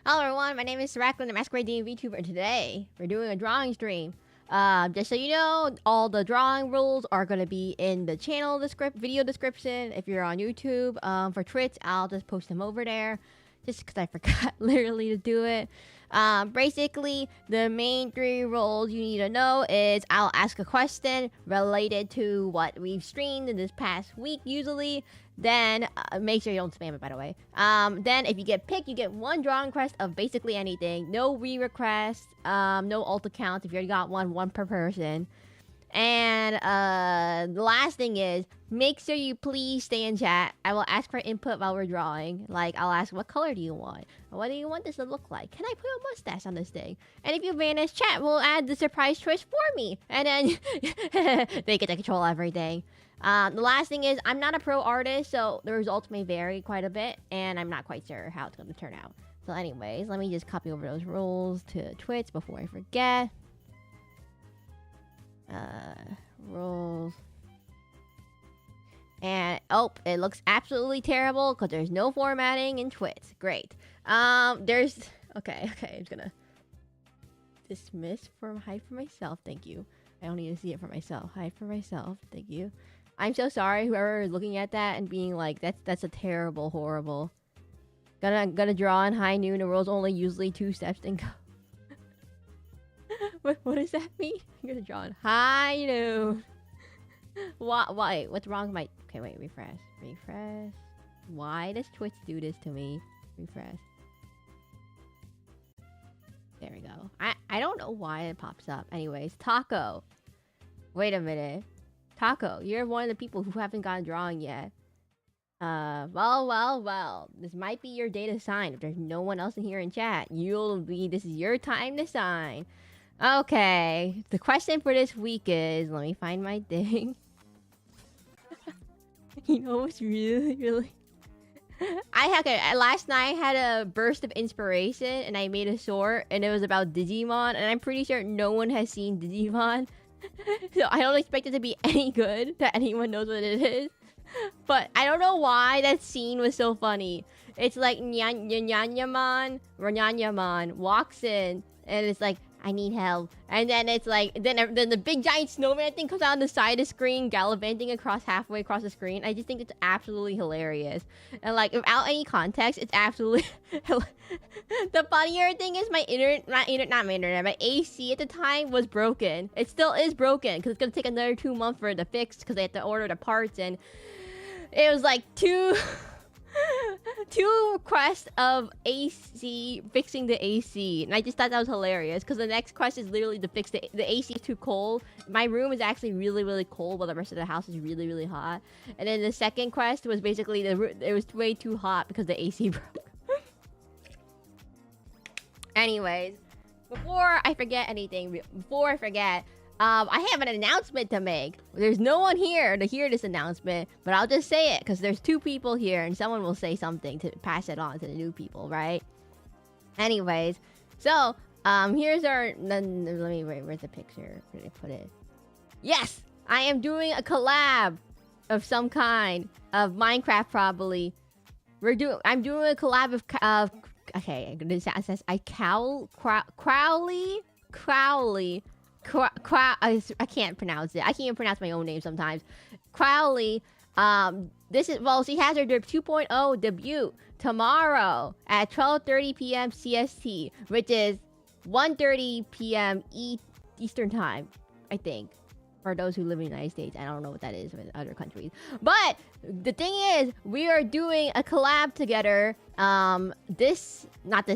Hello everyone, my name is Seraclin, the masquerade VTuber, and today we're doing a drawing stream. Just so you know, all the drawing rules are gonna be in the channel video description. If you're on YouTube, for Twitch, I'll just post them over there, just because I forgot literally to do it. Basically, the main 3 rules you need to know is I'll ask a question related to what we've streamed in this past week usually. Then, make sure you don't spam it, by the way. Then if you get picked, you get 1 drawing request of basically anything. No re-requests, no alt accounts. If you already got one per person. And, the last thing is, make sure you please stay in chat. I will ask for input while we're drawing. Like, I'll ask, what color do you want? What do you want this to look like? Can I put a mustache on this thing? And if you vanish, chat will add the surprise twist for me. And then, they get to control everything. The last thing is, I'm not a pro artist, so the results may vary quite a bit, and I'm not quite sure how it's going to turn out. So anyways, let me just copy over those rules to Twitch before I forget. Rules. And, oh, it looks absolutely terrible, because there's no formatting in Twitch. Great. Okay, I'm just gonna dismiss from hide for myself, thank you. I don't need to see it for myself. Hide for myself, thank you. I'm so sorry, whoever is looking at that and being like, that's a terrible, horrible. Gonna draw in high noon. The rules only usually 2 steps and go. what does that mean? I'm gonna draw in high noon. Why? What's wrong with my? Okay, wait. Refresh. Why does Twitch do this to me? Refresh. There we go. I don't know why it pops up. Anyways, Taco. Wait a minute. Taco, you're one of the people who haven't gotten drawing yet. Well. This might be your day to sign. If there's no one else in here in chat, this is your time to sign. Okay. The question for this week is, let me find my thing. You know what's really... last night I had a burst of inspiration and I made a short and it was about Digimon, and I'm pretty sure no one has seen Digimon. So I don't expect it to be any good, that anyone knows what it is. But I don't know why that scene was so funny. It's like Nyanyaman walks in and it's like, I need help. And then it's like, then the big giant snowman thing comes out on the side of the screen, gallivanting halfway across the screen. I just think it's absolutely hilarious. And like, without any context, it's absolutely... The funnier thing is my AC at the time was broken. It still is broken, because it's going to take another 2 months for it to fix, because they have to order the parts, and it was like 2 requests of AC, fixing the AC, and I just thought that was hilarious, because the next quest is literally to fix the AC is too cold. My room is actually really cold, while the rest of the house is really hot. And then the second quest was basically it was way too hot because the AC broke. Anyways, before I forget, I have an announcement to make. There's no one here to hear this announcement, but I'll just say it because there's 2 people here and someone will say something to pass it on to the new people, right? Anyways, so, here's our... Let me... Wait, where's the picture? Where did I put it? Yes! I am doing a collab of some kind. Of Minecraft, probably. I'm doing a collab of... Okay, this says Crowley. I can't pronounce it. I can't even pronounce my own name sometimes. Crowley. She has her 2.0 debut tomorrow at 12:30 p.m. CST, which is 1:30 p.m. Eastern time, I think. For those who live in the United States, I don't know what that is in other countries. But the thing is, we are doing a collab together. Not this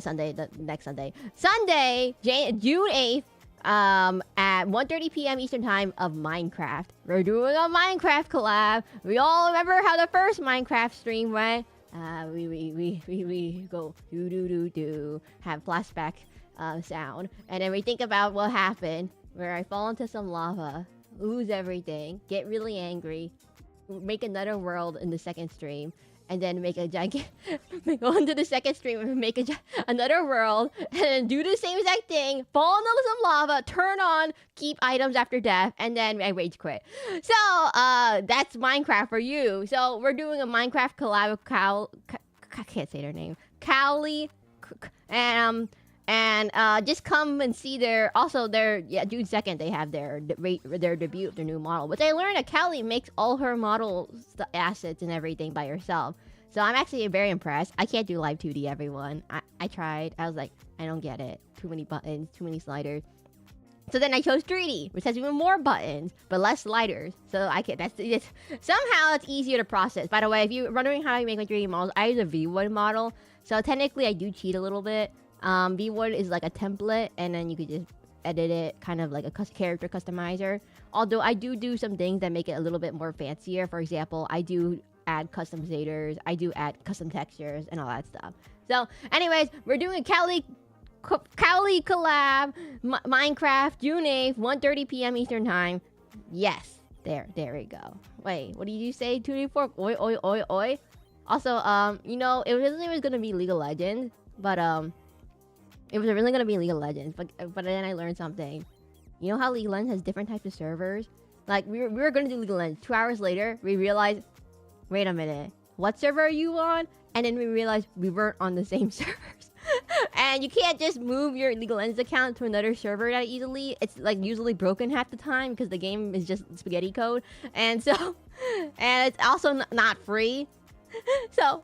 Sunday, the next Sunday. Sunday, June 8th. At 1:30 p.m. Eastern time of Minecraft. We're doing a Minecraft collab. We all remember how the first Minecraft stream went. We go do have flashback sound, and then we think about what happened, where I fall into some lava, lose everything, get really angry, make another world in the second stream, and then make a giant... go into the second stream and make another world, and then do the same exact thing, fall into some lava, turn on, keep items after death, and then I rage quit. So, that's Minecraft for you. So, we're doing a Minecraft collab with I can't say their name. just come and see their June 2nd they have their debut of their new model, which I learned that Callie makes all her models, the assets and everything by herself. So I'm actually very impressed. I can't do live 2D, everyone. I tried. I was like, I don't get it. Too many buttons, too many sliders. So then I chose 3D, which has even more buttons, but less sliders. So I can, somehow it's easier to process. By the way, if you're wondering how I make my 3D models, I use a V1 model. So technically I do cheat a little bit. V1 is like a template, and then you could just edit it kind of like a character customizer. Although I do some things that make it a little bit more fancier. For example, I do add custom shaders, I do add custom textures and all that stuff. So anyways, we're doing a Callie collab, Minecraft, June 8th, 1:30 p.m. Eastern time. Yes, there we go. Wait, what did you say? 2D4? Oi, oi, oi, oi. Also, you know, it originally was gonna be League of Legends, but it was originally gonna be League of Legends, but then I learned something. You know how League of Legends has different types of servers? Like we were gonna do League of Legends. 2 hours later, we realized, wait a minute, what server are you on? And then we realized we weren't on the same servers. And you can't just move your League of Legends account to another server that easily. It's like usually broken half the time because the game is just spaghetti code. And so, and it's also not free. So,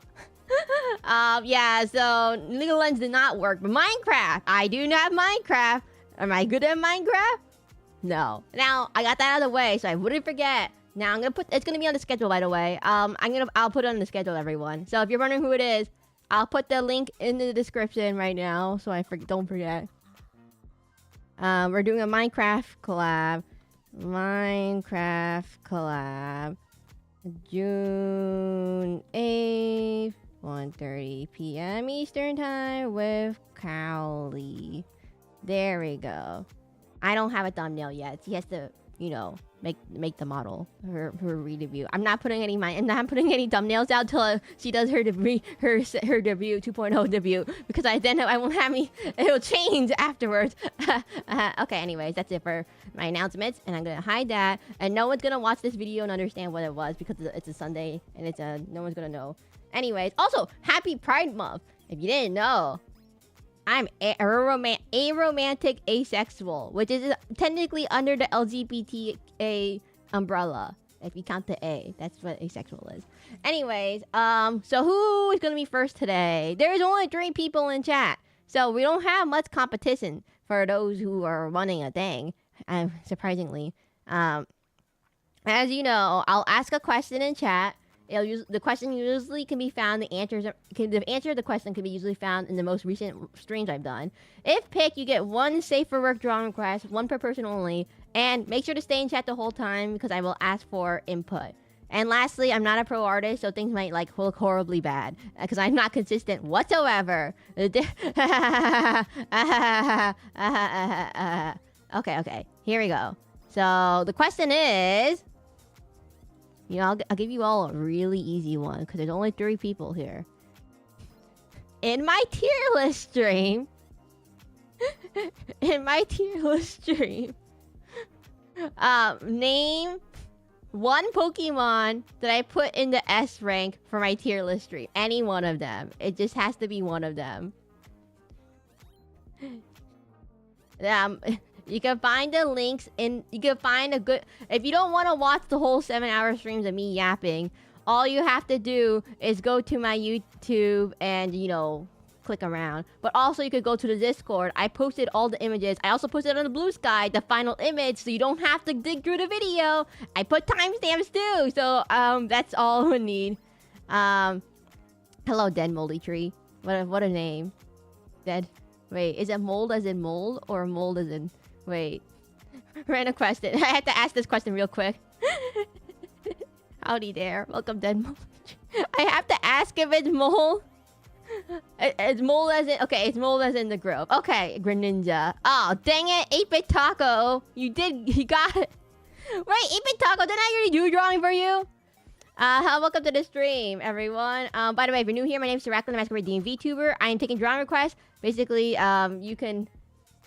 yeah, so League of Legends did not work. But Minecraft, I do not have Minecraft. Am I good at Minecraft? No. Now, I got that out of the way so I wouldn't forget. Now I'm gonna it's gonna be on the schedule, by the way. I'll put it on the schedule, everyone. So if you're wondering who it is, I'll put the link in the description right now, so don't forget. We're doing a Minecraft collab. June 8th, 1:30 p.m. Eastern time with Callie. There we go. I don't have a thumbnail yet. She has to, you know, make the model her re-debut. I'm not putting any thumbnails out till she does her debut 2.0 debut, because I won't have it'll change afterwards. Okay, anyways, that's it for my announcements, and I'm gonna hide that, and no one's gonna watch this video and understand what it was because it's a Sunday and no one's gonna know. Anyways, also happy Pride Month. If you didn't know, I'm aromantic asexual, which is technically under the LGBTA umbrella. If you count the A, that's what asexual is. Anyways, so who is gonna be first today? There's only 3 people in chat, so we don't have much competition for those who are running a thing. Surprisingly, as you know, I'll ask a question in chat. The question usually can be found. The answer to the question can be usually found in the most recent streams I've done. If picked, you get 1 safe for work drawing request, 1 per person only, and make sure to stay in chat the whole time because I will ask for input. And lastly, I'm not a pro artist, so things might look horribly bad because I'm not consistent whatsoever. Okay, here we go. So the question is. You know, I'll give you all a really easy one because there's only 3 people here. In my tier list stream, name 1 Pokemon that I put in the S rank for my tier list stream. Any one of them. It just has to be one of them. You can find the links you can find a good... If you don't want to watch the whole 7-hour streams of me yapping, all you have to do is go to my YouTube and, you know, click around. But also you could go to the Discord. I posted all the images. I also posted on the Blue Sky, the final image, so you don't have to dig through the video. I put timestamps too, so that's all we need. Hello, Dead Moldy Tree. What a name. Dead. Wait, is it mold as in mold or mold as in... Wait. Random question. I had to ask this question real quick. Howdy there. Welcome, Dead Mold. I have to ask if it's mold. It's mold as in... Okay, it's mold as in the grove. Okay, Greninja. Oh, dang it. 8-Bit Taco. You got it. Wait, 8-Bit Taco, didn't I already do a drawing for you? Welcome to the stream, everyone. By the way, if you're new here, my name is Seraclin, the masquerade DMV tuber. I am taking drawing requests. Basically, you can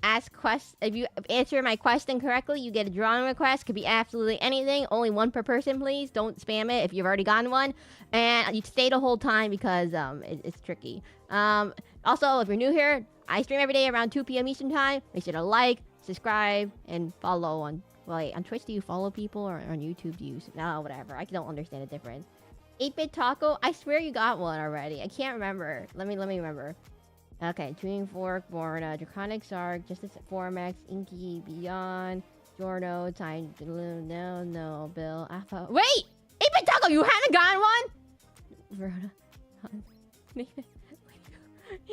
if you answer my question correctly, you get a drawing request. Could be absolutely anything. Only one per person, please. Don't spam it if you've already gotten one. And you stay the whole time because it's tricky. Also, if you're new here, I stream every day around 2 p.m. Eastern time. Make sure to like, subscribe, and follow on. Wait, on Twitch do you follow people, or on YouTube do you? No, whatever. I don't understand the difference. 8-bit taco. I swear you got one already. I can't remember. Let me remember. Okay, Tuning Fork, Borna, Draconic Sark, Justice Formax, Inky, Beyond, Jorno, Time, no, Bill, Alpha. Wait! 8-bit taco, you haven't gotten one? Verona.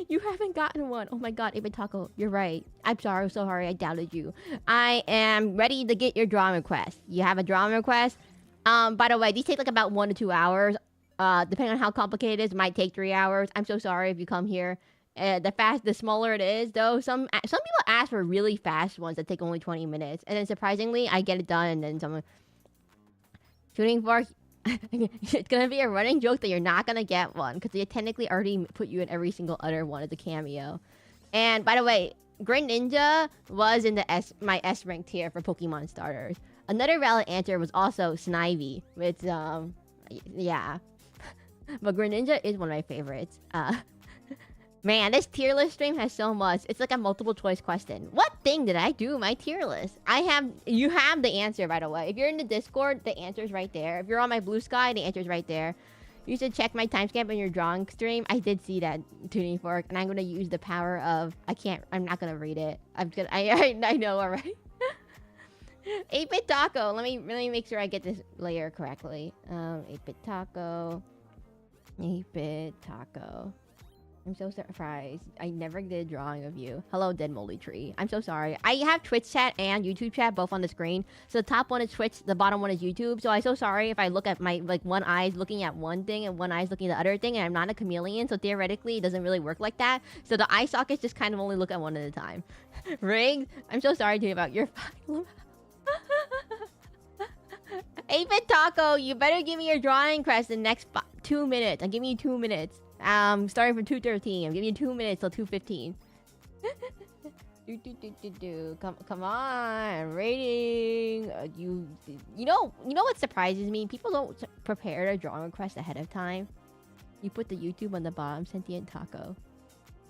You haven't gotten one. Oh my god, 8-bit taco, you're right. I'm so sorry, I doubted you. I am ready to get your drawing request. You have a drawing request? By the way, these take like about 1 to 2 hours. Depending on how complicated it is, it might take 3 hours. I'm so sorry if you come here. The smaller it is, though. Some people ask for really fast ones that take only 20 minutes, and then surprisingly, I get it done. And then someone Tuning Fork. It's gonna be a running joke that you're not gonna get one because they technically already put you in every single other one as a cameo. And by the way, Great Ninja was in my S rank tier for Pokemon starters. Another valid answer was also Snivy, which yeah, but Great Ninja is one of my favorites. Man, this tier list stream has so much. It's like a multiple choice question. What thing did I do in my tier list? You have the answer, by the way. If you're in the Discord, the answer's right there. If you're on my Blue Sky, the answer's right there. You should check my timestamp in your drawing stream. I did see that, Tuning Fork, and I'm gonna use the power of I'm not gonna read it. I know already. 8-bit taco. Let me make sure I get this layer correctly. 8-bit taco. 8-bit taco. I'm so surprised. I never did a drawing of you. Hello, Dead Moldy Tree. I'm so sorry. I have Twitch chat and YouTube chat both on the screen. So the top one is Twitch, the bottom one is YouTube. So I'm so sorry if I look at my, one eye's looking at one thing and one eye's looking at the other thing, and I'm not a chameleon, so theoretically it doesn't really work like that. So the eye sockets just kind of only look at one at a time. Rigged? I'm so sorry to you about your fine. 8-bit taco, you better give me your drawing request in the next 2 minutes. I'm giving you 2 minutes. Starting from 2:13. I'm giving you 2 minutes till 2:15. Come on, rating. You know what surprises me? People don't prepare their drawing request ahead of time. You put the YouTube on the bottom, Sentient Taco.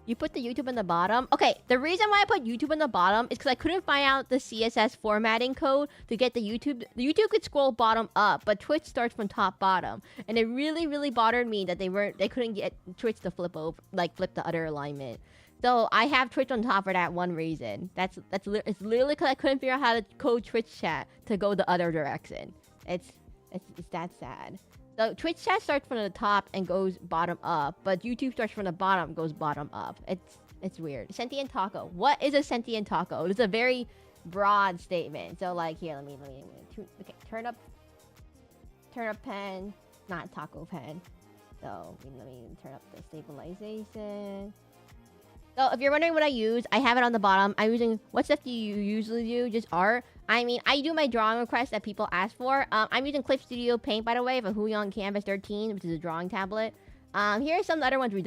You put the YouTube on the bottom. Okay, the reason why I put YouTube on the bottom is because I couldn't find out the CSS formatting code to get the YouTube. The YouTube could scroll bottom up, but Twitch starts from top bottom, and it really, really bothered me that they couldn't get Twitch to flip the other alignment. So I have Twitch on top for that one reason. It's literally because I couldn't figure out how to code Twitch chat to go the other direction. It's that sad. So Twitch chat starts from the top and goes bottom up, but YouTube starts from the bottom, goes bottom up. It's weird. Sentient taco. What is a sentient taco? It's a very broad statement. So like here, let me okay, turnip pen, not taco pen. So let me turn up the stabilization. So if you're wondering what I use, I have it on the bottom. I'm using, what stuff do you usually do? Just art? I mean, I do my drawing requests that people ask for. I'm using Clip Studio Paint, by the way, for Huion Canvas 13, which is a drawing tablet. Here are some of the other ones we've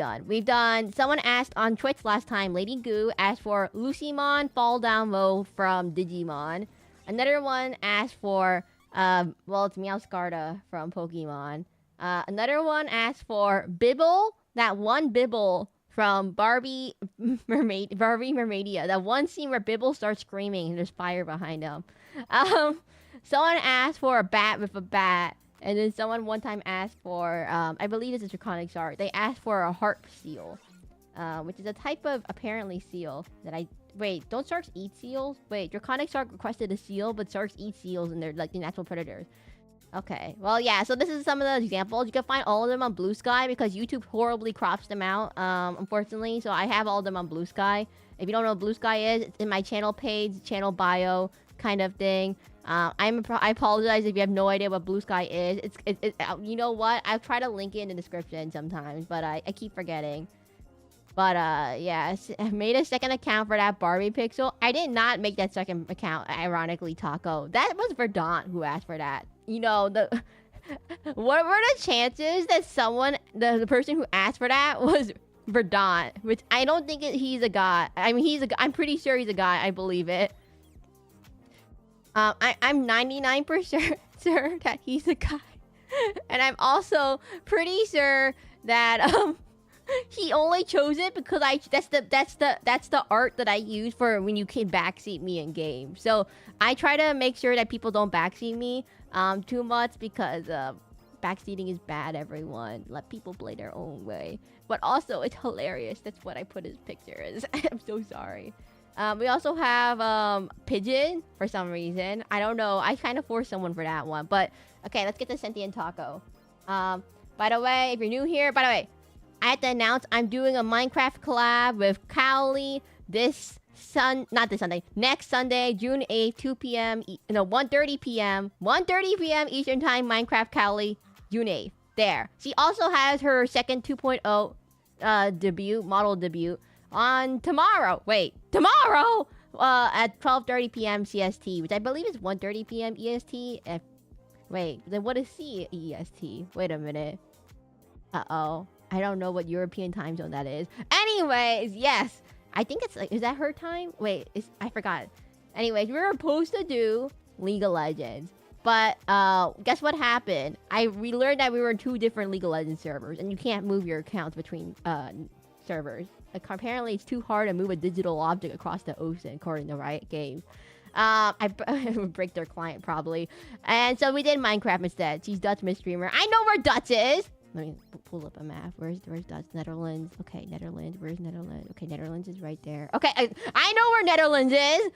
done. Someone asked on Twitch last time, Lady Goo asked for Lucymon Fall Down Low from Digimon. Another one asked for, well, it's Meowscarda from Pokemon. Another one asked for Bibble, that one Bibble from Barbie Mermaidia. That one scene where Bibble starts screaming and there's fire behind him. Someone asked for a bat with a bat. And then someone one time asked for, I believe this is Draconic Shark. They asked for a harp seal, which is a type of, apparently, seal that wait, don't sharks eat seals? Wait, Draconic Shark requested a seal, but sharks eat seals and they're like the natural predators. Okay, well, yeah, so this is some of the examples. You can find all of them on Blue Sky because YouTube horribly crops them out, unfortunately. So I have all of them on Blue Sky. If you don't know what Blue Sky is, it's in my channel page, channel bio kind of thing. I apologize if you have no idea what Blue Sky is. You know what? I'll try to link it in the description sometimes, but I keep forgetting. But, yeah, I made a second account for that Barbie pixel. I did not make that second account, ironically, Taco. That was Verdant who asked for that. You know, what were the chances that the person who asked for that was Verdant, which I don't think he's a guy. I mean, I'm pretty sure he's a guy. I believe it. I'm 99% sure that he's a guy, and I'm also pretty sure that he only chose it because that's the art that I use for when you can backseat me in game. So I try to make sure that people don't backseat me too much because backseating is bad. Everyone, let people play their own way. But also, it's hilarious. That's what I put his picture as. I'm so sorry. We also have Pigeon for some reason. I don't know. I kind of forced someone for that one. But okay, let's get to Sentient Taco. By the way, if you're new here, by the way, I have to announce I'm doing a Minecraft collab with Cowley next Sunday, June 8th, 2 p.m. 1:30 p.m. 1:30 p.m. Eastern Time, Minecraft Cowley, June 8th. There. She also has her second 2.0 model debut on tomorrow. Wait, tomorrow at 12:30 p.m. CST, which I believe is 1:30 p.m. EST. Wait, then what is CEST? Wait a minute. Uh-oh. I don't know what European time zone that is. Anyways, yes. I think it's like, is that her time? Wait, I forgot. Anyways, we were supposed to do League of Legends. But guess what happened? We learned that we were in 2 different League of Legends servers, and you can't move your accounts between servers. Like, apparently, it's too hard to move a digital object across the ocean, according to Riot Games. I would break their client probably, and so we did Minecraft instead. She's Dutch Miss Streamer. I know where Dutch is. Let me pull up a map. Where's Dutch? Netherlands. Okay, Netherlands. Where's Netherlands? Okay, Netherlands is right there. Okay, I know where Netherlands is.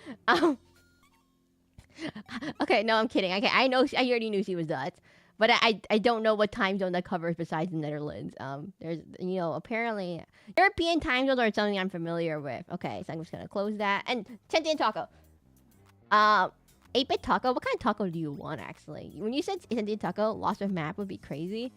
Okay, no, I'm kidding. Okay, I know. I already knew she was Dutch, but I don't know what time zone that covers besides the Netherlands. There's apparently European time zones are something I'm familiar with. Okay, so I'm just gonna close that and Sentient Taco. 8-bit taco. What kind of taco do you want, actually? When you said Sentient Taco, lost of map would be crazy.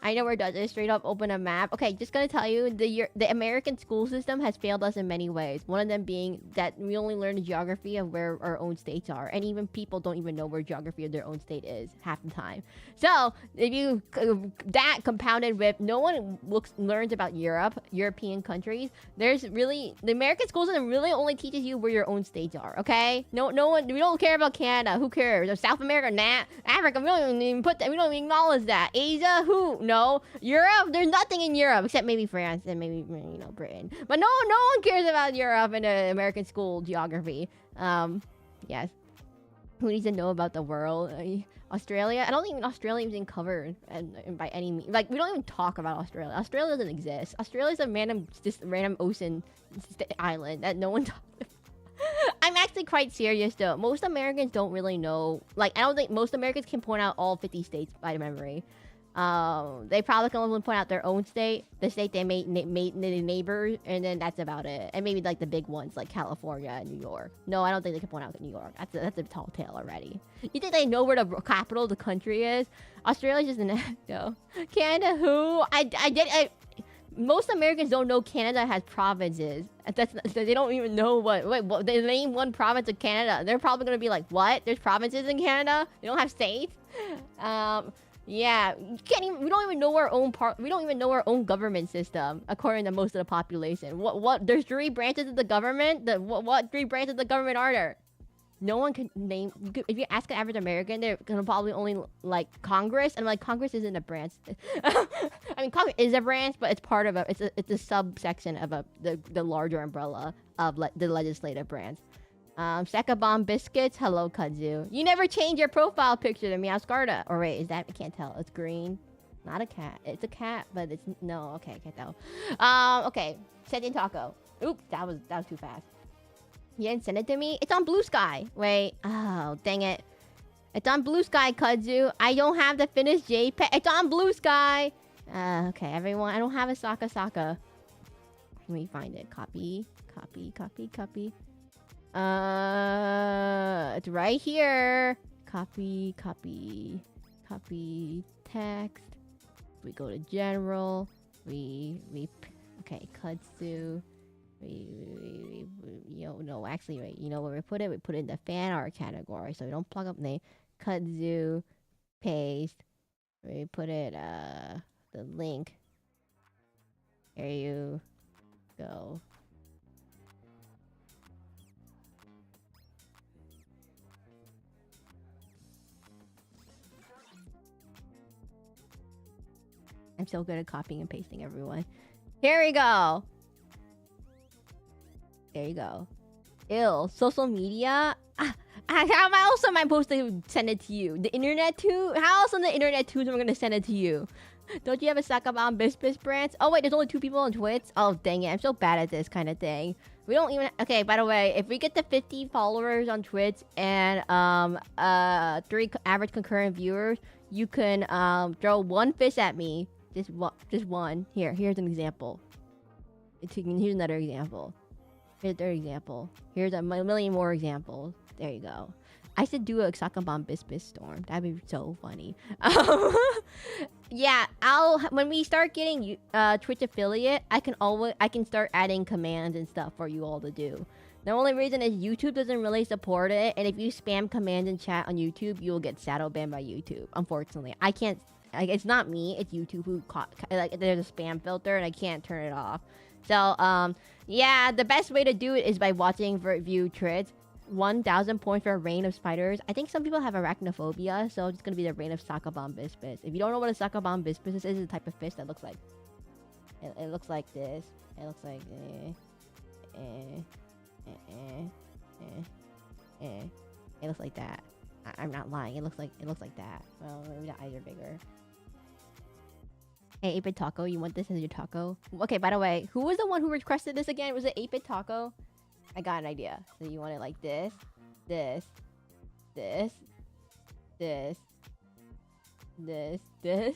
I know where Dutch is. Straight up open a map. Okay, just gonna tell you, the American school system has failed us in many ways. One of them being that we only learn the geography of where our own states are, and even people don't even know where geography of their own state is half the time. So if you that compounded with no one learns about European countries, the American school system really only teaches you where your own states are. Okay, no one. We don't care about Canada. Who cares? South America, nah. Africa, we don't even we don't even acknowledge that. Asia, who? No. Europe, there's nothing in Europe except maybe France and maybe Britain. But no one cares about Europe and American school geography. Yes. Who needs to know about the world? Australia? I don't think Australia is even covered by any means. Like, we don't even talk about Australia. Australia doesn't exist. Australia's a random ocean island that no one talks about. I'm actually quite serious though. Most Americans don't really know. Like, I don't think most Americans can point out all 50 states by memory. They probably can only point out their own state, the state they made neighbors, and then that's about it. And maybe like the big ones like California and New York. No, I don't think they can point out New York. That's a tall tale already. You think they know where the capital of the country is? Australia's just no. Canada, who? Most Americans don't know Canada has provinces. They don't even know what they name one province of Canada. They're probably gonna be like, what? There's provinces in Canada? They don't have states? Yeah, we don't even know our own we don't even know our own government system according to most of the population. What? There's 3 branches of the government. What 3 branches of the government are there? No one can name. If you ask an average American, they're gonna probably only like Congress, and like Congress isn't a branch. I mean, Congress is a branch, but it's part of it's a subsection of the larger umbrella of the legislative branch. Sekabomb biscuits. Hello, Kudzu. You never change your profile picture to Meowscarda. Or wait, is that? I can't tell. It's green. Not a cat. It's a cat, but it's no. Okay, I can't tell. Okay. Sentient Taco. Oop, that was too fast. You didn't send it to me? It's on Blue Sky. Wait. Oh, dang it. It's on Blue Sky, Kudzu. I don't have the finished JPEG. It's on Blue Sky. Okay, everyone. I don't have a Saka. Let me find it. Copy. It's right here. Copy. Text. We go to general. Okay, Kudzu. Actually, wait. You know where we put it? We put it in the fan art category, so we don't plug up name. Kudzu, paste. We put it the link. There you go. I'm so good at copying and pasting, everyone. Here we go. There you go. Ew, social media? How else am I supposed to send it to you? The internet too? How else on the internet too am I going to send it to you? Don't you have a Sakabam Bispis branch? Oh wait, there's only 2 people on Twitch? Oh dang it, I'm so bad at this kind of thing. We don't even... Okay, by the way, if we get to 50 followers on Twitch and 3 average concurrent viewers, you can throw 1 fish at me. Just one. Here's an example. Here's another example. Here's a third example. Here's a million more examples. There you go. I should do a Sakabam Bispis storm. That'd be so funny. Yeah, when we start getting Twitch affiliate, I can start adding commands and stuff for you all to do. The only reason is YouTube doesn't really support it, and if you spam commands in chat on YouTube, you will get shadow banned by YouTube. Unfortunately, I can't. Like, it's not me. It's YouTube who there's a spam filter, and I can't turn it off. So yeah, the best way to do it is by watching view trids. 1,000 points for a rain of spiders. I think some people have arachnophobia, so it's gonna be the rain of Sakabam Bispis. If you don't know what a Sakabam Bispis is, it's a type of fish that looks like... It looks like this. It looks like... It looks like that. I'm not lying. It looks like that. Well, maybe the eyes are bigger. Hey, 8-Bit Taco, you want this as your taco? Okay, by the way, who was the one who requested this again? Was it 8-Bit Taco? I got an idea. So you want it like this, this, this, this, this, this.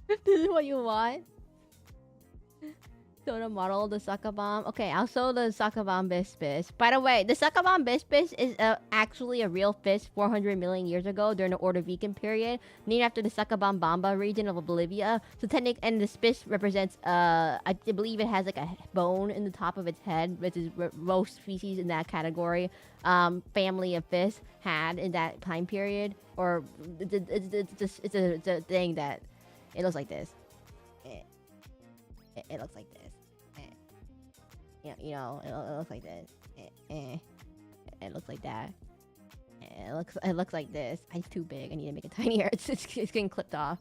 This is what you want? So the model of the Sakabam. Okay, I'll show the Sakabam Bispis. By the way, the Sakabam Bispis is actually a real fish 400 million years ago during the Ordovician period, named after the Sakabam Bamba region of Bolivia. So and the fish represents, I believe it has like a bone in the top of its head, which is most species in that category, family of fish had in that time period. Or it's a thing that it looks like this. It looks like this. You know, it looks like this. It looks like that. It looks like this. It's too big. I need to make it tinier. It's getting clipped off.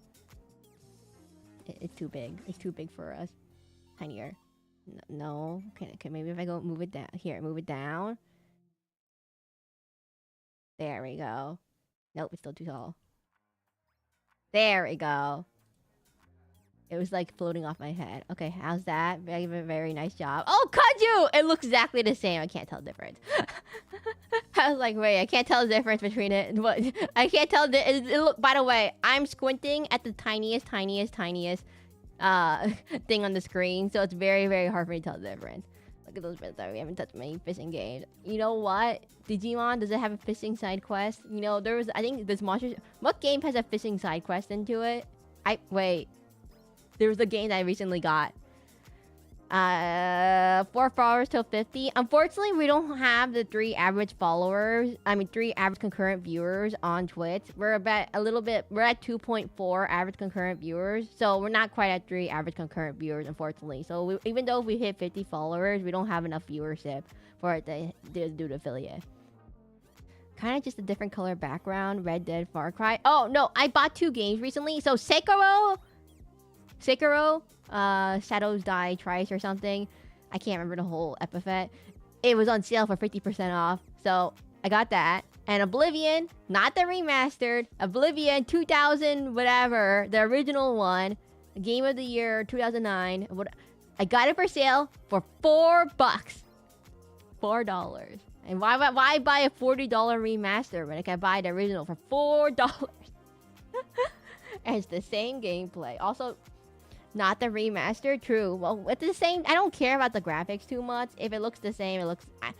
It's too big. It's too big for us. Tinier. No. Okay. Maybe if I go move it down. Here, move it down. There we go. Nope, it's still too tall. There we go. It was like floating off my head. Okay, how's that? Very, very nice job. Oh, Kaju! It looks exactly the same. I can't tell the difference. I was like, wait, I can't tell the difference between it. What? I can't tell look. By the way, I'm squinting at the tiniest thing on the screen, so it's very, very hard for me to tell the difference. Look at those bits that we haven't touched many fishing games. You know what? Digimon, does it have a fishing side quest? You know, I think this monster... What game has a fishing side quest into it? Wait. There was a game that I recently got. 4 followers till 50. Unfortunately, we don't have the 3 average followers. 3 average concurrent viewers on Twitch. We're about we're at 2.4 average concurrent viewers. So we're not quite at 3 average concurrent viewers, unfortunately. So even though if we hit 50 followers, we don't have enough viewership for it to do the affiliate. Kind of just a different color background. Red Dead, Far Cry. Oh, no. I bought 2 games recently. So Sekiro, Shadows Die Twice or something. I can't remember the whole epithet. It was on sale for 50% off. So I got that. And Oblivion, not the remastered. Oblivion 2000 whatever. The original one. Game of the Year 2009. I got it for sale for $4. $4. And why buy a $40 remaster when I can buy the original for $4? And it's the same gameplay. Also... Not the remaster, true. Well, it's the same. I don't care about the graphics too much. If it looks the same, it looks... I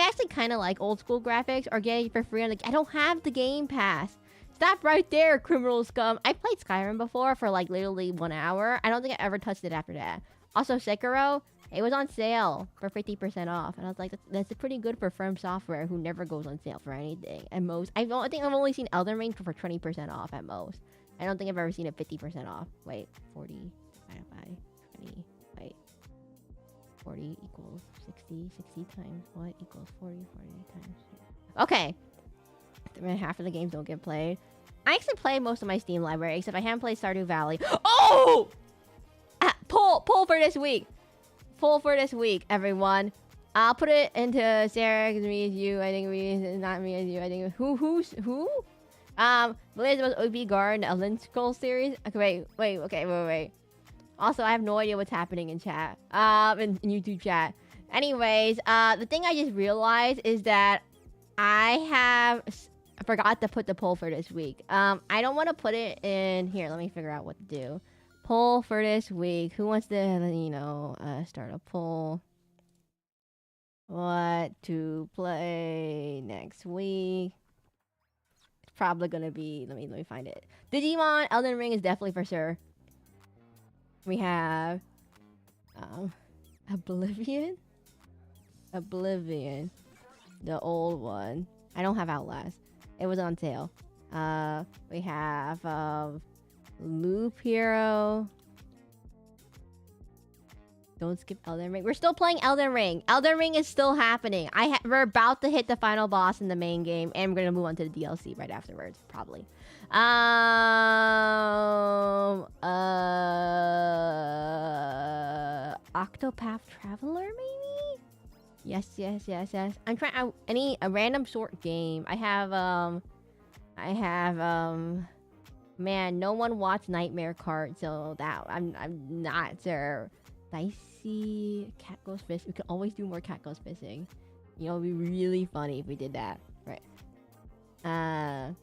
actually kind of like old school graphics or getting it for free on the... I don't have the Game Pass. Stop right there, criminal scum. I played Skyrim before for like literally 1 hour. I don't think I ever touched it after that. Also, Sekiro, it was on sale for 50% off. And I was like, that's pretty good for Firm Software who never goes on sale for anything. At most, I think I've only seen Elden Ring for 20% off at most. I don't think I've ever seen it 50% off. Wait, 40... by 20. Wait, 40 equals 60. 60 times what equals 40? 40 times... Okay. Half of the games don't get played. I actually play most of my Steam library, except I haven't played Stardew Valley. Oh! Poll for this week. Poll for this week, everyone. I'll put it into Sarah, because me as you. I think me is not me as you. I think who? Blaze was OB Guard, Elden Scrolls series. Okay, wait. Also, I have no idea what's happening in chat. In YouTube chat. Anyways, the thing I just realized is that I forgot to put the poll for this week. I don't want to put it in here. Let me figure out what to do. Poll for this week. Who wants to, start a poll? What to play next week? It's probably gonna be. Let me find it. Digimon Elden Ring is definitely for sure. We have Oblivion, the old one. I don't have Outlast. It was on sale. We have Loop Hero. Don't skip Elden Ring. We're still playing Elden Ring. Elden Ring is still happening. We're about to hit the final boss in the main game, and we're gonna move on to the DLC right afterwards, probably. Octopath Traveler, maybe? Yes. I'm trying a random short game. I have man, no one watched Nightmare Cart, so that I'm not sure. Dicey cat goes fishing. We could always do more cat goes fishing. You know, it'd be really funny if we did that. Right. How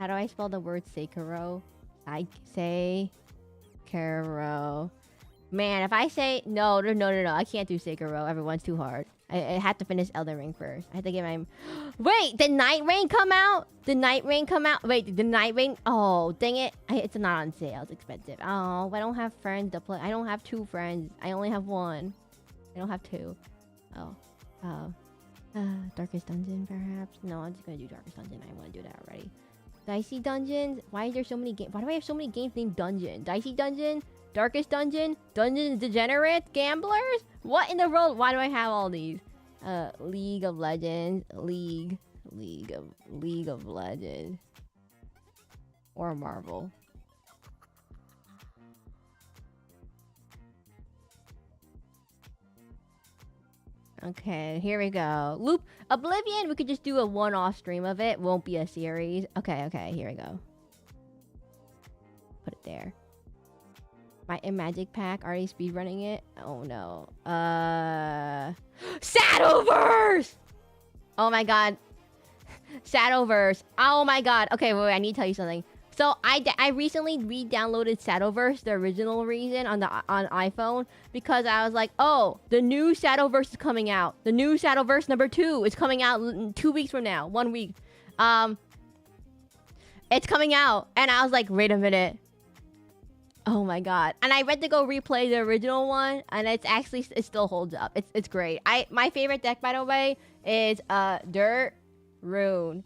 do I spell the word Sekiro? Sekiro. Man, if I say no, I can't do Sekiro. Everyone's too hard. I had to finish Elden Ring first. I had to get my... Wait, did Night Rain come out? Wait, did the Night Rain... Oh, dang it. It's not on sale. It's expensive. Oh, I don't have friends to play. I don't have 2 friends. I only have 1. I don't have 2. Darkest Dungeon, perhaps? No, I'm just gonna do Darkest Dungeon. I want to do that already. Dicey Dungeons? Why is there so many games? Why do I have so many games named Dungeon? Dicey Dungeon? Darkest Dungeon? Dungeons Degenerate? Gamblers? What in the world? Why do I have all these? League of Legends. League of Legends. Or Marvel. Okay, here we go. Loop Oblivion, we could just do a one-off stream of it. Won't be a series. Okay, here we go. Put it there. My Magic Pack, already speedrunning it. Oh no. Shadowverse! Oh my god. Shadowverse. Oh my god. Okay, wait, I need to tell you something. So I recently re-downloaded Shadowverse, the original reason on iPhone, because I was like, oh, the new Shadowverse is coming out. The new Shadowverse number 2 is coming out 2 weeks from now. 1 week. It's coming out, and I was like, wait a minute. Oh my god. And I went to go replay the original one, and it still holds up. It's great. My favorite deck, by the way, is Dirt Rune.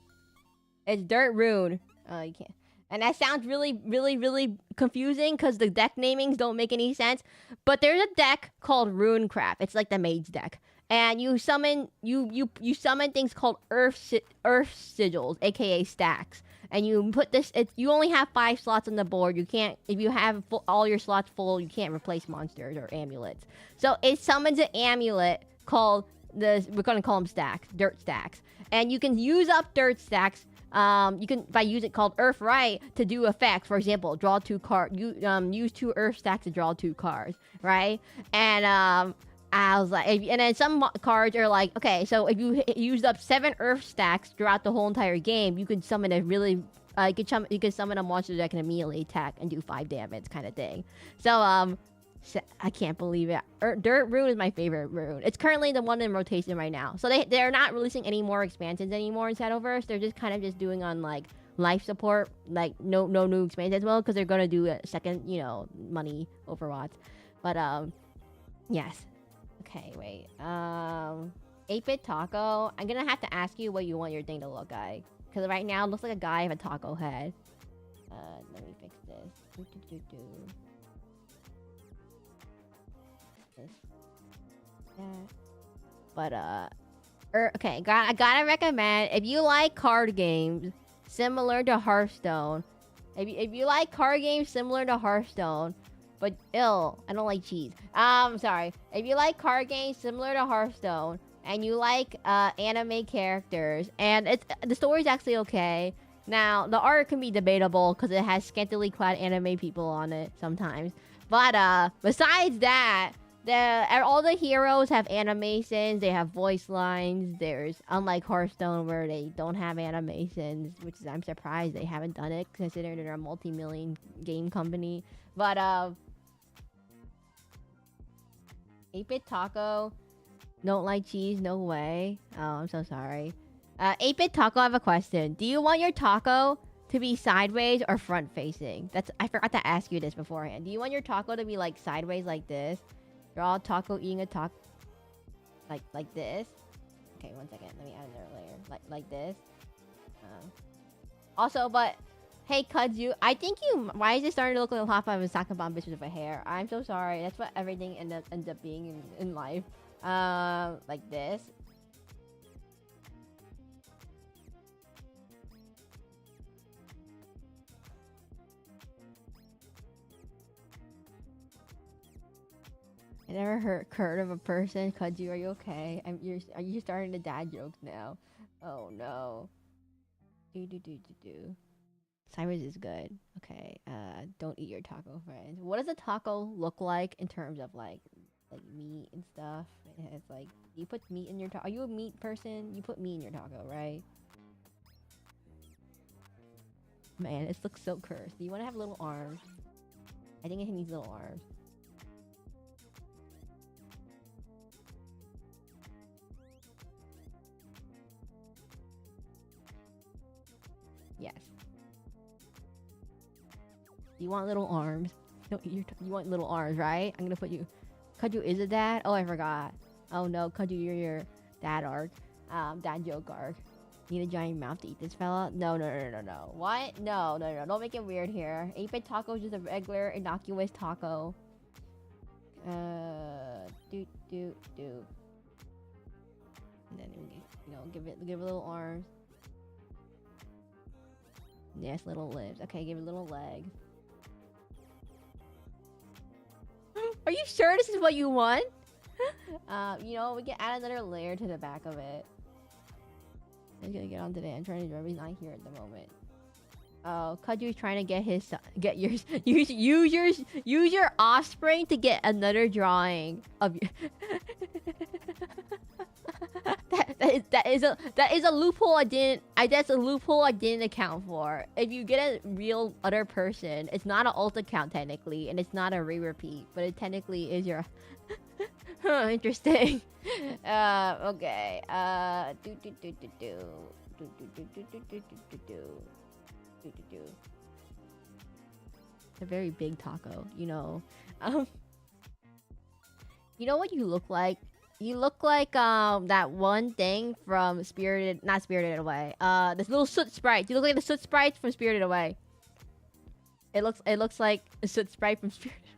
It's Dirt Rune. You can't. And that sounds really, really, really confusing because the deck namings don't make any sense. But there's a deck called Runecraft. It's like the mage deck. And you summon summon things called Earth Sigils, aka stacks. And you put this. You only have 5 slots on the board. You can't. If you have all your slots full, you can't replace monsters or amulets. So it summons an amulet called we're gonna call them stacks, dirt stacks. And you can use up dirt stacks. You can by using called Earth Right to do effects. For example, draw 2 cards. Use 2 Earth stacks to draw 2 cards, right? And I was like, and then some cards are like, okay, so if you used up 7 Earth stacks throughout the whole entire game, you could summon a really, you could summon a monster that can immediately attack and do 5 damage, kind of thing. So I can't believe it. Dirt Rune is my favorite rune. It's currently the one in rotation right now. So they're not releasing any more expansions anymore in Shadowverse. They're just kind of just doing on like life support, like no new expansions as well, because they're gonna do a second, money Overwatch. But yes. Okay, wait. 8-bit taco. I'm gonna have to ask you what you want your thing to look like, because right now it looks like a guy with a taco head. Let me fix this. this. But okay, I gotta recommend if you like card games similar to Hearthstone. If you like card games similar to Hearthstone, but I don't like cheese. Sorry. If you like card games similar to Hearthstone and you like anime characters, and the story's actually okay. Now the art can be debatable because it has scantily clad anime people on it sometimes. But besides that, all the heroes have animations. They have voice lines. There's unlike Hearthstone where they don't have animations, which is I'm surprised they haven't done it considering they're a multi-million game company. But 8-Bit Taco, don't like cheese? No way. Oh, I'm so sorry. 8-Bit Taco, I have a question. Do you want your taco to be sideways or front facing? I forgot to ask you this beforehand. Do you want your taco to be like sideways like this? You're all taco eating a taco like this. Okay, one second. Let me add another layer. Like this. Also, but hey, Kudzu, I think why is it starting to look like Hot Five and talking about bitches with a hair? I'm so sorry. That's what everything ends up being in life. Like this. I never heard of a person. Kudzu, are you okay? Are you starting to dad jokes now? Oh no. Do. Cyrus is good. Okay. Don't eat your taco, friends. What does a taco look like in terms of like meat and stuff? It's like you put meat in your taco. Are you a meat person? You put meat in your taco, right? Man, this looks so cursed. Do you want to have little arms? I think it needs little arms. Yes. You want little arms? No, you want little arms, right? I'm gonna put you. Kudzu is a dad? Oh, I forgot. Oh no, Kudzu, you're your dad arc. Dad joke arc. Need a giant mouth to eat this fella? No. What? No. Don't make it weird here. 8-Bit Taco is just a regular, innocuous taco. Do. And then give it little arms. Yes, little lips. Okay, give it little legs. Are you sure this is what you want? We can add another layer to the back of it. I'm gonna get on today. I'm trying to remember he's not here at the moment. Oh, Kudzu's trying to get yours. Use your offspring to get another drawing of your. That is a loophole that's a loophole I didn't account for. If you get a real other person, it's not an alt account technically, and it's not a re-repeat, but it technically is your. Interesting. Okay. It's a very big taco, You know what you look like? You look like that one thing from not Spirited Away. This little soot sprite. You look like the soot sprites from Spirited Away. It looks like a soot sprite from Spirited Away.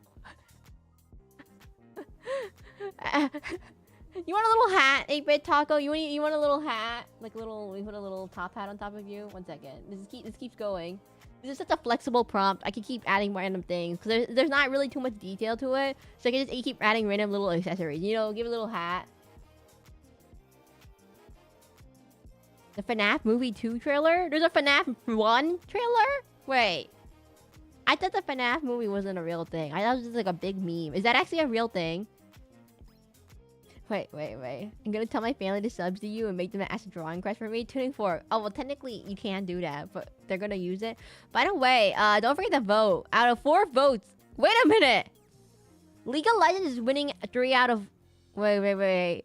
You want a little hat, 8-Bit Taco? You want a little hat? We put a little top hat on top of you? 1 second. This keeps going. This is such a flexible prompt. I can keep adding random things because there's not really too much detail to it. So I can just keep adding random little accessories. Give a little hat. The FNAF Movie 2 trailer? There's a FNAF 1 trailer? Wait. I thought the FNAF movie wasn't a real thing. I thought it was just like a big meme. Is that actually a real thing? Wait. I'm gonna tell my family to sub to you and make them ask a drawing request for me. Tuning fork. Oh, well, technically, you can't do that, but they're gonna use it. By the way, don't forget to vote. Out of 4 votes... Wait a minute! League of Legends is winning 3 out of... Wait.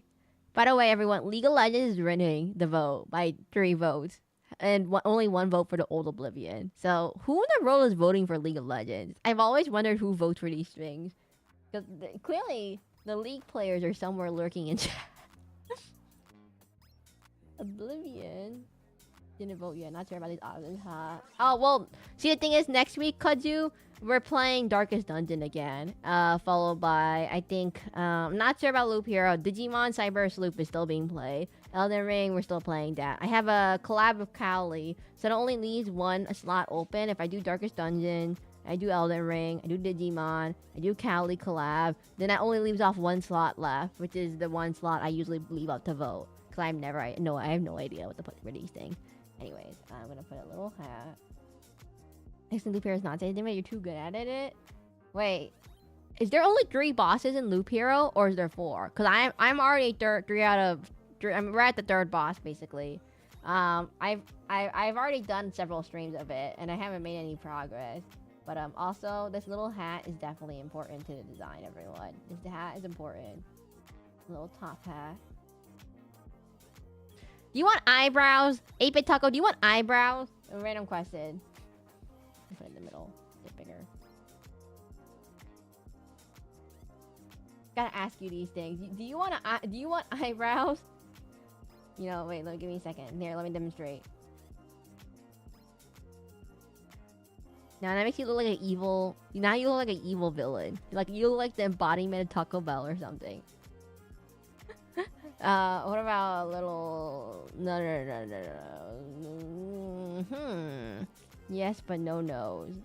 By the way, everyone, League of Legends is winning the vote by 3 votes. And only 1 vote for the Old Oblivion. So, who in the world is voting for League of Legends? I've always wondered who votes for these things. Because clearly... the League players are somewhere lurking in chat. Oblivion. Didn't vote yet. Not sure about these options, huh? Oh, well, see, the thing is, next week, Kudzu, we're playing Darkest Dungeon again. Followed by, I think, I'm not sure about Loop Hero. Digimon Cyberse Loop is still being played. Elden Ring, we're still playing that. I have a collab with Cowley, so it only leaves one slot open. If I do Darkest Dungeon, I do Elden Ring, I do Digimon, I do Cowley collab, then that only leaves off one slot left, which is the one slot I usually leave up to vote. Because I have no idea what to put for these things. Anyways, I'm gonna put a little hat. Instant Loop Hero is not saying you're too good at it. Wait, is there only 3 bosses in Loop Hero, or is there 4? Because I'm already 3 out of 3. I mean, we're at the 3rd boss basically. I've already done several streams of it, and I haven't made any progress. But also this little hat is definitely important to the design, everyone. This hat is important. Little top hat. Do you want eyebrows? 8-bit Taco, do you want eyebrows? A random question. Put it in the middle. Get bigger. Gotta ask you these things. Do you want eyebrows? You know, wait. Give me a second. Here, let me demonstrate. Now that makes you look like an evil. Now you look like an evil villain. Like you look like the embodiment of Taco Bell or something. What about a little? No. Yes, but no nose.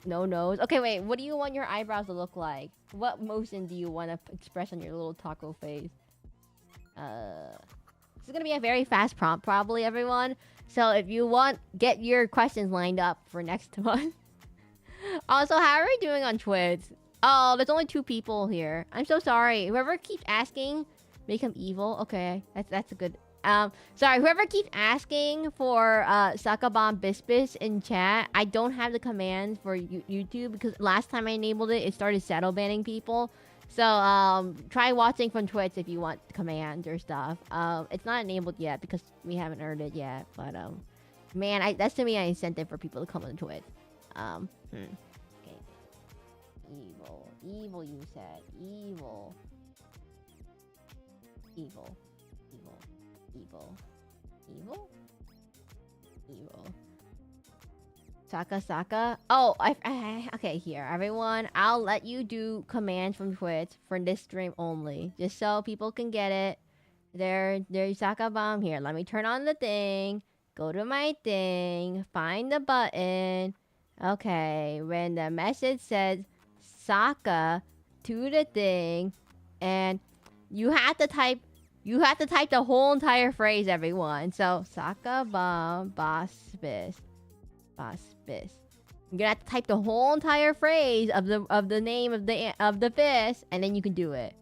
No nose. Okay, wait. What do you want your eyebrows to look like? What motion do you want to express on your little taco face? This is gonna be a very fast prompt, probably, everyone. So if you want, get your questions lined up for next month. Also, how are we doing on Twitch? Oh, there's only 2 people here. I'm so sorry. Whoever keeps asking, make him evil. Okay, that's a good. Sorry, whoever keeps asking for Sakabon Bispis in chat, I don't have the command for YouTube because last time I enabled it, it started shadow banning people. So try watching from Twitch if you want commands or stuff. It's not enabled yet because we haven't earned it yet. But man, that's to me an incentive for people to come on Twitch. Okay. Evil. You said evil. Saka. Oh, okay, here, everyone. I'll let you do commands from Twitch for this stream only, just so people can get it. There's Saka Bomb here. Let me turn on the thing. Go to my thing. Find the button. Okay, when the message says Saka to the thing, and you have to type the whole entire phrase, everyone. So Saka Bomb Boss Bis. You're gonna have to type the whole entire phrase of the name of the fish, and then you can do it.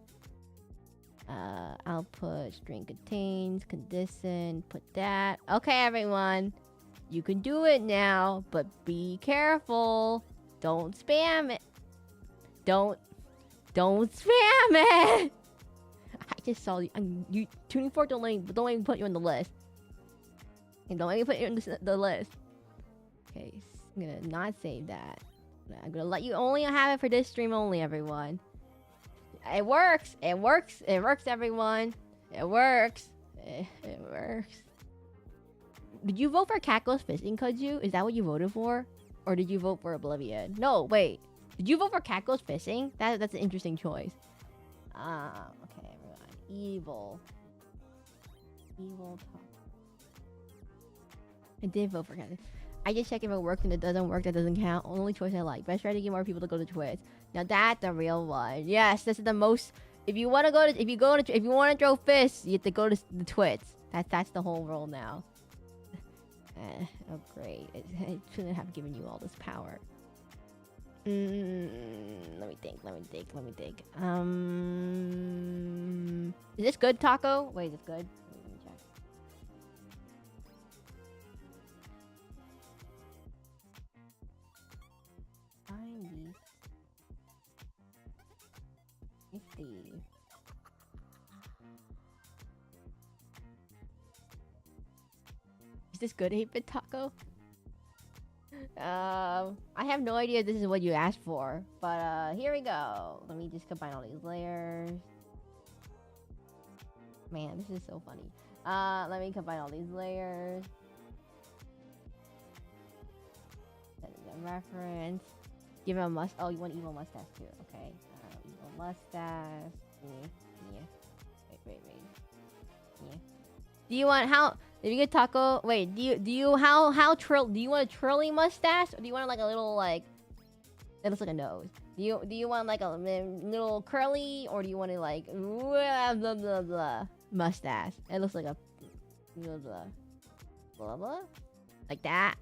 Output string contains condition. Put that. Okay, everyone, you can do it now, but be careful. Don't spam it. Don't spam it. I just saw you. Tuning Fork don't even put you on the list. And don't even put you on the list. Okay, I'm gonna not save that. I'm gonna let you only have it for this stream only, everyone. It works, everyone. It works. Did you vote for Cackle's Fishing, Kudzu? Is that what you voted for? Or did you vote for Oblivion? No, wait. Did you vote for Cackle's Fishing? That's an interesting choice. Okay, everyone. Evil talk. I did vote for Cackle's. I just check if it works, and it doesn't work, that doesn't count. Only choice I like. But I try to get more people to go to Twitch. Now that's the real one. Yes, this is the most. If you want to throw fists, you have to go to the Twitch. That's the whole rule now. Oh great! I shouldn't have given you all this power. Let me think. Is this good, Taco? Wait, is this good? Let me check. Is this good, 8-bit Taco? I have no idea if this is what you asked for, but here we go. Let me just combine all these layers. Man, this is so funny. Let me combine all these layers. That is a reference. Give him a must. Oh, you want evil mustache too? Okay. Evil mustache. Yeah. Wait. Yeah. Do you want how? If you get taco, wait. Do you how trill? Do you want a trilly mustache or do you want like a little like? It looks like a nose. Do you want like a little curly or do you want to like blah blah blah blah mustache? It looks like a blah blah blah blah like that.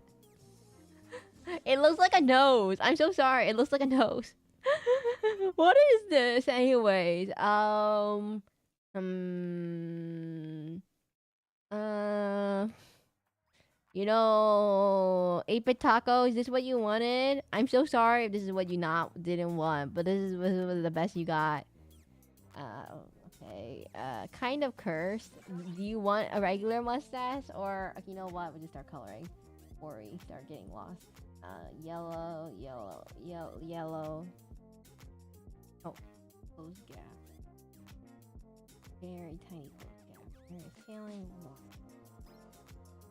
It looks like a nose. I'm so sorry. It looks like a nose. What is this, anyways? You know, 8-bit taco. Is this what you wanted? I'm so sorry if this is what you didn't want, but this was the best you got. Okay. Kind of cursed. Do you want a regular mustache or you know what? We'll just start coloring, or we start getting lost. Yellow. Oh, close gap. Very tiny close gap. Very scaling.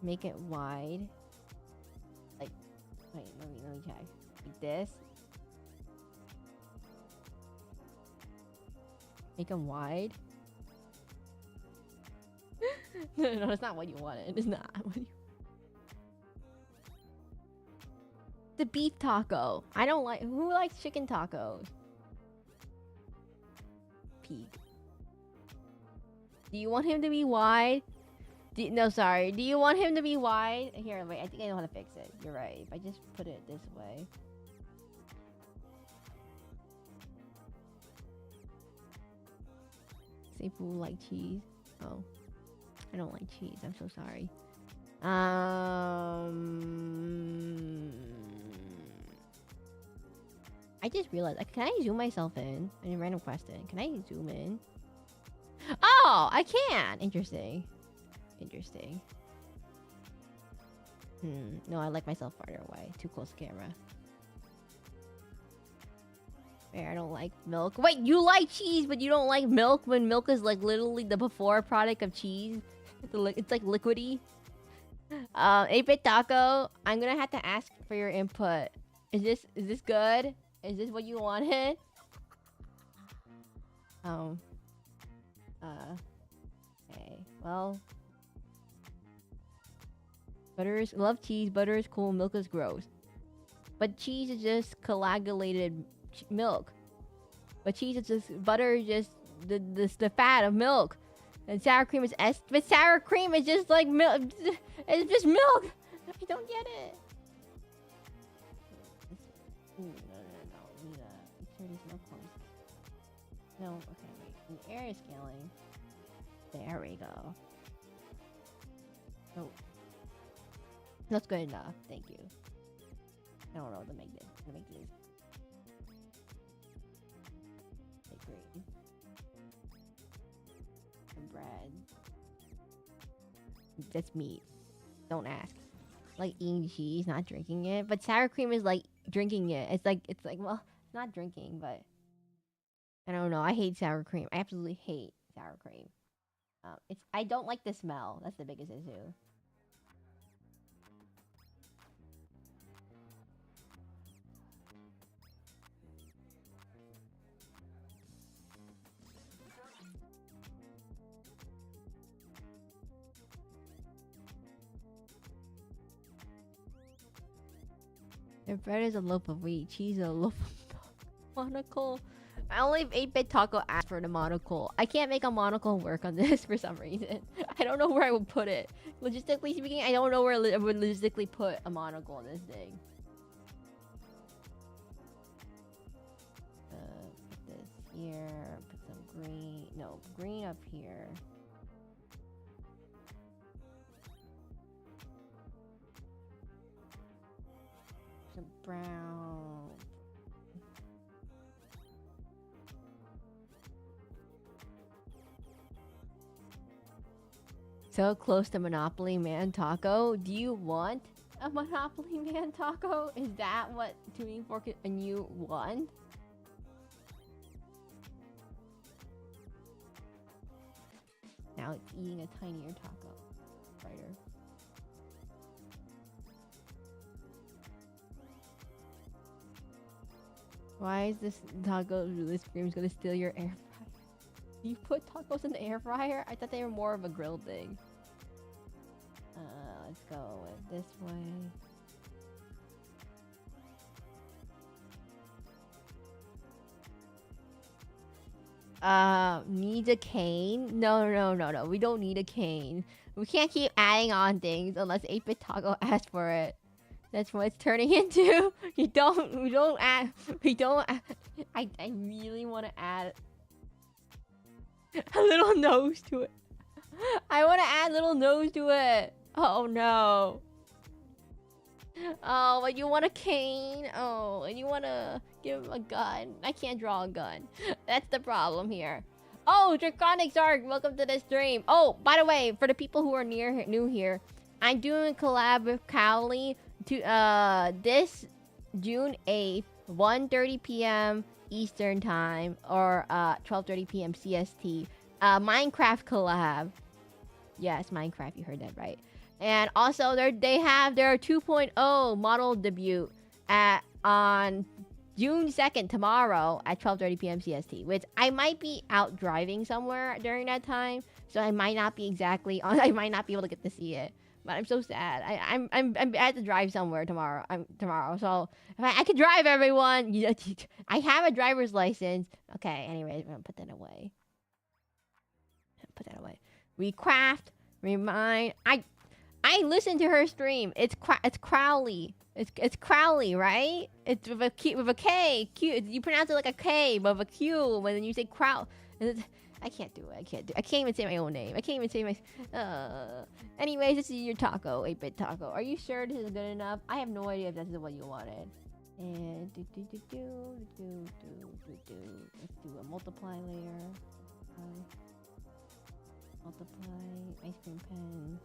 Make it wide. Like, wait, let me check. Like this. Make them wide. No, that's not what you wanted. It's not what you. The beef taco. I don't like. Who likes chicken tacos? Peak. Do you want him to be wide? No, sorry. Do you want him to be wide? Here, wait. I think I know how to fix it. You're right. If I just put it this way. Say people like cheese. Oh. I don't like cheese. I'm so sorry. I just realized. Can I zoom myself in? A random question. Can I zoom in? Oh, I can. Interesting. No, I like myself farther away. Too close to camera. Wait, I don't like milk. Wait, you like cheese, but you don't like milk when milk is like literally the before product of cheese? It's like liquidy. 8-bit taco. I'm gonna have to ask for your input. Is this good? Is this what you wanted? Okay. Well. Love cheese. Butter is cool. Milk is gross. But cheese is just coagulated milk. But cheese is just butter is just the fat of milk. And sour cream is but sour cream is just like milk. It's just milk. I don't get it. No. Make sure there's no corn. No. Okay. Wait. The area scaling. There we go. Oh. That's good enough. Thank you. I don't know what to make this. I'm gonna make these. Okay, great. And bread. That's meat. Don't ask. Like eating cheese, not drinking it. But sour cream is like drinking it. It's like well, it's not drinking, but I don't know. I hate sour cream. I absolutely hate sour cream. I don't like the smell. That's the biggest issue. If bread is a loaf of wheat, cheese is a loaf of monocle. I only have 8-bit taco asked for the monocle. I can't make a monocle work on this for some reason. I don't know where I would put it. Logistically speaking, I don't know where I would logistically put a monocle on this thing. Put this here. Put some green. No, green up here. Some brown. So close to Monopoly Man Taco. Do you want a Monopoly Man Taco? Is that what Tuning Fork and you want? Now it's eating a tinier taco. Brighter. Why is this taco really screams gonna steal your air fryer? You put tacos in the air fryer? I thought they were more of a grill thing. Let's go with this way. Need a cane? No. We don't need a cane. We can't keep adding on things unless 8-Bit Taco asks for it. That's what it's turning into. We don't add. I really want to add a little nose to it. I want to add a little nose to it. Oh no. Oh, and you want a cane? Oh, and you want to give him a gun? I can't draw a gun. That's the problem here. Oh, Draconic Zark, welcome to the stream. Oh, by the way, for the people who are new here, I'm doing a collab with Cowley to this June 8th, 1:30 p.m. Eastern time or 12:30 p.m. CST. Minecraft collab. Yes, Minecraft, you heard that right. And also they have their 2.0 model debut on June 2nd, tomorrow at 12:30 p.m. CST, which I might be out driving somewhere during that time, so I might not be exactly on. I might not be able to get to see it, but I'm so sad. I'm at to drive somewhere tomorrow. So if I could drive, everyone. I have a driver's license. Okay. Anyways, I'm gonna put that away. We craft. Remind. I listened to her stream. It's Crowley. It's Crowley, right? It's with a K. Q. You pronounce it like a K, but with a Q. When you say Crow, I can't do it. I can't even say my own name. I can't even say my. Anyways, this is your taco, 8-Bit Taco. Are you sure this is good enough? I have no idea if this is what you wanted. And let's do a multiply layer. Multiply ice cream pen.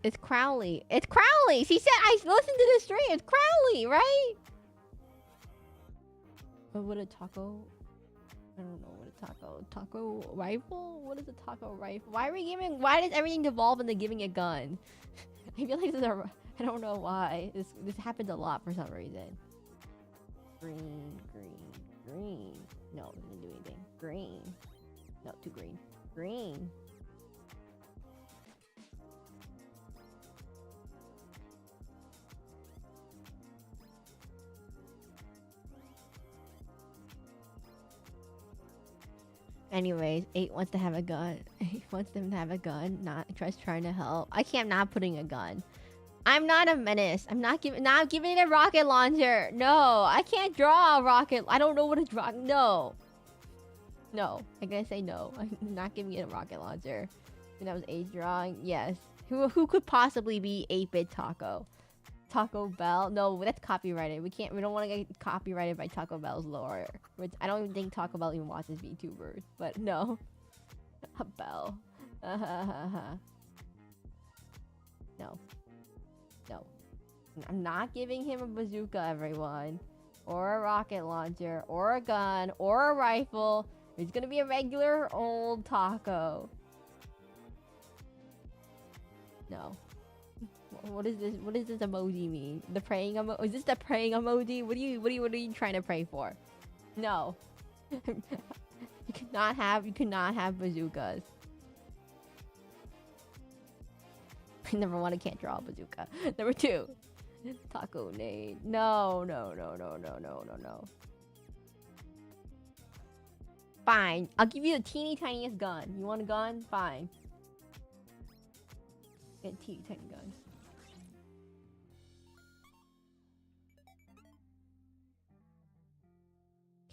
It's Crowley. It's Crowley. She said I listened to the stream. It's Crowley, right? But what a taco? I don't know what a taco rifle. What is a taco rifle? Why does everything devolve into giving a gun? I feel like I don't know why this happens a lot for some reason. Green. No, it didn't do anything. Green. No, too green. Green. Anyways, 8 wants to have a gun. 8 wants them to have a gun. Not just trying to help. I can't not putting a gun. I'm not a menace. I'm not giving it a rocket launcher. No, I can't draw a rocket. I don't know what to draw. No. I gotta say no. I'm not giving it a rocket launcher. And that was a drawing. Yes. Who could possibly be 8-Bit Taco? Taco Bell? No, that's copyrighted. We don't want to get copyrighted by Taco Bell's lore. Which I don't even think Taco Bell even watches VTubers. But no. A bell. No. I'm not giving him a bazooka, everyone. Or a rocket launcher. Or a gun. Or a rifle. It's gonna be a regular old taco. No. What is this? What does this emoji mean? The praying emoji? Is this the praying emoji? What are you trying to pray for? No. You cannot have bazookas. Number 1, I can't draw a bazooka. Number 2, taco nade. No. Fine. I'll give you the teeny tiniest gun. You want a gun? Fine. Get a teeny tiny gun.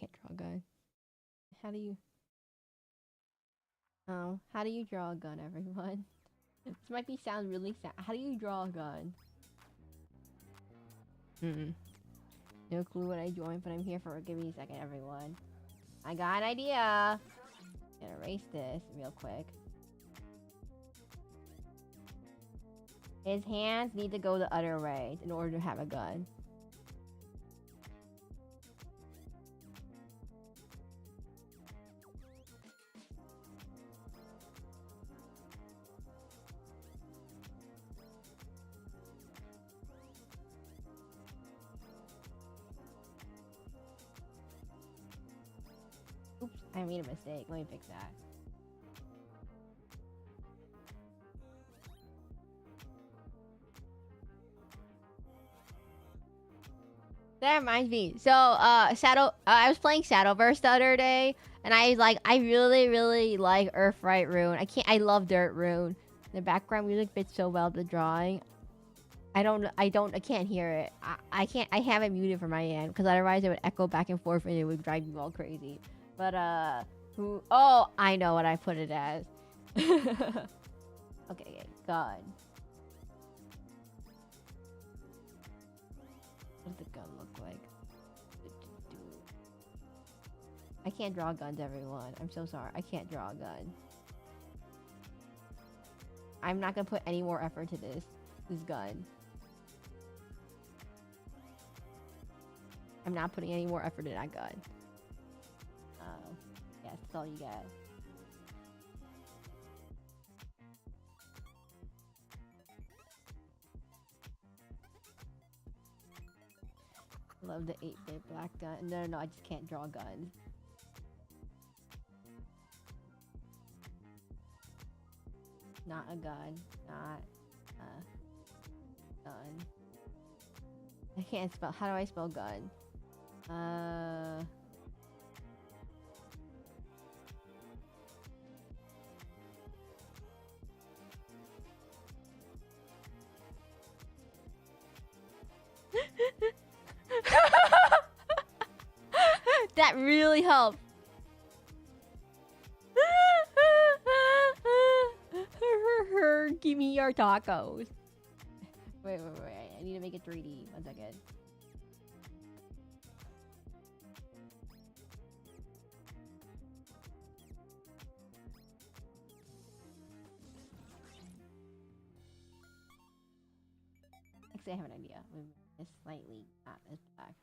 Can't draw a gun. How do you draw a gun, everyone? This might sound really sad. How do you draw a gun? No clue what I joined, but I'm here for it. Give me a second, everyone. I got an idea. Gonna erase this real quick. His hands need to go the other way in order to have a gun. I made a mistake. Let me fix that. That reminds me. So, I was playing Shadowverse the other day, and I really, really like Earthright Rune. I love Dirt Rune. The background music fits so well to the drawing. I can't hear it. I have it muted from my end, because otherwise it would echo back and forth, and it would drive me all crazy. But, oh, I know what I put it as. Okay, gun. What does the gun look like? I can't draw guns, everyone. I'm so sorry. I can't draw a gun. I'm not gonna put any more effort to this gun. I'm not putting any more effort in that gun. Yes, that's all you get. Love the 8-bit black gun. No, I just can't draw guns. Not a gun. Not a gun. I can't spell. How do I spell gun? That really helped. Give me your tacos. Wait. I need to make it 3D. 1 second. Actually, I have an idea. Move this slightly. This back.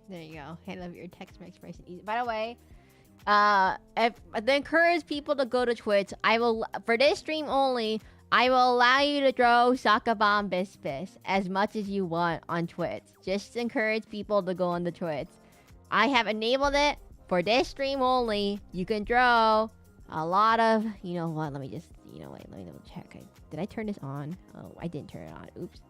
There you go. I love your text expression easy. By the way, if I encourage people to go to Twitch, I will, for this stream only, I will allow you to throw Sakabon Bispis as much as you want on Twitch. Just encourage people to go on the Twitch. I have enabled it for this stream only. You can throw a lot of, you know what, let me just, you know, wait, let me double check. Did I turn this on? Oh, I didn't turn it on. Oops.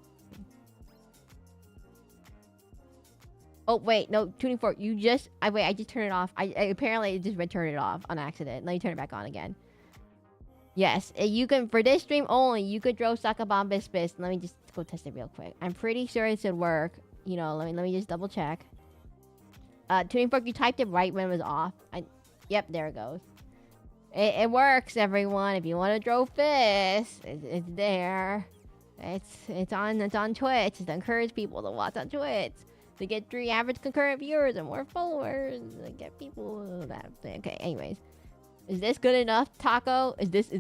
Oh, wait, no, tuning fork. You just, wait, I just turned it off. I apparently it just turned it off on accident. Let me turn it back on again. Yes, you can, for this stream only, you could throw Sakabon Bispis. Let me just go test it real quick. I'm pretty sure it should work. You know, let me just double check. Tuning fork, you typed it right when it was off. Yep, there it goes. It works, everyone. If you want to throw fists, it's there. It's on Twitch. To encourage people to watch on Twitch. To get 3 average concurrent viewers and more followers. To get people that thing. Okay, anyways. Is this good enough, Taco? Is this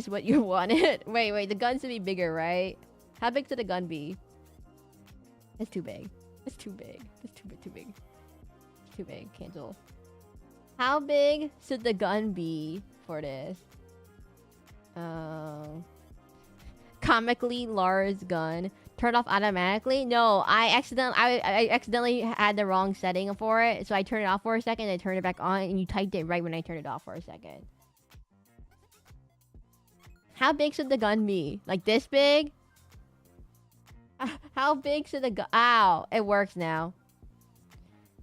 what you wanted? Wait, the gun should be bigger, right? How big should the gun be? It's too big. It's too big. It's too big. It's too big. Cancel. How big should the gun be for this? Comically large gun. Turned off automatically? No, I accidentally had the wrong setting for it. So I turned it off for a second, I turned it back on, and you typed it right when I turned it off for a second. How big should the gun be? Like this big? How big should the gun? Ow! It works now.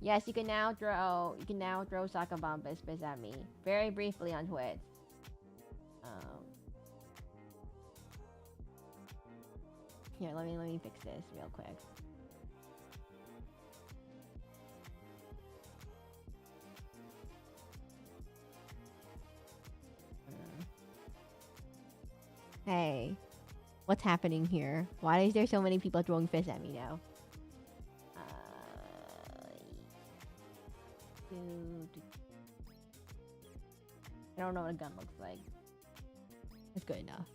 Yes, you can now throw Sakabon Bispis at me. Very briefly on Twitch. Here, let me fix this real quick. Hey, what's happening here? Why is there so many people throwing fists at me now? I don't know what a gun looks like. It's good enough.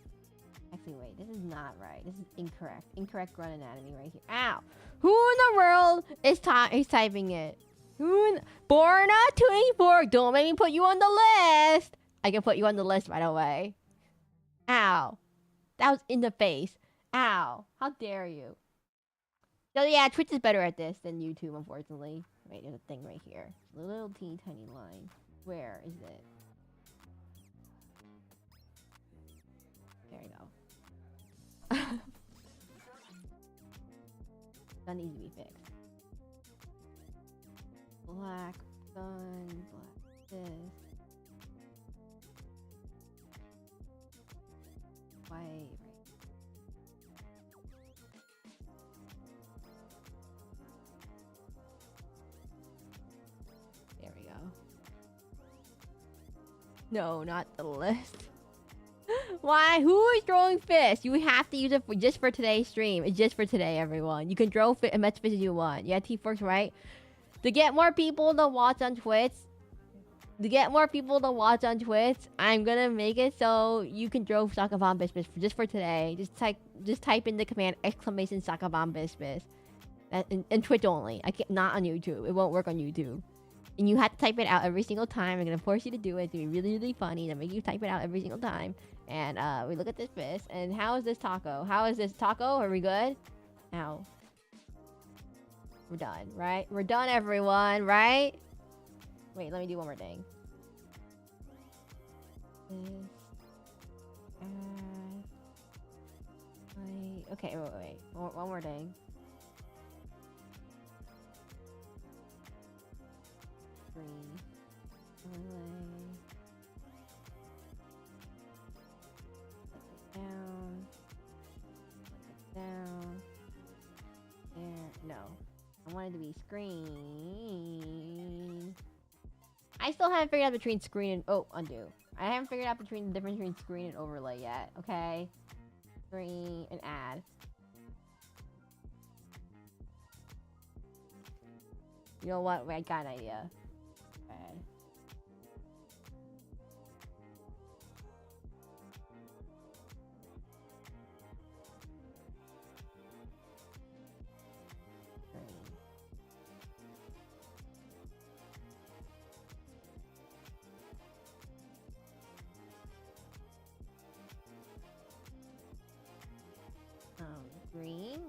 Actually, wait. This is not right. This is incorrect. Incorrect gun anatomy right here. Ow! Who in the world is typing it? Borna24, don't make me put you on the list. I can put you on the list right away. Ow. That was in the face. Ow. How dare you? So yeah, Twitch is better at this than YouTube, unfortunately. Wait, there's a thing right here. A little teeny tiny line. Where is it? There you go. That needs to be fixed. Black gun, black this. White. There we go. No, not the list. Why? Who is throwing fists? You have to use it just for today's stream. It's just for today, everyone. You can throw as much fists as you want. Yeah, T-Forks, right? To get more people to watch on Twitch, I'm gonna make it so you can throw Soccer Bomb Biscuits just for today. Just type in the command exclamation Soccer Bomb Biscuits. And Twitch only. Not on YouTube. It won't work on YouTube. And you have to type it out every single time. I'm gonna force you to do it. It's gonna be really, really funny to make you type it out every single time. And we look at this fist. And how is this taco? How is this taco? Are we good? Ow. We're done, right? We're done, everyone, right? Wait, let me do one more thing. This. Okay, wait. One more thing. Green. Overlay. Put it down. Put it down. There. No. I want it to be screen. I still haven't figured out between screen and... Oh, undo. I haven't figured out between the difference between screen and overlay yet. Okay? Screen and add. You know what? Wait, I got an idea. Add. Green.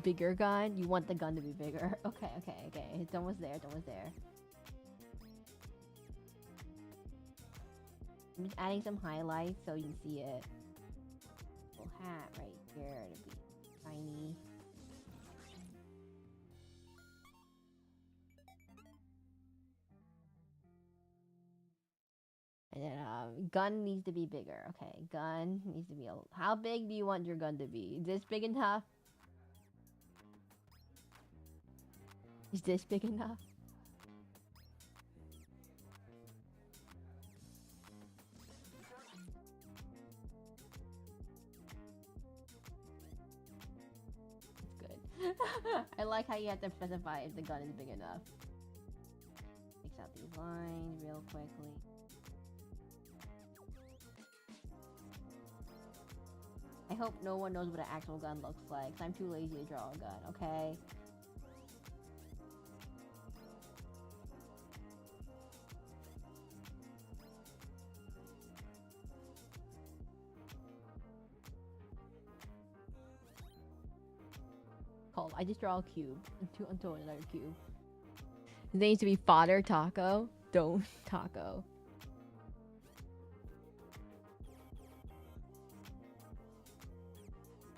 Bigger gun? You want the gun to be bigger. Okay. It's almost there. I'm just adding some highlights so you can see it. Little hat right here to be tiny. And then gun needs to be bigger. Okay, gun needs to be how big do you want your gun to be? Is this big enough? Is this big enough? It's good. I like how you have to specify if the gun is big enough. Fix out these lines real quickly. I hope no one knows what an actual gun looks like, 'cause I'm too lazy to draw a gun, okay? Cool, I just draw a cube until another cube. It needs to be fodder taco. Don't taco.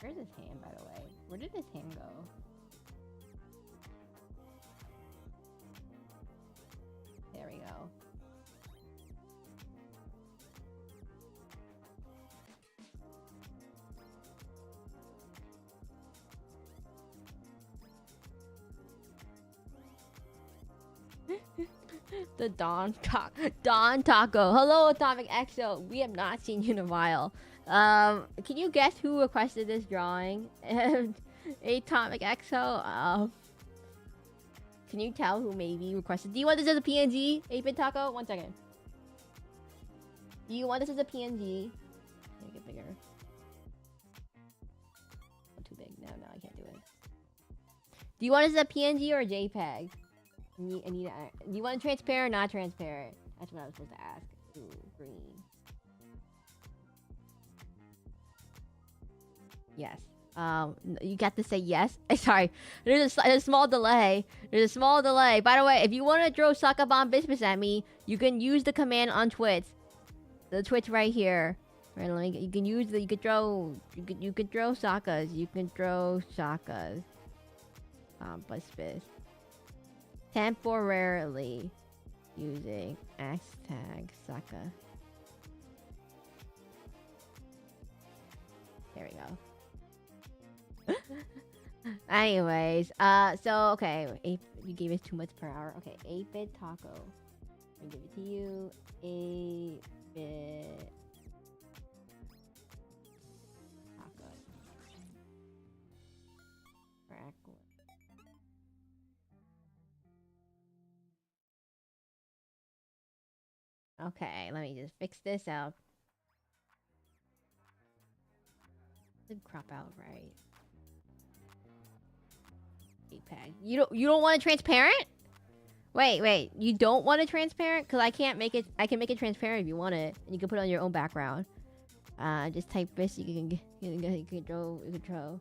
Where's his hand, by the way? Where did his hand go? There we go. The Don Taco. Hello, Atomic Exo. We have not seen you in a while. Can you guess who requested this drawing? Atomic Exo. Can you tell who maybe requested? Do you want this as a PNG? 8-bit Taco? 1 second. Do you want this as a PNG? Make it bigger. Oh, too big. No, I can't do it. Do you want it as a PNG or a JPEG? Do you want it transparent or not transparent? That's what I was supposed to ask. Ooh, green. Yes. You got to say yes. Sorry, there's a small delay. There's a small delay. By the way, if you want to throw sucker bomb business at me, you can use the command on Twitch. The Twitch right here. Right, you can use the. You could throw sakas. You can throw sakas. Business. Temporarily using hashtag Saka. There we go. Anyways, so okay, you gave us too much per hour. Okay, 8-bit taco. I give it to you. 8-bit taco. Okay, let me just fix this out. Did crop out right. JPEG. You don't want it transparent? Wait. You don't want it transparent? Cause I can't make it. I can make it transparent if you want it, and you can put it on your own background. Just type this. You can control.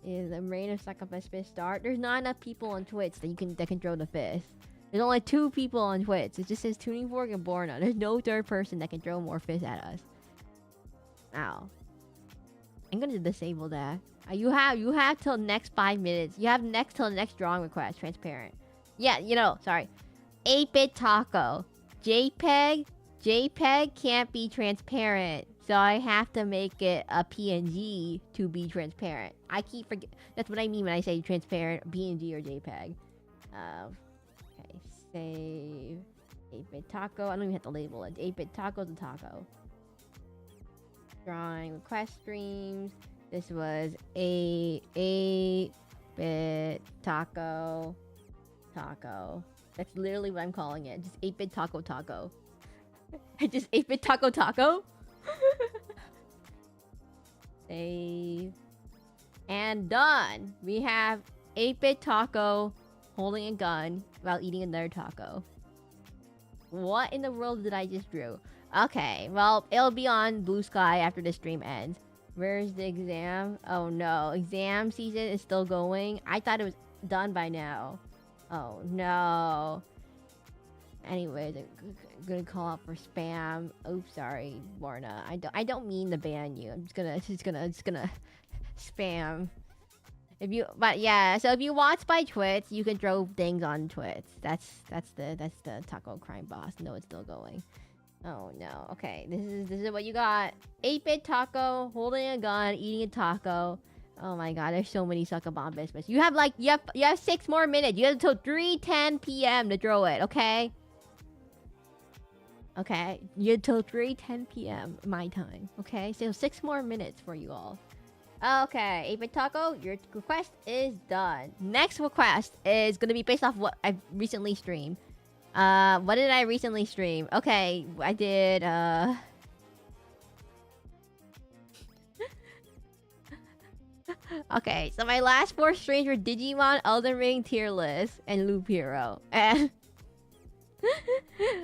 Is the rain of sacrifice fish start? There's not enough people on Twitch that can throw the fish. There's only 2 people on Twitch. It just says Tuning Fork and Borna. There's no third person that can throw more fish at us. Ow. I'm gonna disable that. You have till next 5 minutes. You have till the next drawing request. Transparent. Yeah, sorry. 8-bit taco. JPEG can't be transparent. So I have to make it a PNG to be transparent. I keep forget. That's what I mean when I say transparent, PNG or JPEG. Okay, save 8-bit taco. I don't even have to label it. 8-bit taco is a taco. Drawing request streams. This was a 8-bit taco. That's literally what I'm calling it. Just 8-bit taco. Just 8-bit taco. Save. And done. We have 8-bit taco holding a gun while eating another taco. What in the world did I just drew? Okay, well, it'll be on Blue Sky after the stream ends. Where's the exam? Oh no, exam season is still going. I thought it was done by now. Oh no. Anyways, I'm gonna call out for spam. Oops, sorry, Warna. I don't mean to ban you. I'm just gonna spam. But yeah, so if you watch by Twitch, you can throw things on Twitch. That's the taco crime boss. No, it's still going. Oh no. Okay, this is what you got. 8-bit taco, holding a gun, eating a taco. Oh my god, there's so many sucker bomb business. You have 6 more minutes. You have until 3:10 p.m. to throw it, okay? Okay, you have until 3:10 p.m. my time, okay? So 6 more minutes for you all. Okay, 8-bit taco, your request is done. Next request is gonna be based off what I recently streamed. What did I recently stream? Okay, I did, Okay, so my last 4 streams were Digimon, Elden Ring, Tier List, and Loop Hero. And...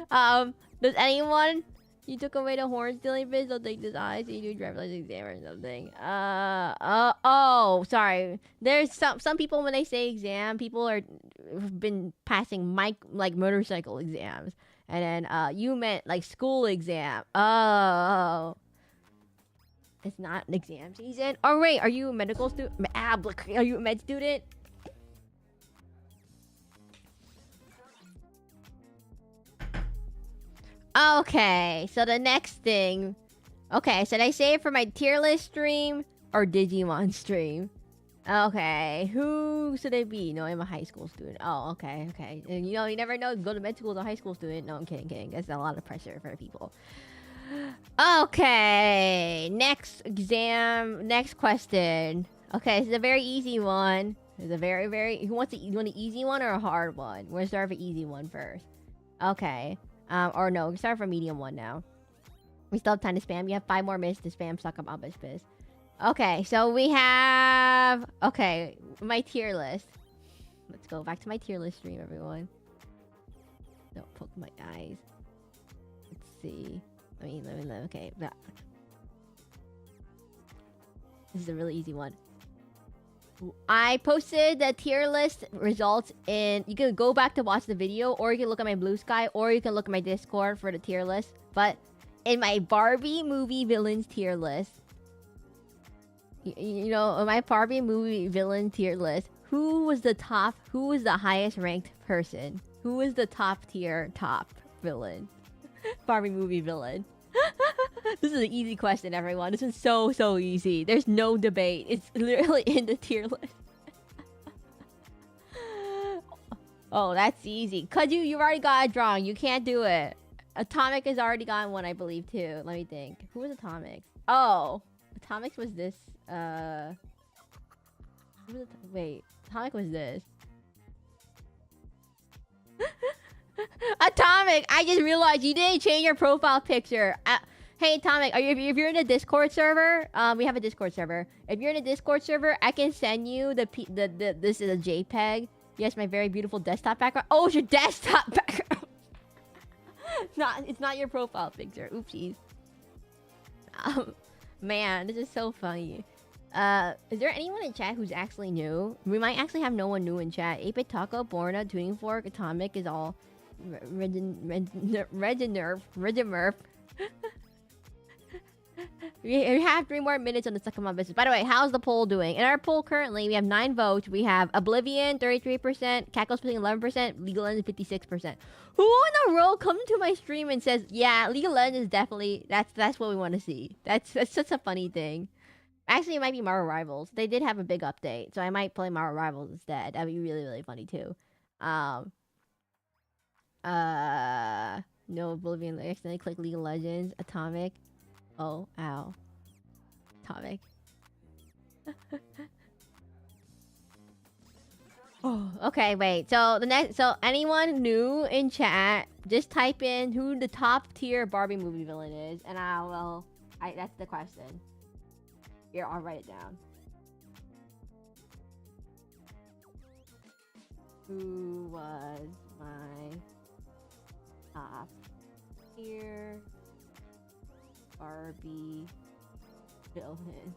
does anyone... You took away the horn stealing bitch, they'll take this eyes, so you do driver's license exam or something. Oh, sorry. There's some people when they say exam, people have been passing motorcycle exams. And then, you meant, school exam. Oh. It's not an exam season. Oh, wait, are you a medical student? Are you a med student? Okay, so the next thing... Okay, should I say it for my tier list stream or Digimon stream? Okay, who should it be? No, I'm a high school student. Oh, okay. And, you never know. Go to med school as a high school student. No, I'm kidding. That's a lot of pressure for people. Okay, next question. Okay, this is a very easy one. It's a very... You want an easy one or a hard one? We're gonna start with an easy one first. Okay. Or no, we start from medium one now. We still have time to spam. You have 5 more minutes to spam suck up Piss. Okay, so we have... Okay, my tier list. Let's go back to my tier list stream, everyone. Don't poke my eyes. Let's see. Let me, okay. This is a really easy one. I posted the tier list results in... You can go back to watch the video, or you can look at my Blue Sky, or you can look at my Discord for the tier list. But in my Barbie movie villains tier list, you know, in my Barbie movie villain tier list, who was the highest ranked person? Who was the top villain? Barbie movie villain. This is an easy question, everyone. This is so easy. There's no debate. It's literally in the tier list. Oh, that's easy. Cause you've already got it wrong. You can't do it. Atomic has already gotten one, I believe, too. Let me think. Who was Atomic? Oh, Atomic was this. Wait, Atomic was this. Atomic, I just realized you didn't change your profile picture. Hey, Atomic, if you're in a Discord server, we have a Discord server. If you're in a Discord server, I can send you this is a JPEG. Yes, my very beautiful desktop background. Oh, it's your desktop background. It's not your profile picture. Oopsies. Man, this is so funny. Is there anyone in chat who's actually new? We might actually have no one new in chat. 8-Bit Taco, Borna, Tuning Fork, Atomic is all Reginerf. We have 3 more minutes on the Suck 'em Up business. By the way, how's the poll doing? In our poll currently, we have 9 votes. We have Oblivion 33%, Cackle Splitting 11%, League of Legends 56%. Who in the world comes to my stream and says, "Yeah, League of Legends is definitely that's what we want to see." That's such a funny thing. Actually, it might be Marvel Rivals. They did have a big update, so I might play Marvel Rivals instead. That'd be really funny too. No Oblivion. I accidentally clicked League of Legends. Atomic. Oh, ow. Atomic. Oh, okay, wait. So anyone new in chat, just type in who the top tier Barbie movie villain is, and that's the question. Here, I'll write it down. Who was my top tier Barbie villain?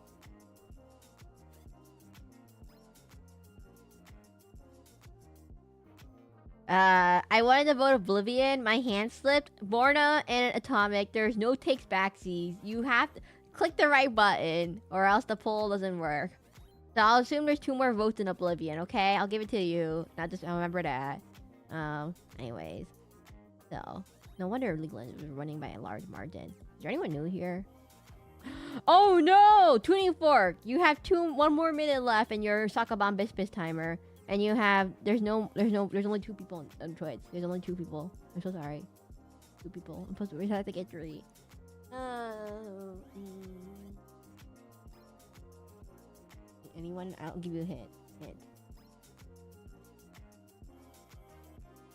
I wanted to vote Oblivion. My hand slipped. Borna and Atomic. There's no takes backsies. You have to click the right button, or else the poll doesn't work. So I'll assume there's 2 more votes in Oblivion. Okay, I'll give it to you. Not just remember that. Anyways, so no wonder League of Legends was running by a large margin. Is there anyone new here? Oh no! Tuning Fork! You have 1 more minute left in your Sakabon Bispis timer. And you have... There's only 2 people on Twitch. There's only 2 people. I'm so sorry. 2 people. I'm supposed to have to get 3. Anyone? I'll give you a hint.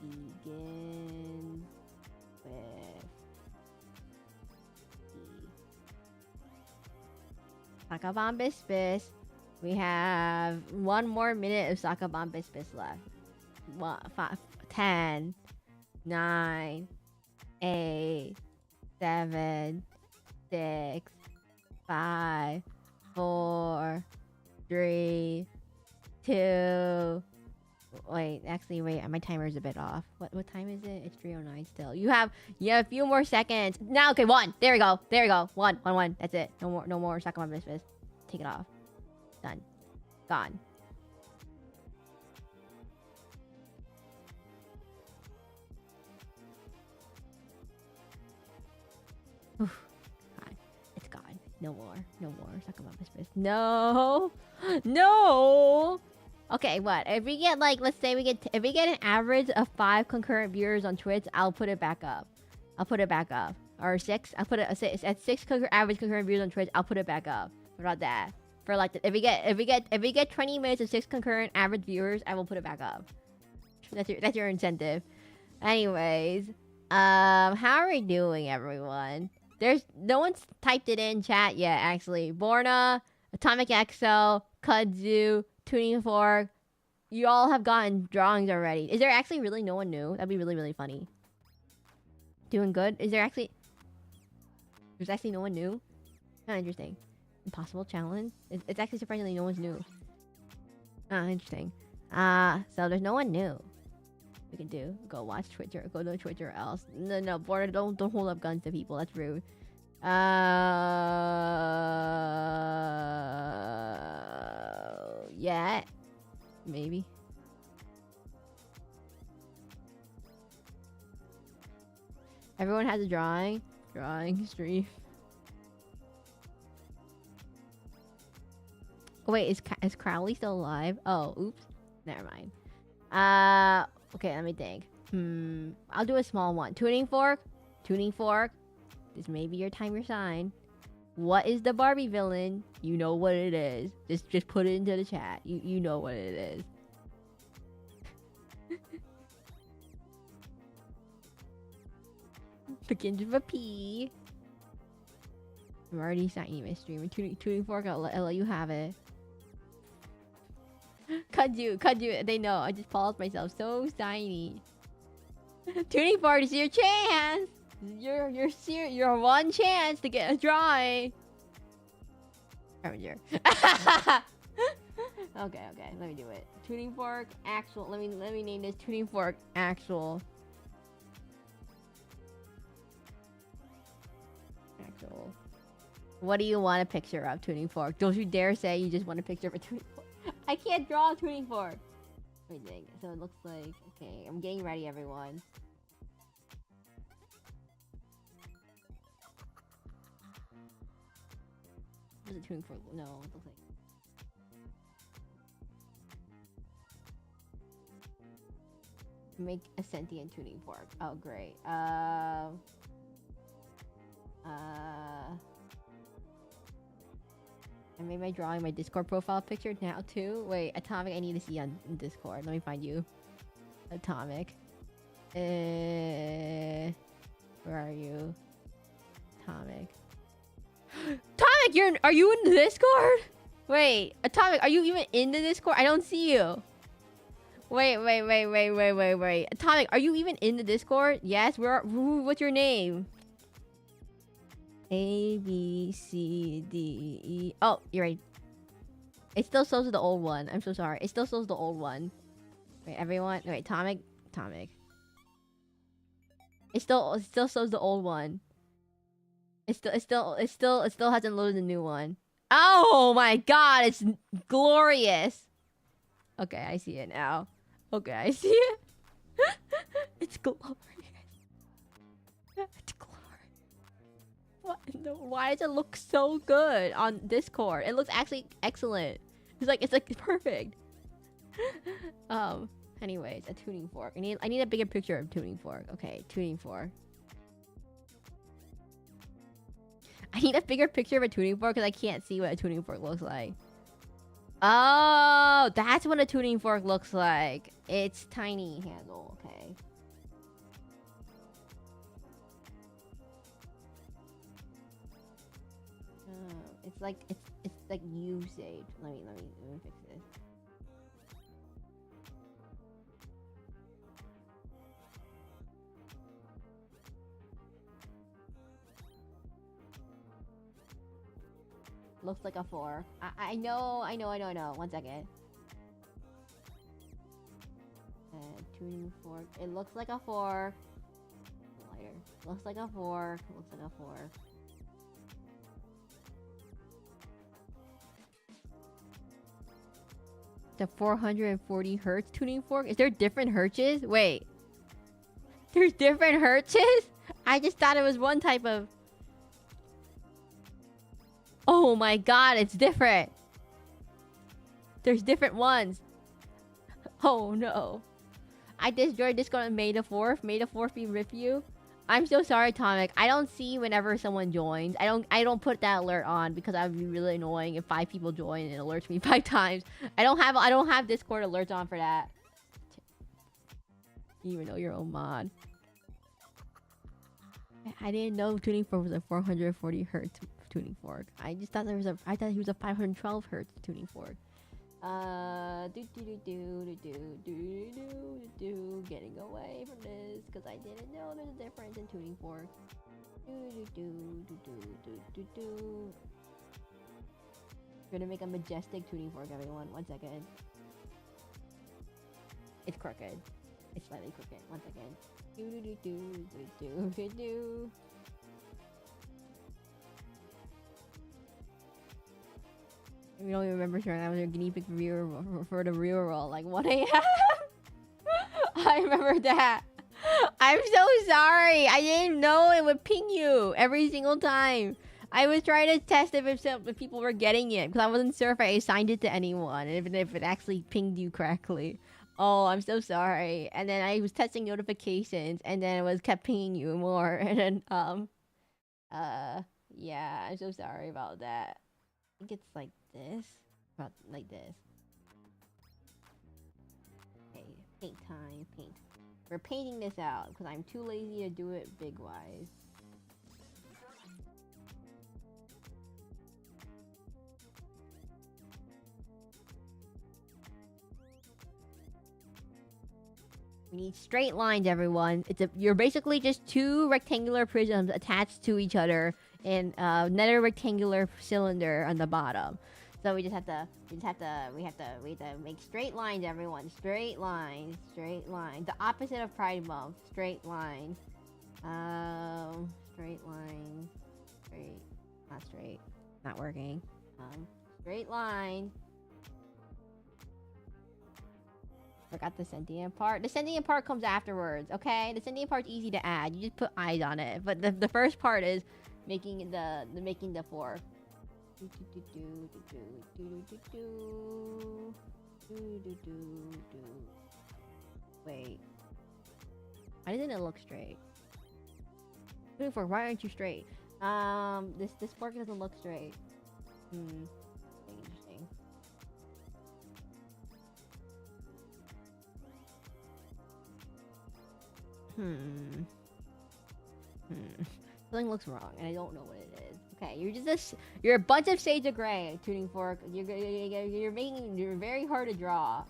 Begin with Sakabon Bispis. We have 1 more minute of Sakabon Bispis left. 10, 9, 8, 7, 6, 5, 4, 3, 2. Wait, actually, wait. My timer is a bit off. What time is it? It's 3:09 still. You have a few more seconds. Now, okay, 1. There we go. 1. That's it. No more Sakabon Bispis. Take it off. Done. Gone. Oof. God. It's gone. No more. Sakabon Bispis. No. Okay, what? If we get let's say if we get an average of 5 concurrent viewers on Twitch, I'll put it back up. Or 6. I'll put it at 6 average concurrent viewers on Twitch. I'll put it back up. What about that? For if we get 20 minutes of 6 concurrent average viewers, I will put it back up. That's your incentive. Anyways, how are we doing, everyone? There's no one's typed it in chat yet. Actually, Borna, Atomic Exo, Kudzu, Tuning Fork, You all have gotten drawings already. Is there actually really no one new? That'd be really, really funny. Doing good? Is there actually... There's actually no one new? Kind of interesting. Impossible challenge? It's actually surprisingly no one's new. Interesting. So there's no one new. We can do. Go watch Twitter. Go to Twitter or else. No, Border, don't hold up guns to people. That's rude. Yeah. Maybe. Everyone has a drawing. Drawing stream. Oh, wait, is Crowley still alive? Oh, oops. Never mind. Okay, let me think. I'll do a small one. Tuning fork. Tuning fork. This may be your time, your sign. What is the Barbie villain? You know what it is. Just put it into the chat. You know what it is. Begins with a P. I'm already signing my stream. Tuning fork. I'll let you have it. Cut you. They know. I just paused myself. So tiny. Tuning fork is your chance. Your one chance to get a drawing. Okay. Let me do it. Tuning fork actual. Let me name this tuning fork actual. What do you want a picture of, tuning fork? Don't you dare say you just want a picture of a tuning fork. I can't draw a tuning fork. Let me think. So it looks like... Okay, I'm getting ready, everyone. What's a tuning fork? No, it looks like... Make a sentient tuning fork. Oh, great. I made my drawing my Discord profile picture now too. Wait, Atomic, I need to see on Discord. Let me find you. Atomic. Where are you? Atomic. Atomic, are you in the Discord? Wait, Atomic, are you even in the Discord? I don't see you. Wait. Atomic, are you even in the Discord? Yes, what's your name? A, B, C, D, E. Oh, you're right. It still shows the old one. I'm so sorry. It still shows the old one. Wait, everyone. Wait, Atomic. It still shows the old one. It still hasn't loaded the new one. Oh my god, it's glorious. Okay, I see it now. Okay, I see it. It's glorious. It's glorious. Why does it look so good on Discord? It looks actually excellent. It's like perfect. Anyways, a tuning fork. I need a bigger picture of tuning fork. Okay, tuning fork. I need a bigger picture of a tuning fork because I can't see what a tuning fork looks like. Oh, that's what a tuning fork looks like. It's tiny handle. Okay. It's like usage. Let me fix this. Looks like a 4. I know. 1 second. Tuning fork. It looks like a 4. Lighter. Looks like a 4. Looks like a 4. The 440 hertz tuning fork? Is there different hertzes? Wait. There's different hertzes? I just thought it was one type of... Oh my god, it's different. There's different ones. Oh no. I destroyed Discord on May the 4th. May the 4th be with you. I'm so sorry, Atomic. I don't see whenever someone joins. I don't put that alert on because that would be really annoying if 5 people join and it alerts me 5 times. I don't have Discord alerts on for that. You even know your own mod. I didn't know tuning fork was a 440 hertz tuning fork. I just thought he was a 512 hertz tuning fork. Getting away from this because I didn't know there's a difference in tuning forks. Gonna make a majestic tuning fork, everyone. 1 second. It's crooked. It's slightly crooked. 1 second. We don't even remember sharing that was your guinea pig reviewer for the real roll, like 1 a.m. I remember that. I'm so sorry. I didn't know it would ping you every single time. I was trying to test if people were getting it because I wasn't sure if I assigned it to anyone and if it actually pinged you correctly. Oh, I'm so sorry. And then I was testing notifications and then it was kept pinging you more. And then yeah, I'm so sorry about that. I think it's like this. About like this. Okay, paint time, paint. We're painting this out because I'm too lazy to do it big wise. We need straight lines, everyone. You're basically just 2 rectangular prisms attached to each other and another rectangular cylinder on the bottom. So we have to make straight lines, everyone. Straight lines, straight lines. The opposite of Pride Month. Straight lines. Straight line. Straight. Not straight. Not working. Straight line. Forgot the sentient part. The sentient part comes afterwards, okay? The sentient part's easy to add. You just put eyes on it. But the first part is making the fork. Wait. Why doesn't it look straight? Fork, why aren't you straight? This fork doesn't look straight. Interesting. Something looks wrong, and I don't know what it is. Okay, you're a bunch of shades of gray, tuning fork. You're very hard to draw.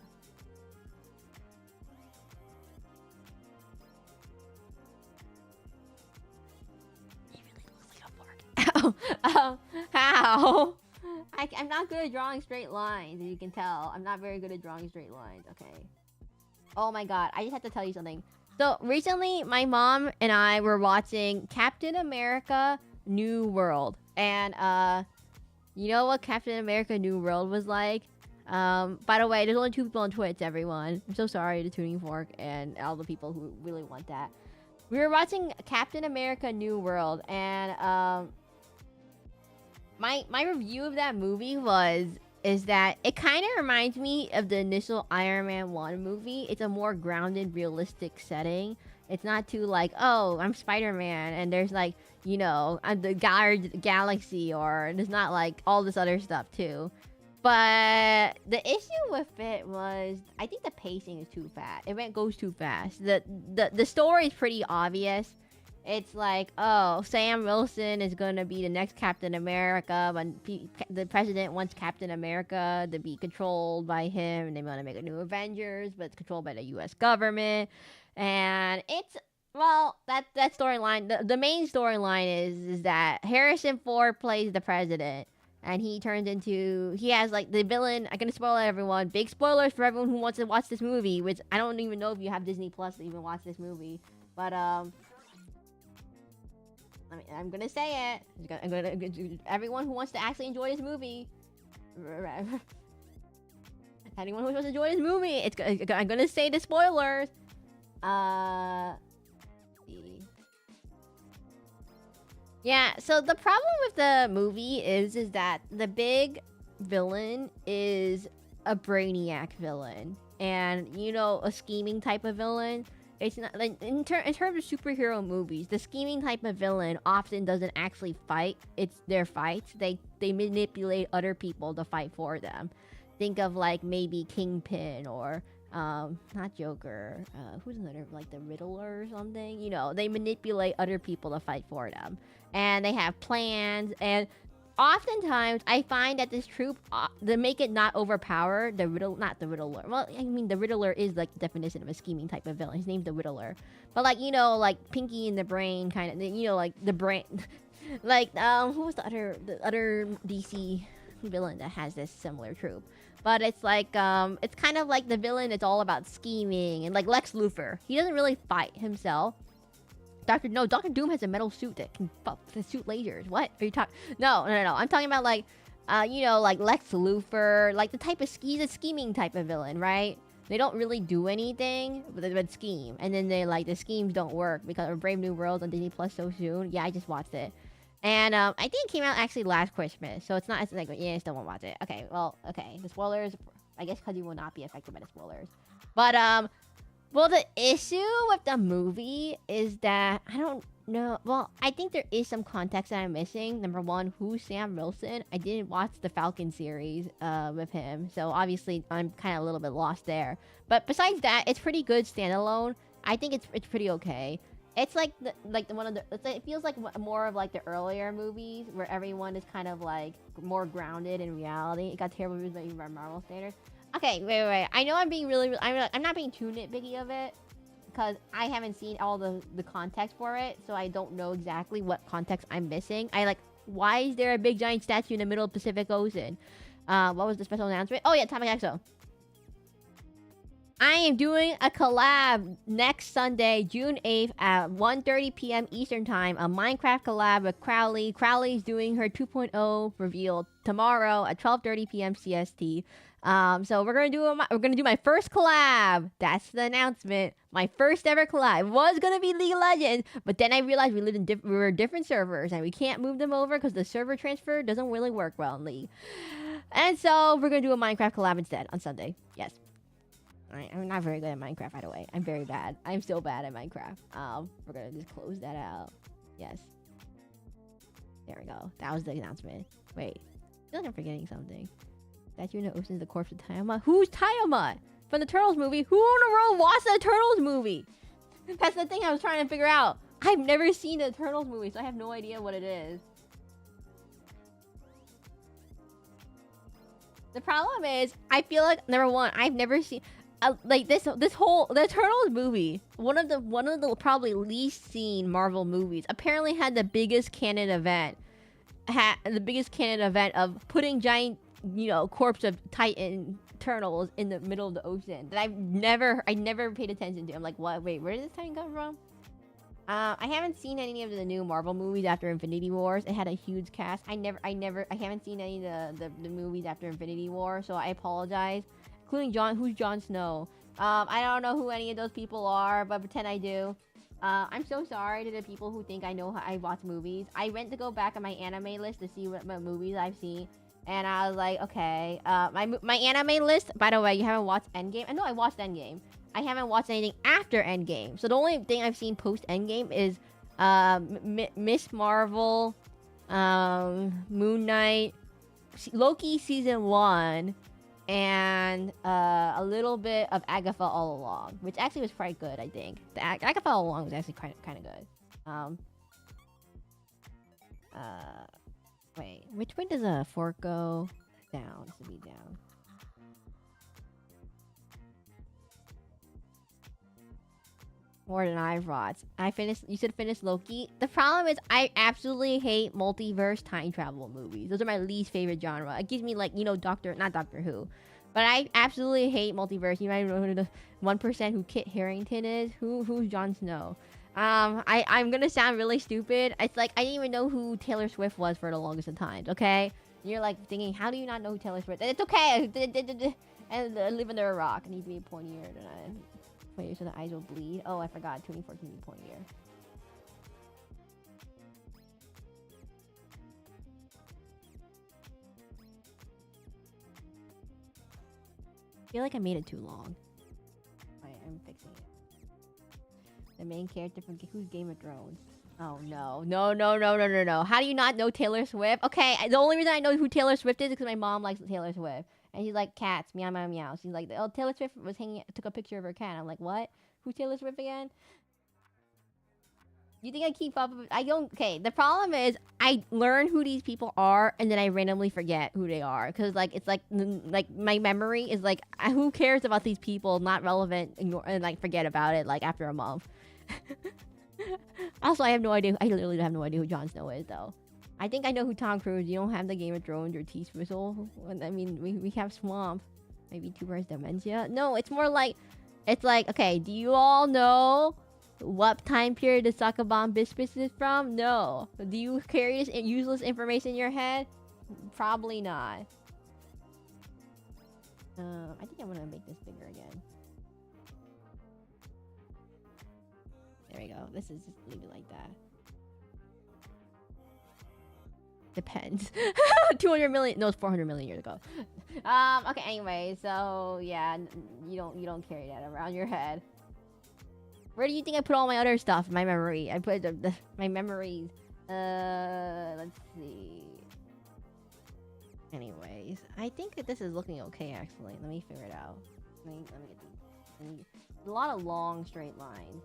It really looks like a fork. How? I'm not good at drawing straight lines, as you can tell. I'm not very good at drawing straight lines. Okay. Oh my god, I just have to tell you something. So recently, my mom and I were watching Captain America New World. And, you know what Captain America New World was like? By the way, there's only 2 people on Twitch, everyone. I'm so sorry to Tuning Fork and all the people who really want that. We were watching Captain America New World, and, my review of that movie is that it kind of reminds me of the initial Iron Man 1 movie. It's a more grounded, realistic setting. It's not too like, oh, I'm Spider-Man, and there's like, you know, I'm the galaxy, or there's not like all this other stuff too. But the issue with it was, I think the pacing is too fast. It goes too fast. The story is pretty obvious. It's like, oh, Sam Wilson is going to be the next Captain America, but the president wants Captain America to be controlled by him, and they want to make a new Avengers, but it's controlled by the U.S. government. And it's, well, that storyline, the main storyline is that Harrison Ford plays the president, and he has like the villain. I'm going to spoil it, everyone. Big spoilers for everyone who wants to watch this movie, which I don't even know if you have Disney Plus to even watch this movie. But, I'm gonna say it. Everyone who wants to actually enjoy this movie, anyone who wants to enjoy this movie, I'm gonna say the spoilers. Yeah. So the problem with the movie is that the big villain is a brainiac villain, and you know, a scheming type of villain. It's not like in terms of superhero movies, the scheming type of villain often doesn't actually fight. It's their fights. They manipulate other people to fight for them. Think of like maybe Kingpin or not Joker. Who's another, like the Riddler or something? You know, they manipulate other people to fight for them, and they have plans. And oftentimes I find that this troop, they make it not overpower not the Riddler. Well, I mean, the Riddler is like the definition of a scheming type of villain. His name's the Riddler. But like, you know, like Pinky in the Brain kind of, you know, like the brain, like, who was the other DC villain that has this similar troop? But it's like, it's kind of like the villain is all about scheming, and like Lex Luthor. He doesn't really fight himself. Doctor Doom has a metal suit that can shoot lasers. What are you talking? No. I'm talking about like, you know, like Lex Luthor, like the type of he's a scheming type of villain, right? They don't really do anything, but scheme, and then they like the schemes don't work because of Brave New World on Disney Plus so soon. Yeah, I just watched it, and I think it came out actually last Christmas, so it's not. It's like yeah, I still won't watch it. Okay, well, okay, the spoilers. I guess because you will not be affected by the spoilers, but well, the issue with the movie is that I don't know. Well, I think there is some context that I'm missing. Number one, who's Sam Wilson? I didn't watch the Falcon series with him, so obviously I'm kind of a little bit lost there. But besides that, it's pretty good standalone. I think it's pretty okay. It's like one of the. It feels like more of like the earlier movies where everyone is kind of like more grounded in reality. It got terrible reviews by Marvel standards. Okay, wait. I know I'm being really I'm not being too nitpicky of it because I haven't seen all the context for it, so I don't know exactly what context I'm missing. Why is there a big giant statue in the middle of the Pacific Ocean? What was the special announcement? Oh yeah, Topic Exo. I am doing a collab next Sunday, June 8th at 1:30 p.m. Eastern Time, a Minecraft collab with Crowley. Crowley's doing her 2.0 reveal tomorrow at 12:30 p.m. CST. So we're gonna do my first collab. That's the announcement. My first ever collab was gonna be League of Legends, but then I realized we were different servers and we can't move them over because the server transfer doesn't really work well in League. And so we're gonna do a Minecraft collab instead on Sunday. Yes. I'm not very good at Minecraft, by the way. I'm very bad. I'm so bad at Minecraft. We're gonna just close that out. Yes. There we go. That was the announcement. Wait. I feel like I'm forgetting something. Statue in the Ocean is the corpse of Tayama. Who's Tayama? From the Turtles movie? Who in the world watched the Turtles movie? That's the thing I was trying to figure out. I've never seen the Turtles movie, so I have no idea what it is. The problem is, I feel like, number one, I've never seen... like the Turtles movie, one of the probably least seen Marvel movies, apparently had the biggest canon event. The biggest canon event of putting giant, you know, corpse of Titan turtles in the middle of the ocean that I never paid attention to. I'm like, what? Wait, where did this Titan come from? I haven't seen any of the new Marvel movies after Infinity Wars. It had a huge cast. I haven't seen any of the movies after Infinity War, so I apologize. Including who's Jon Snow. I don't know who any of those people are, but pretend I do. I'm so sorry to the people who think I know how I watch movies. I went to go back on my anime list to see what movies I've seen, and I was like, okay. My anime list, by the way, you haven't watched Endgame? I know I watched Endgame. I haven't watched anything after Endgame. So the only thing I've seen post Endgame is Miss Marvel, Moon Knight, Loki season 1, and a little bit of Agatha All Along, which actually was quite good, I think. The Agatha All Along was actually kind of good. Wait, which way does a fork go? Down. This would be down. More than I've watched. You said finish Loki. The problem is I absolutely hate multiverse time travel movies. Those are my least favorite genre. It gives me like, you know, not Doctor Who. But I absolutely hate multiverse. You might know who the 1% who Kit Harington is. Who's Jon Snow? I'm gonna sound really stupid. It's like I didn't even know who Taylor Swift was for the longest of times, okay? You're like thinking, how do you not know who Taylor Swift is? It's okay. And live under a rock. I need to be pointier than I am. Wait, so the eyes will bleed. Oh, I forgot. 2014 to be pointier. I feel like I made it too long. I'm fixing it. The main character from who's Game of Thrones? Oh no. No. How do you not know Taylor Swift? Okay, the only reason I know who Taylor Swift is because my mom likes Taylor Swift. And she's like, cats, meow, meow, meow. She's like, oh, Taylor Swift took a picture of her cat. I'm like, what? Who's Taylor Swift again? You think I keep up? I don't. Okay, the problem is I learn who these people are, and then I randomly forget who they are. Cause like it's like my memory is like who cares about these people? Not relevant, and like forget about it like after a month. Also, I have no idea. I literally have no idea who Jon Snow is though. I think I know who Tom Cruise. You don't have the Game of Thrones or T-Swizzle. I mean, we have Swamp. Maybe Two Birds Dementia. No, it's more like, it's like, okay, do you all know what time period the Succubon Biscuits is from? No. Do you carry this useless information in your head? Probably not. I think I'm gonna make this bigger again. There we go. This is just leave it like that. Depends. 200 million. No, it's 400 million years ago. Okay. Anyway, so yeah, you don't carry that around your head. Where do you think I put all my other stuff? My memory. I put my memories. Let's see. Anyways, I think that this is looking okay. Actually, let me figure it out. Let me get these. A lot of long straight lines.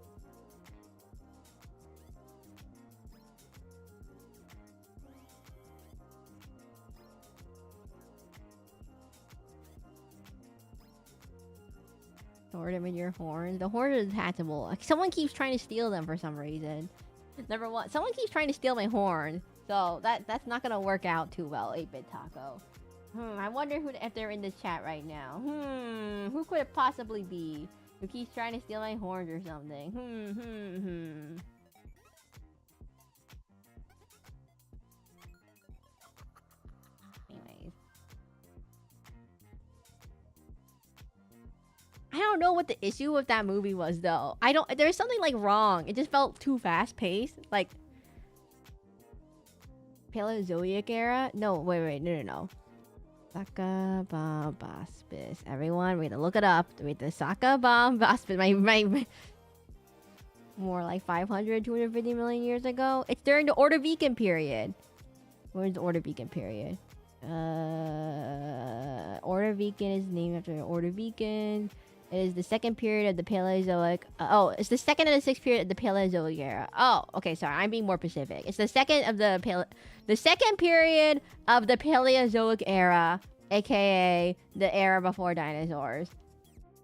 Store them in your horns. The horns are detachable. Like, someone keeps trying to steal them for some reason. Number one, someone keeps trying to steal my horn. So that's not gonna work out too well, 8-bit taco. I wonder if they're in the chat right now. Who could it possibly be? Who keeps trying to steal my horns or something? Anyways. I don't know what the issue with that movie was though. There's something like wrong. It just felt too fast paced. Like Paleozoic era? No, wait, no. Succubon Bospis. Everyone, we're gonna look it up. Wait, the Succubon Bospis. My more like 500, 250 million years ago. It's during the Ordovician period. Where's the Ordovician period? Ordovician is named after Ordovician. It is the second period of the Paleozoic. It's the second and the sixth period of the Paleozoic era. Oh, okay, sorry, I'm being more specific. It's the second period of the Paleozoic era, aka the era before dinosaurs.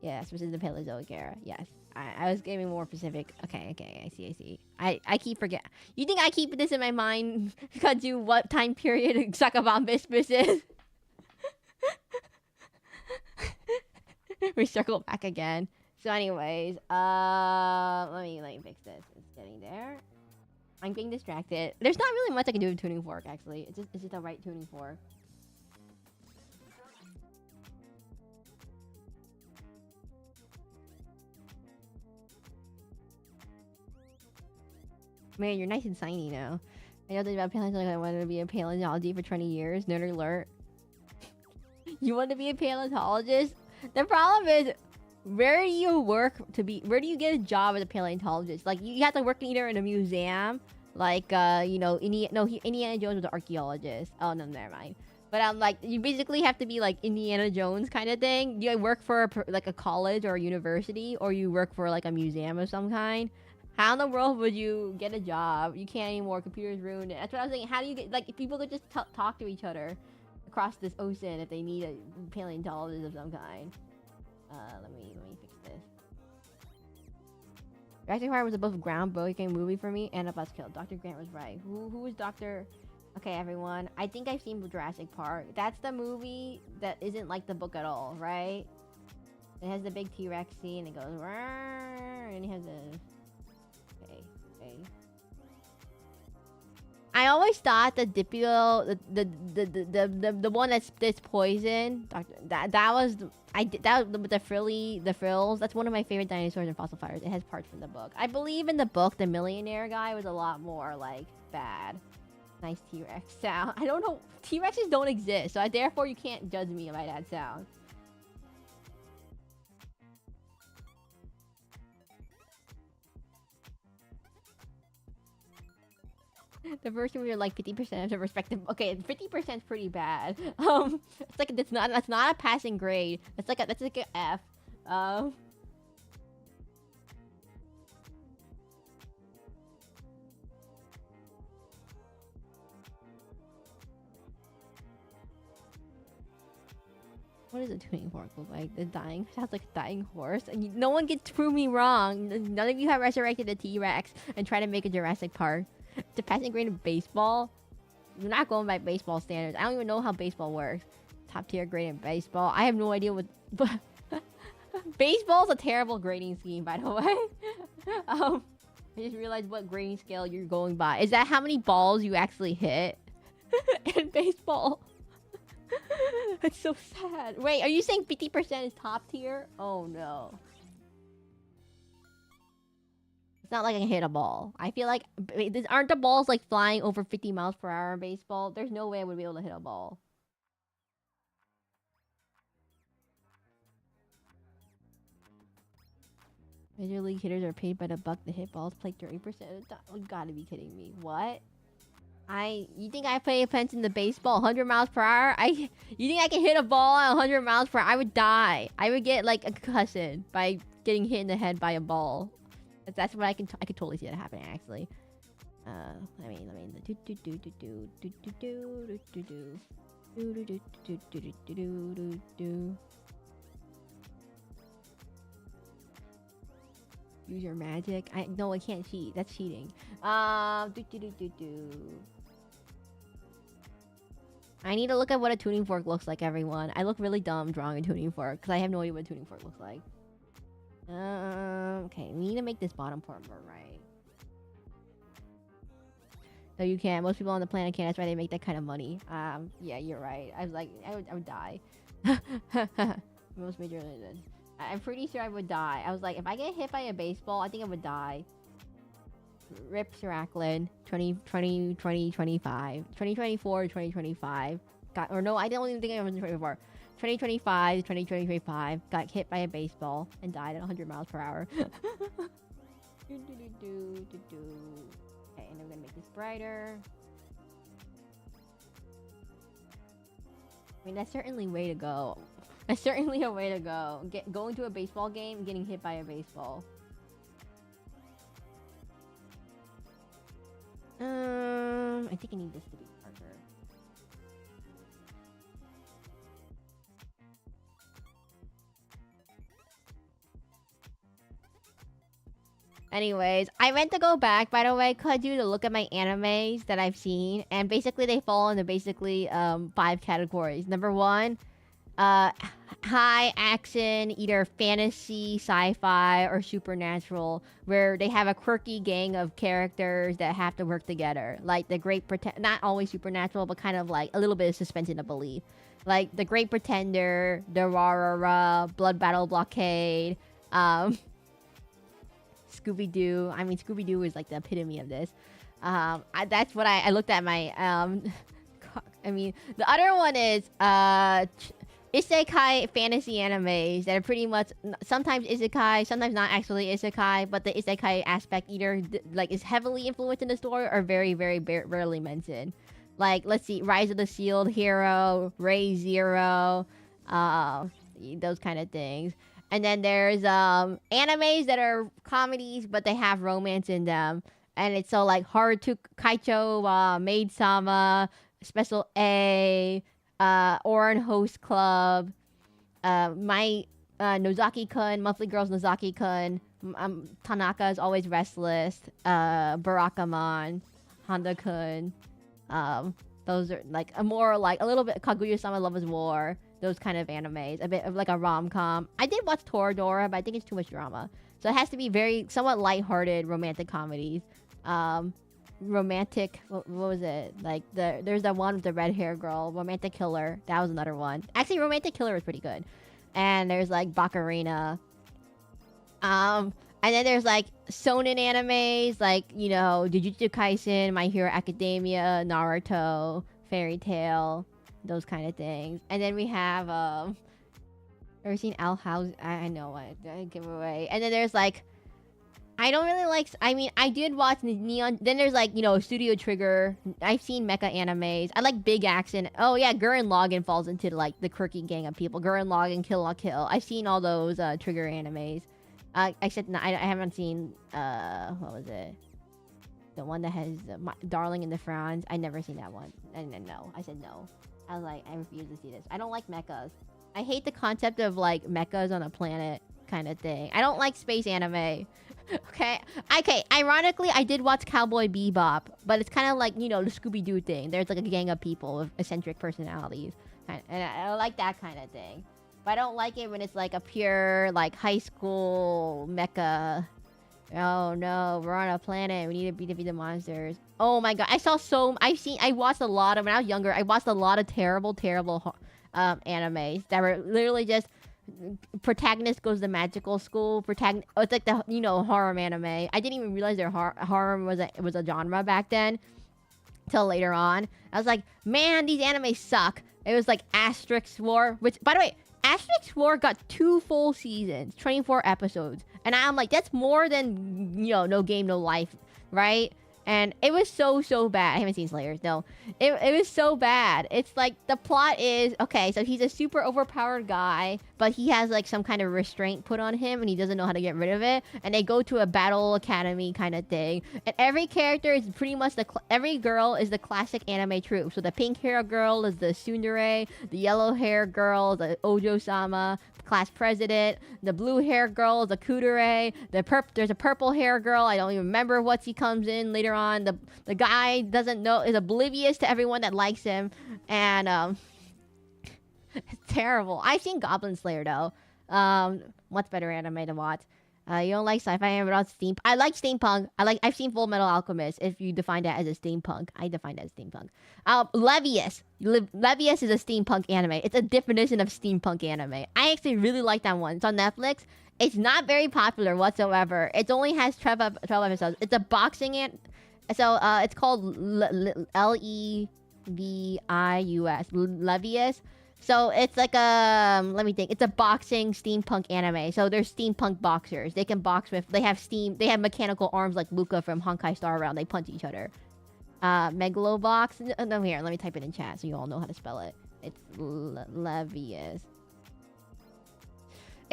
Yes, which is the Paleozoic era. Yes, I was getting more specific. Okay, I see. I keep forgetting. You think I keep this in my mind because what time period Succubon Biscuits is? We circle back again. So anyways, let me fix this. It's getting there. I'm getting distracted. There's not really much I can do with tuning fork actually. It's just the right tuning fork. Man, you're nice and shiny now. I know that about paleontology. I wanted to be a paleontology for 20 years. Nerd alert. You want to be a paleontologist? The problem is, where do you get a job as a paleontologist? Like, you have to work either in a museum, like, Indiana Jones was an archaeologist. Oh, no, never mind. But, like, you basically have to be, like, Indiana Jones kind of thing. You work for, a college or a university, or you work for, like, a museum of some kind. How in the world would you get a job? You can't anymore. Computers ruined it. That's what I was thinking. How do you get, like, if people could just talk to each other across this ocean if they need a paleontologist of some kind. Let me fix this. Jurassic Park was a both groundbreaking movie for me and a buzzkill. Dr. Grant was right. Who was Dr. Okay, everyone. I think I've seen Jurassic Park. That's the movie that isn't like the book at all, right? It has the big T-Rex scene. It goes, and it has a. Okay. I always thought the Diplo, the one that spits poison, that was with the frills. That's one of my favorite dinosaurs in Fossil Fires. It has parts from the book. I believe in the book, the millionaire guy was a lot more like bad. Nice T-Rex sound. I don't know. T-Rexes don't exist, so therefore you can't judge me by that sound. The first movie are like 50% of the respective. Okay, 50% is pretty bad. It's like that's not a passing grade. That's like a F. What does a tuning fork look like? The dying sounds like a dying horse. And no one gets to prove me wrong. None of you have resurrected a T-Rex and try to make a Jurassic Park. The passing grade of baseball. You're not going by baseball standards. I don't even know how baseball works. Top tier grade in baseball. I have no idea what. Baseball's a terrible grading scheme, by the way. I just realized what grading scale you're going by. Is that how many balls you actually hit in baseball? That's so sad. Wait, are you saying 50% is top tier? Oh no. It's not like I can hit a ball. I feel like aren't the balls like flying over 50 miles per hour in baseball? There's no way I would be able to hit a ball. Major league hitters are paid by the buck to hit balls play 30% of the time. You gotta be kidding me. What? You think I pay attention to baseball 100 miles per hour? You think I can hit a ball at 100 miles per hour? I would die. I would get like a concussion by getting hit in the head by a ball. That's what I could totally see that happening actually. I mean, use your magic. No, I can't cheat. That's cheating. I need to look at what a tuning fork looks like, everyone. I look really dumb drawing a tuning fork because I have no idea what a tuning fork looks like. Okay, we need to make this bottom part more right. No, you can't. Most people on the planet can't. That's why they make that kind of money. Yeah, you're right. I was like, I would die. Most major. I'm pretty sure I would die. I was like, if I get hit by a baseball, I think I would die. Rip Seraclin, 2025. 2024, 2025. Or no, I don't even think I was in 2024. 2025, 2025. Got hit by a baseball and died at 100 miles per hour. Okay, and I'm gonna make this brighter. I mean, that's certainly a way to go. That's certainly a way to go. Going to a baseball game and getting hit by a baseball. I think I need this to be darker. Anyways, I meant to go back, by the way, could you to look at my animes that I've seen, and basically they fall into basically 5 categories. Number 1, high action, either fantasy, sci-fi, or supernatural, where they have a quirky gang of characters that have to work together. Like the Great Pretender, not always supernatural, but kind of like a little bit of suspension of belief. Like the Great Pretender, the Rara, Blood Battle Blockade, Scooby-Doo. I mean, Scooby-Doo is like the epitome of this. That's what I looked at my, I mean, the other one is, isekai fantasy animes that are pretty much sometimes isekai, sometimes not actually isekai, but the isekai aspect either like is heavily influenced in the story or very, very rarely mentioned. Like, let's see, Rise of the Shield Hero, Ray Zero, those kind of things. And then there's animes that are comedies, but they have romance in them. And it's so like Haruto Kaicho, Maid Sama, Special A, Oran Host Club, my Nozaki-kun, Monthly Girls Nozaki-kun, Tanaka is Always Restless, Barakamon, Honda-kun. Those are like a more like a little bit Kaguya-sama Love is War, those kind of animes, a bit of like a rom-com. I did watch Toradora, but I think it's too much drama. So it has to be very somewhat lighthearted romantic comedies. Romantic, what was it? Like there's that one with the red hair girl, Romantic Killer. That was another one. Actually, Romantic Killer was pretty good. And there's like Baccarina. And then there's like shonen animes, like, you know, Jujutsu Kaisen, My Hero Academia, Naruto, Fairy Tail, those kind of things. And then we have ever seen Owl House? I know what I give away. And then there's like, I don't really like, I mean, I did watch Neon. Then there's like, you know, Studio Trigger. I've seen mecha animes. I like big action. Oh yeah, Gurren Lagann falls into like the quirky gang of people. Gurren Lagann, Kill la Kill. I've seen all those Trigger animes. Except I haven't seen what was it? The one that has Darling in the Frowns. I never seen that one. And no, I said no. I was like, I refuse to see this. I don't like mechas. I hate the concept of like mechas on a planet kind of thing. I don't like space anime. Okay. Okay. Ironically, I did watch Cowboy Bebop, but it's kind of like, you know, the Scooby Doo thing. There's like a gang of people with eccentric personalities, and I like that kind of thing. But I don't like it when it's like a pure like high school mecha. Oh no, we're on a planet. We need to beat the monsters. Oh my god, I watched a lot of when I was younger. I watched a lot of terrible animes that were literally just protagonist goes to magical school. It's like the horror anime. I didn't even realize horror was a genre back then. Till later on, I was like, man, these animes suck. It was like Asterix War, which by the way, Asterix War got 2 full seasons, 24 episodes, and I'm like, that's more than No Game No Life, right? And it was so bad. I haven't seen Slayers, no. It was so bad. It's like the plot is okay. So he's a super overpowered guy, but he has like some kind of restraint put on him, and he doesn't know how to get rid of it. And they go to a battle academy kind of thing. And every character is pretty much every girl is the classic anime trope. So the pink hair girl is the tsundere, the yellow hair girl, the Ojo-sama, class president. The blue hair girl is a kudere. There's a purple hair girl. I don't even remember what he comes in later on. The guy doesn't know, is oblivious to everyone that likes him, and it's terrible. I've seen Goblin Slayer though. What's better anime to watch? You don't like sci-fi anime, but steam. I like steampunk. I've seen Full Metal Alchemist. If you define that as a steampunk, I define that as steampunk. Levius. Levius is a steampunk anime. It's a definition of steampunk anime. I actually really like that one. It's on Netflix. It's not very popular whatsoever. It only has 12 episodes. It's a boxing so it's called Levius. Levius. So it's like let me think. It's a boxing steampunk anime. So there's steampunk boxers. They can box with. They have mechanical arms like Luca from Honkai Star Rail. They punch each other. Megalobox. No, here. Let me type it in chat so you all know how to spell it. It's Levius.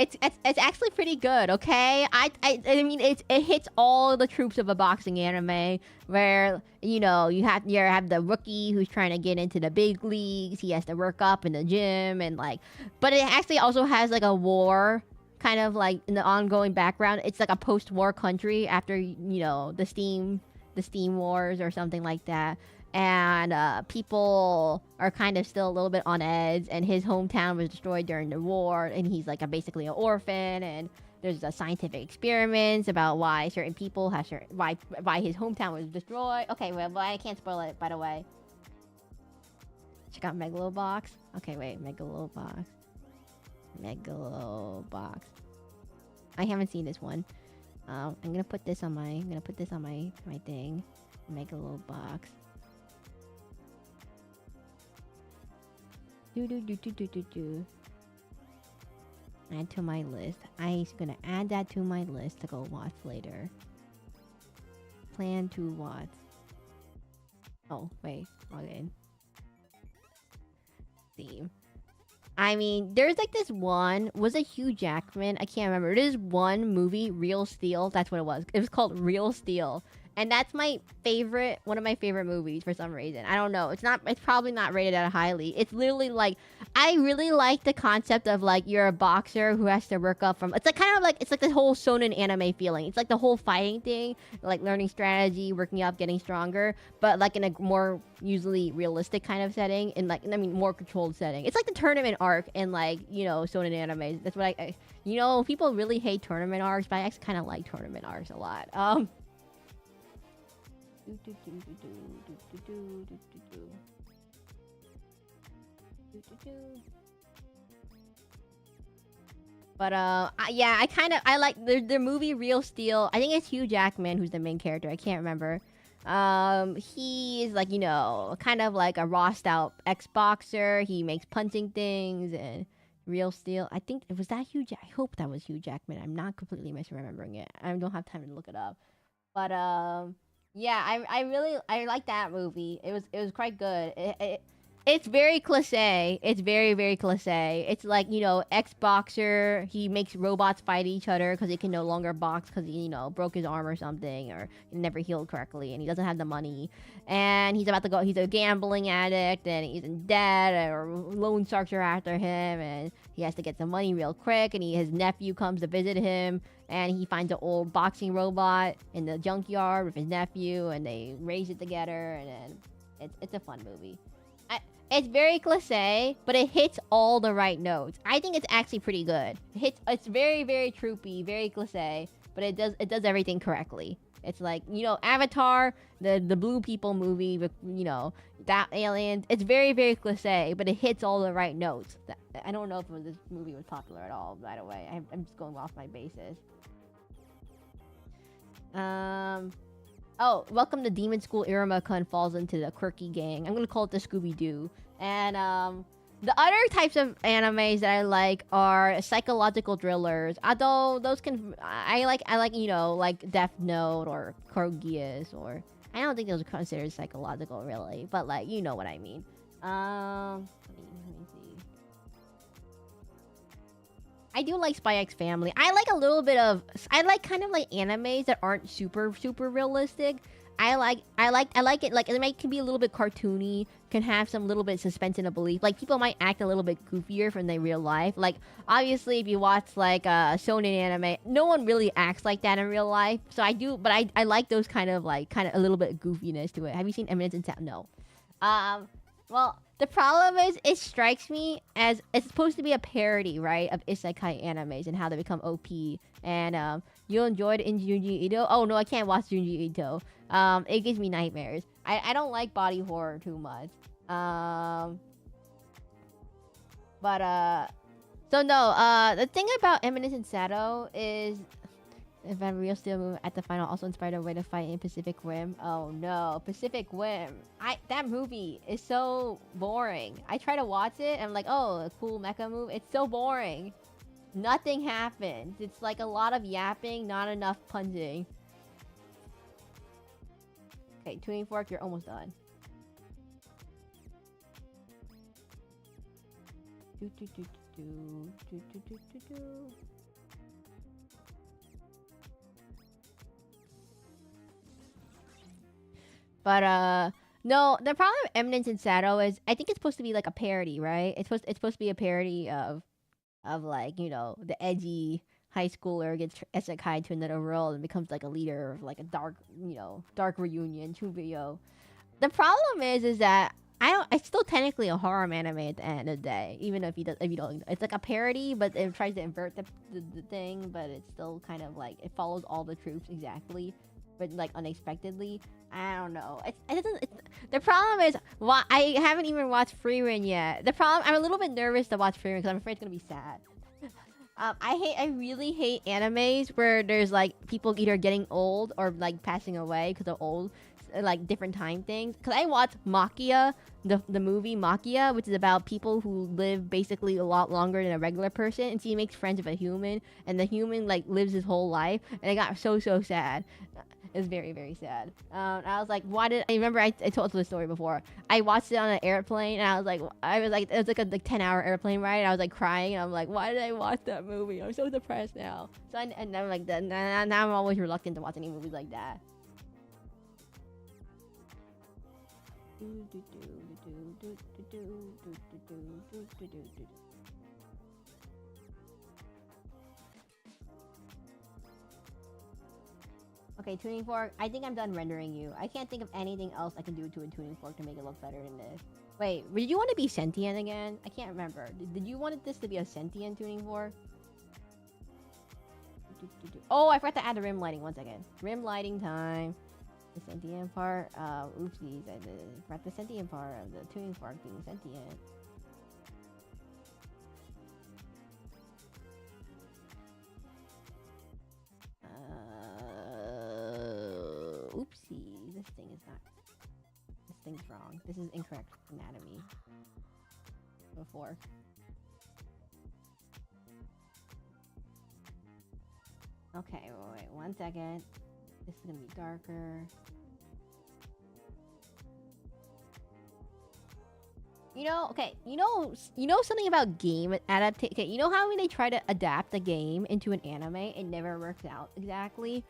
It's actually pretty good, okay? I mean it hits all the tropes of a boxing anime where you have the rookie who's trying to get into the big leagues. He has to work up in the gym and but it actually also has like a war kind of like in the ongoing background. It's like a post-war country after the steam wars or something like that. And people are kind of still a little bit on edge, and his hometown was destroyed during the war, and he's like basically an orphan, and there's scientific experiments about why certain people have why his hometown was destroyed. Okay, well I can't spoil it, by the way. Check out Megalobox. Okay, wait, Megalobox. I haven't seen this one. I'm gonna put this on my thing. Megalobox. Add to my list. I'm gonna add that to my list to go watch later. Plan to watch. Oh, wait. Okay. Theme. I mean, there's like this one. Was it Hugh Jackman? I can't remember. There's one movie, Real Steel. That's what it was. It was called Real Steel. And that's one of my favorite movies for some reason. I don't know. It's probably not rated that highly. It's literally like, I really like the concept of like, you're a boxer who has to work up from, it's like kind of like, it's like this whole shonen anime feeling. It's like the whole fighting thing, like learning strategy, working up, getting stronger, but like in a more usually realistic kind of setting, and like, I mean, more controlled setting. It's like the tournament arc in like, shonen anime. That's what people really hate tournament arcs, but I actually kind of like tournament arcs a lot. But yeah, I like the movie Real Steel. I think it's Hugh Jackman who's the main character. I can't remember. He is like kind of like a rossed out ex-boxer. He makes punching things. And Real Steel, I think was that I hope that was Hugh Jackman. I'm not completely misremembering it. I don't have time to look it up. But yeah, I really like that movie. It was quite good. It's very cliche. It's very, very cliche. It's like, ex-boxer. He makes robots fight each other because he can no longer box because he, broke his arm or something, or he never healed correctly, and he doesn't have the money. And he's about to go. He's a gambling addict, and he's in debt, or loan sharks are after him, and he has to get some money real quick. And his nephew comes to visit him, and he finds an old boxing robot in the junkyard with his nephew, and they raise it together, and then it's a fun movie. It's very cliche, but it hits all the right notes. I think it's actually pretty good. It's very, very troopy, very cliche, but it does everything correctly. It's like, Avatar, the blue people movie with, that alien. It's very, very cliche, but it hits all the right notes. I don't know if this movie was popular at all, by the way. I'm just going off my basis. Oh, welcome to Demon School. Iruma-kun falls into the quirky gang. I'm gonna call it the Scooby-Doo. And the other types of animes that I like are psychological thrillers. Although those can, I like like Death Note or Code Geass, or I don't think those are considered psychological really, but like you know what I mean. Let me see. I do like Spy X Family. I like a little bit of. I like kind of like animes that aren't super realistic. I like it. Like it can be a little bit cartoony. Can have some little bit suspension of belief. Like people might act a little bit goofier from their real life. Like obviously, if you watch like a shonen anime, no one really acts like that in real life. So I do, but I like those kind of a little bit of goofiness to it. Have you seen Eminence in Sound? No. Well, the problem is, it strikes me as it's supposed to be a parody, right, of isekai animes and how they become OP. And you enjoyed in Junji Ito? Oh no, I can't watch Junji Ito. It gives me nightmares. I don't like body horror too much. So no. The thing about Eminence in Shadow is, if I'm real still moving at the final, also inspired a way to fight in Pacific Rim. Oh no, Pacific Rim. That movie is so boring. I try to watch it and I'm like, oh, a cool mecha move. It's so boring. Nothing happens. It's like a lot of yapping, not enough punching. Okay, tuning fork, you're almost done. But no, the problem with Eminence in Shadow is I think it's supposed to be like a parody, right? It's supposed to be a parody of like, the edgy high schooler gets isekai to another world and becomes like a leader of like a dark reunion, Chubio. The problem is that it's still technically a horror anime at the end of the day, even if you don't. It's like a parody, but it tries to invert the thing, but it's still kind of like it follows all the tropes exactly, but like unexpectedly. I don't know. The problem is, I haven't even watched Frieren yet. The problem, I'm a little bit nervous to watch Frieren because I'm afraid it's gonna be sad. I really hate animes where there's like people either getting old or like passing away because of old, like different time things. Because I watched Makia, the movie Makia, which is about people who live basically a lot longer than a regular person, and so he makes friends with a human, and the human like lives his whole life, and it got so sad. It's very, very sad. I was like, why did I remember? I told the story before. I watched it on an airplane, and I was like, it was like a 10-hour airplane ride. And I was like crying, and I'm like, why did I watch that movie? I'm so depressed now. So and I'm like, now I'm always reluctant to watch any movies like that. Okay, tuning fork. I think I'm done rendering you. I can't think of anything else I can do to a tuning fork to make it look better than this. Wait, did you want to be sentient again? I can't remember. Did you want this to be a sentient tuning fork? Oh, I forgot to add the rim lighting. 1 second. Rim lighting time. The sentient part. Oopsies. I forgot the sentient part of the tuning fork being sentient. Oopsie. This thing's wrong. This is incorrect anatomy. Before. Okay, wait, 1 second. This is gonna be darker. Okay, you know something about game adaptation. Okay, you know how when they try to adapt a game into an anime, it never works out exactly.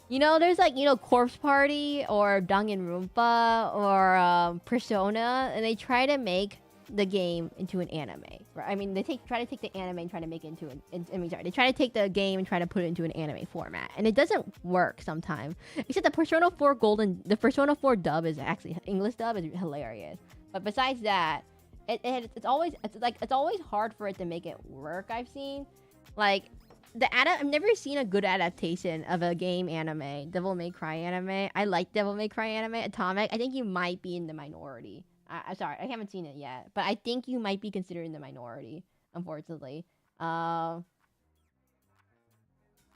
There's like Corpse Party or Danganronpa or Persona, and they try to make the game into an anime. Right? I mean, they try to take the anime and try to make it into they try to take the game and try to put it into an anime format, and it doesn't work sometimes. Except the Persona 4 dub is actually English dub is hilarious. But besides that, it's always hard for it to make it work. I've seen, like, I've never seen a good adaptation of a game anime. Devil May Cry anime. I like Devil May Cry anime. Atomic. I think you might be in the minority. I'm sorry, I haven't seen it yet, but I think you might be considered in the minority. Unfortunately. Back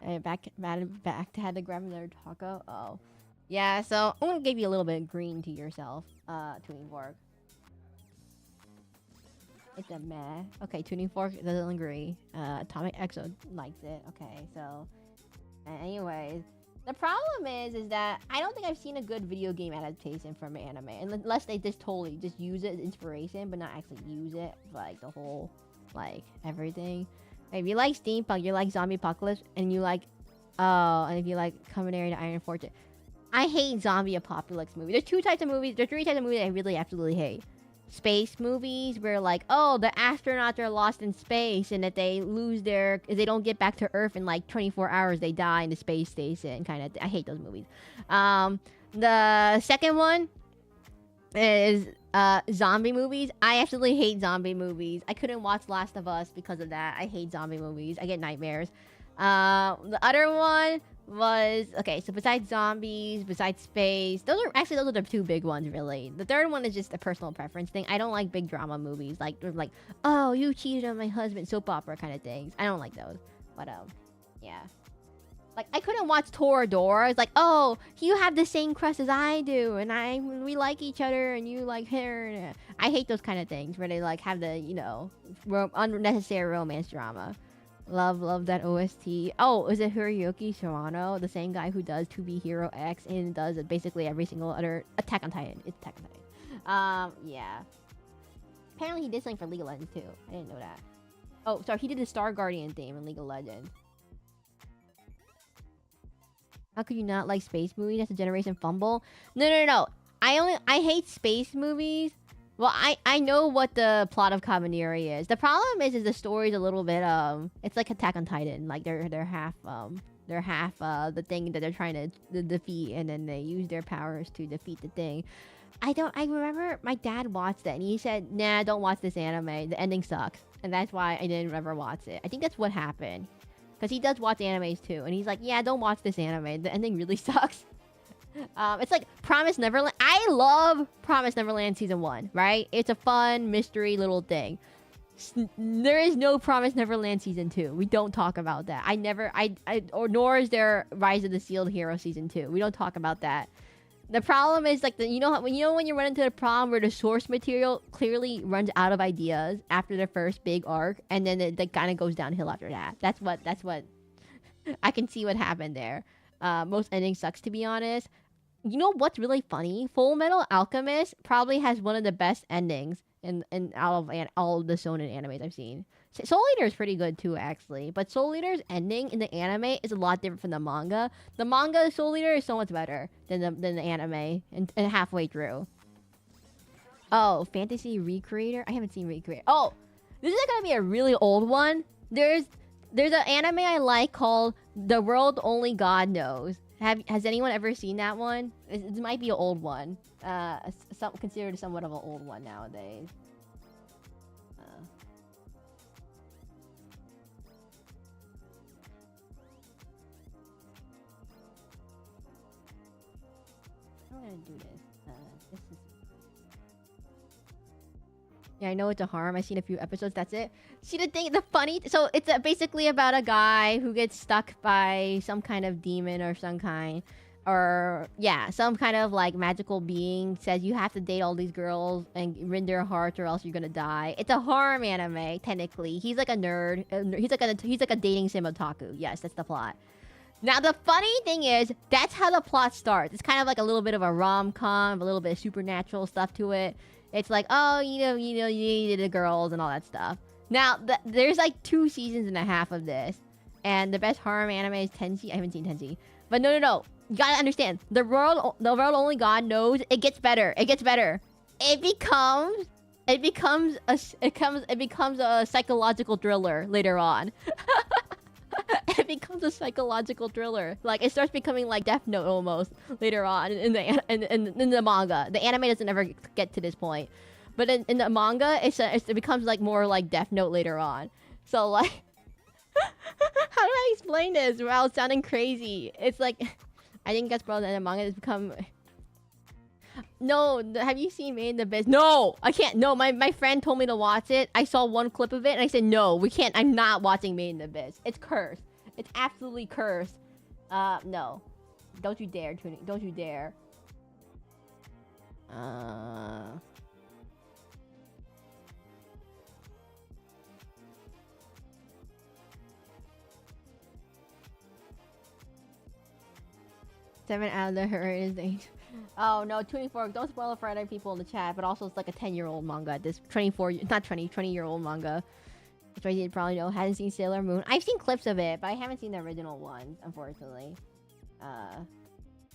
to had to grab another taco. Oh, yeah. So I'm gonna give you a little bit of green to yourself. Tuning fork. It's a meh. Okay, tuning fork doesn't agree. Atomic Exo likes it. Okay, so anyways, the problem is that I don't think I've seen a good video game adaptation from an anime, unless they just totally just use it as inspiration, but not actually use it for, like, the whole, like, everything. Like, if you like steampunk, you like zombie apocalypse, and you like, and if you like Culinary to Iron Fortress, I hate zombie apocalypse movies. There's three types of movies I really absolutely hate. Space movies where, like, oh, the astronauts are lost in space, and if they don't get back to Earth in like 24 hours, they die in the space station, kind of. I hate those movies. The second one is zombie movies. I absolutely hate zombie movies. I couldn't watch Last of Us because of that. I hate zombie movies. I get nightmares. The other one was, okay, so besides zombies, besides space, those are the two big ones, really. The third one is just a personal preference thing. I don't like big drama movies, like, oh, you cheated on my husband, soap opera kind of things. I don't like those. But yeah, like, I couldn't watch Toradora. It's like, oh, you have the same crush as I do, and we like each other, and you like her. I hate those kind of things where they, like, have the unnecessary romance drama. Love that OST. Oh, is it Hiroyuki Shirano? The same guy who does To Be Hero X and does basically every single other Attack on Titan. It's Attack on Titan. Yeah. Apparently he did something for League of Legends too. I didn't know that. Oh, sorry, he did the Star Guardian theme in League of Legends. How could you not like space movies? That's a generation fumble. No. I hate space movies. Well, I know what the plot of Kabaneri is. The problem is the story's a little bit it's like Attack on Titan. Like they're half the thing that they're trying to defeat, and then they use their powers to defeat the thing. I remember my dad watched it and he said, "Nah, don't watch this anime. The ending sucks." And that's why I didn't ever watch it. I think that's what happened. Cuz he does watch animes too, and he's like, "Yeah, don't watch this anime. The ending really sucks." It's like Promise Neverland. I love Promise Neverland Season 1, right? It's a fun mystery little thing. There is no Promise Neverland Season 2. We don't talk about that. Nor is there Rise of the Sealed Hero Season 2. We don't talk about that. The problem is, like, when you run into the problem where the source material clearly runs out of ideas after the first big arc, and then it kind of goes downhill after that. That's what I can see what happened there. Most endings sucks, to be honest. You know what's really funny? Full Metal Alchemist probably has one of the best endings in all of the shonen animes I've seen. Soul Eater is pretty good too, actually. But Soul Eater's ending in the anime is a lot different from the manga. The manga Soul Eater is so much better than the anime, and halfway through. Oh, Fantasy Recreator? I haven't seen Recreator. Oh, this is gonna be a really old one. There's an anime I like called The World Only God Knows. Has anyone ever seen that one? It might be an old one. Considered somewhat of an old one nowadays. I'm gonna do this. This is... Yeah, I know it's a harm. I've seen a few episodes. That's it. See, the funny... So, it's basically about a guy who gets stuck by some kind of demon or some kind... Or, yeah, some kind of, like, magical being says you have to date all these girls and win their hearts or else you're gonna die. It's a harem anime, technically. He's like a nerd. He's like a dating sim otaku. Yes, that's the plot. Now, the funny thing is, that's how the plot starts. It's kind of like a little bit of a rom-com, a little bit of supernatural stuff to it. It's like, oh, you needed the girls and all that stuff. Now, there's like 2 seasons and a half of this, and the best harem anime is Tenchi. I haven't seen Tenchi, but no. You gotta understand, the world only God knows. It gets better. It gets better. It becomes a psychological thriller later on. It becomes a psychological thriller. Like, it starts becoming like Death Note almost later on in the manga. The anime doesn't ever get to this point, but in the manga, it becomes like more like Death Note later on. So like, how do I explain this without sounding crazy? It's like, I think that's probably the manga has become. No, have you seen Made in the Abyss? No, I can't. No, my friend told me to watch it. I saw one clip of it and I said, no, we can't. I'm not watching Made in the Abyss. It's cursed. It's absolutely cursed. No. Don't you dare, Tuning. Don't you dare. Seven out of the hurry things. Oh no, 24. Don't spoil it for other people in the chat, but also it's like a 10-year-old manga. This 20-year-old manga. Which I did probably know. Hasn't seen Sailor Moon. I've seen clips of it, but I haven't seen the original one, unfortunately. I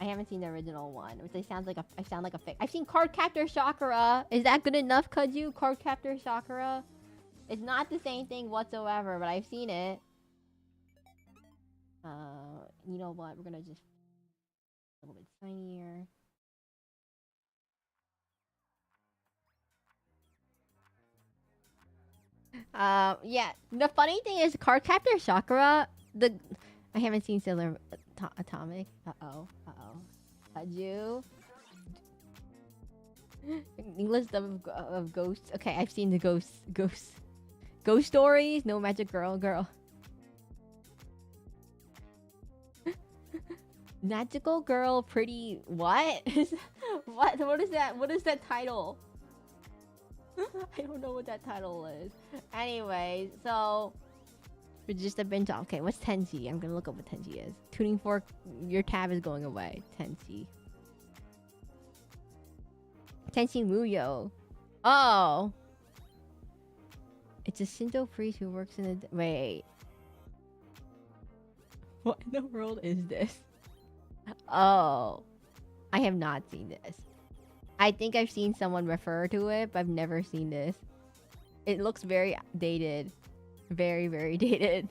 haven't seen the original one, which I sound like a fake. I've seen Cardcaptor Sakura. Is that good enough, Kudzu? Cardcaptor Sakura? It's not the same thing whatsoever, but I've seen it. You know what? We're gonna just a little bit tinier. Yeah. The funny thing is, Cardcaptor Sakura. I haven't seen Sailor Atomic. Kaju. List of ghosts. Okay, I've seen the ghost stories. No magic girl. Magical girl, pretty. What? What is that? What is that title? I don't know what that title is. Anyway, so we're just a binge. Okay, what's Tenchi? I'm gonna look up what Tenchi is. Tuning fork. Your tab is going away. Tenchi Muyo. Oh, it's a Shinto priest who works in a. Wait. What in the world is this? Oh, I have not seen this. I think I've seen someone refer to it, but I've never seen this. It looks very dated. Very, very dated.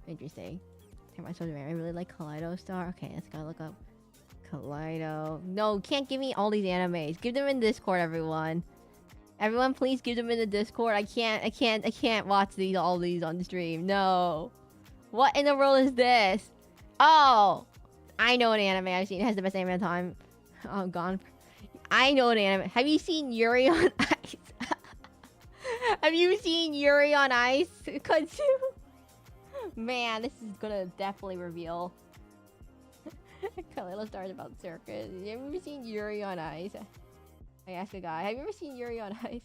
Interesting. I really like Kaleido Star. Okay, let's go look up Kaleido. No, can't give me all these animes. Give them in Discord, everyone. Everyone, please give them in the Discord. I can't watch all these on the stream. No. What in the world is this? Oh, I know an anime I've seen. It has the best anime of time. Oh, gone. I know an anime. Have you seen Yuri on Ice? Have you seen Yuri on Ice, Kudzu? Man, this is gonna definitely reveal. Let's start about circus. Have you ever seen Yuri on Ice? I asked a guy. Have you ever seen Yuri on Ice?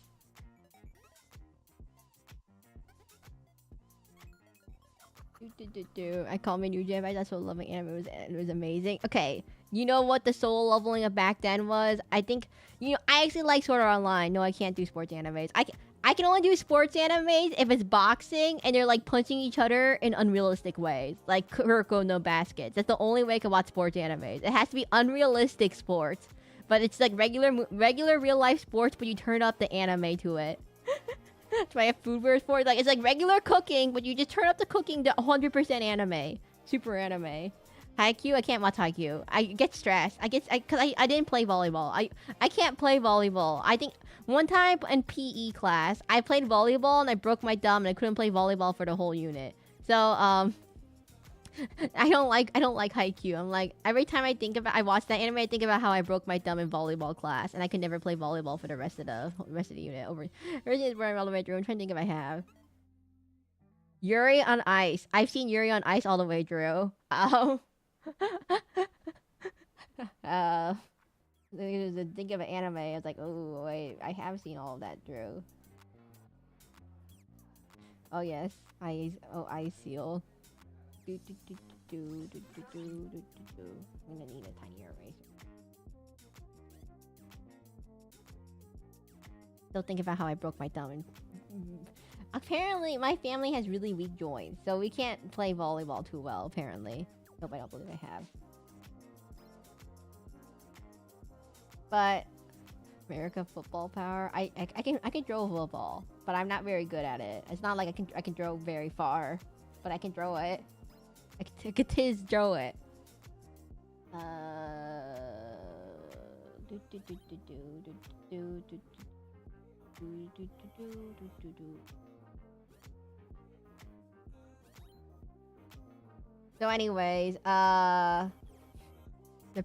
I call me New Jedi. That's what loving anime was. It was amazing. Okay, you know what the soul leveling of back then was? I think I actually like Sword Art Online. No, I can't do sports animes. I can only do sports animes if it's boxing and they're like punching each other in unrealistic ways, like Kuroko no Baskets. That's the only way I can watch sports animes. It has to be unrealistic sports, but it's like regular real life sports, but you turn up the anime to it. That's why I have food word for it. Like, it's like regular cooking, but you just turn up the cooking to 100% anime. Super anime. Haikyuu? I can't watch Haikyuu. I get stressed. Cause I didn't play volleyball. I can't play volleyball. I think one time in PE class, I played volleyball and I broke my thumb and I couldn't play volleyball for the whole unit. So, I don't like Haikyuu. I'm like, every time I watch that anime, I think about how I broke my thumb in volleyball class and I could never play volleyball for the rest of the unit. Originally, where I'm all the way through. I'm trying to think if I have. Yuri on Ice. I've seen Yuri on Ice all the way through. Think of an anime. I was like, oh wait, I have seen all of that through. Oh yes, Ice Seal. I'm gonna need a tiny eraser. Still think about how I broke my thumb. And apparently, my family has really weak joints, so we can't play volleyball too well. Apparently, nope, I don't believe I have. But America football power. I can throw a football, but I'm not very good at it. It's not like I can throw very far, but I can throw it. I can throw it. So anyways, the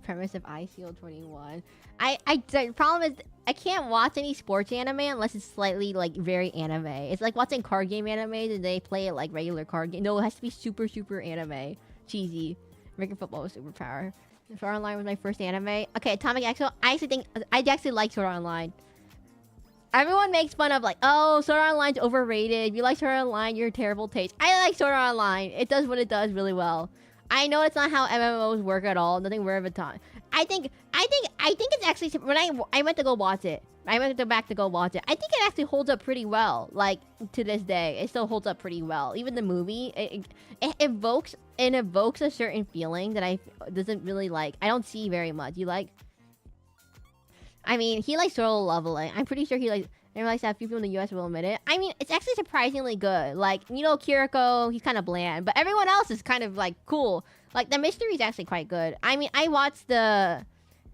premise of ICO 21. The problem is I can't watch any sports anime unless it's slightly like very anime. It's like watching card game anime and they play it like regular card game. No, it has to be super anime. Cheesy. American football was superpower. Sword Art Online was my first anime. Okay, Atomic Exo. I actually like Sword Art Online. Everyone makes fun of like, oh, Sword Art Online's overrated. If you like Sword Art Online, you're a terrible taste. I like Sword Art Online. It does what it does really well. I know it's not how MMOs work at all. Nothing worth a ton. I think it's actually when I went to go watch it. I went back to go watch it. I think it actually holds up pretty well. Like to this day, it still holds up pretty well. Even the movie, it evokes a certain feeling that I doesn't really like. I don't see very much. You like? I mean, he likes solo leveling. I'm pretty sure he likes. I realize that few people in the US will admit it. I mean, it's actually surprisingly good. Like, you know, Kiriko, he's kind of bland. But everyone else is kind of, like, cool. Like, the mystery is actually quite good. I mean, I watched the...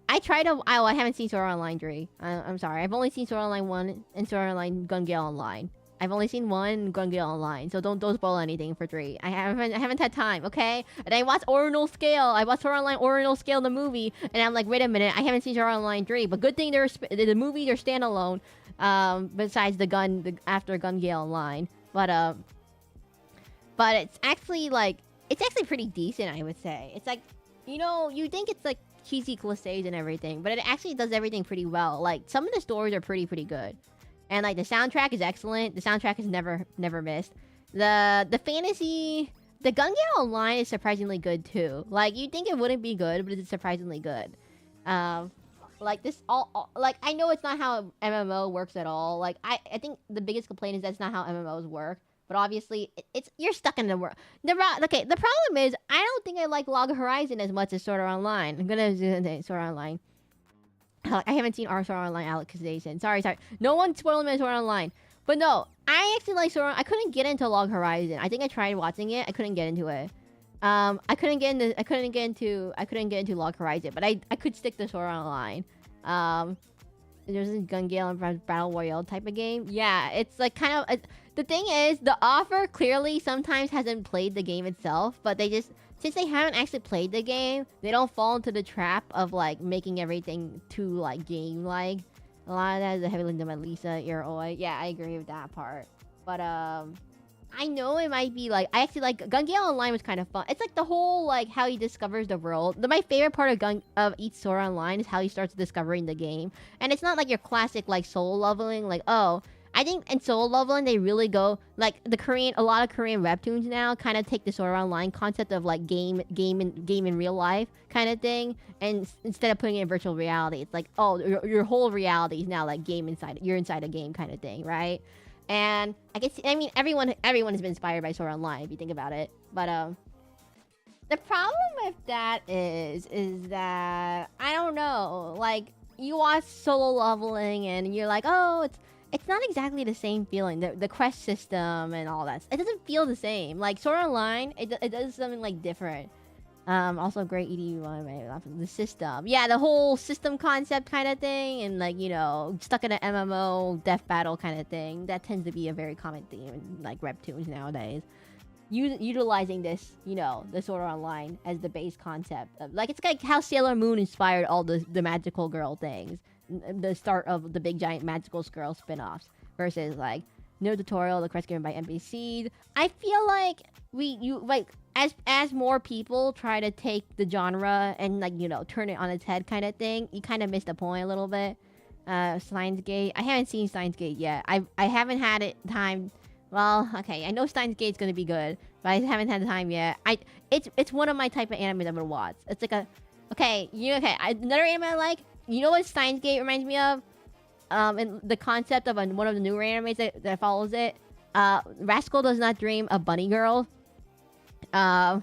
I haven't seen Sword Art Online 3. I'm sorry. I've only seen Sword Art Online 1 and Sword Art Online Gun Gale Online. I've only seen 1 Gun Gale Online. So don't spoil anything for 3. I haven't had time, okay? And I watched Ordinal Scale. I watched Sword Art Online Ordinal Scale, the movie. And I'm like, wait a minute. I haven't seen Sword Art Online 3. But good thing the movies are standalone. Besides after Gun Gale Online, but it's actually pretty decent, I would say. It's like, you know, you think it's like cheesy cliches and everything, but it actually does everything pretty well. Like some of the stories are pretty good, and like the soundtrack is excellent. The soundtrack is never missed. The fantasy, the Gun Gale Online is surprisingly good too. Like you think it wouldn't be good, but it's surprisingly good. Like this like I know it's not how MMO works at all. Like I think the biggest complaint is that's not how MMOs work. But obviously it's you're stuck in the world. The problem is I don't think I like Log Horizon as much as Sword Art Online. I'm gonna say Sword Art Online. I haven't seen our Sword Art Online accusation. Sorry. No one spoiled me on Sword Art Online. But no, I actually like Sword Art. I couldn't get into Log Horizon. I think I tried watching it. I couldn't get into it. I couldn't get into Log Horizon, but I could stick to Sword Art Online. There's a Gun Gale and Battle Royale type of game. Yeah, it's like kind of the thing is the author clearly sometimes hasn't played the game itself, but they just since they haven't actually played the game, they don't fall into the trap of like making everything too like game like. A lot of that is a heavy link to my Lisa Iroi. Yeah, I agree with that part. But I know it might be like I actually like Gun Gale Online was kind of fun. It's like the whole like how he discovers the world. My favorite part of each Sword Online is how he starts discovering the game. And it's not like your classic like solo leveling. Like I think in solo leveling they really go like a lot of Korean webtoons now kind of take the Sword Online concept of like game in real life kind of thing, and instead of putting it in virtual reality, it's like your whole reality is now like you're inside a game kind of thing, right? And I mean everyone has been inspired by Sword Online if you think about it. But the problem with that is that I don't know, like you watch solo leveling and you're like, oh, it's not exactly the same feeling. The quest system and all that, it doesn't feel the same. Like Sword Online, it does something like different. Also great ED1, the system. Yeah, the whole system concept kind of thing, and like, you know, stuck in an MMO death battle kind of thing. That tends to be a very common theme in like webtoons nowadays. Utilizing this, you know, the Sword Art Online as the base concept. Like it's like how Sailor Moon inspired all the magical girl things. The start of the big giant magical girl spin-offs versus like no tutorial, the quest given by NPCs. I feel like as more people try to take the genre and like, you know, turn it on its head kind of thing, you kind of miss the point a little bit. Steins Gate. I haven't seen Steins Gate yet. I haven't had it time. Well, okay, I know Steins Gate's gonna be good, but I haven't had the time yet. It's one of my type of anime that I'm gonna watch. It's like another anime I like. You know what Steins Gate reminds me of? in the concept of one of the newer animes that follows it. Rascal Does Not Dream of Bunny Girl. The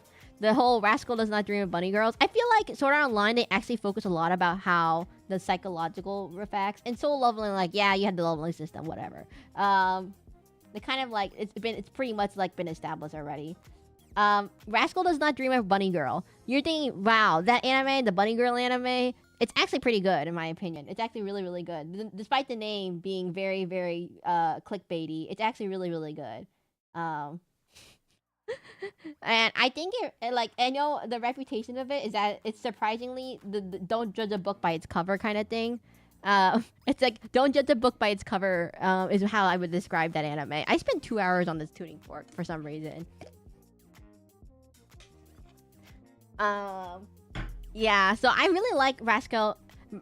whole Rascal Does Not Dream of Bunny Girls. I feel like Sword Art Online, they actually focus a lot about how the psychological effects, and Soul Leveling, like, yeah, you had the leveling system, whatever. They kind of like, it's pretty much like been established already. Rascal Does Not Dream of Bunny Girl. You're thinking, wow, that anime, the Bunny Girl anime, it's actually pretty good in my opinion. It's actually really, really good. Despite the name being very, very clickbaity, it's actually really, really good. And I think like, I know the reputation of it is that it's surprisingly the don't judge a book by its cover kind of thing. It's like, don't judge a book by its cover, is how I would describe that anime. I spent 2 hours on this tuning fork for some reason. Yeah, so I really like Rascal.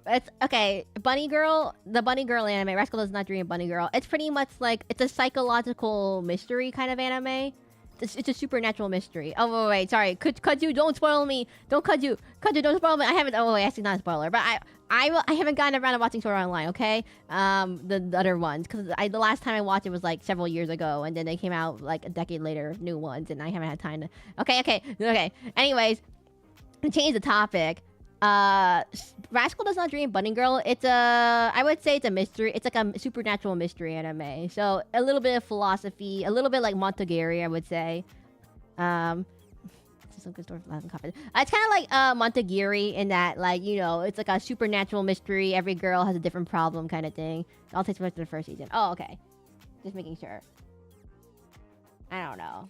It's okay. Bunny Girl, the Bunny Girl anime, Rascal Does Not Dream of Bunny Girl. It's pretty much like, it's a psychological mystery kind of anime. It's a supernatural mystery. Oh wait, sorry. Kaju, don't spoil me. Kaju, don't spoil me. I haven't. Oh wait, actually not a spoiler, but I haven't gotten around to watching Sword Art Online. Okay, the other ones, because the last time I watched it was like several years ago, and then they came out like a decade later, new ones, and I haven't had time to. Okay. Anyways, to change the topic. Rascal Does Not Dream Bunny Girl. It's I would say it's a mystery. It's like a supernatural mystery anime. So a little bit of philosophy, a little bit like Montagiri, I would say. Some good story for It's kind of like Montagiri in that, like, you know, it's like a supernatural mystery. Every girl has a different problem kind of thing. It all takes place in the first season. Oh, okay. Just making sure. I don't know.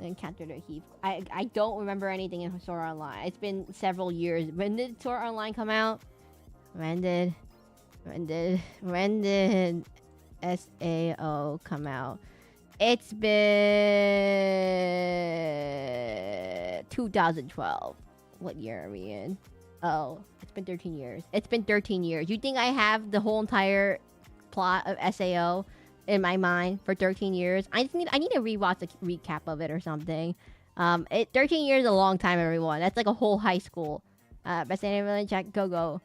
Encountered a heap. I don't remember anything in Sword Art Online. It's been several years. When did Sword Art Online come out? When did SAO come out? It's been 2012. What year are we in? Oh, it's been 13 years. It's been 13 years. You think I have the whole entire plot of SAO in my mind for 13 years? I need to rewatch a recap of it or something. 13 years is a long time, everyone. That's like a whole high school. Best anime villain, check, go.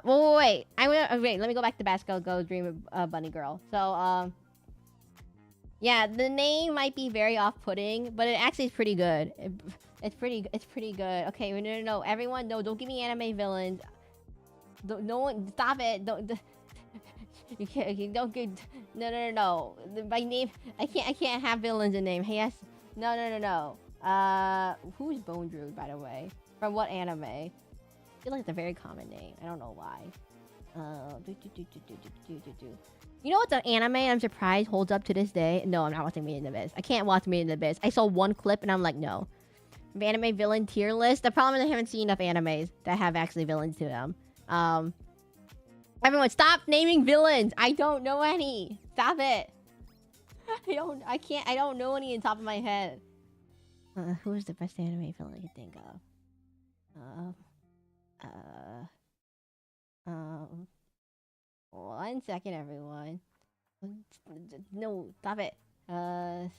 Wait. Wait, let me go back to Basco Go Dream of Bunny Girl. So, yeah, the name might be very off-putting, but it actually is pretty good. It's pretty good. Okay, no, everyone, no, don't give me anime villains. No one, stop it. You don't get. No. My name. I can't have villains in name. Yes. No. Who's Bone Druid, by the way? From what anime? I feel like it's a very common name. I don't know why. You know what's an anime I'm surprised holds up to this day? No, I'm not watching Made in the Abyss. I can't watch Made in the Abyss. I saw one clip and I'm like, no. Anime villain tier list. The problem is I haven't seen enough animes that have actually villains to them. Everyone, stop naming villains. I don't know any. Stop it. I don't know any on top of my head. Who is the best anime villain I can think of? 1 second, everyone. No, stop it. I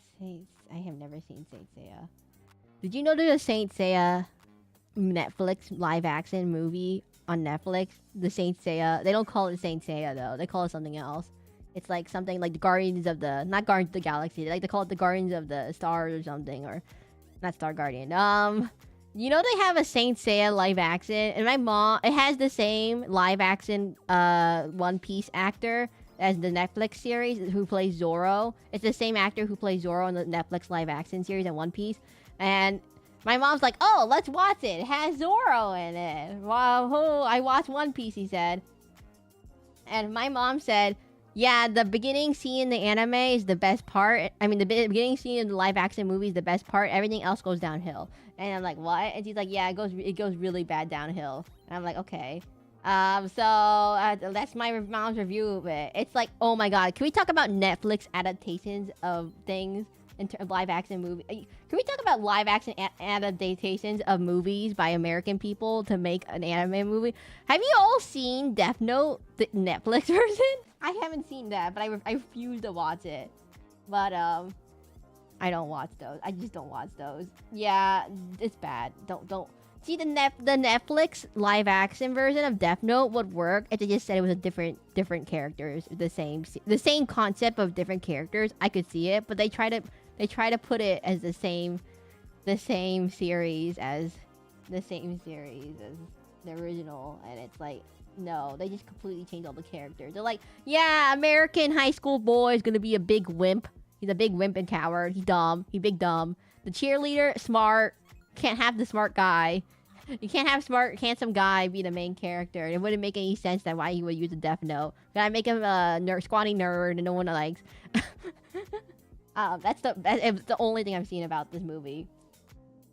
have never seen Saint Seiya. Did you know there's a Saint Seiya Netflix live action movie on Netflix? The Saint Seiya. They don't call it Saint Seiya though. They call it something else. It's like something like the Guardians of the, not Guardians of the Galaxy. They like to call it the Guardians of the Stars or something, or not Star Guardian. You know they have a Saint Seiya live action, and my mom, it has the same live action One Piece actor as the Netflix series who plays Zoro. It's the same actor who plays Zoro in the Netflix live action series in One Piece, and my mom's like, oh, let's watch it. It has Zoro in it. Wow, I watched One Piece, he said. And my mom said, yeah, the beginning scene in the anime is the best part. I mean, the beginning scene in the live action movie is the best part. Everything else goes downhill. And I'm like, what? And she's like, yeah, it goes really bad downhill. And I'm like, okay. That's my mom's review of it. It's like, oh my god, can we talk about Netflix adaptations of things in live action movies? Can we talk about live action adaptations of movies by American people to make an anime movie? Have you all seen Death Note, the Netflix version? I haven't seen that, but I refuse to watch it. But I don't watch those. I just don't watch those. Yeah, it's bad. Don't See, the Netflix live action version of Death Note would work if they just said it was a different characters, the same concept of different characters. I could see it, but they try to put it as the same series as the original, and it's like, no, they just completely changed all the characters. They're like, yeah, American high school boy is gonna be a big wimp. He's a big wimp and coward. He's dumb. He's big dumb. The cheerleader, smart. Can't have the smart guy. You can't have smart, handsome guy be the main character. It wouldn't make any sense that why he would use a Death Note. Gotta make him a squatty nerd and no one likes. That's the only thing I've seen about this movie.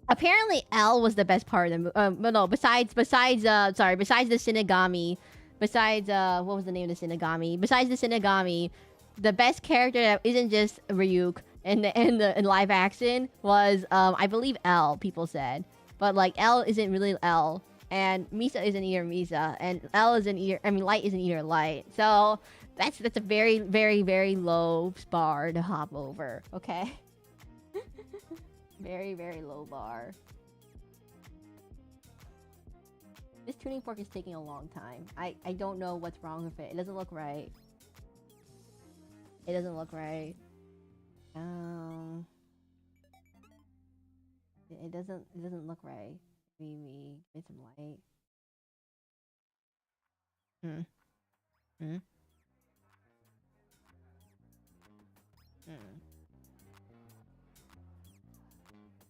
Apparently, L was the best part of the movie. But no, besides the Shinigami, what was the name of the Shinigami? Besides the Shinigami, the best character that isn't just Ryuk in live action was I believe L. People said, but like L isn't really L, and Misa isn't either Misa, and L isn't either. I mean, Light isn't either Light. So that's a very very very low bar to hop over. Okay. Very, very low bar. This tuning fork is taking a long time. I don't know what's wrong with it. It doesn't look right. It doesn't look right. It doesn't look right. We get some light. Hmm. Hmm. Hmm.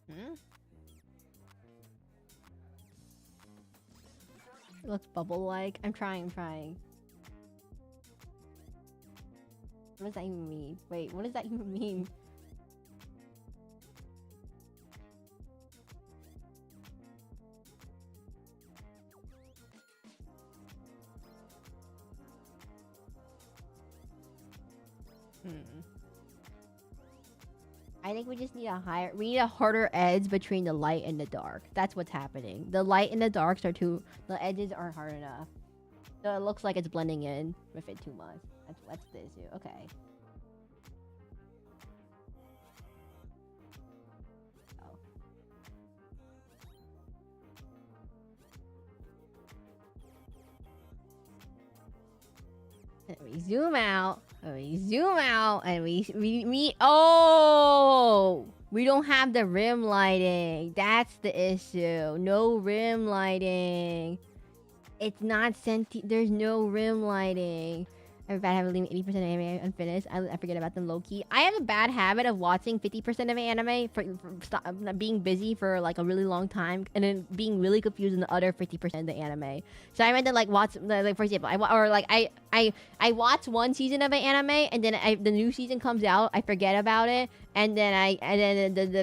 Hmm? It looks bubble-like. I'm trying. What does that even mean? Wait, what does that even mean? I think we just need we need a harder edge between the light and the dark. That's what's happening. The light and the darks the edges aren't hard enough. So it looks like it's blending in with it too much. That's the issue. Okay. Oh. We zoom out. We zoom out, and we oh, we don't have the rim lighting. That's the issue. No rim lighting. It's not there's no rim lighting. I have a bad habit of leaving 80% of anime unfinished. I forget about them low-key. I have a bad habit of watching 50% of anime for being busy for like a really long time, and then being really confused in the other 50% of the anime. So I meant to like watch, like for example, I watch one season of an anime, and then the new season comes out, I forget about it, and then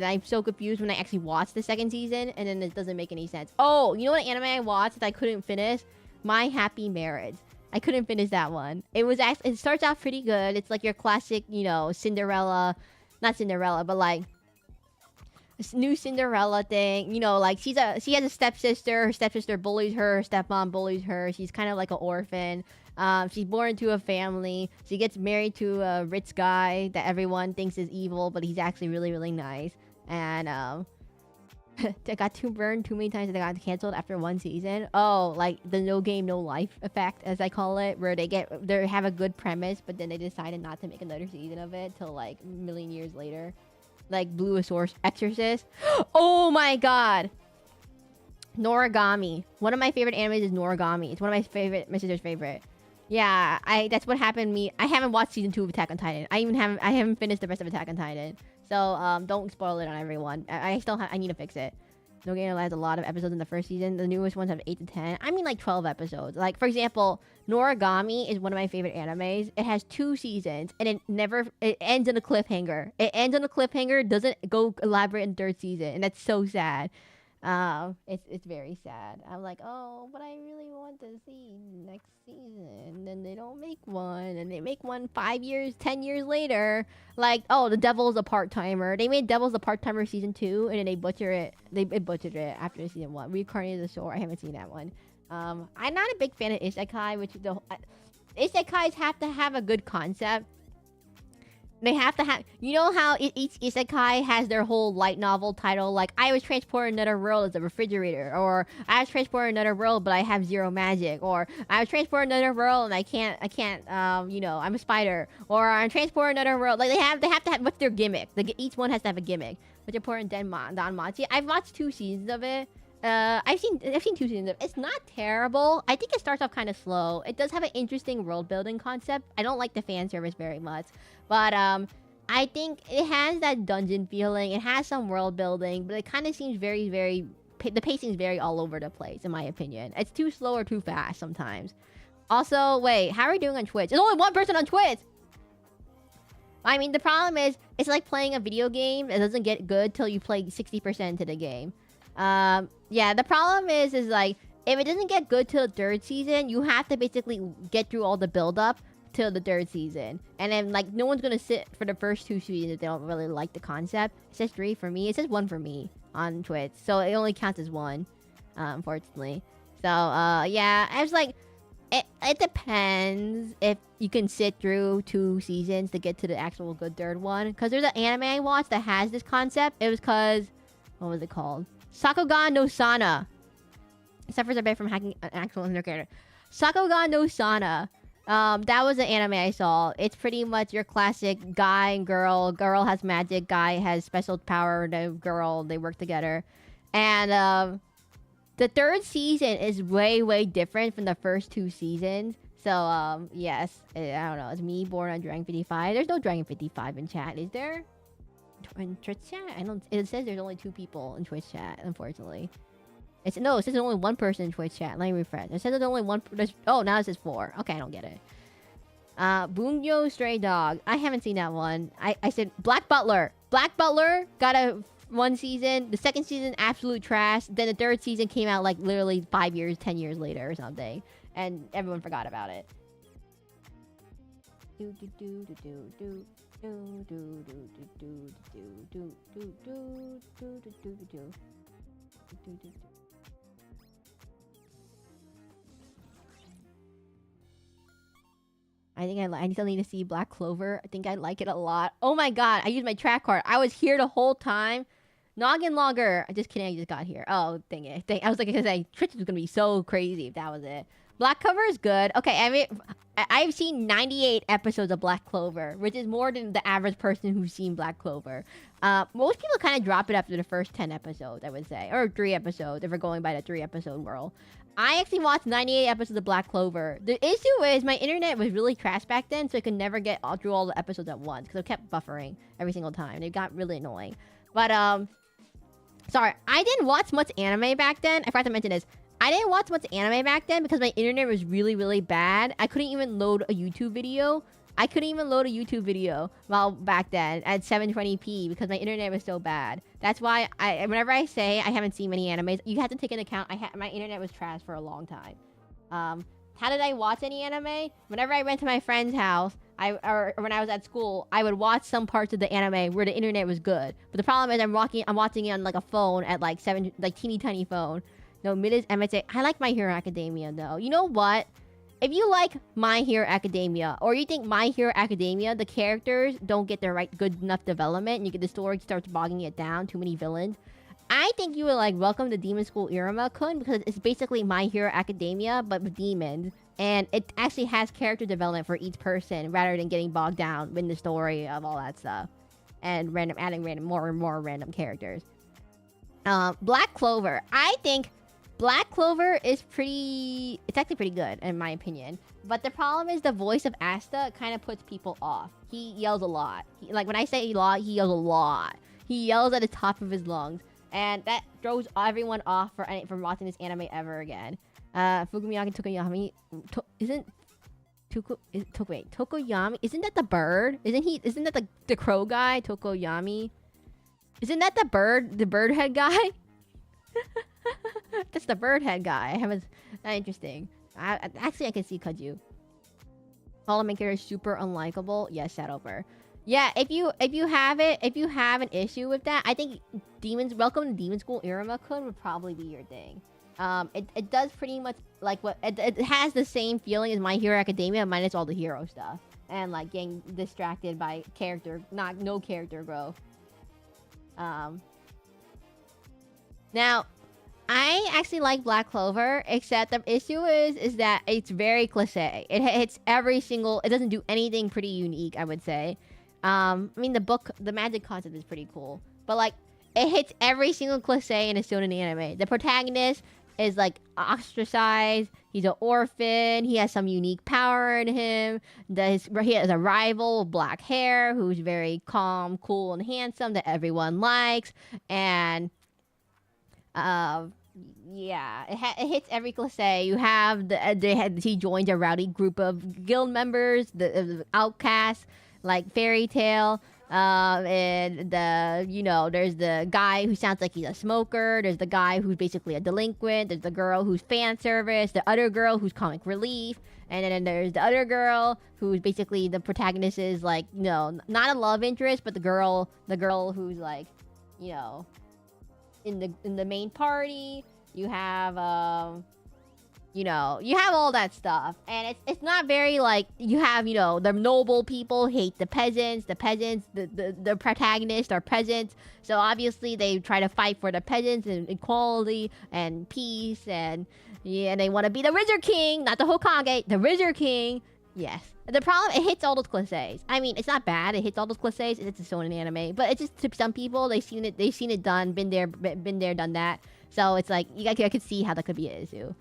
I'm so confused when I actually watch the second season, and then it doesn't make any sense. Oh, you know what anime I watched that I couldn't finish? My Happy Marriage. I couldn't finish that one. It starts out pretty good. It's like your classic, Cinderella, not Cinderella, but like new Cinderella thing. Like she has a stepsister. Her stepsister bullies her. Her stepmom bullies her. She's kind of like an orphan. She's born into a family. She gets married to a rich guy that everyone thinks is evil, but he's actually really, really nice. And they got burned too many times that they got canceled after one season. Oh, like the no game, no life effect, as I call it, where they have a good premise, but then they decided not to make another season of it till like a million years later. Like Blue Exorcist. Oh my god. Noragami. One of my favorite animes is Noragami. It's one of my sister's favorite. Yeah, that's what happened to me. I haven't watched season 2 of Attack on Titan. I haven't finished the rest of Attack on Titan. So, don't spoil it on everyone. I need to fix it. No Game has a lot of episodes in the first season. The newest ones have 8 to 10. I mean, like 12 episodes. Like, for example, Noragami is one of my favorite animes. It has 2 seasons, and it ends on a cliffhanger. It ends on a cliffhanger, doesn't go elaborate in the 3rd season, and that's so sad. It's very sad. I'm like, oh, but I really want to see next season. And then they don't make one, and they make one 5 years, 10 years later. Like, oh, the Devil's a part-timer. They made Devil's a part-timer season 2, and then they butchered it. They butchered it after season 1. Reincarnated the Shore. I haven't seen that one. I'm not a big fan of isekai, which isekais have to have a good concept. They have to have. You know how each isekai has their whole light novel title, like I was transported to another world as a refrigerator, or I was transported to another world but I have zero magic, or I was transported to another world and I can't you know, I'm a spider, or I'm transported to another world. Like they have to have what's their gimmick. Each one has to have a gimmick. Which important Danmachi. I've watched 2 seasons of it. I've seen 2 seasons of it. It's not terrible. I think it starts off kind of slow. It does have an interesting world building concept. I don't like the fan service very much. But I think it has that dungeon feeling. It has some world building, but it kind of seems very, very... The pacing is very all over the place, in my opinion. It's too slow or too fast sometimes. Also, wait, how are we doing on Twitch? There's only 1 person on Twitch! I mean, the problem is, it's like playing a video game. It doesn't get good till you play 60% into the game. Yeah, the problem is like, if it doesn't get good till the 3rd season, you have to basically get through all the build-up till the 3rd season. And then, like, no one's gonna sit for the first 2 seasons if they don't really like the concept. It says 3 for me. It says 1 for me on Twitch. So it only counts as 1, unfortunately. So, yeah, I was like, it depends if you can sit through 2 seasons to get to the actual good 3rd one. Because there's an anime I watched that has this concept. It was because... What was it called? Sakugan no Sana. Suffers a bit from hacking an actual character. Sakugan no Sana. That was an anime I saw. It's pretty much your classic guy and girl. Girl has magic. Guy has special power. The girl, they work together. And the 3rd season is way, way different from the first 2 seasons. So, yes. I don't know. It's me born on Dragon 55. There's no Dragon 55 in chat, is there? In Twitch chat? I don't... It says there's only 2 people in Twitch chat, unfortunately. No, it says there's only 1 person in Twitch chat. Let me refresh. It says there's only 1... Oh, now it says 4. Okay, I don't get it. Bunyo Stray Dog. I haven't seen that one. I said Black Butler. Black Butler got 1 season. The 2nd season, absolute trash. Then the 3rd season came out like literally 5 years, 10 years later or something. And everyone forgot about it. Do do do do do do. Do do do do do do do do do do do do do. I think I still need to see Black Clover. I think I like it a lot. Oh my god, I used my track card. I was here the whole time. Noggin Logger. I'm just kidding, I just got here. Oh, dang it. I was like, Twitch was gonna be so crazy if that was it. Black Clover is good. Okay, I mean, I've seen 98 episodes of Black Clover, which is more than the average person who's seen Black Clover. Most people kind of drop it after the first 10 episodes, I would say. Or 3 episodes, if we're going by the 3-episode world. I actually watched 98 episodes of Black Clover. The issue is my internet was really trash back then, so I could never get through all the episodes at once, because it kept buffering every single time. It got really annoying. But, sorry, I didn't watch much anime back then. I forgot to mention this. I didn't watch much anime back then because my internet was really, really bad. I couldn't even load a YouTube video. Well, back then at 720p because my internet was so bad. That's why whenever I say I haven't seen many animes, you have to take into account my internet was trash for a long time. How did I watch any anime? Whenever I went to my friend's house, or when I was at school, I would watch some parts of the anime where the internet was good. But the problem is I'm watching it on like a phone at like teeny tiny phone. No, mid MSA. I like My Hero Academia though. You know what? If you like My Hero Academia, or you think My Hero Academia, the characters don't get the good enough development, and the story starts bogging it down, too many villains, I think you would like Welcome to Demon School Iruma-kun, because it's basically My Hero Academia, but with demons. And it actually has character development for each person, rather than getting bogged down in the story of all that stuff. And adding more and more random characters. Black Clover. I think Black Clover is it's actually pretty good, in my opinion. But the problem is the voice of Asta kind of puts people off. He yells a lot. Like, when I say a lot, he yells a lot. He yells at the top of his lungs. And that throws everyone off from watching this anime ever again. Fukuyami Tokoyami... Tokoyami? Isn't that the bird? Isn't that the crow guy, Tokoyami? Isn't that the bird head guy? That's the bird head guy. Interesting. Actually, I can see Kaju. All the main characters super unlikable. Yes, Shadowfur. Yeah, if you have an issue with that, I think Welcome to Demon School Iruma-kun would probably be your thing. It does pretty much like it has the same feeling as My Hero Academia minus all the hero stuff. and like getting distracted by no character growth. Now, I actually like Black Clover, except the issue is that it's very cliche. It hits every single. It doesn't do anything pretty unique, I would say. I mean, the magic concept is pretty cool, but like, it hits every single cliche in a shonen anime. The protagonist is like ostracized. He's an orphan. He has some unique power in him. He has a rival with black hair who's very calm, cool, and handsome that everyone likes. And yeah, it hits every cliche. You have he joins a rowdy group of guild members, the outcasts, like Fairy Tale. And there's the guy who sounds like he's a smoker. There's the guy who's basically a delinquent. There's the girl who's fan service. The other girl who's comic relief. And then there's the other girl who's basically the protagonist is like, not a love interest, but the girl who's like, in the main party. You have you have all that stuff, and it's not very like, you have the noble people hate the peasants, the protagonists are peasants, so obviously they try to fight for the peasants and equality and peace, and they want to be the Wizard King, not the Hokage, the Wizard King. Yes. The problem, it hits all those cliches. I mean, it's not bad. It hits all those cliches. It's a shonen anime, but it's just, to some people, they've seen it done, been there, done that. So it's like, I could see how that could be an issue.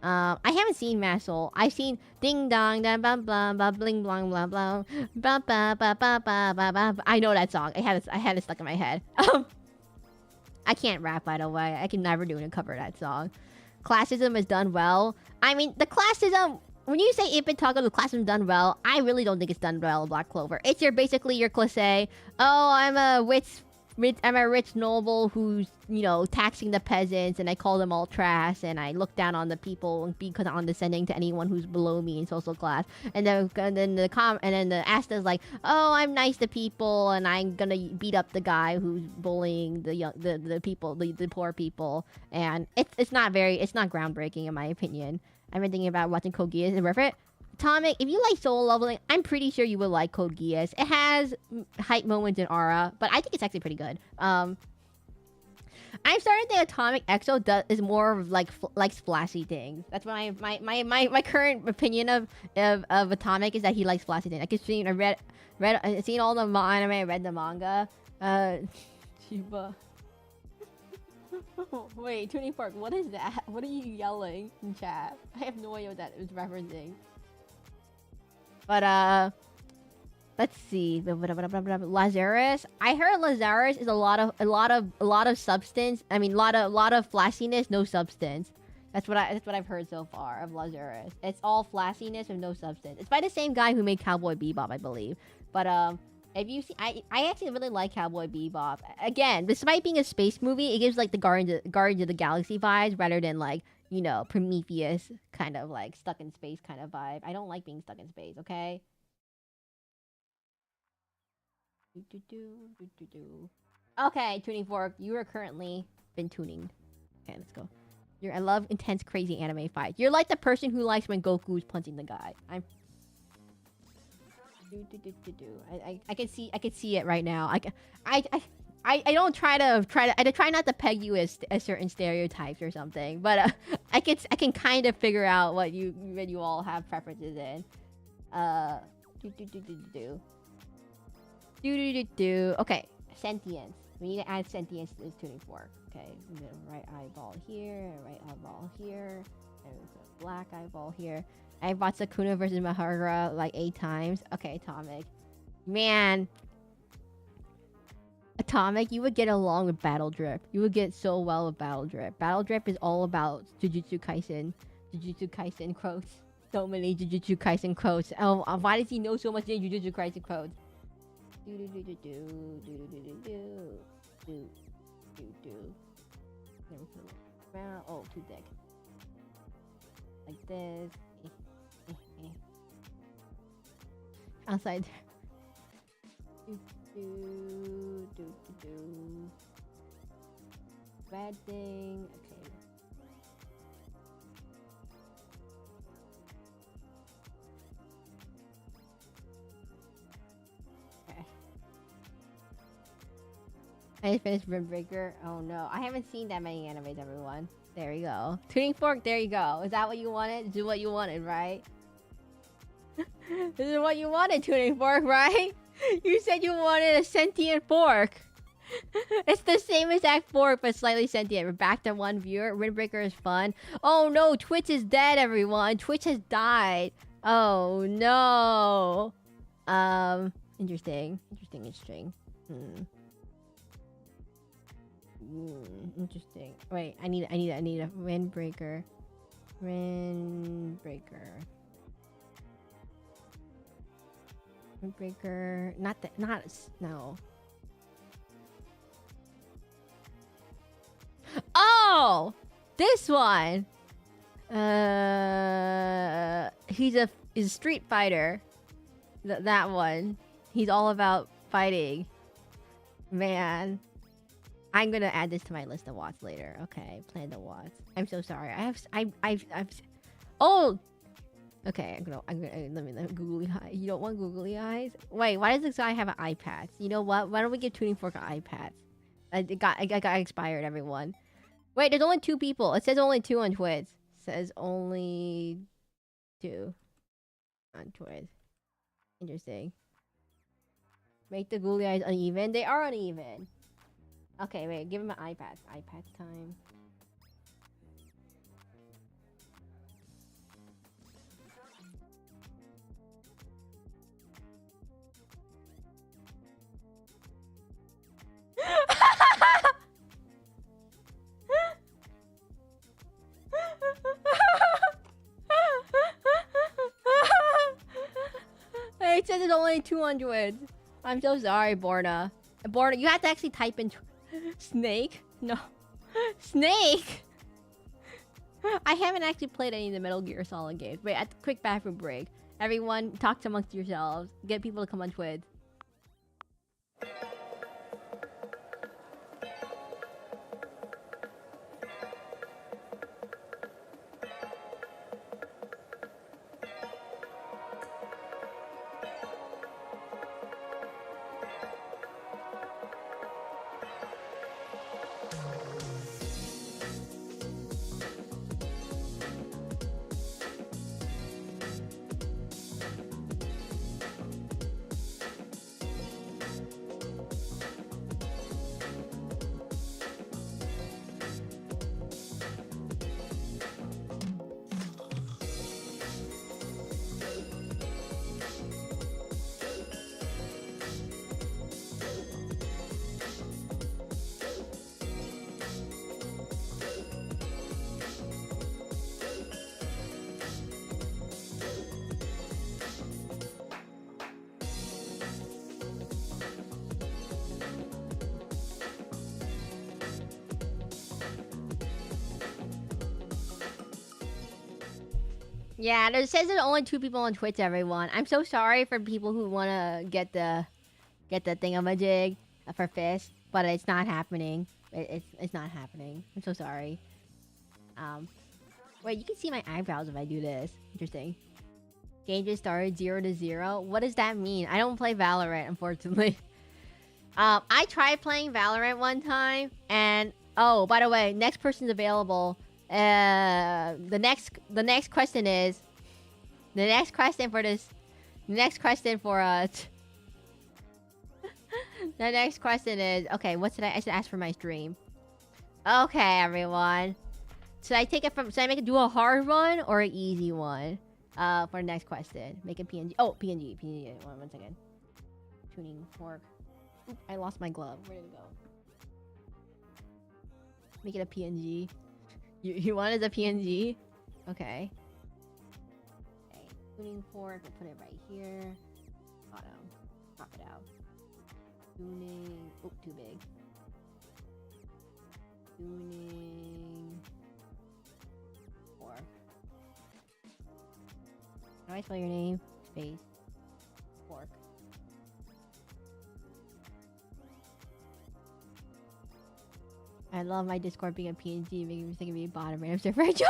I haven't seen Mashle. I've seen Ding Dong, da bum bum, ba bling blong blah blah, ba ba ba ba ba ba ba. I know that song. I had it stuck in my head. I can't rap, by the way. I can never do a cover of that song. Classism is done well. I mean, the classism. When you say Ipitaka, the classism done well, I really don't think it's done well in Black Clover. It's basically your cliche. Oh, I'm a rich noble who's, taxing the peasants, and I call them all trash, and I look down on the people because I'm condescending to anyone who's below me in social class. And then the Asta's like, oh, I'm nice to people, and I'm gonna beat up the guy who's bullying the people, the poor people. And it's not groundbreaking in my opinion. I've been thinking about watching Code Geass. Is it worth it? Atomic, if you like solo leveling, I'm pretty sure you would like Code Geass. It has hype moments and aura, but I think it's actually pretty good. I'm starting to think Atomic EXO is more of like flashy things. That's my current opinion of Atomic is that he likes flashy things. I've seen all the anime, I read the manga. Chiba. Wait, Tuning Fork, what is that? What are you yelling in chat? I have no idea what that is referencing. But let's see. Lazarus. I heard Lazarus is a lot of substance. I mean, a lot of flashiness, no substance. That's what I've heard so far of Lazarus. It's all flashiness with no substance. It's by the same guy who made Cowboy Bebop, I believe. But if you see, I actually really like Cowboy Bebop. Again, despite being a space movie, it gives like the Guardians of the Galaxy vibes rather than like, Prometheus kind of like stuck in space kind of vibe. I don't like being stuck in space, okay? Okay, Tuning Fork, you are currently been tuning. Okay, let's go. I love intense, crazy anime fights. You're like the person who likes when Goku's punching the guy. I can see it right now. I don't try not to peg you as certain stereotypes or something, but I can kind of figure out what you all have preferences in. Okay, sentience. We need to add sentience to this Tuning Fork. Okay, right eyeball here, right eyeball here, there's a black eyeball here. I've watched Sakuna versus Mahara like 8 times. Okay, Atomic. Man. Atomic, you would get along with Battle Drip. You would get so well with Battle Drip. Battle Drip is all about Jujutsu Kaisen. Jujutsu Kaisen quotes. So many Jujutsu Kaisen quotes. Oh, why does he know so much in Jujutsu Kaisen quotes? Oh, too thick. Like this. Outside there. Red thing. Okay. I just finished Windbreaker. Oh no, I haven't seen that many animes, everyone. There you go. Tuning fork, there you go. Is that what you wanted? This is what you wanted, right? This is what you wanted, tuning fork, right? You said you wanted a sentient fork. It's the same exact fork, but slightly sentient. We're back to 1 viewer. Windbreaker is fun. Oh no, Twitch is dead, everyone. Twitch has died. Oh no. Interesting. Interesting. Interesting. Wait, I need a Windbreaker. Windbreaker. No. Oh! This one! He's a street fighter. That one. He's all about fighting. Man. I'm gonna add this to my list to watch later. Okay, plan to watch. I'm so sorry. Oh! Okay, let me googly eyes. You don't want googly eyes? Wait, why does this guy have an iPad? You know what? Why don't we give Tuning Fork an iPad? It got expired, everyone. Wait, there's only 2 people. It says only 2 on Twitch. It says only 2 on Twitch. Interesting. Make the googly eyes uneven. They are uneven. Okay, wait. Give him an iPad. iPad time. It says it's only 200. I'm so sorry, Borna. Borna, you have to actually type in Snake? No. Snake? I haven't actually played any of the Metal Gear Solid games. Wait, at the quick bathroom break. Everyone, talk amongst yourselves. Get people to come on Twitch. Yeah, it says there's only 2 people on Twitch, everyone. I'm so sorry for people who want to get the thingamajig for Fish, but it's not happening. It's not happening. I'm so sorry. Wait, you can see my eyebrows if I do this. Interesting. Game just started 0-0. What does that mean? I don't play Valorant, unfortunately. I tried playing Valorant one time, and oh, by the way, next person's available. The next question is the next question for us. The next question is, okay, what should I should ask for my stream? Okay, everyone. Should I make it do a hard one or an easy one? For the next question. Make it PNG. Oh, PNG. One second. Tuning fork. Oop, I lost my glove. Where did it go? Make it a PNG. You wanted the PNG? Okay. Okay. Tuning fork. We'll put it right here. Bottom. Pop it out. Tuning. Oh, too big. Tuning fork. How do I spell your name? Space. Fork. I love my Discord being a PNG, making me think of me bottom random server join.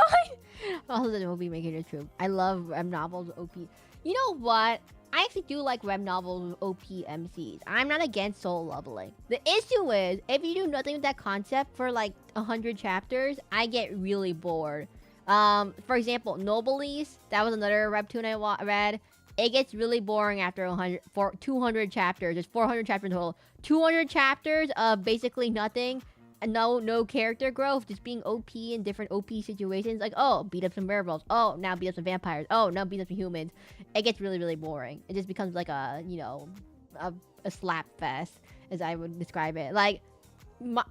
Also, that will be making it true. I love novels OP. You know what? I actually do like web novels with OP MCs. I'm not against soul leveling. The issue is, if you do nothing with that concept for like 100 chapters, I get really bored. For example, Noblesse, that was another webtoon I read. It gets really boring after 200 chapters. There's 400 chapters total. 200 chapters of basically nothing. And no character growth, just being OP in different OP situations. Like, oh, beat up some werewolves. Oh, now beat up some vampires. Oh, now beat up some humans. It gets really, really boring. It just becomes like a, you know, a slap fest, as I would describe it. Like,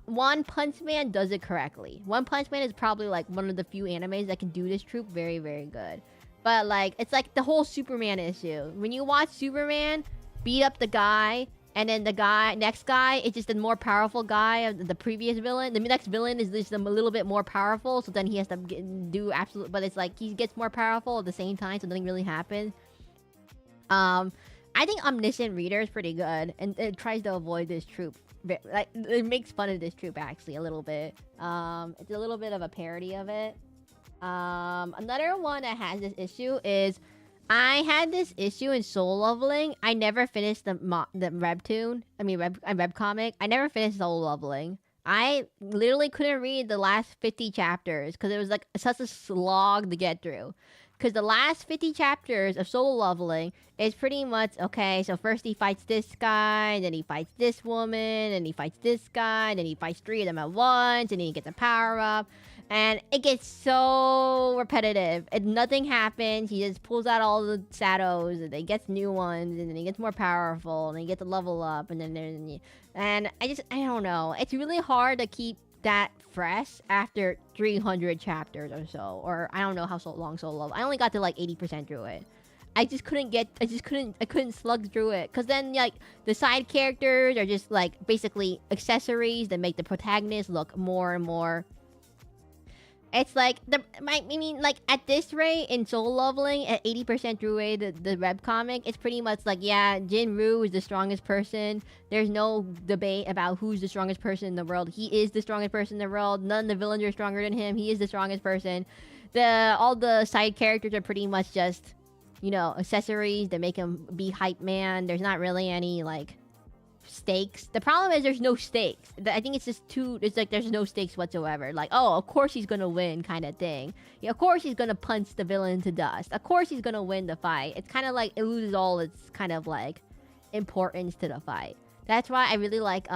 One Punch Man does it correctly. One Punch Man is probably like one of the few animes that can do this trope very, very good. But like, it's like the whole Superman issue. When you watch Superman beat up the guy, and then the next guy is just a more powerful guy of the previous villain. The next villain is just a little bit more powerful, so then he has to do absolute. But it's like he gets more powerful at the same time, so nothing really happens. I think Omniscient Reader is pretty good, and it tries to avoid this trope. Like, it makes fun of this trope actually a little bit. It's a little bit of a parody of it. Another one that has this issue is, I had this issue in Soul Leveling. I never finished the webtoon. I mean, webcomic. I never finished Soul Leveling. I literally couldn't read the last 50 chapters because it was like such a slog to get through. Because the last 50 chapters of Soul Leveling is pretty much, okay, so first he fights this guy, then he fights this woman, and he fights this guy, and then he fights 3 of them at once, and then he gets a power-up. And it gets so repetitive. And nothing happens. He just pulls out all the shadows, and he gets new ones, and then he gets more powerful, and he gets to level up, and then there's... And I don't know. It's really hard to keep that fresh after 300 chapters or so. Or I don't know how long Soul Level. I only got to like 80% through it. I couldn't slug through it. Because then, like, the side characters are just, like, basically accessories that make the protagonist look more and more... It's like, I mean, like, at this rate, in Soul Leveling, at 80% through the webcomic, it's pretty much like, yeah, Jinru is the strongest person. There's no debate about who's the strongest person in the world. He is the strongest person in the world. None of the villains are stronger than him. He is the strongest person. All the side characters are pretty much just, you know, accessories that make him be hype man. There's not really any, like, stakes. The problem is there's no stakes. I think it's just it's like there's no stakes whatsoever. Like, oh, of course he's gonna win kind of thing. Yeah, of course he's gonna punch the villain to dust. Of course he's gonna win the fight. It's kind of like it loses all its kind of like importance to the fight. That's why I really like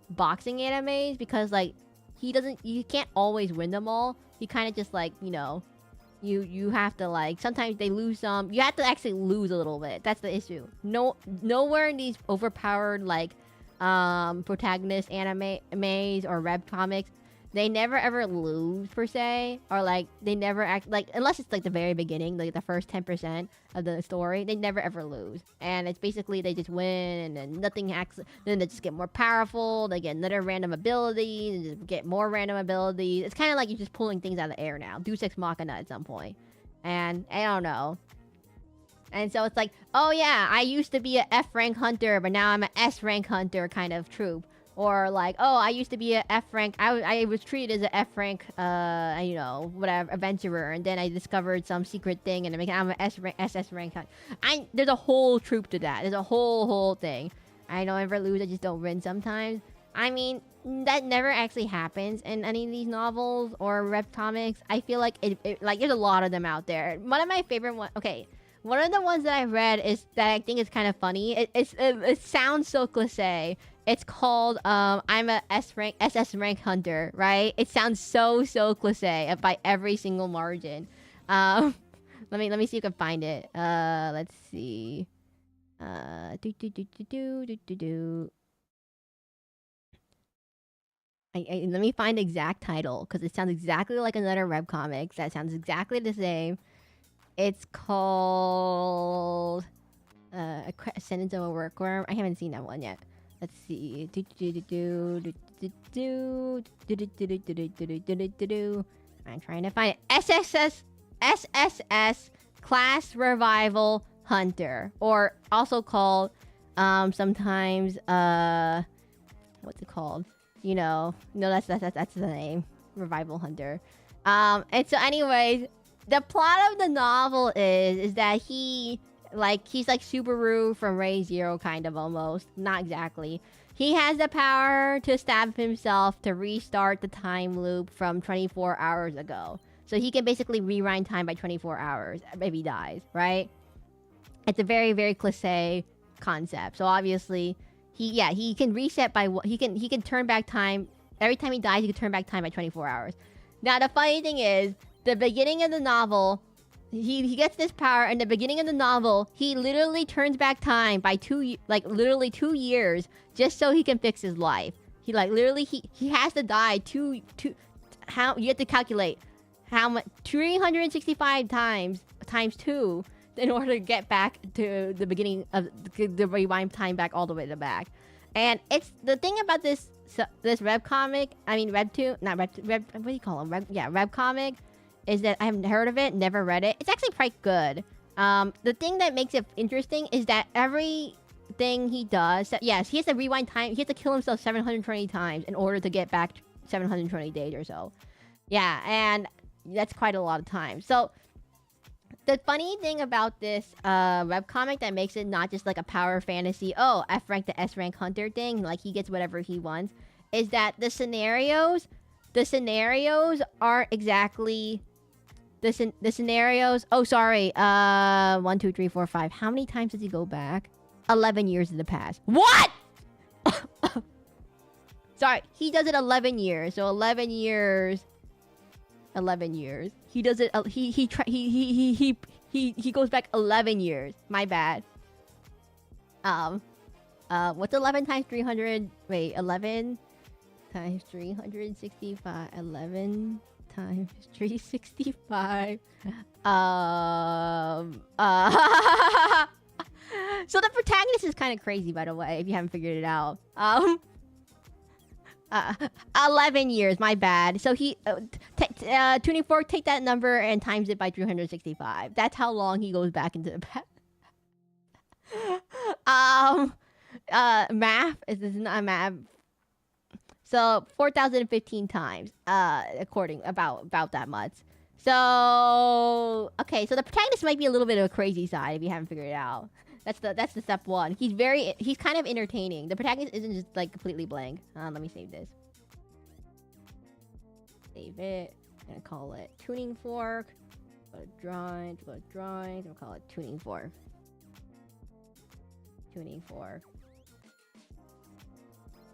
boxing animes, because like you can't always win them all. You kind of just like, you know, you have to, like, sometimes they lose some. You have to actually lose a little bit. That's the issue. Nowhere in these overpowered, like, protagonist animes or web comics, they never ever lose per se, or like they never act like, unless it's like the very beginning, like the first 10% of the story, they never ever lose. And it's basically they just win, and then nothing acts. Then they just get more powerful. They get another random ability, and just get more random abilities. It's kind of like you're just pulling things out of the air now. Deus Ex Machina at some point, and I don't know. And so it's like, oh yeah, I used to be a F rank hunter, but now I'm an S rank hunter kind of troop. Or like, oh, I used to be a F rank. I was treated as an F rank, you know, whatever, adventurer, and then I discovered some secret thing, and I'm an SS rank. There's a whole troop to that. There's a whole thing. I don't ever lose. I just don't win sometimes. I mean, that never actually happens in any of these novels or web comics. I feel like like there's a lot of them out there. One of my favorite ones. Okay. One of the ones that I read is that I think is kind of funny. It sounds so cliche. It's called I'm a SS rank hunter, right? It sounds so cliche by every single margin. Let me see if I can find it. Let's see. Let me find the exact title, because it sounds exactly like another webcomic that sounds exactly the same. It's called Sentence of a Workworm. I haven't seen that one yet. Let's see. I'm trying to find it. SSS Class Revival Hunter, or also called sometimes what's it called? You know, no, that's the name. Revival Hunter. And so anyways, the plot of the novel is that he Like, he's like Subaru from Ray Zero, kind of, almost. Not exactly. He has the power to stab himself to restart the time loop from 24 hours ago. So he can basically rewind time by 24 hours if he dies, right? It's a very, very cliché concept. So obviously, he can reset by he can turn back time. Every time he dies, he can turn back time by 24 hours. Now, the funny thing is, the beginning of the novel, he gets this power. In the beginning of the novel, he literally turns back time by literally 2 years just so he can fix his life. He literally he has to die how you have to calculate how much 365 times 2 in order to get back to the beginning of the rewind time back all the way to the back. And it's the thing about this web comic, I mean webtoon, not web, what do you call them? Web comic, is that I haven't heard of it, never read it. It's actually quite good. The thing that makes it interesting is that everything he does, yes, he has to rewind time. He has to kill himself 720 times in order to get back 720 days or so. Yeah, and that's quite a lot of time. So the funny thing about this webcomic that makes it not just like a power fantasy, oh, F rank to S rank hunter thing, like he gets whatever he wants, is that the scenarios aren't exactly the scenarios. Oh, sorry. 1, 2, 3, 4, 5. How many times does he go back? 11 years in the past. What? Sorry, he does it 11 years. So 11 years. 11 years. He does it. He goes back 11 years. My bad. What's 11 times 300? Wait, 11 times 365. 11 times 365. So the protagonist is kind of crazy, by the way, if you haven't figured it out. 11 years, my bad. So he, Tuning Fork, take that number and times it by 365. That's how long he goes back into the past. Math, this is not math. So 4,015 times, about that much. So, okay, so the protagonist might be a little bit of a crazy side if you haven't figured it out. That's the step one. He's kind of entertaining. The protagonist isn't just like completely blank. Let me save this. Save it and call it Tuning Fork. Go to drawings. We'll call it Tuning Fork. Tuning Fork.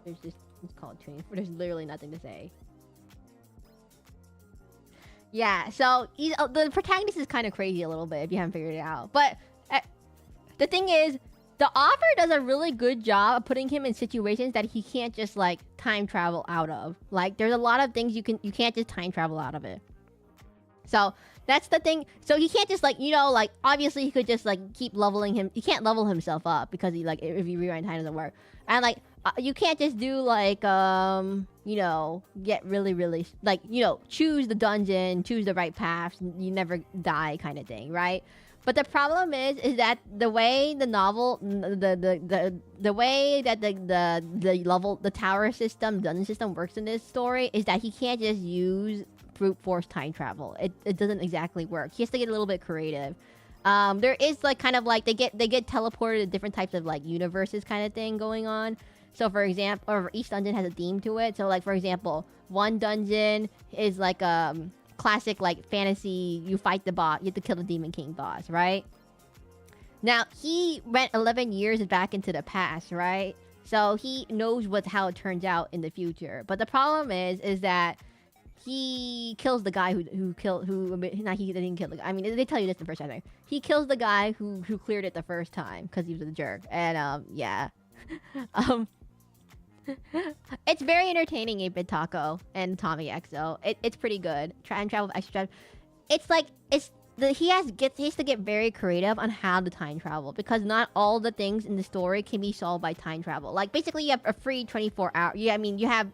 Let's call it Tuning Fork. There's literally nothing to say. Yeah, so the protagonist is kind of crazy a little bit if you haven't figured it out. But the thing is, the author does a really good job of putting him in situations that he can't just like time travel out of. Like, there's a lot of things you can't just time travel out of it. So that's the thing. So he can't just like, like obviously he could just like keep leveling him. He can't level himself up because he like if you rewind time doesn't work. And like you can't just do like get really like choose the dungeon, choose the right path, you never die kind of thing, right? But the problem is that the way the novel, the way that the tower system, dungeon system works in this story is that he can't just use brute force time travel. It doesn't exactly work. He has to get a little bit creative. There is like kind of like they get teleported to different types of like universes kind of thing going on. So for example, or each dungeon has a theme to it. So like for example, one dungeon is like classic like fantasy, you fight the boss, you have to kill the Demon King boss, right? Now he went 11 years back into the past, right? So he knows how it turns out in the future. But the problem is that he kills the guy who didn't kill the guy. I mean, they tell you this the first time. He kills the guy who cleared it the first time because he was a jerk. And yeah. It's very entertaining, 8-Bit Taco and Tommy XO. It's pretty good. Try and travel extra. It's like he has to get very creative on how to time travel because not all the things in the story can be solved by time travel. Like basically, you have a free 24 hour. Yeah, I mean you have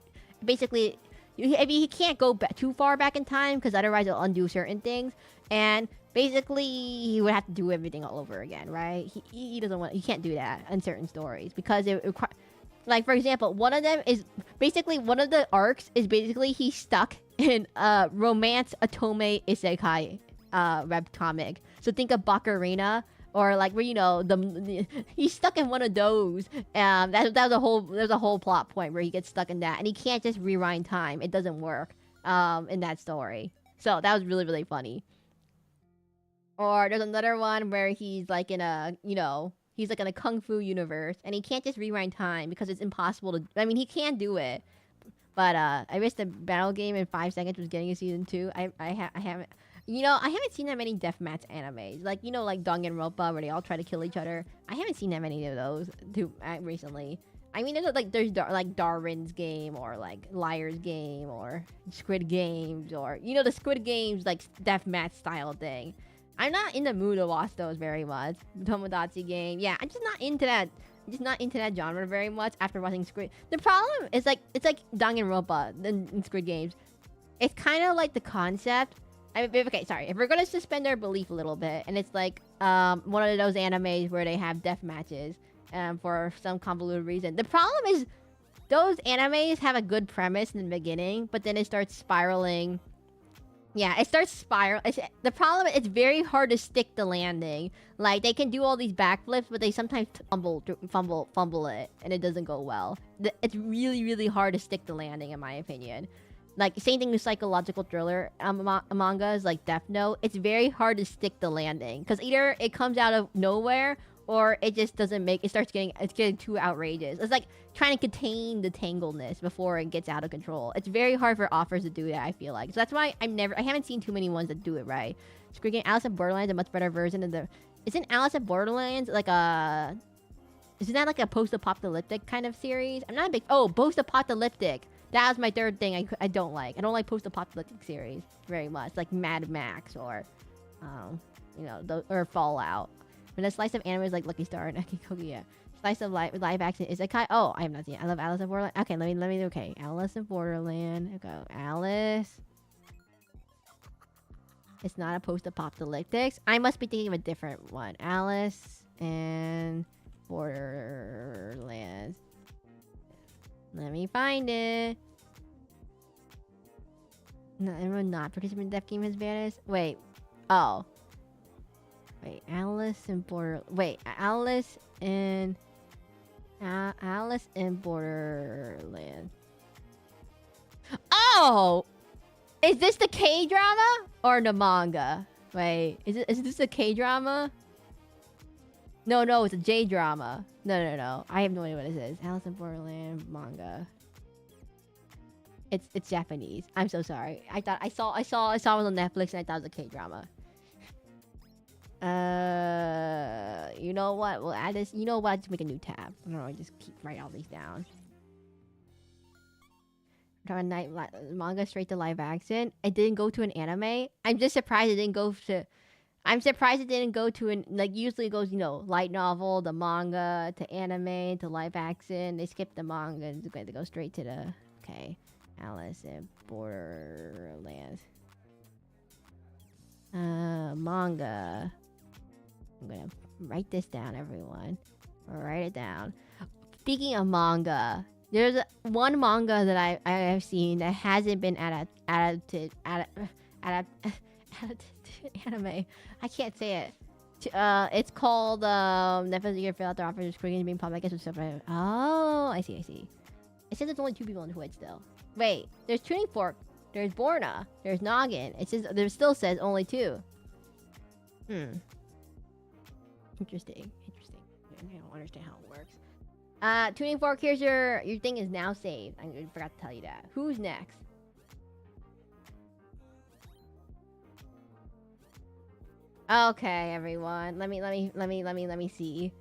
basically. He can't go too far back in time because otherwise it'll undo certain things. And basically, he would have to do everything all over again, right? He doesn't want. He can't do that in certain stories because like for example, one of them is basically one of the arcs is basically he's stuck in romance otome isekai web comic. So think of Bacarina or like where he's stuck in one of those. There's a whole plot point where he gets stuck in that, and he can't just rewind time. It doesn't work in that story. So that was really, really funny. Or there's another one where he's like in a he's like in a kung fu universe, and he can't just rewind time because it's impossible to. I mean, he can do it, but I wish the battle game in 5 seconds was getting a season 2. I haven't. I haven't seen that many deathmatch animes. Like, like Danganronpa, where they all try to kill each other. I haven't seen that many of those recently. I mean, there's like Darwin's Game, or like Liar's Game, or Squid Games, or the Squid Games like deathmatch style thing. I'm not in the mood to watch those very much. Tomodachi Game, yeah, I'm just not into that. I'm just not into that genre very much after watching Squid. The problem is it's like Danganronpa in Squid Games. It's kind of like the concept. Okay, sorry. If we're gonna suspend our belief a little bit, and it's like one of those animes where they have death matches for some convoluted reason. The problem is those animes have a good premise in the beginning, but then it starts spiraling. Yeah, it starts spiraling. The problem is it's very hard to stick the landing. Like, they can do all these backflips, but they sometimes fumble it, and it doesn't go well. It's really, really hard to stick the landing, in my opinion. Like, same thing with psychological thriller mangas like Death Note. It's very hard to stick the landing, because either it comes out of nowhere, or it just doesn't make. It's getting too outrageous. It's like trying to contain the tangledness before it gets out of control. It's very hard for authors to do that, I feel like. So that's why I haven't seen too many ones that do it right. Squid Game, Alice in Borderlands, a much better version of the. Isn't Alice in Borderlands like a? Isn't that like a post-apocalyptic kind of series? I'm not a big. Oh, post-apocalyptic. That was my third thing I don't like. I don't like post-apocalyptic series very much, like Mad Max or, or Fallout. When a slice of anime is like Lucky Star and Akikogia. Slice of live action is Isekai. Oh, I have not seen it. I love Alice in Borderland. Okay, let me. Okay, Alice in Borderland. Okay, Alice. It's not a post-apocalyptic. I must be thinking of a different one. Alice in Borderlands. Let me find it. No, everyone not participating in Death Game has vanished. Wait. Oh. Wait, Alice in Borderlands. Oh! Is this the K-drama or the manga? Wait, is this a K-drama? No, it's a J-drama. No. I have no idea what this is. Alice in Borderland manga. It's Japanese. I'm so sorry. I thought I saw it on Netflix and I thought it was a K-drama. You know what? We'll add this. You know what? Just make a new tab. No, just write all these down. Manga straight to live action. It didn't go to an anime. I'm just surprised it didn't go to. I'm surprised it didn't go to usually it goes, light novel, the manga, to anime, to live action. They skipped the manga and they go straight to the. Okay. Alice in Borderlands. Manga. I'm gonna write this down, everyone. Write it down. Speaking of manga, there's one manga that I have seen that hasn't been adapted to anime. I can't say it. It's called Netflix. You fill out the offers. Screen being public. I guess it's oh, I see. It says there's only 2 people on Twitch still. Wait, there's Tuning Fork. There's Borna. There's Noggin. It says there still says only 2. Interesting. I don't understand how it works. Tuning Fork, here's your thing is now saved. I forgot to tell you that. Who's next? Okay, everyone. Let me see.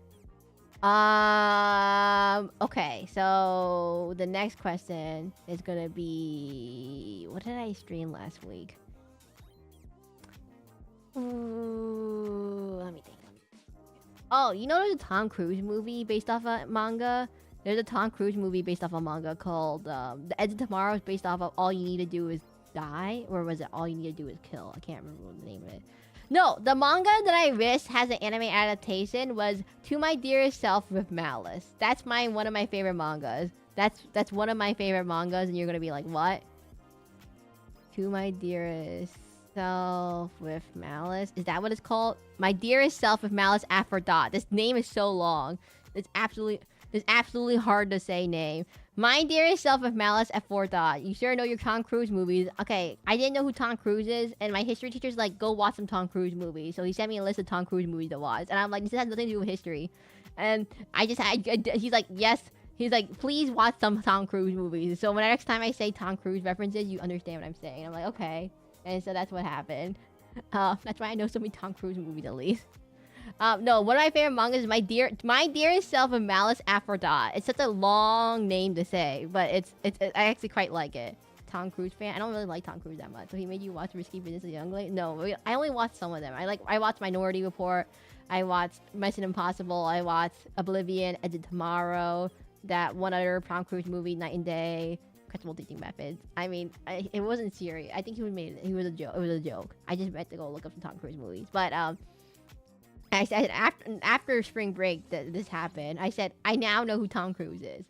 Okay, so the next question is gonna be, what did I stream last week? Ooh, let me think. Oh, there's a Tom Cruise movie based off a manga. There's a Tom Cruise movie based off a manga called The Edge of Tomorrow. Is based off of All You Need to Do Is Die, or was it All You Need to Do Is Kill? I can't remember what the name of it. No, the manga that I wish has an anime adaptation was To My Dearest Self with Malice. That's one of my favorite mangas. That's one of my favorite mangas, and you're gonna be like, what? To My Dearest Self with malice. Is that what it's called? My dearest self with malice aphrodite. This name is so long. It's absolutely hard to say name. My dearest self with malice aphrodite. You sure know your Tom Cruise movies. Okay, I didn't know who Tom Cruise is, and my history teacher's like, go watch some Tom Cruise movies. So he sent me a list of Tom Cruise movies to watch, and I'm like, this has nothing to do with history. And he's like, yes. He's like, please watch some Tom Cruise movies. So when next time I say Tom Cruise references, you understand what I'm saying. I'm like, okay. And so that's what happened. That's why I know so many Tom Cruise movies at least. No, one of my favorite mangas is my dearest self of Malice Aphrodite. It's such a long name to say, but I actually quite like it. Tom Cruise fan. I don't really like Tom Cruise that much. So he made you watch Risky Business as a young lady? No, I only watched some of them. I watched Minority Report. I watched Mission Impossible. I watched Oblivion, Edge of Tomorrow. That one other Tom Cruise movie, Night and Day, Questionable Teaching Methods. I mean, it wasn't serious. I think he was a joke. It was a joke. I just meant to go look up some Tom Cruise movies. But I said after spring break that this happened, I said I now know who Tom Cruise is.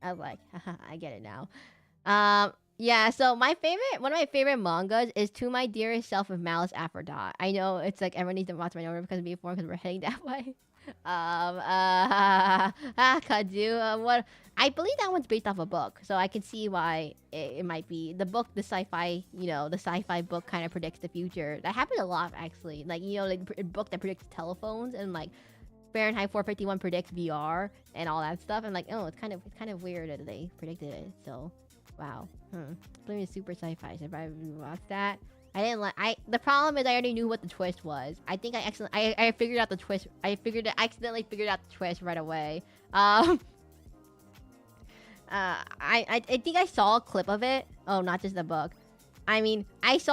I was like, haha, I get it now. Yeah. So one of my favorite mangas is To My Dearest Self of Malice Aphrodite. I know it's like everyone needs to watch my number because we're heading that way. Kaju. What? I believe that one's based off a book, so I can see why it might be the book. The sci-fi, the sci-fi book kind of predicts the future. That happened a lot actually. Like like a book that predicts telephones and like Fahrenheit 451 predicts VR and all that stuff. And like, oh, it's kind of weird that they predicted it. So, wow. Believe me, super sci-fi. So if I watched that. I didn't like. The problem is I already knew what the twist was. I think I figured out the twist. I accidentally figured out the twist right away. I think I saw a clip of it. Oh, not just the book. I mean, I think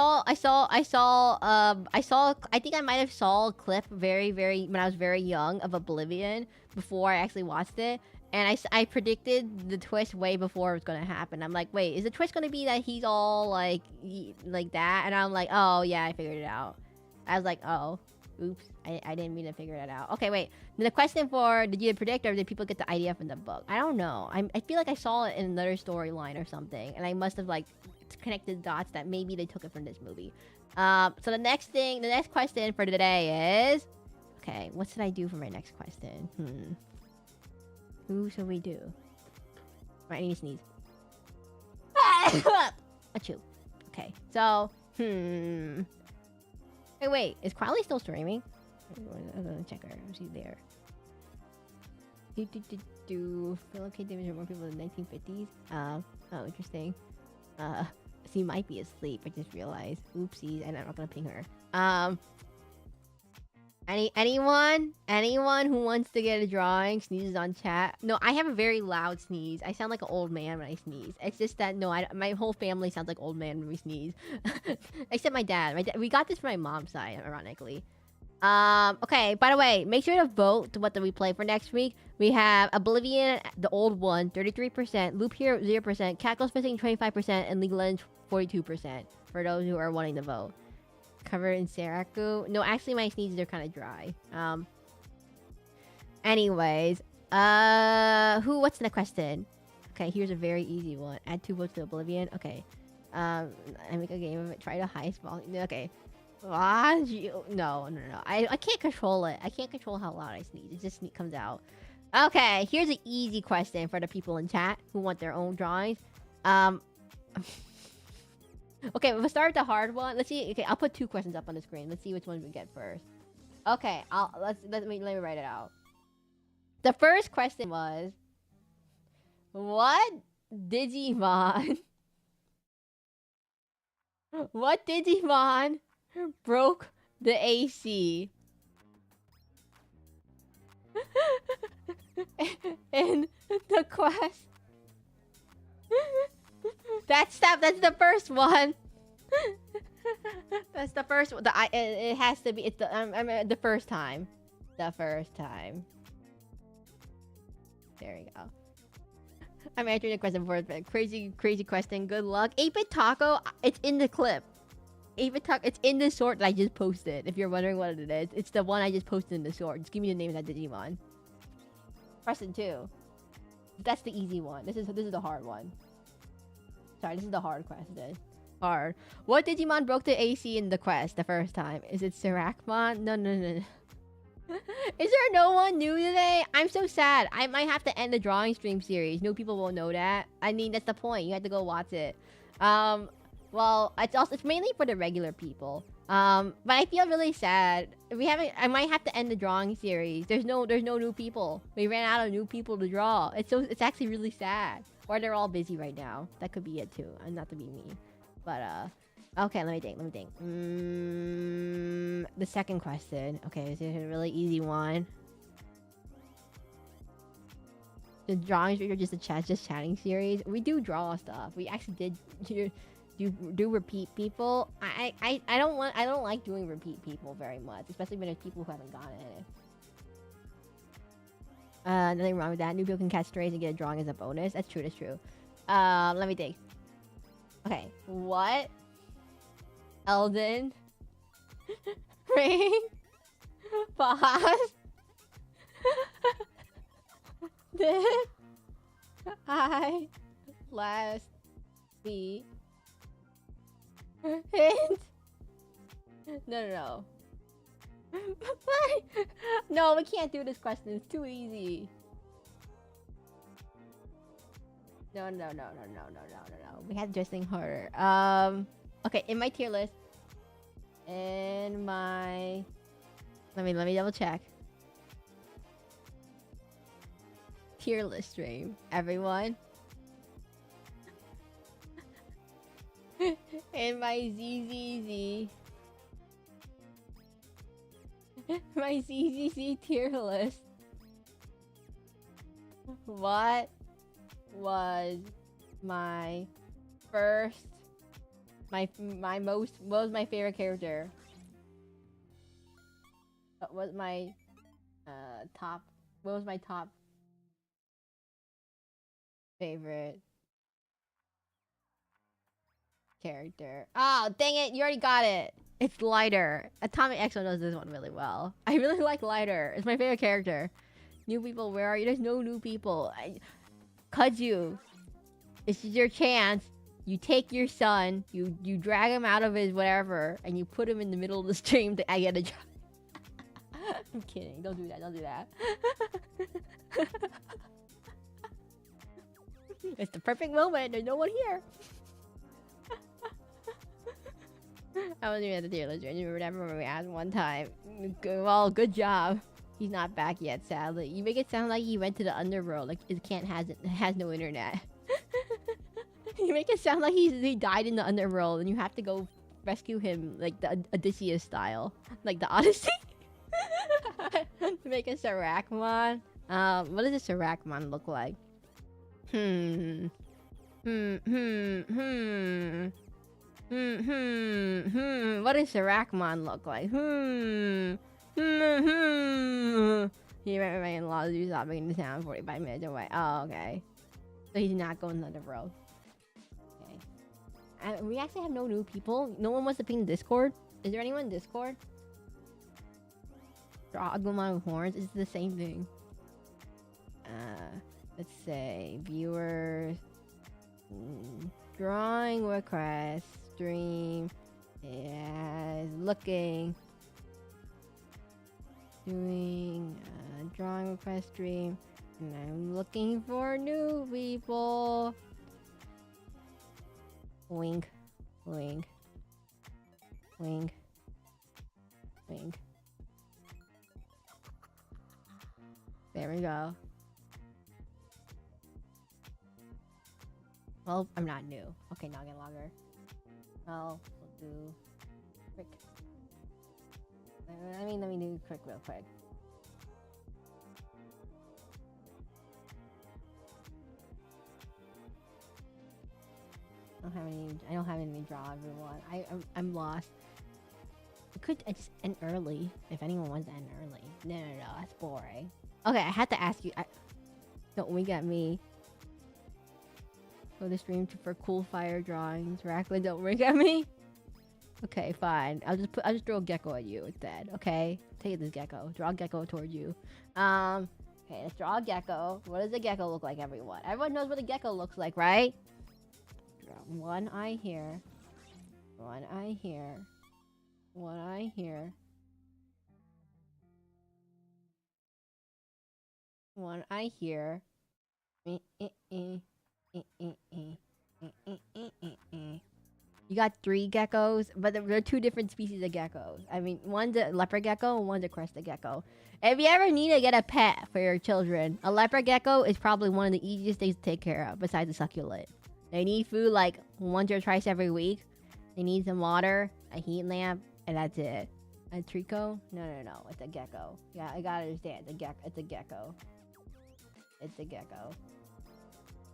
I might have saw a clip very when I was very young of Oblivion before I actually watched it. And I predicted the twist way before it was gonna happen. I'm like, wait, is the twist gonna be that he's all like that? And I'm like, oh yeah, I figured it out. I was like, oh, oops, I didn't mean to figure that out. Okay, wait. The question for did you predict or did people get the idea from the book? I don't know. I feel like I saw it in another storyline or something, and I must have like connected dots that maybe they took it from this movie. So the next question for today is, okay, what should I do for my next question? Who should we do? Right, I need to sneeze. Achoo. Okay, so, wait, is Crowley still streaming? I'm gonna check her. She's there. Philip K. Davis were more people in the 1950s. Oh, interesting. She might be asleep. I just realized. Oopsies, and I'm not gonna ping her. Anyone who wants to get a drawing sneezes on chat. No, I have a very loud sneeze. I sound like an old man when I sneeze. It's just that my whole family sounds like old man when we sneeze, except my dad. We got this from my mom's side, ironically. Okay. By the way, make sure to vote to what do we play for next week. We have Oblivion, the old one, 33%, Loop Hero 0%, Cat Goes Missing 25%, and League of Legends 42%. For those who are wanting to vote. Covered in Seraclin. No, actually my sneezes are kind of dry. Anyways, what's the question? Okay, here's a very easy one. Add 2 votes to Oblivion. Okay. I make a game of it. Try the highest volume. Okay. No. I can't control it. I can't control how loud I sneeze. It just comes out. Okay, here's an easy question for the people in chat who want their own drawings. Okay, we'll start with the hard one. Let's see. Okay, I'll put 2 questions up on the screen. Let's see which one we get first. Okay, let me write it out. The first question was, what Digimon broke the AC in the quest? That's the first one. That's the first one. It has to be. It's the first time. The first time. There we go. I'm answering the question for it. Crazy question. Good luck. 8-bit Taco. It's in the clip. 8-bit Taco. It's in the sort that I just posted. If you're wondering what it is, it's the one I just posted in the sort. Just give me the name of that Digimon. Question 2. That's the easy one. This is the hard one. Sorry, this is the hard question. hard. What Digimon broke the AC in the quest the first time? Is it Seraclin? No, no, no. Is there no one new today? I'm so sad. I might have to end the drawing stream series. New people won't know that. I mean, that's the point. You have to go watch it. Well, it's mainly for the regular people. But I feel really sad. We haven't. I might have to end the drawing series. There's no new people. We ran out of new people to draw. It's actually really sad. Or they're all busy right now. That could be it too. And not to be mean, but okay. Let me think. The second question. Okay, this is a really easy one. The drawing stream or just chatting series. We do draw stuff. We actually did do repeat people. I don't like doing repeat people very much, especially when there's people who haven't gotten it. Nothing wrong with that. New people can catch strays and get a drawing as a bonus. That's true. That's true. Let me think. Okay, what? Elden Ring boss did I last week? Hint? No. No, we can't do this question. It's too easy. No. We had to do this thing harder. Okay, in my tier list. Let me double check. Tier list stream, everyone. In my ZZZ. My ZZZ tier list. What was my first what was my favorite character? What was my top favorite character? Oh, dang it, you already got it. It's Lighter. Atomic Exo knows this one really well. I really like Lighter. It's my favorite character. New people, where are you? There's no new people. Kudzu, this is your chance. You take your son, you drag him out of his whatever, and you put him in the middle of the stream to get a job. I'm kidding. Don't do that. It's the perfect moment. There's no one here. I wasn't even at the tier list. I remember when we asked one time. Good job. He's not back yet, sadly. You make it sound like he went to the underworld, like it has no internet. You make it sound like he died in the underworld, and you have to go rescue him, like the Odysseus style, like the Odyssey. To make a Seraclin. What does a Seraclin look like? What does Seraclin look like? He went with my in-laws to do shopping in the town 45 minutes away. Oh, okay. So he's not going to the road. Okay. We actually have no new people. No one wants to ping Discord. Is there anyone in Discord? Agumon with horns. It's the same thing. Let's say viewers. Drawing request stream. Yeah, looking. Doing drawing request stream, and I'm looking for new people. Wink. There we go. Well, I'm not new. Okay, now get logger. Well, we'll do quick. Let me do quick real quick. I don't have any draw everyone. I'm lost. I could just end early if anyone wants to end early. No, that's boring. Okay, I had to ask you. Don't wink at me. Go to stream for cool fire drawings. Seraclin, don't wink at me. Okay, fine. I'll just throw a gecko at you instead. Okay, take this gecko. Draw a gecko towards you. Okay, let's draw a gecko. What does a gecko look like, everyone? Everyone knows what a gecko looks like, right? Draw one eye here. One eye here. One eye here. One eye here. You got 3 geckos, but they're 2 different species of geckos. I mean, one's a leopard gecko and one's a crested gecko. If you ever need to get a pet for your children, a leopard gecko is probably one of the easiest things to take care of, besides a succulent. They need food like once or twice every week. They need some water, a heat lamp, and that's it. A trico? No. It's a gecko. Yeah, I gotta understand. It's a gecko. It's a gecko.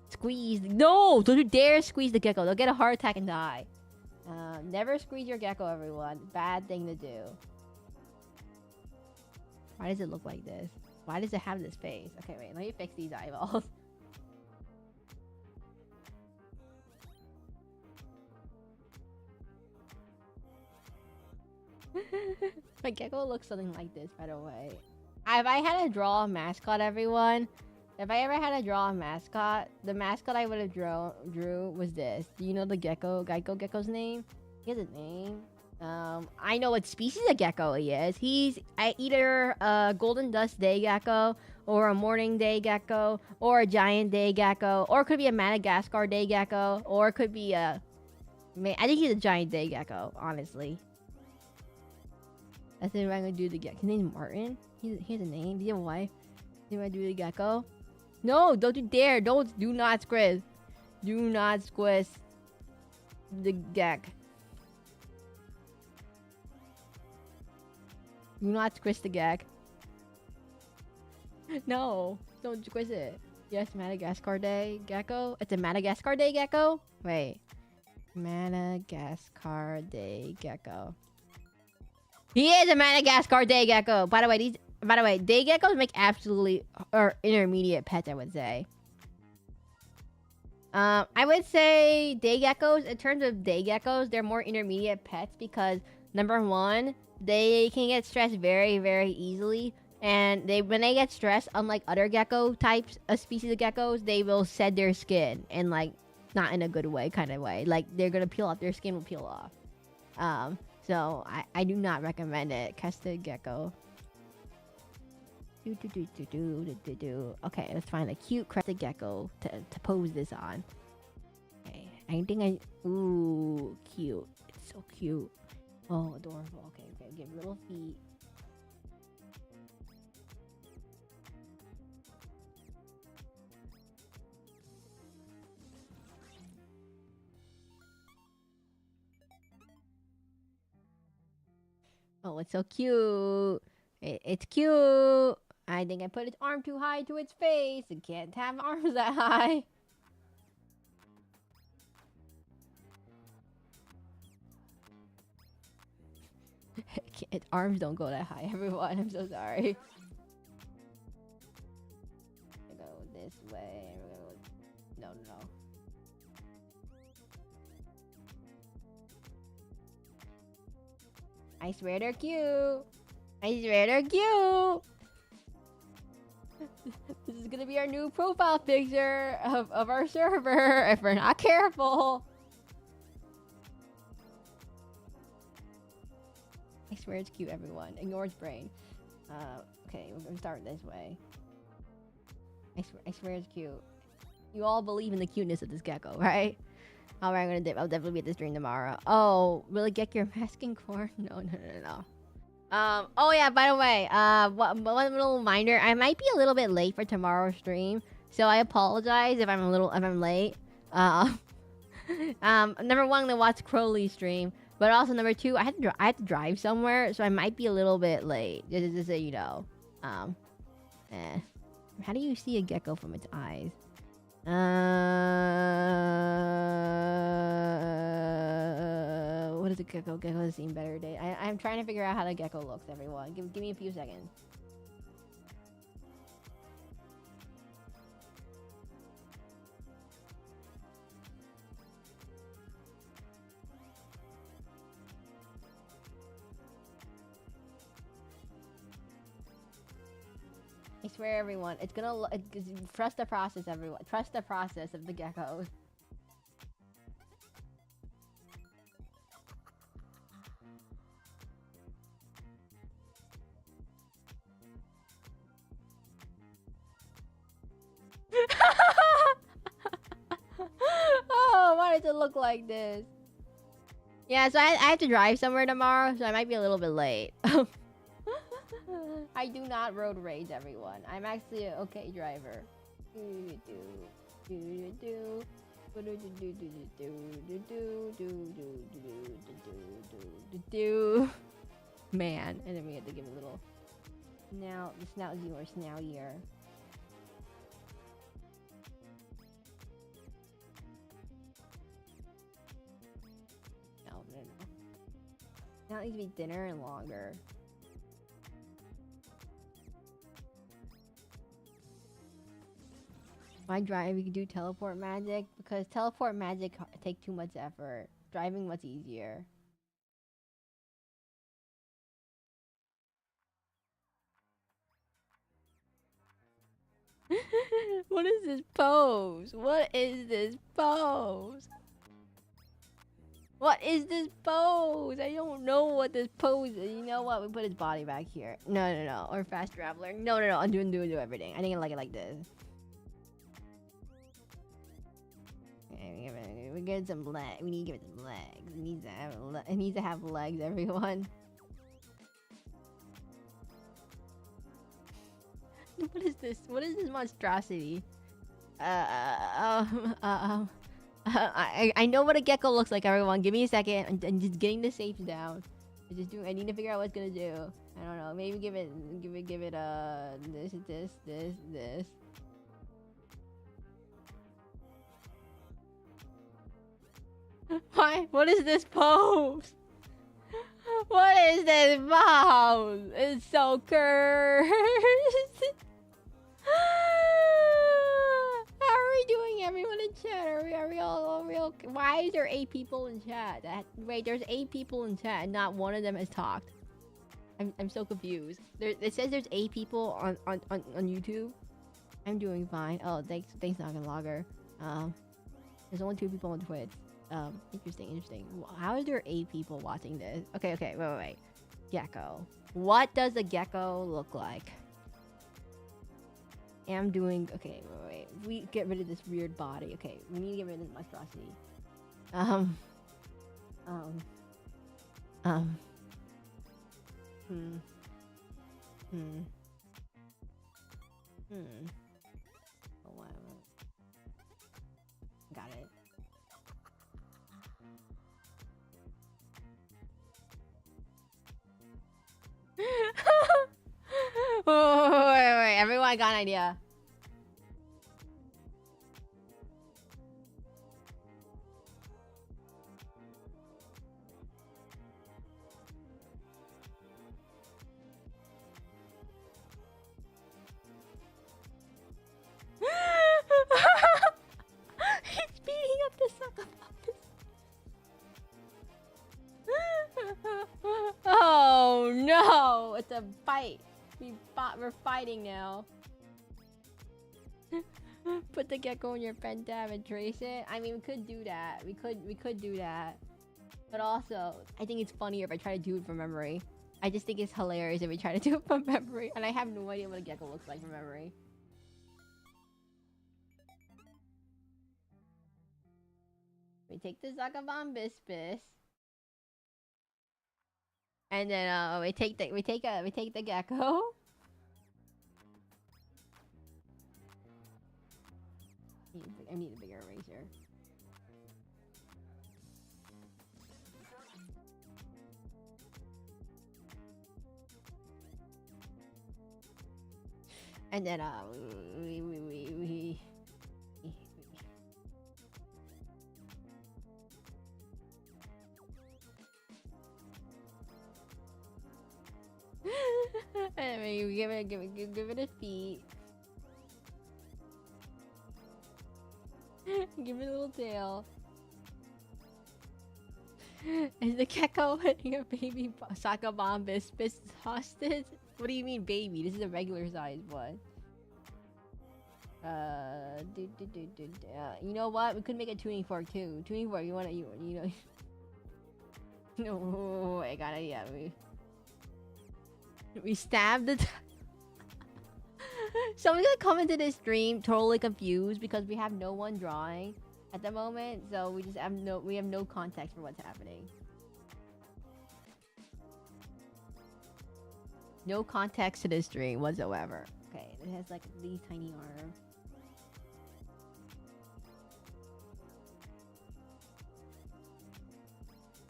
Squeeze. No! Don't you dare squeeze the gecko. They'll get a heart attack and die. Never squeeze your gecko, everyone. Bad thing to do. Why does it look like this? Why does it have this face? Okay, wait. Let me fix these eyeballs. My gecko looks something like this, by the way. If I had to draw a mascot, everyone... If I ever had to draw a mascot, the mascot I would have drew was this. Do you know the Geico gecko's name? He has a name. I know what species of gecko he is. He's either a golden dust day gecko, or a morning day gecko, or a giant day gecko, or it could be a Madagascar day gecko, or it could be a... I think he's a giant day gecko, honestly. That's what I'm gonna do the gecko. His name's Martin. He has a name. Do you have a wife? Do you want to do the gecko? No, don't you dare. Do not squiz. Do not squiz the geck. Do not squish the geck. No, don't squish it. Yes, Madagascar Day gecko. It's a Madagascar Day gecko? Wait. Madagascar Day gecko. He is a Madagascar Day gecko. By the way, day geckos make absolutely or intermediate pets, I would say. I would say day geckos, in terms of day geckos, they're more intermediate pets because number one, they can get stressed very, very easily. And when they get stressed, unlike other gecko types, a species of geckos, they will shed their skin and like not in a good way kind of way. Like they're gonna peel off, their skin will peel off. So I do not recommend it. Crested gecko. Okay, let's find a cute crested gecko to pose this on. Okay, ooh, cute. It's so cute. Oh, adorable. Okay, give little feet. Oh, it's so cute. It's cute. I think I put its arm too high to its face. It can't have arms that high. Its arms don't go that high, everyone. I'm so sorry. Go this way. No. I swear they're cute. This is gonna be our new profile picture of our server if we're not careful. I swear it's cute, everyone. Ignore its brain. Okay, we're gonna start this way. I swear it's cute. You all believe in the cuteness of this gecko, right? Alright, I'm gonna dip. I'll definitely be at this stream tomorrow. Oh, will it get your masking core? No. Oh yeah, by the way, one little reminder, I might be a little bit late for tomorrow's stream, so I apologize if I'm late. Number one, to watch Crowley's stream, but also number two, I have to drive somewhere, so I might be a little bit late. Just so you know. How do you see a gecko from its eyes? What is a gecko? Gecko has seen better day. I'm trying to figure out how the gecko looks, everyone. Give me a few seconds. I swear, everyone, it's gonna trust the process, everyone. Trust the process of the geckos. it to look like this? Yeah, so I have to drive somewhere tomorrow, so I might be a little bit late. I do not road rage, everyone. I'm actually an okay driver. Man, and then we had to give a little snout, the snout-zy or snoutier. No. Now it needs to be thinner and longer. Why drive? We can do teleport magic because teleport magic take too much effort. Driving much easier. What is this pose? What is this pose? What is this pose? I don't know what this pose is. You know what? We put his body back here. No. Or fast traveler. No. I'm doing everything. I think I like it like this. Okay, we get some legs. We need to give it some legs. It needs to have legs, everyone. What is this? What is this monstrosity? I know what a gecko looks like, everyone. Give me a second. I'm just getting the shapes down. I need to figure out what it's gonna do. I don't know. Maybe give it this. Why? What is this pose? What is this pose? It's so cursed. How are we doing, everyone in chat? Are we all real? Why is there 8 people in chat? Wait, there's 8 people in chat and not one of them has talked. I'm so confused. It says there's 8 people on YouTube. I'm doing fine. Oh, thanks Noggin Logger. There's only 2 people on Twitch. Interesting. How is there 8 people watching this? Okay, wait. Gecko. What does a gecko look like? I'm doing... Okay, wait. We get rid of this weird body. Okay, we need to get rid of this monstrosity. Oh, wow. Got it. Wait. Everyone got an idea. He's beating up the succubus. Oh no! It's a fight. We're fighting now. Put the gecko in your pen tab and trace it. I mean, we could do that. We could do that. But also, I think it's funnier if I try to do it from memory. I just think it's hilarious if we try to do it from memory, and I have no idea what a gecko looks like from memory. We take the succubus, and then we take the gecko. I need a bigger eraser. And then we and we give it a feet. Give it a little tail. Is the gecko hitting a baby succubus hostage? What do you mean, baby? This is a regular size one. You know what? We could make a tuning fork too. Tuning fork. You know. No, I got it. Yeah, we stabbed the. Someone's gonna come into this stream totally confused because we have no one drawing. at the moment, so we just have no context for what's happening. No context to this stream whatsoever. Okay, it has like these tiny arms.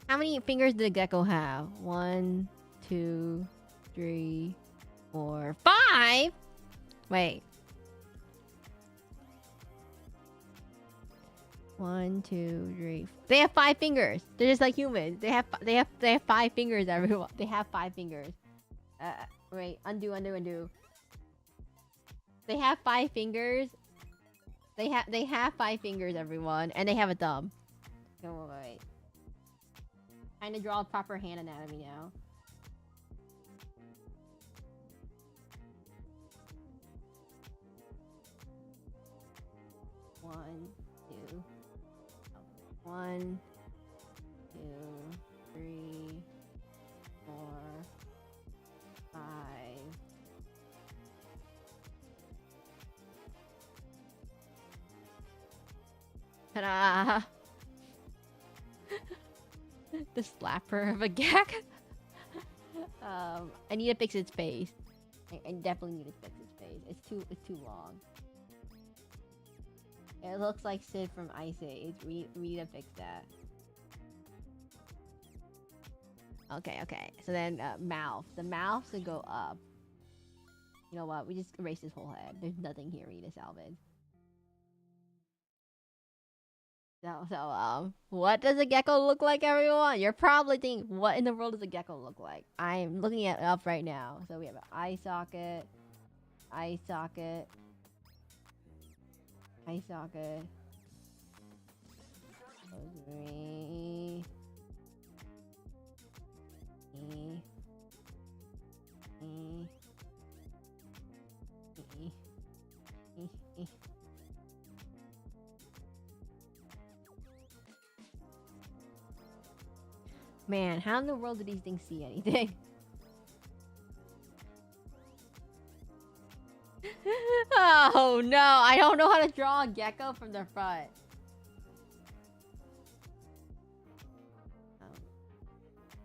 How many fingers did the gecko have? 1, 2, 3, 4, 5. Wait. 1, 2, 3. They have 5 fingers. They're just like humans. They have 5 fingers. Everyone. They have 5 fingers. Wait. Undo. They have 5 fingers. They have 5 fingers, everyone, and they have a thumb. Oh, wait. Trying to draw a proper hand anatomy now. One, 2, 3, 4, 5. Ta-da! The slapper of a gag. I need to fix its face. I definitely need to fix its face. It's too long. It looks like Sid from Ice Age. We need to fix that. Okay. So then mouth. The mouth should go up. You know what? We just erase his whole head. There's nothing here we need to salvage. So, what does a gecko look like, everyone? You're probably thinking, what in the world does a gecko look like? I'm looking it up right now. So we have an eye socket. Man, how in the world do these things see anything? Oh no, I don't know how to draw a gecko from the front.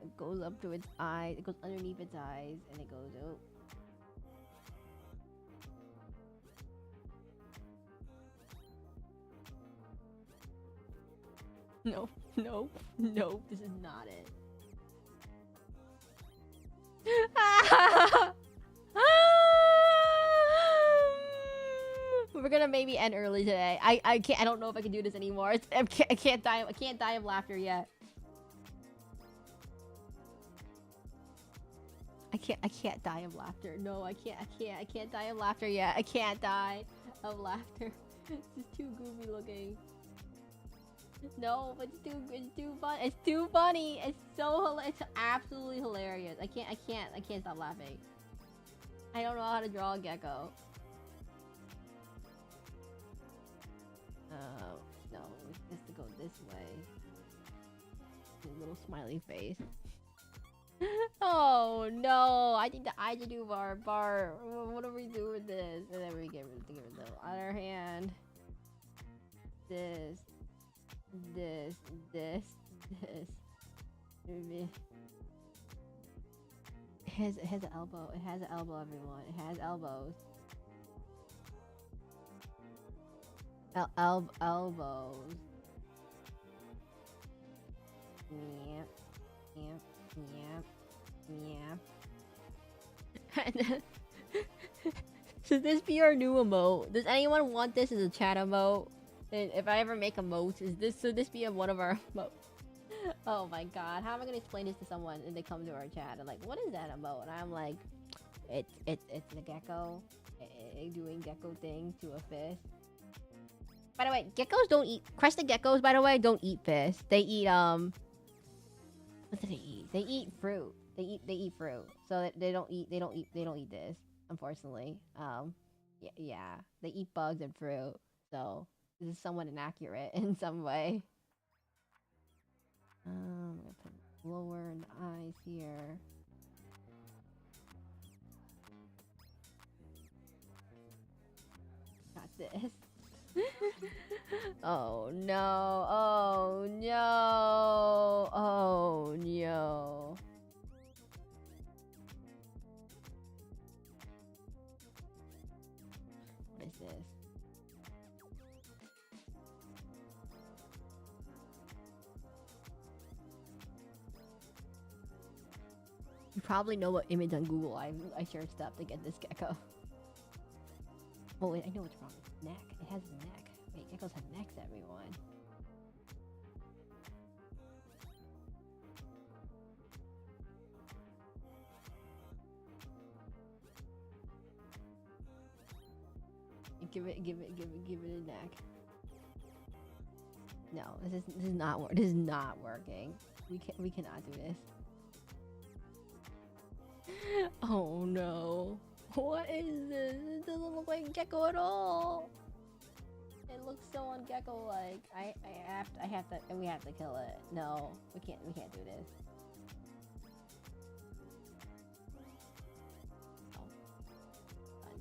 It goes up to its eyes, it goes underneath its eyes, and it goes out. No, this is not it. We're gonna maybe end early today. I can't. I don't know if I can do this anymore. I can't die. I can't die of laughter yet. I can't die of laughter. No, I can't die of laughter yet. I can't die of laughter. This is too goofy looking. No, but it's too fun. It's too funny. It's absolutely hilarious. I can't stop laughing. I don't know how to draw a gecko. No, it has to go this way. A little smiley face. Oh no! I think the eye to do bar. What do we do with this? And then we give it the other hand. This. It has an elbow. It has an elbow, everyone. It has elbows. Elbows. Yep. Should this be our new emote? Does anyone want this as a chat emote? And if I ever make emotes, should this be one of our emotes? Oh my god, how am I gonna explain this to someone and they come to our chat and like, what is that emote? And I'm like, it's a gecko doing gecko things to a fish. By the way, geckos don't eat. Crested geckos, by the way, don't eat fish. They eat what do they eat? They eat fruit. They eat fruit. So they don't eat this, unfortunately. Yeah, they eat bugs and fruit. So this is somewhat inaccurate in some way. I'm gonna put lower in the eyes here. Got this. Oh no. Oh no. Oh no. What is this? You probably know what image on Google I searched up to get this gecko. Oh wait, I know what's wrong. Neck. It has a neck. Wait, geckos have necks, everyone. Give it a neck. No, this is not working. We cannot do this. Oh no. What is this? It doesn't look like gecko at all. It looks so un-gecko-like. We have to kill it. No, we can't do this. Oh. Done.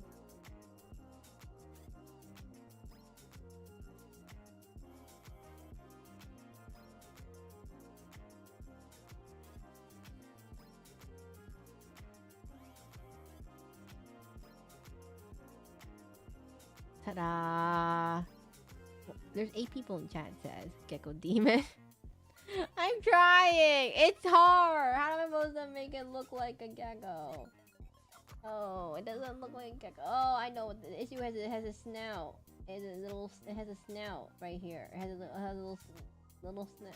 Ta-da! There's 8 people in chat, says Gecko Demon. I'm trying! It's hard! How am I supposed to make it look like a gecko? Oh, it doesn't look like a gecko. Oh, I know what the issue is. It has a snout. It has a snout right here. It has a little snout.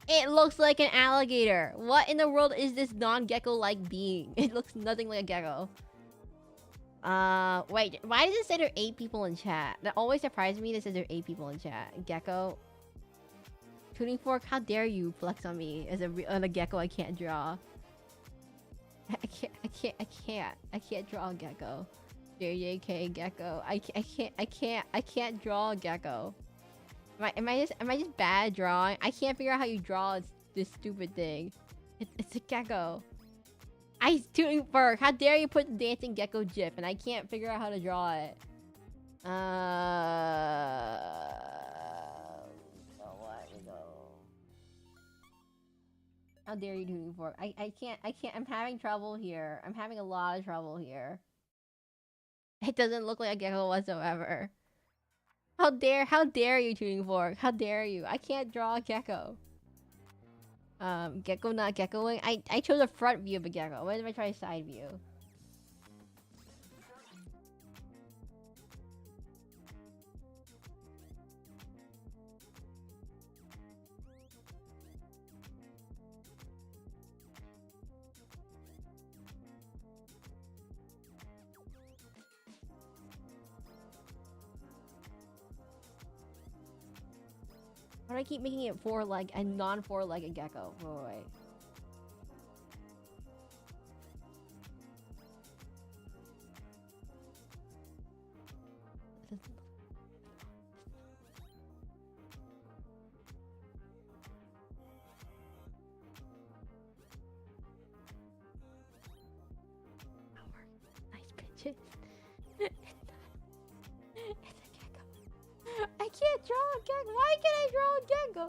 It looks like an alligator. What in the world is this non-gecko-like being? It looks nothing like a gecko. Wait, why does it say there are 8 people in chat? That always surprises me that says there are 8 people in chat. Gecko. Tuning fork, how dare you flex on me as a gecko I can't draw. I can't draw a gecko. JJK gecko. I can't draw a gecko. Am I just bad at drawing? I can't figure out how you draw this stupid thing. It's a gecko. Tuning fork, how dare you put the dancing gecko gif and I can't figure out how to draw it. How dare you, Tuning fork? I can't. I'm having trouble here. I'm having a lot of trouble here. It doesn't look like a gecko whatsoever. How dare you, Tuning fork? How dare you? I can't draw a gecko. Gecko not geckoing. I chose a front view of a gecko. What if I try a side view? Why do I keep making it four-leg and non-four-legged gecko? Oh, wait. Nice pitches. It's a gecko. I can't draw a gecko. Why can't I draw a gecko?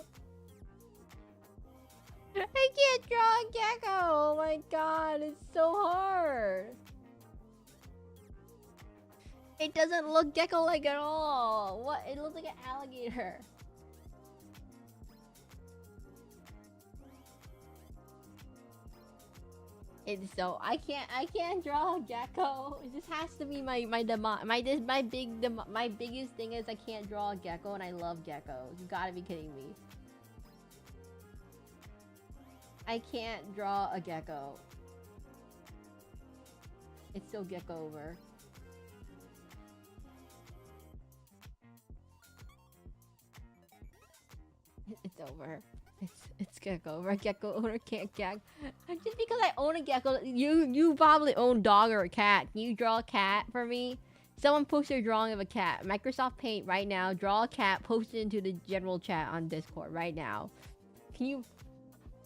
I can't draw a gecko. Oh my god, it's so hard. It doesn't look gecko-like at all. What? It looks like an alligator. It's so I can't draw a gecko. This has to be my biggest thing is I can't draw a gecko and I love geckos. You gotta be kidding me. I can't draw a gecko. It's still gecko over. It's over. It's gecko over. Gecko owner can't gag. Just because I own a gecko, you probably own dog or a cat. Can you draw a cat for me? Someone post their drawing of a cat. Microsoft Paint right now. Draw a cat. Post it into the general chat on Discord right now. Can you?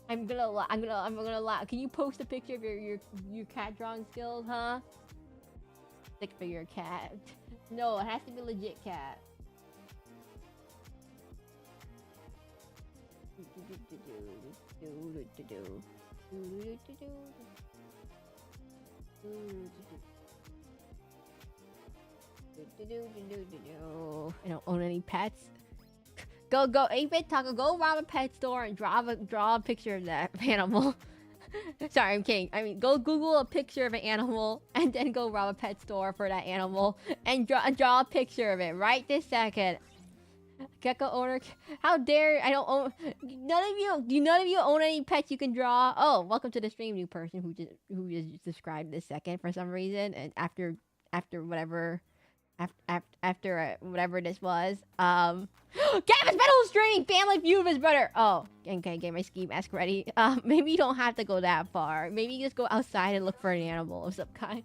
I'm gonna lie. Can you post a picture of your cat drawing skills, huh? Stick figure cat. No, it has to be legit cat. I don't own any pets. Go 8-bit taco. Go rob a pet store and draw a picture of that animal. Sorry, I'm kidding. I mean, go Google a picture of an animal and then go rob a pet store for that animal and draw a picture of it right this second. Gecko owner, how dare I don't own. None of you own any pets you can draw. Oh, welcome to the stream, new person who just subscribed this second for some reason, and after whatever. After whatever this was, Gavin's Metal streaming! Family Feud is better! Oh, okay, get my ski mask ready. Maybe you don't have to go that far. Maybe you just go outside and look for an animal of some kind.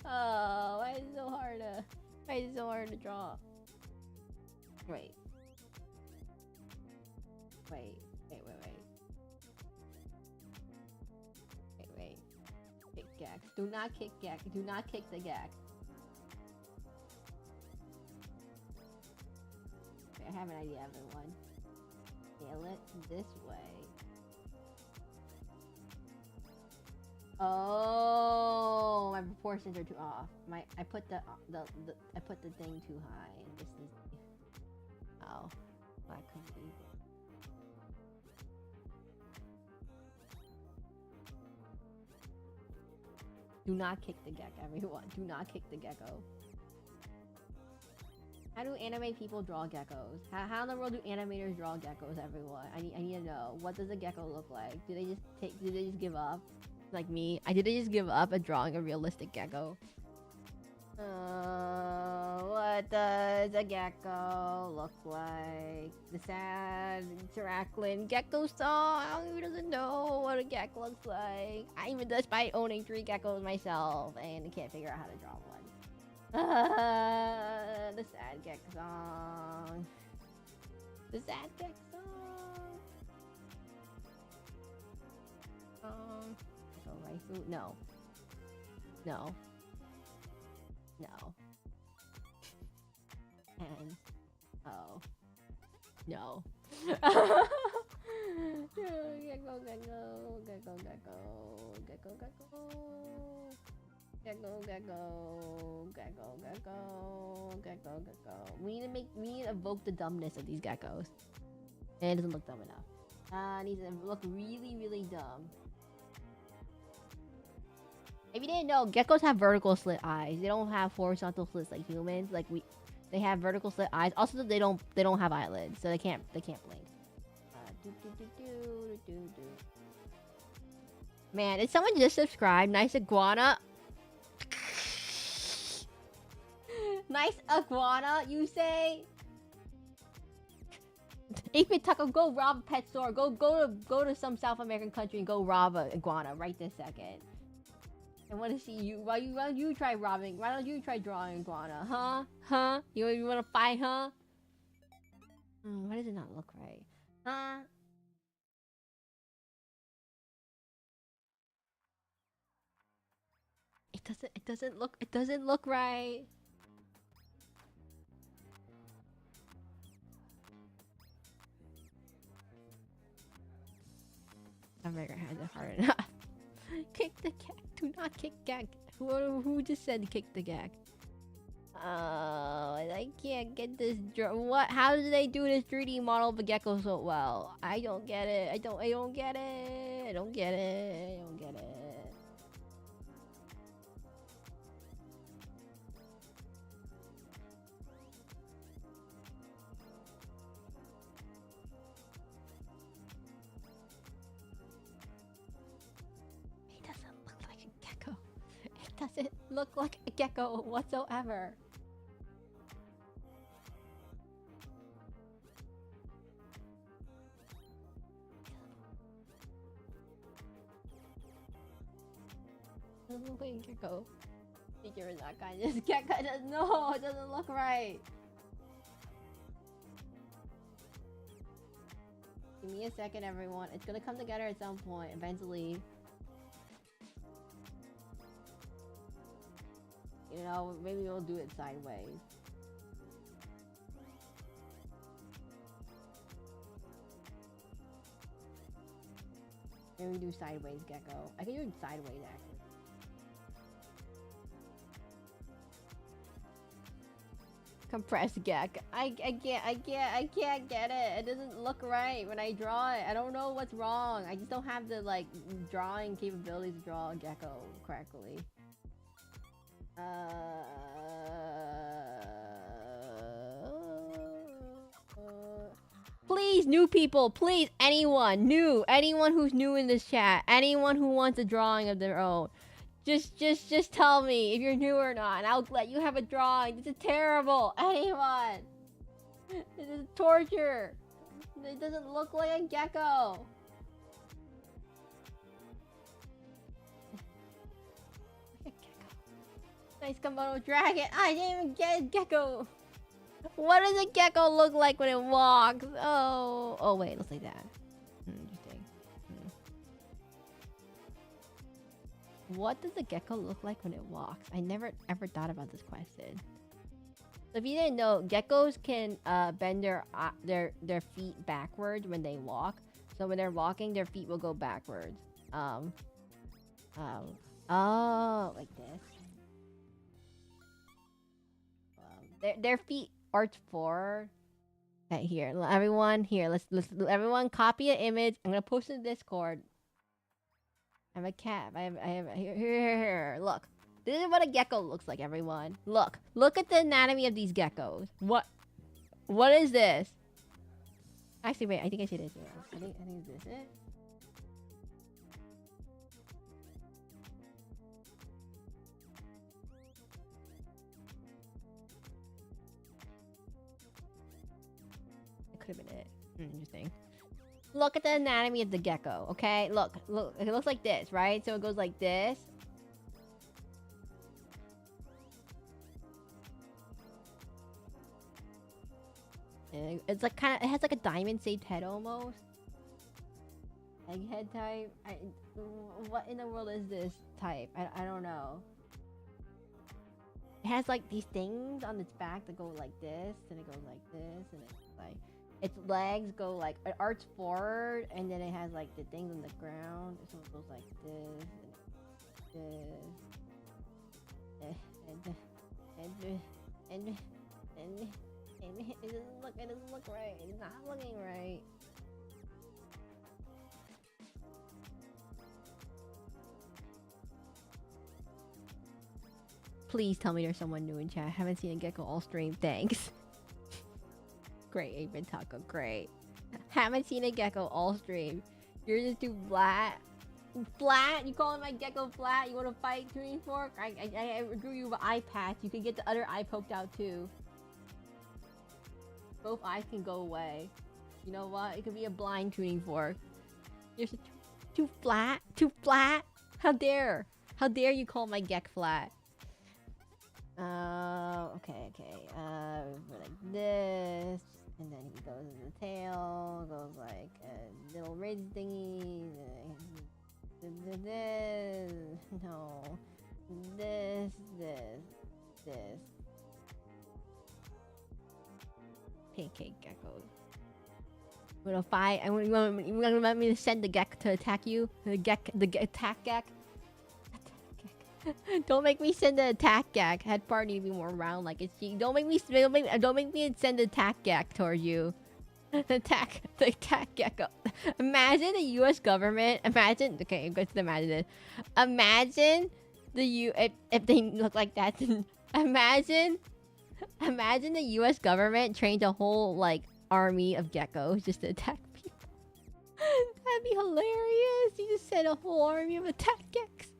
Oh, why is it so hard to draw? Wait. Kick Gak. Do not kick Gak. Do not kick the Gak. I have an idea, everyone. Scale it this way. Oh, my proportions are too off. I put the thing too high, and this is black coffee. Do not kick the gecko, everyone. Do not kick the gecko. How do anime people draw geckos? How in the world do animators draw geckos, everyone? I need to know. What does a gecko look like? Do they just give up? Like me? Did they just give up at drawing a realistic gecko? What does a gecko look like? The sad Seraclin gecko song? Who doesn't know what a gecko looks like? I even despite owning 3 geckos myself and can't figure out how to draw one. The sad gek song. The sad gek song. Go right through. No. And no. Gecko. We need to evoke the dumbness of these geckos. And it doesn't look dumb enough. It needs to look really, really dumb. If you didn't know, geckos have vertical slit eyes. They don't have horizontal slits like humans. They have vertical slit eyes. Also, they don't have eyelids, so they can't blink. Man, did someone just subscribe? Nice iguana. Nice iguana, you say? 8-bit taco, go rob a pet store. Go to some South American country and go rob an iguana right this second. I want to see you. Why don't you try robbing? Why don't you try drawing iguana? Huh? You want to fight? Huh? Why does it not look right? Huh? It doesn't look right. America has it hard enough. Kick the gag. Do not kick gag. Who just said kick the gag? I can't get this. What? How did they do this 3D model of a gecko so well? I don't get it. I don't get it. I don't get it. Doesn't look like a gecko whatsoever. Doesn't look like a gecko. Figure is that kind. This gecko doesn't. No, it doesn't look right. Give me a second, everyone. It's gonna come together at some point, eventually. You know, maybe we'll do it sideways. Maybe do sideways gecko. I can do it sideways actually. Compressed gecko. I can't get it. It doesn't look right when I draw it. I don't know what's wrong. I just don't have the like drawing capabilities to draw a gecko correctly. Please, new people, please, anyone who's new in this chat, anyone who wants a drawing of their own, just tell me if you're new or not, and I'll let you have a drawing. This is terrible. Anyone, this is torture. It doesn't look like a gecko. Nice Komodo dragon. I didn't even get a gecko. What does a gecko look like when it walks? Oh wait, it looks like that. Interesting. What does a gecko look like when it walks? I never ever thought about this question. So if you didn't know, geckos can bend their feet backwards when they walk. So when they're walking, their feet will go backwards. Oh, like this. Their feet arch forward. Okay, here, everyone. Here, let's everyone copy an image. I'm gonna post it in Discord. I have a cat. I have here. Look, this is what a gecko looks like. Everyone, look at the anatomy of these geckos. What is this? Actually, wait. I think I see this. I think this is it. Could have been it. Interesting. Look at the anatomy of the gecko, okay? Look. It looks like this, right? So it goes like this. And it's like it has like a diamond-shaped head almost. Like head type. What in the world is this type? I don't know. It has like these things on its back that go like this, and it goes like this, and it's like its legs go like it arch forward, and then it has like the things on the ground. So it goes like this, and it doesn't look right. It's not looking right. Please tell me there's someone new in chat. I haven't seen a gecko all stream. Thanks. Great, Aven Taco. Great. Haven't seen a gecko all stream. You're just too flat. Flat? You calling my gecko flat? You want to fight tuning fork? I drew you an eye patch. You can get the other eye poked out too. Both eyes can go away. You know what? It could be a blind tuning fork. You're so too flat. Too flat. How dare? How dare you call my geck flat? Okay. Like this, and then he goes in the tail, goes like a little ridge thingy. This, no, this. Pancake geckos. I'm gonna fight. You want me to send the geck to attack you? The attack geck. Don't make me send the attack gag. Head part need to be more round like its cheek. Don't make me send the attack gag towards you. The attack gecko. Imagine the U.S. government. Imagine. Okay, I'm going to imagine it. Imagine if they look like that. Imagine the U.S. government trained a whole like army of geckos just to attack people. That'd be hilarious. You just sent a whole army of attack gecks.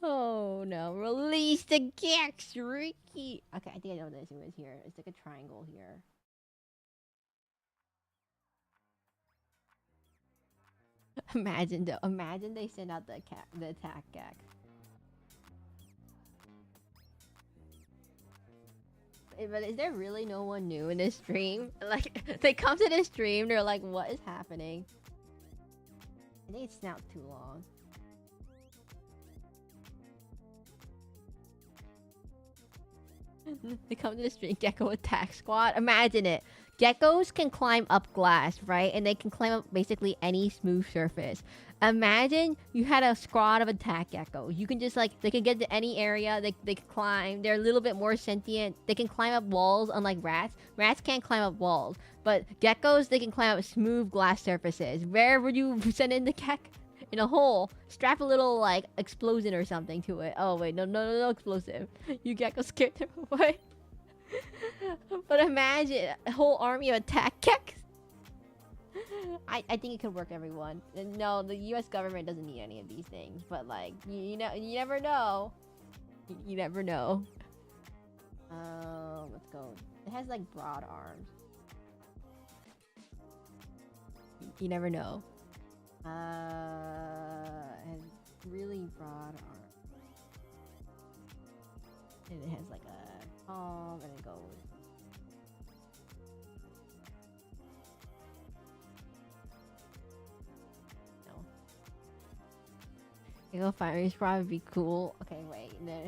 Oh no, release the gex, Ricky. Okay, I think I know what this is here. It's like a triangle here. Imagine they send out the attack gag. But is there really no one new in this stream? Like, they come to this stream, they're like, what is happening? I think its snout's too long. They come to the street, gecko attack squad. Imagine it. Geckos can climb up glass, right? And they can climb up basically any smooth surface. Imagine you had a squad of attack geckos. You can just like, they can get to any area. They can climb. They're a little bit more sentient. They can climb up walls, unlike rats. Rats can't climb up walls. But geckos, they can climb up smooth glass surfaces. Where would you send in the gecko? In a hole. Strap a little like explosion or something to it. Oh wait, no explosive. You gecko scared them away. But imagine a whole army of attack geckos. I think it could work, everyone. No, the U.S. government doesn't need any of these things. But like, you know, you never know. You never know. Let's go. It has like broad arms. You never know. And really broad arms. And it has like a palm, and it goes. No. Gecko firing squad would be cool. Okay, wait. No.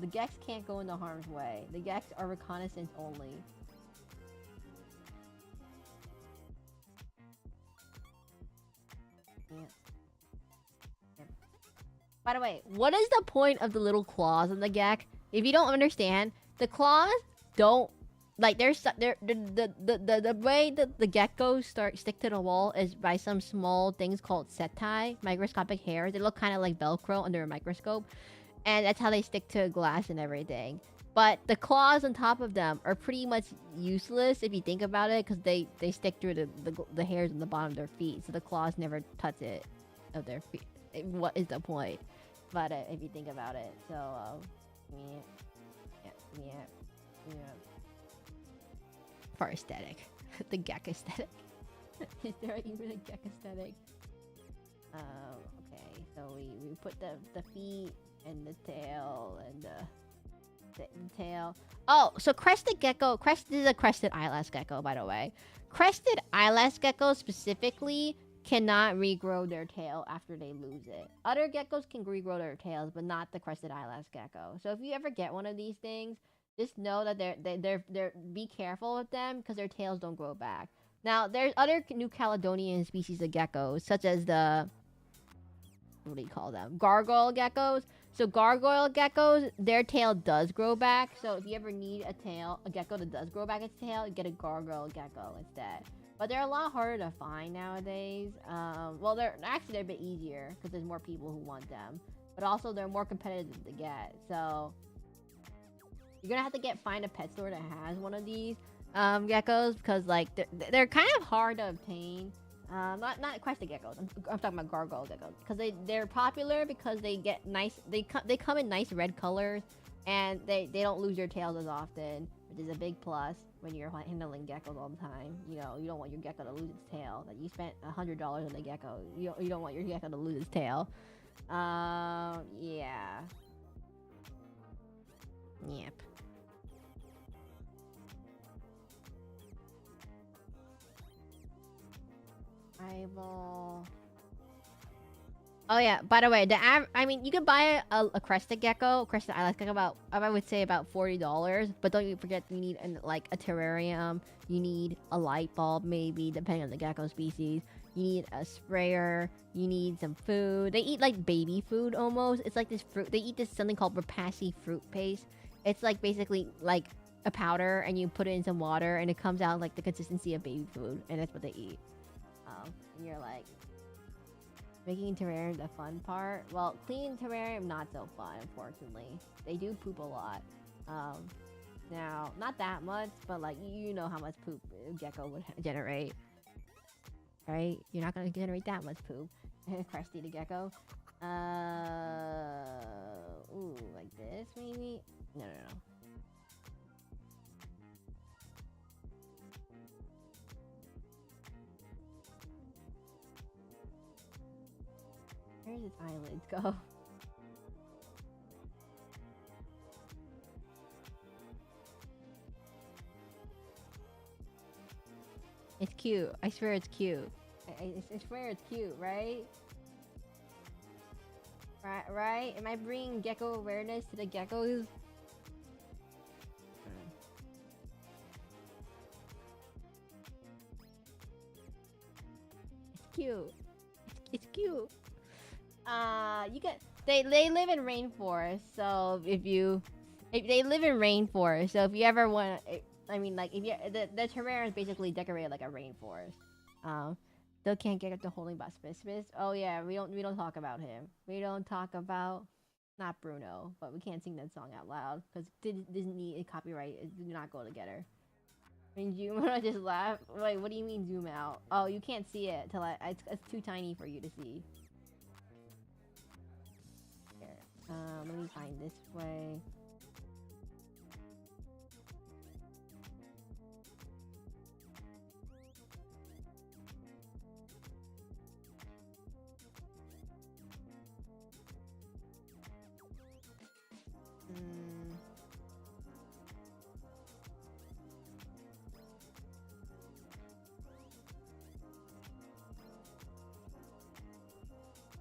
The Gex can't go into harm's way. The Gex are reconnaissance only. Yeah. By the way, what is the point of the little claws on the Gek? If you don't understand, the claws don't like the way that the geckos stick to the wall is by some small things called setae, microscopic hairs. They look kind of like Velcro under a microscope, and that's how they stick to glass and everything. But the claws on top of them are pretty much useless if you think about it, because they stick through the hairs on the bottom of their feet, so the claws never touch it of their feet. What is the point? But if you think about it, so yeah. For aesthetic, the Gek aesthetic. Is there even a Gek aesthetic? Okay, so we put the feet and the tail and the tail. Oh, so crested gecko. This is a crested eyelash gecko, by the way. Crested eyelash geckos specifically cannot regrow their tail after they lose it. Other geckos can regrow their tails, but not the crested eyelash gecko. So if you ever get one of these things, just know that they're be careful with them, because their tails don't grow back. Now there's other New Caledonian species of geckos, such as the, what do you call them? Gargoyle geckos. So gargoyle geckos, their tail does grow back. So if you ever need a gecko that does grow back its tail, you get a gargoyle gecko instead. But they're a lot harder to find nowadays. Well, they're a bit easier because there's more people who want them. But also they're more competitive to get. So you're gonna have to find a pet store that has one of these geckos, because like they're kind of hard to obtain. Not crested geckos. I'm talking about gargoyle geckos, because they're popular because they get nice. They come in nice red colors, and they don't lose their tails as often, which is a big plus when you're handling geckos all the time. You know, you don't want your gecko to lose its tail. Like, you spent $100 on the gecko. You don't want your gecko to lose its tail. Yeah. Yep. Eyeball. Oh yeah, by the way, I mean, you can buy a crested eyelash gecko about, I would say about $40, but don't you forget you need like a terrarium, you need a light bulb maybe, depending on the gecko species, you need a sprayer, you need some food. They eat like baby food almost. It's like this fruit, they eat this something called rapace fruit paste. It's like basically like a powder, and you put it in some water, and it comes out like the consistency of baby food, and that's what they eat. And you're like, making terrarium the fun part. Well, cleaning terrarium not so fun, unfortunately. They do poop a lot. Now, not that much, but like, you know how much poop a gecko would generate, right? You're not gonna generate that much poop. Cresty the gecko. Ooh, like this maybe? No. Where's its eyelids go? It's cute. I swear it's cute. I swear it's cute, right? Right? Am I bringing gecko awareness to the geckos? cute. It's cute. You get they live in rainforest. So if they live in rainforest, so if you ever want, I mean, like if you the terrarium is basically decorated like a rainforest. Still can't get up to holding about Spiss. Oh yeah, we don't talk about him. We don't talk about not Bruno, but we can't sing that song out loud because Disney and copyright do not go together. I mean, you wanna just laugh? Wait, what do you mean zoom out? Oh, you can't see it till it's too tiny for you to see. Here, let me find this way.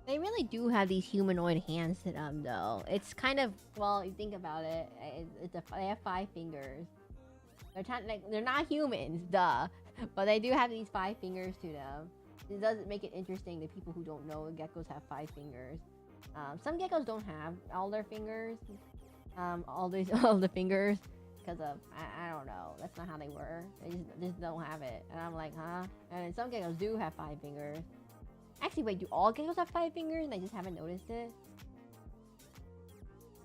They really do have these humanoid hands to them, though. It's kind of, well, you think about it. They have 5 fingers. They're not humans, duh. But they do have these 5 fingers to them. It does make it interesting to people who don't know geckos have 5 fingers. Some geckos don't have all their fingers. All the fingers. Because of, I don't know. That's not how they were. They just don't have it. And I'm like, huh? And some geckos do have 5 fingers. Actually, wait, do all geckos have 5 fingers and I just haven't noticed it?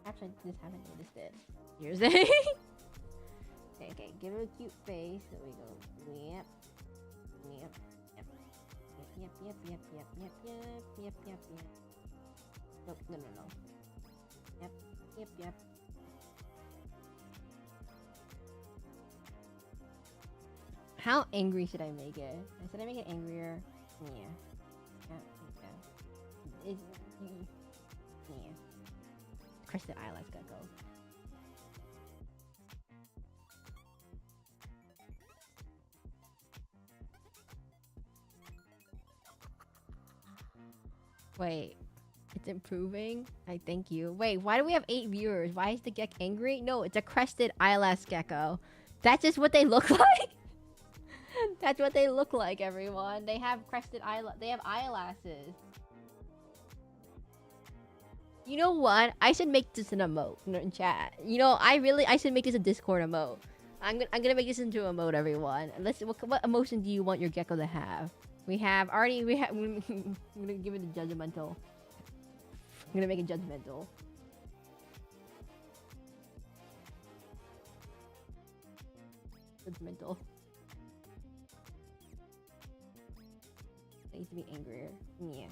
Actually, I just haven't noticed it. Here's it. Okay, give it a cute face. There we go. Yep. Nope, no. Yep. How angry should I make it? Should I make it angrier? Yeah. Yeah. Crested eyelash gecko. Wait, it's improving? I thank you. Wait, why do we have 8 viewers? Why is the geck angry? No, it's a crested eyelash gecko. That's just what they look like. That's what they look like, everyone. They have crested they have eyelashes. You know what? I should make this an emote in chat. You know, I should make this a Discord emote. I'm gonna make this into an emote, everyone. What emotion do you want your gecko to have? I'm gonna give it a judgmental. I'm gonna make it judgmental. Judgmental. It needs to be angrier. Yeah.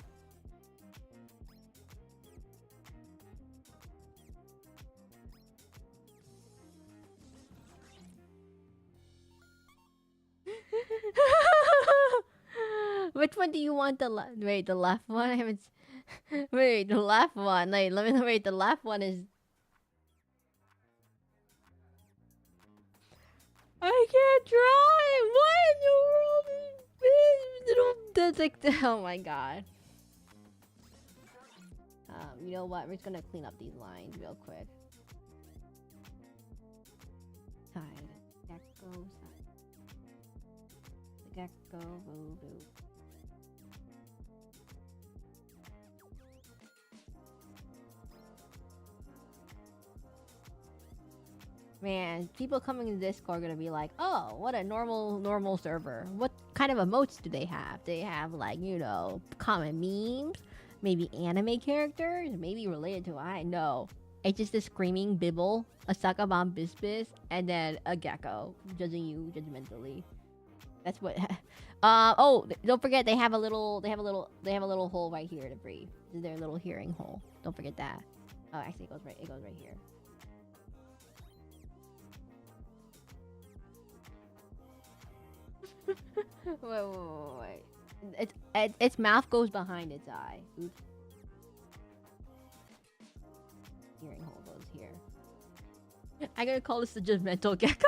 Which one do you want? The left one? I haven't. Wait, the left one. Like, let me wait. The left one is. I can't draw it. What in the world? That's like, oh my god. You know what? We're just gonna clean up these lines real quick. Side, gecko, side. The gecko, boo. Man, people coming to Discord are gonna be like, oh, what a normal server. What kind of emotes do they have? They have, like, you know, common memes, maybe anime characters, maybe related to I know. It's just a screaming bibble, a succubon bisbis, and then a gecko judging you judgmentally. That's what. Oh, don't forget they have a little hole right here to breathe. This is their little hearing hole. Don't forget that. Oh, actually, it goes right here. Wait. Its mouth goes behind its eye. Oops. Hearing hole goes here. I'm gonna call this the judgmental gecko.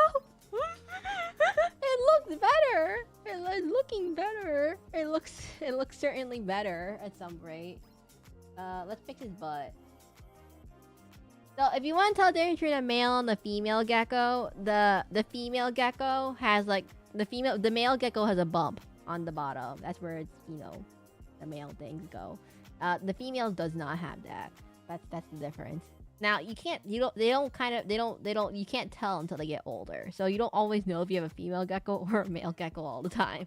It looks better. It's looking better. It looks certainly better at some rate. Let's fix his butt. So if you want to tell the difference between a male and the female gecko, the female gecko has like the male gecko has a bump on the bottom. That's where it's, you know, the male things go. The female does not have that. That's the difference. Now you can't you can't tell until they get older. So you don't always know if you have a female gecko or a male gecko all the time.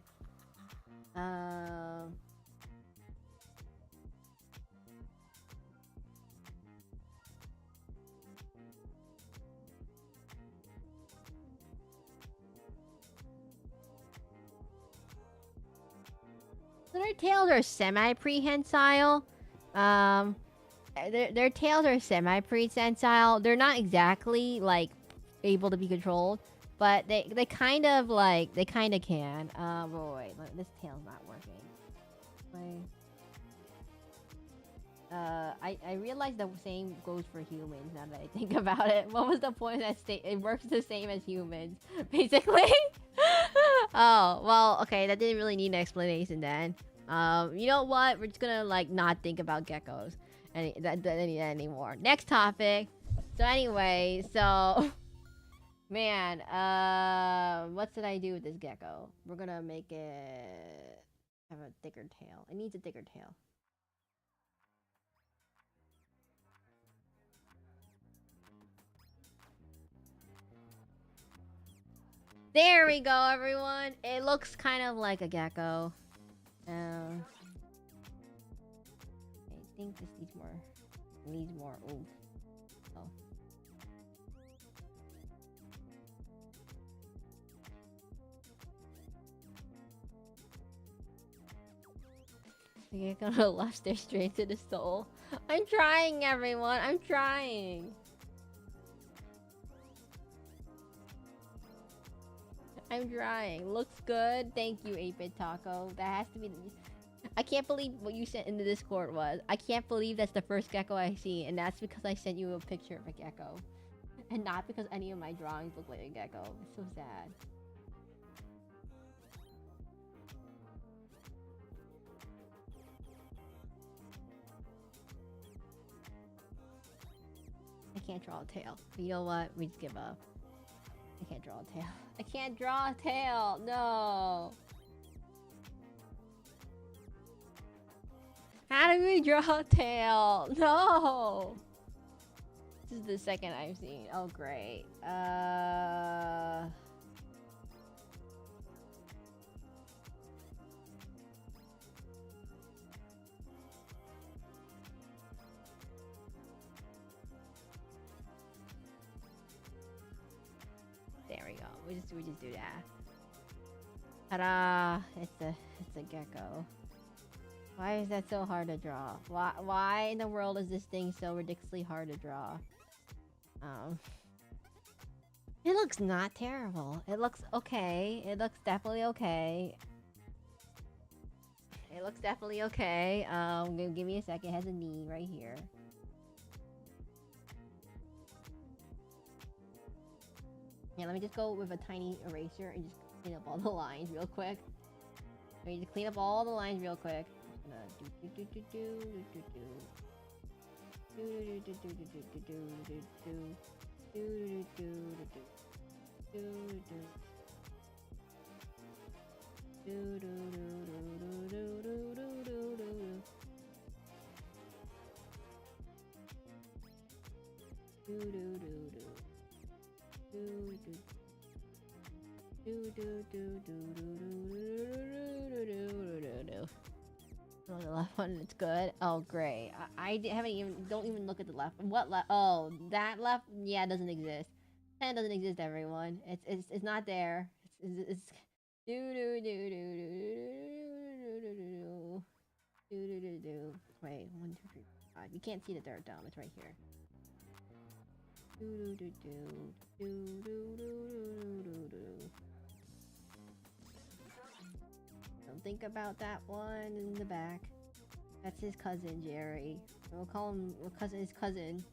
So their tails are semi-prehensile. Their tails are semi-prehensile. They're not exactly like able to be controlled, but they kind of can. Wait, this tail's not working. I realize the same goes for humans now that I think about it. What was the point that it works the same as humans, basically? Oh, well, okay, that didn't really need an explanation then. You know what? We're just gonna like not think about geckos anymore. Next topic. So anyway, man, what should I do with this gecko? We're gonna make it have a thicker tail. It needs a thicker tail. There we go, everyone. It looks kind of like a gecko. I think this needs more oomph. Oh. The gecko to the left, stare straight to the soul. I'm trying, everyone. I'm trying. I'm trying. Looks good. Thank you, 8-Bit Taco. That has to be. I can't believe what you sent in the Discord was. I can't believe that's the first gecko I see, and that's because I sent you a picture of a gecko, and not because any of my drawings look like a gecko. It's so sad. I can't draw a tail. You know what? We just give up. I can't draw a tail. I can't draw a tail. No. How do we draw a tail? No. This is the second I've seen. Oh, great. There we go. We just do that. Ta-da! It's a gecko. Why is that so hard to draw? Why in the world is this thing so ridiculously hard to draw? It looks not terrible. It looks okay. It looks definitely okay. It looks definitely okay. Give me a second. It has a knee right here. Yeah, let me just go with a tiny eraser and just clean up all the lines real quick. Let me just clean up all the lines real quick. Oh, the left one, it's good. Oh, great. Don't even look at the left. What left? Oh, that left? Yeah, it doesn't exist. 10 doesn't exist, everyone. It's not there. It's Wait, 1, 2, 3, 4, 5. You can't see the third dome. It's right here. Don't think about that one in the back. That's his cousin, Jerry. We'll call him his cousin.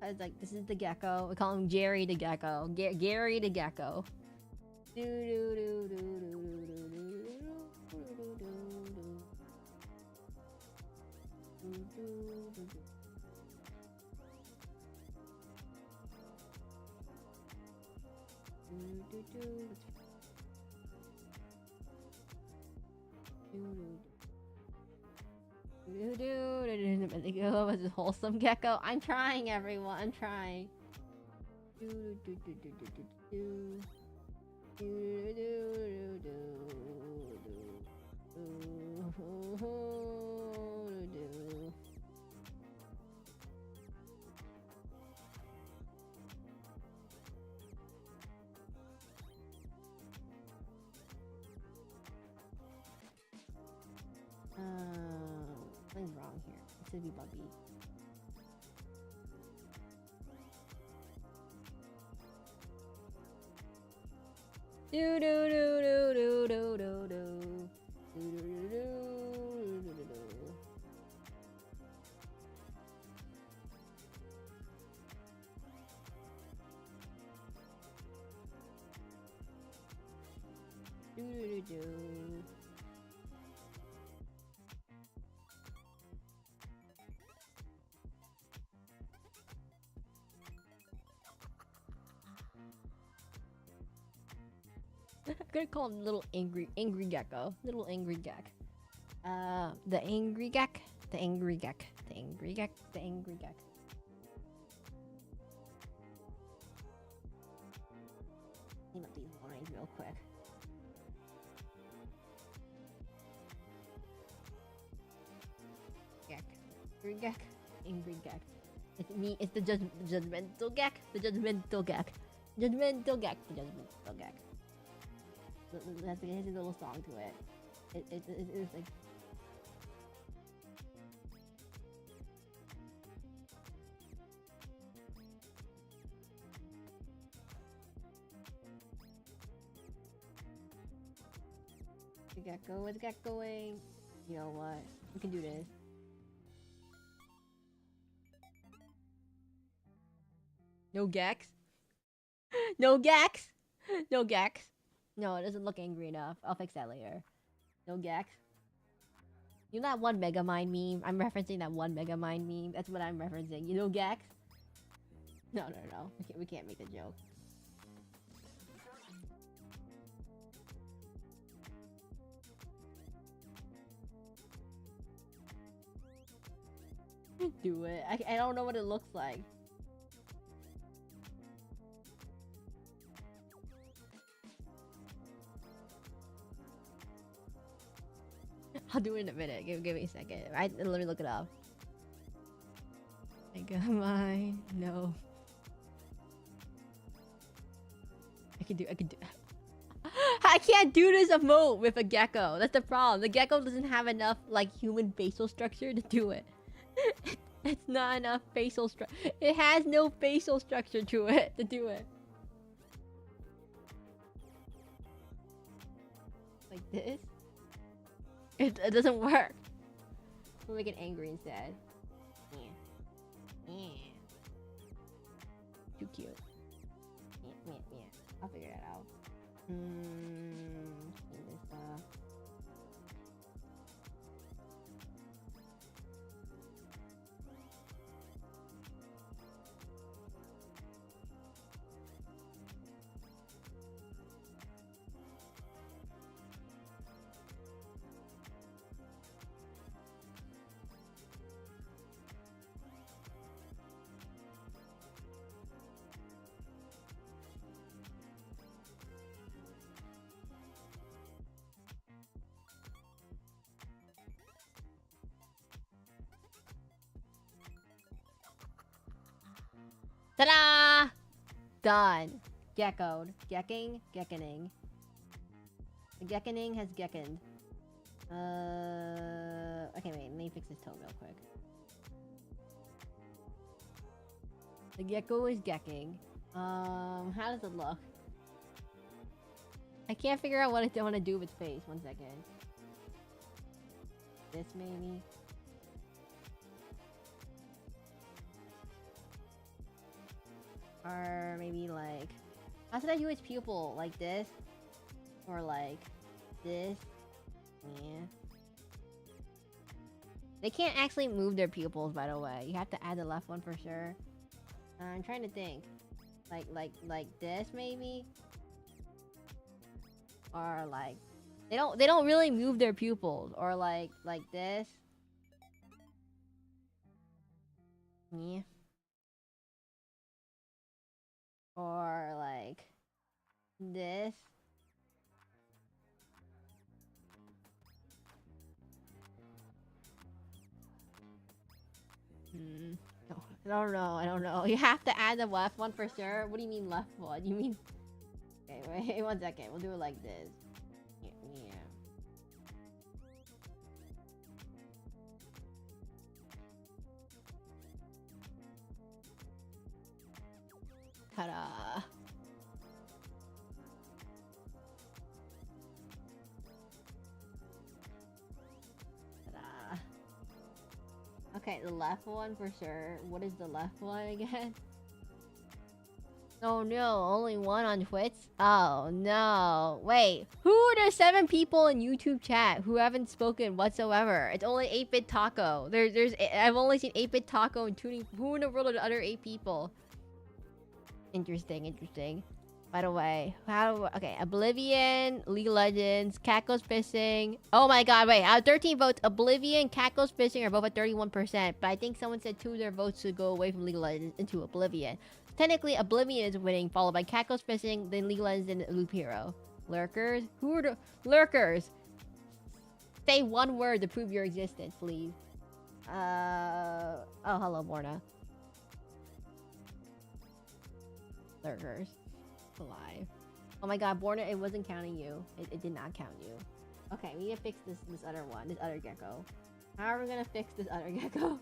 Like, this is the gecko. We call him Jerry the gecko. Gary the gecko. Was it wholesome gecko? I'm trying, everyone. I'm trying. Something's wrong here. It should be Bubby. Do do do do do do do do. Do do do do do do do. Do do do do. I'm gonna call him little angry gecko. Little angry geck. The angry geck. The angry geck. The angry geck. The angry geck. Clean up these lines real quick. Geck. Angry geck. Angry geck. It's me. It's the judgmental geck. The judgmental geck. Judgmental geck. The judgmental geck. That's a little song to it. It's like. The gecko is geckoing. You know what? We can do this. No gex. No gex. No gex. No, it doesn't look angry enough. I'll fix that later. No gex. You know that one Megamind meme? I'm referencing that one Megamind meme. That's what I'm referencing. You know gex? No. We can't make the joke. Do it. I don't know what it looks like. I'll do it in a minute. Give me a second. Let me look it up. Megamind. No. I can do. I can't do this emote with a gecko. That's the problem. The gecko doesn't have enough like human facial structure to do it. It's not enough facial structure. It has no facial structure to it to do it. Like this. It doesn't work. We'll make it angry instead. Yeah. Too cute. Yeah. I'll figure that out. Clean this up. Ta-da! Done. Geckoed. Gecking. Geckening. The geckening has geckened. Okay, wait. Let me fix this toe real quick. The gecko is gecking. How does it look? I can't figure out what I want to do with its face. 1 second. This maybe? Or maybe like... How should I do its pupil? Like this? Or like this? Yeah. They can't actually move their pupils, by the way. You have to add the left one for sure. I'm trying to think. Like this maybe? Or like... They don't really move their pupils. Or like this? Yeah. Or like this. I don't know. I don't know. You have to add the left one for sure. What do you mean left one? You mean? Okay, wait 1 second. We'll do it like this. Yeah. Ta-da. Ta-da. Okay, the left one for sure. What is the left one again? Oh no, only one on Twitch? Oh no. Wait, who are the 7 people in YouTube chat who haven't spoken whatsoever? It's only 8-Bit Taco. I've only seen 8-Bit Taco and Tuning. Who in the world are the other 8 people? Interesting. By the way, okay, Oblivion, League of Legends, Cat Goes Fishing. Oh my god, wait, out of 13 votes, Oblivion, Cat Goes Fishing are both at 31%, but I think someone said 2 of their votes should go away from League of Legends into Oblivion. Technically, Oblivion is winning, followed by Cat Goes Fishing, then League of Legends, and Loop Hero. Lurkers? Who are the lurkers? Say one word to prove your existence, please. Oh, hello, Morna. Lurkers. Alive. Oh my god, Borna, it wasn't counting you. It did not count you. Okay, we need to fix this other one, this other gecko. How are we gonna fix this other gecko?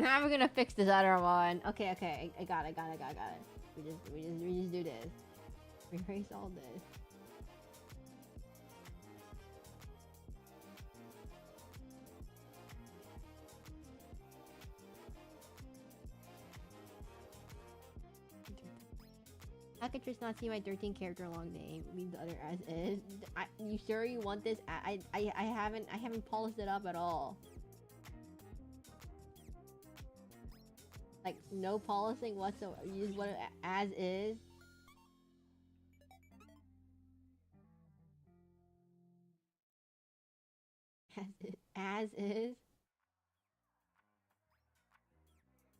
How are we gonna fix this other one? Okay, I got it. We just do this. We erase all this. How could Tris not see my 13 character long name? Leave the other as is. You sure you want this? I haven't polished it up at all. Like no polishing whatsoever. You just want it as is. As is.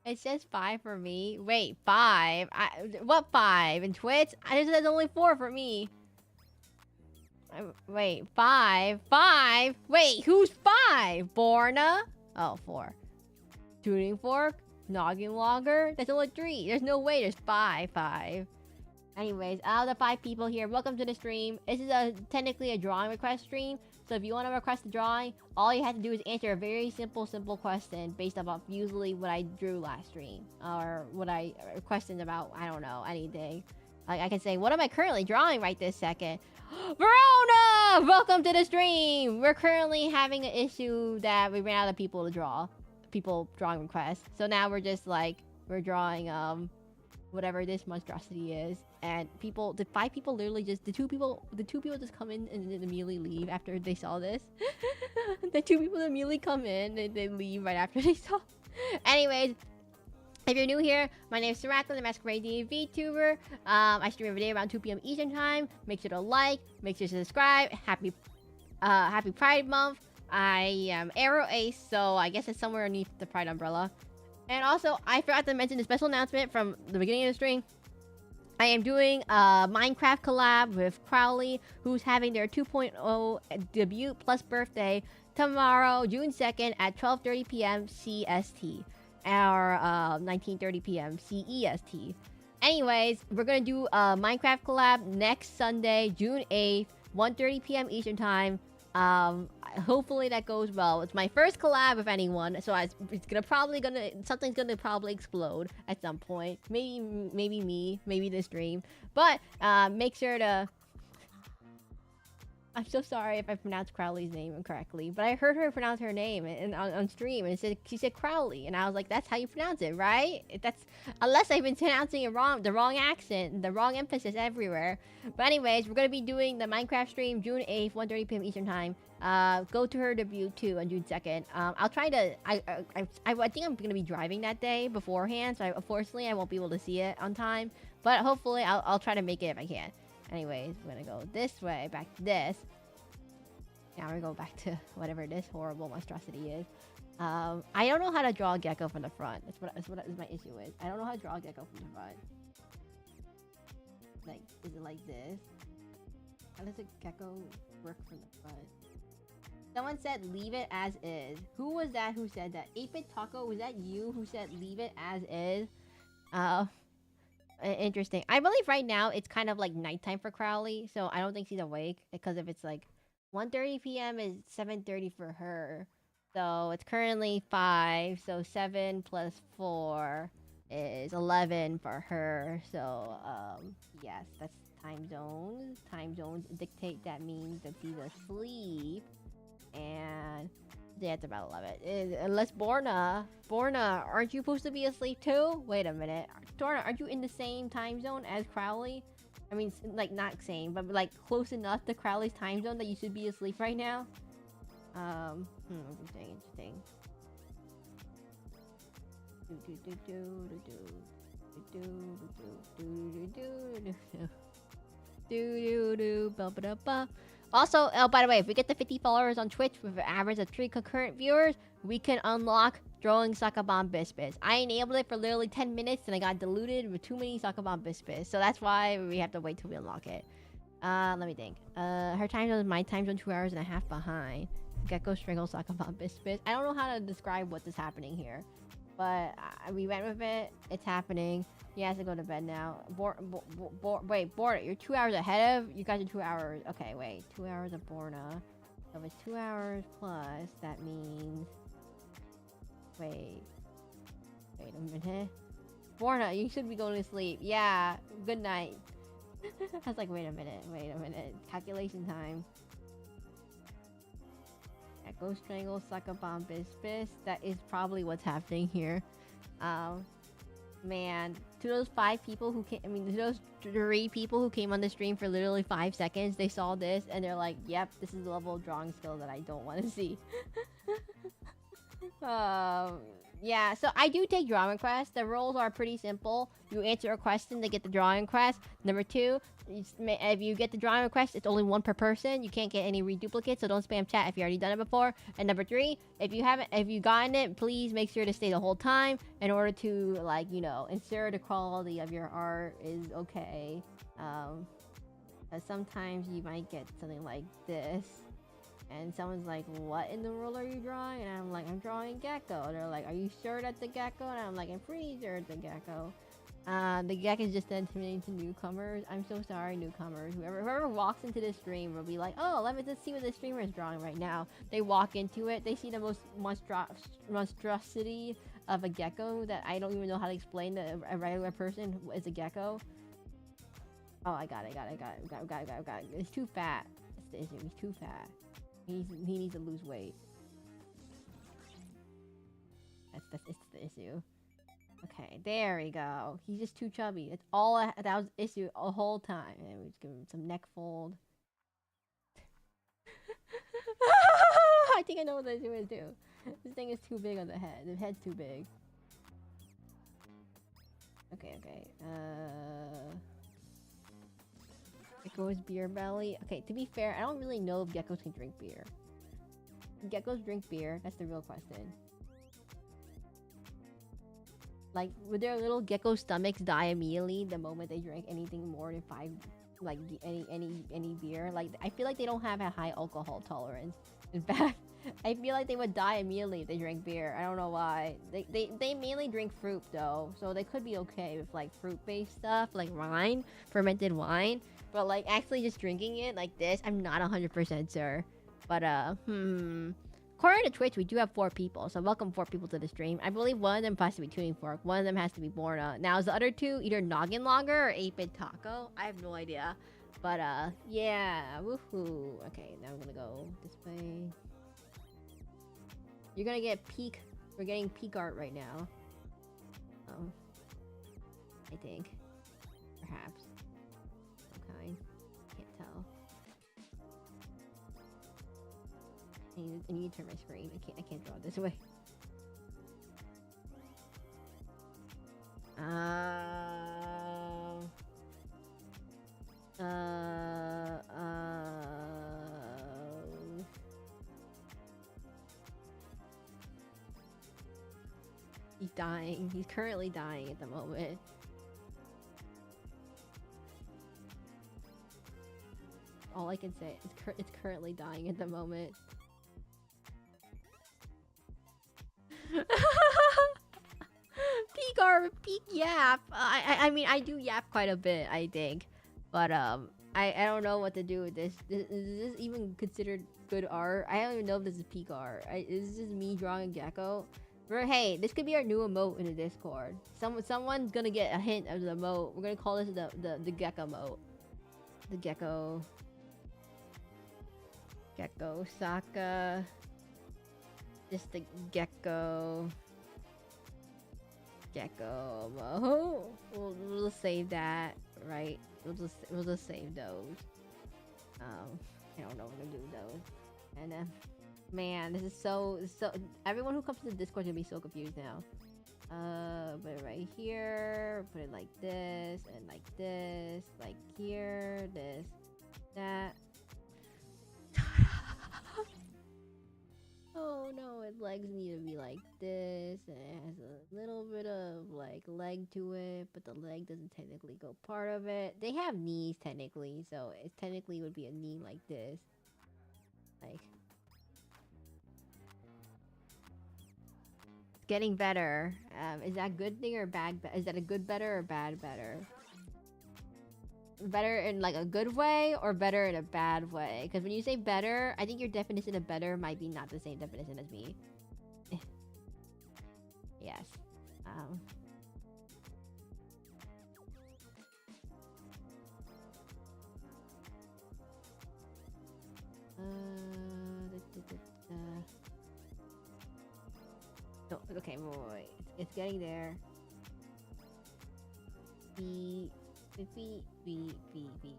It says 5 for me. Wait, 5? What 5? In Twitch? It says only 4 for me. Wait, 5? 5? Wait, who's 5? Borna? Oh, 4. Tuning Fork? Noggin Logger? That's only 3. There's no way there's 5. Anyways, out of the 5 people here, welcome to the stream. This is technically a drawing request stream. So if you want to request a drawing, all you have to do is answer a very simple question based off usually what I drew last stream. Or what I requested about, I don't know, anything. Like I can say, what am I currently drawing right this second? Verona! Welcome to the stream! We're currently having an issue that we ran out of people to draw. People drawing requests. So now we're just like, we're drawing, whatever this monstrosity is. And the 5 people literally just, the two people just come in and then immediately leave after they saw this. The 2 people immediately come in and they leave right after they saw. Anyways, if you're new here, my name is Seraclin, the masquerade VTuber. I stream every day around 2 p.m. Eastern time. Make sure to like, make sure to subscribe. Happy Pride Month. I am Arrow Ace, so I guess it's somewhere underneath the Pride umbrella. And also, I forgot to mention the special announcement from the beginning of the stream. I am doing a Minecraft collab with Crowley, who's having their 2.0 debut plus birthday tomorrow, June 2nd at 12:30 p.m. CST, or 19:30 p.m. CEST. Anyways, we're gonna do a Minecraft collab next Sunday, June 8th, 1:30 p.m. Eastern time. Hopefully that goes well. It's my first collab with anyone, so something's gonna probably explode at some point. Maybe me, maybe the stream. But make sure to I'm so sorry if I pronounced Crowley's name incorrectly, but I heard her pronounce her name on stream, and she said Crowley, and I was like, that's how you pronounce it, right? That's unless I've been pronouncing it wrong, the wrong accent, the wrong emphasis everywhere. But anyways, we're gonna be doing the Minecraft stream June 8th, 1:30 p.m. Eastern time. Go to her debut too on June 2nd. I'll try to. I think I'm gonna be driving that day beforehand, so unfortunately I won't be able to see it on time. But hopefully I'll try to make it if I can. Anyways, we're gonna go this way, back to this. Now we go back to whatever this horrible monstrosity is. I don't know how to draw a gecko from the front. That's what my issue is. I don't know how to draw a gecko from the front. Like, is it like this? How does a gecko work from the front? Someone said leave it as is. Who was that who said that? 8-Bit Taco, was that you who said leave it as is? Interesting. I believe right now it's kind of like nighttime for Crowley, so I don't think she's awake, because if it's like 1:30 p.m. is 7:30 for her, so it's currently 5, so 7 plus 4 is 11 for her. So yes, that's time zones. Time zones dictate that means that she's asleep, and yeah, it's about 11. Unless Borna, aren't you supposed to be asleep too? Wait a minute. Borna, aren't you in the same time zone as Crowley? I mean, like, not same, but like close enough to Crowley's time zone that you should be asleep right now? Interesting. Also, by the way, if we get to 50 followers on Twitch with an average of 3 concurrent viewers, we can unlock throwing soccer bomb biscuits. I enabled it for literally 10 minutes and I got diluted with too many soccer bomb biscuits. So that's why we have to wait till we unlock it. Let me think. Her time zone is my time zone 2 hours and a half behind. Gecko strangle soccer bomb biscuits. I don't know how to describe what is happening here, but we went with it. It's happening. He has to go to bed now. Wait, Borna, you're 2 hours ahead of... You guys are 2 hours. Okay, wait. 2 hours of Borna. So if it's 2 hours plus, that means... Wait a minute. Borna, you should be going to sleep. Yeah, good night. I was like, wait a minute. Calculation time. Echo strangle, sucker bomb, bis. That is probably what's happening here. Man, to those 5 people who came, to those 3 people who came on the stream for literally 5 seconds, they saw this and they're like, yep, this is the level of drawing skill that I don't want to see. Yeah, so I do take drawing requests. The rules are pretty simple. You answer a question to get the drawing request. Number 2, if you get the drawing request, it's only 1 per person. You can't get any reduplicates, so don't spam chat if you already done it before. And number 3, if you gotten it, please make sure to stay the whole time in order to, like, you know, ensure the quality of your art is okay. Sometimes you might get something like this. And someone's like, what in the world are you drawing? And I'm like, I'm drawing gecko. And they're like, are you sure that's a gecko? And I'm like, I'm pretty sure it's a gecko. The gecko is just intimidating to newcomers. I'm so sorry, newcomers. Whoever walks into this stream will be like, oh, let me just see what the streamer is drawing right now. They walk into it. They see the most monstrosity of a gecko that I don't even know how to explain to a regular person is a gecko. Oh, I got it. It's too fat. It's the issue. He's too fat. He needs to lose weight. It's the issue. Okay, there we go. He's just too chubby. That's all. That was the issue the whole time. And we just give him some neck fold. I think I know what the issue is too. This thing is too big on the head. The head's too big. Okay. Gecko's beer belly. Okay, to be fair, I don't really know if geckos can drink beer. Geckos drink beer? That's the real question. Like, would their little gecko stomachs die immediately the moment they drink anything more than 5, like, any beer? Like, I feel like they don't have a high alcohol tolerance. In fact, I feel like they would die immediately if they drank beer. I don't know why. They mainly drink fruit, though, so they could be okay with, like, fruit-based stuff, like wine, fermented wine. But, like, actually just drinking it like this, I'm not 100% sure. But, according to Twitch, we do have 4 people, so welcome 4 people to the stream. I believe one of them has to be Tuning Fork. One of them has to be Borna. Now, is the other 2 either Noggin Logger or 8-Bit Taco? I have no idea. But yeah, woohoo. Okay, now I'm gonna go this way. You're gonna get peak. We're getting peak art right now. I think, perhaps. Okay, can't tell. I need to turn my screen. I can't draw this way. He's dying. He's currently dying at the moment. All I can say is it's currently dying at the moment. Peak yap. I mean I do yap quite a bit, I think, but I don't know what to do with this. Is this even considered good art? I don't even know if this is peak art. Is this me drawing a gecko? Hey, this could be our new emote in the Discord. Someone's gonna get a hint of the emote. We're gonna call this the gecko emote. The gecko. Gecko Saka. Just the gecko. Gecko emote. We'll save that, right? We'll just save those. I don't know what we're gonna do with those. And man, this is so everyone who comes to the Discord is gonna be so confused now. Put it right here, put it like this, and like this, like here, this, that. Oh no, its legs need to be like this, and it has a little bit of like leg to it, but the leg doesn't technically go part of it. They have knees technically, so it technically would be a knee like this. Like, it's getting better. Is that a good thing or bad? Is that a good better or bad better? Better in like a good way or better in a bad way? Because when you say better, I think your definition of better might be not the same definition as me. Yes. No, okay, wait. It's getting there. Beep, beep, beep, beep, beep, beep.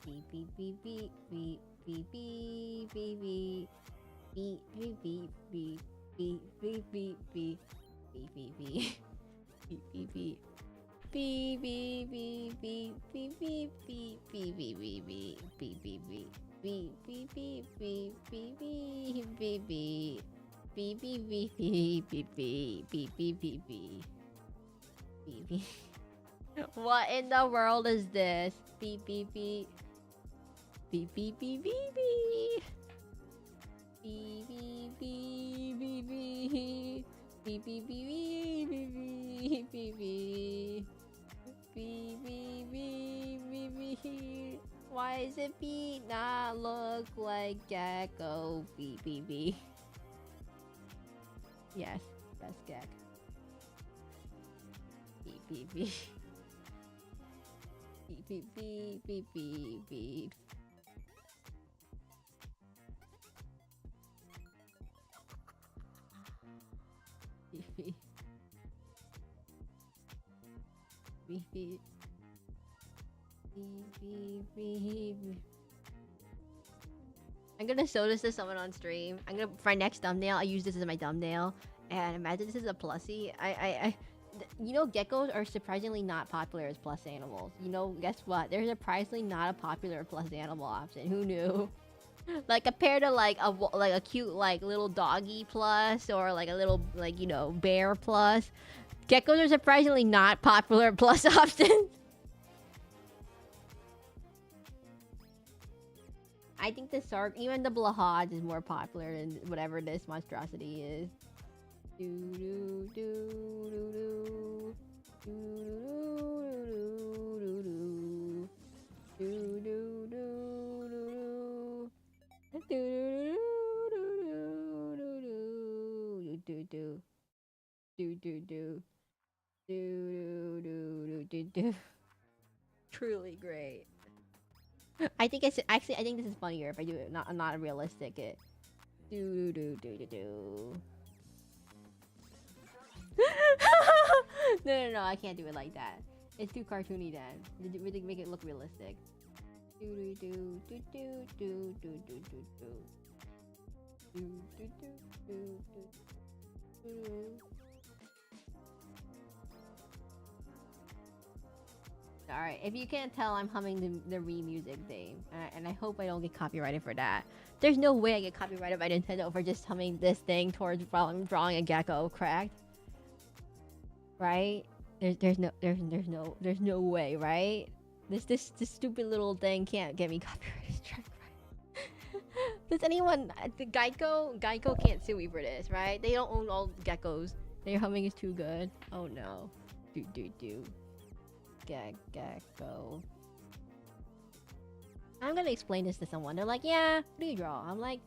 Beep, beep, beep, beep, beep, beep, beep, beep, beep. Beep, beep, beep, beep, beep, beep, beep, beep. Beep, beep, beep. Beep, beep, beep. Beep, beep, beep, beep, beep, beep, beep, beep, beep, beep, beep, beep, beep, beep. Beep, beep, beep, beep, beep, beep, beep, beep. Beep, beep, beep, beep, beep, beep, beep, beep, beep, beep. Beep, beep. What in the world is this? Beep, beep, beep. Beep, beep, beep, beep, beep. Beep, beep, beep, beep, beep. Beep, beep, beep, beep, beep, beep, beep, beep. Beep, beep, beep, beep, beep. Why is it beep not look like gecko? Beep, beep, beep. Yes, that's gag. Beep, beep, beep. Beep, beep, beep, beep, beep, beep. Beep, beep. Beep, beep. Beep, beep, beep. I'm gonna show this to someone on stream. For my next thumbnail, I use this as my thumbnail. And imagine this is a plushie. You know, geckos are surprisingly not popular as plus animals. You know, guess what? They're surprisingly not a popular plus animal option. Who knew? Like compared to like a cute like little doggy plus or like a little like you know bear plus, geckos are surprisingly not popular plus options. I think the sark, even the blahod, is more popular than whatever this monstrosity is. Do do do do do do do do do do do do do do do do do do do do Truly great. I think it's actually. I think this is funnier if I do it not realistic. It do do do do do. No, I can't do it like that. It's too cartoony then. Really make it look realistic. Do do do do do do do do do do. Do do do do do do. Alright, if you can't tell, I'm humming the re-music theme. And I hope I don't get copyrighted for that. There's no way I get copyrighted by Nintendo for just humming this thing towards while I'm drawing a gecko, correct? Right? There's no way, right? This stupid little thing can't get me copyrighted strike, right? Does anyone the Geico can't sue me for this, right? They don't own all geckos. Their humming is too good. Oh no. Do. Gecko. I'm gonna explain this to someone. They're like, yeah, what do you draw? I'm like,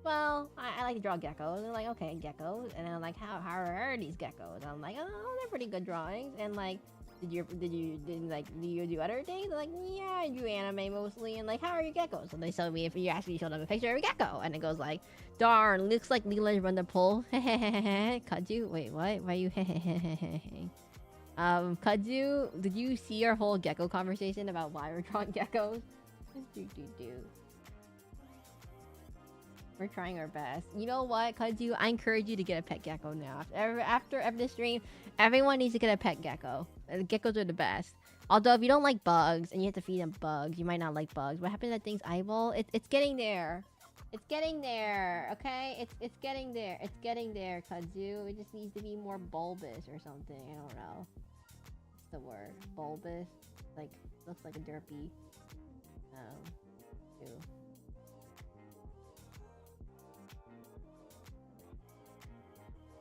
well, I like to draw geckos. And they're like, okay, geckos. And I'm like, how are these geckos? And I'm like, oh, they're pretty good drawings. And like, do you do other things? They're like, yeah, I do anime mostly. And like, how are your geckos? And they tell me if you actually show them a picture of a gecko. And it goes like, darn, looks like Leland run the poll. Kaju, wait, what? Why are you Kaju, did you see our whole gecko conversation about why we're drawing geckos? Do. We're trying our best. You know what, Kaju? I encourage you to get a pet gecko now. After this stream, everyone needs to get a pet gecko. Geckos are the best. Although if you don't like bugs and you have to feed them bugs, you might not like bugs. What happened to that thing's eyeball? It's getting there. It's getting there, okay? It's getting there. It's getting there, Kaju. It just needs to be more bulbous or something. I don't know. What's the word? Bulbous? Like, looks like a derpy. Ew.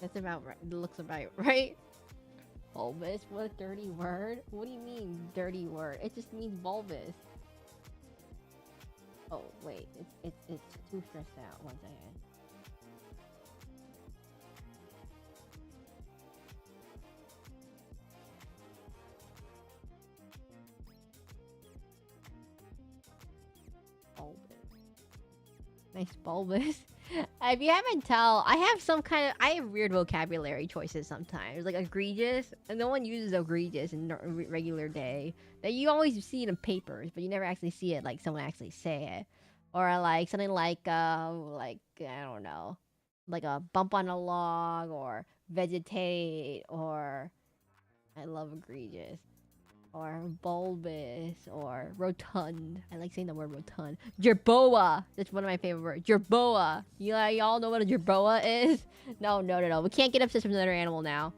That's about right. It looks about right. Bulbous? What a dirty word. What do you mean, dirty word? It just means bulbous. Oh, wait. It's too stressed out. One second. Bulbous. Nice bulbous. If you haven't tell, I have weird vocabulary choices sometimes. Like egregious. And no one uses egregious in regular day. That you always see it in papers, but you never actually see it like someone actually say it. Or like something like I don't know. Like a bump on a log or vegetate or I love egregious. Or bulbous, or rotund. I like saying the word rotund. Jerboa! That's one of my favorite words. Jerboa! Y'all know what a jerboa is? No. We can't get obsessed with another animal now.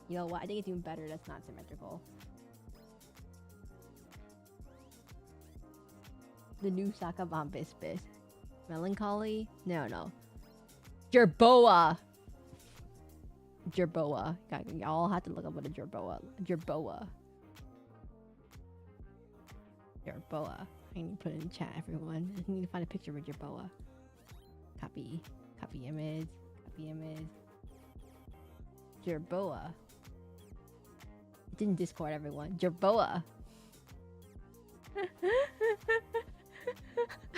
You know what? I think it's even better that's not symmetrical. The new Sakabombisbis. Melancholy? No. Jerboa! Y'all have to look up what a jerboa. Jerboa. I need to put it in chat, everyone. I need to find a picture of a jerboa. Copy image. Jerboa. It's in Discord, everyone. Jerboa.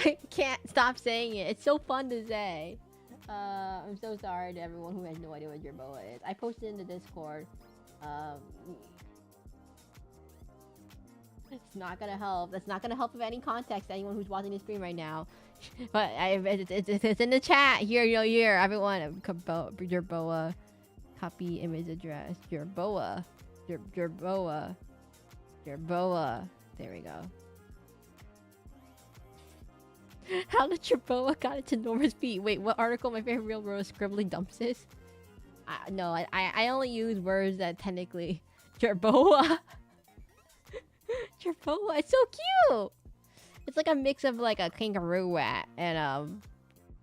I can't stop saying it. It's so fun to say. I'm so sorry to everyone who has no idea what jerboa is. I posted in the Discord. It's not gonna help. That's not gonna help with any context to anyone who's watching the stream right now. But it's in the chat. Here, everyone. Jerboa. Copy image address. Jerboa. There we go. How did Jerboa got it to Norma's feet? Wait, what article? My favorite real world scribbling dumps is? No, I only use words that technically... Jerboa! Jerboa, it's so cute! It's like a mix of like a kangaroo rat and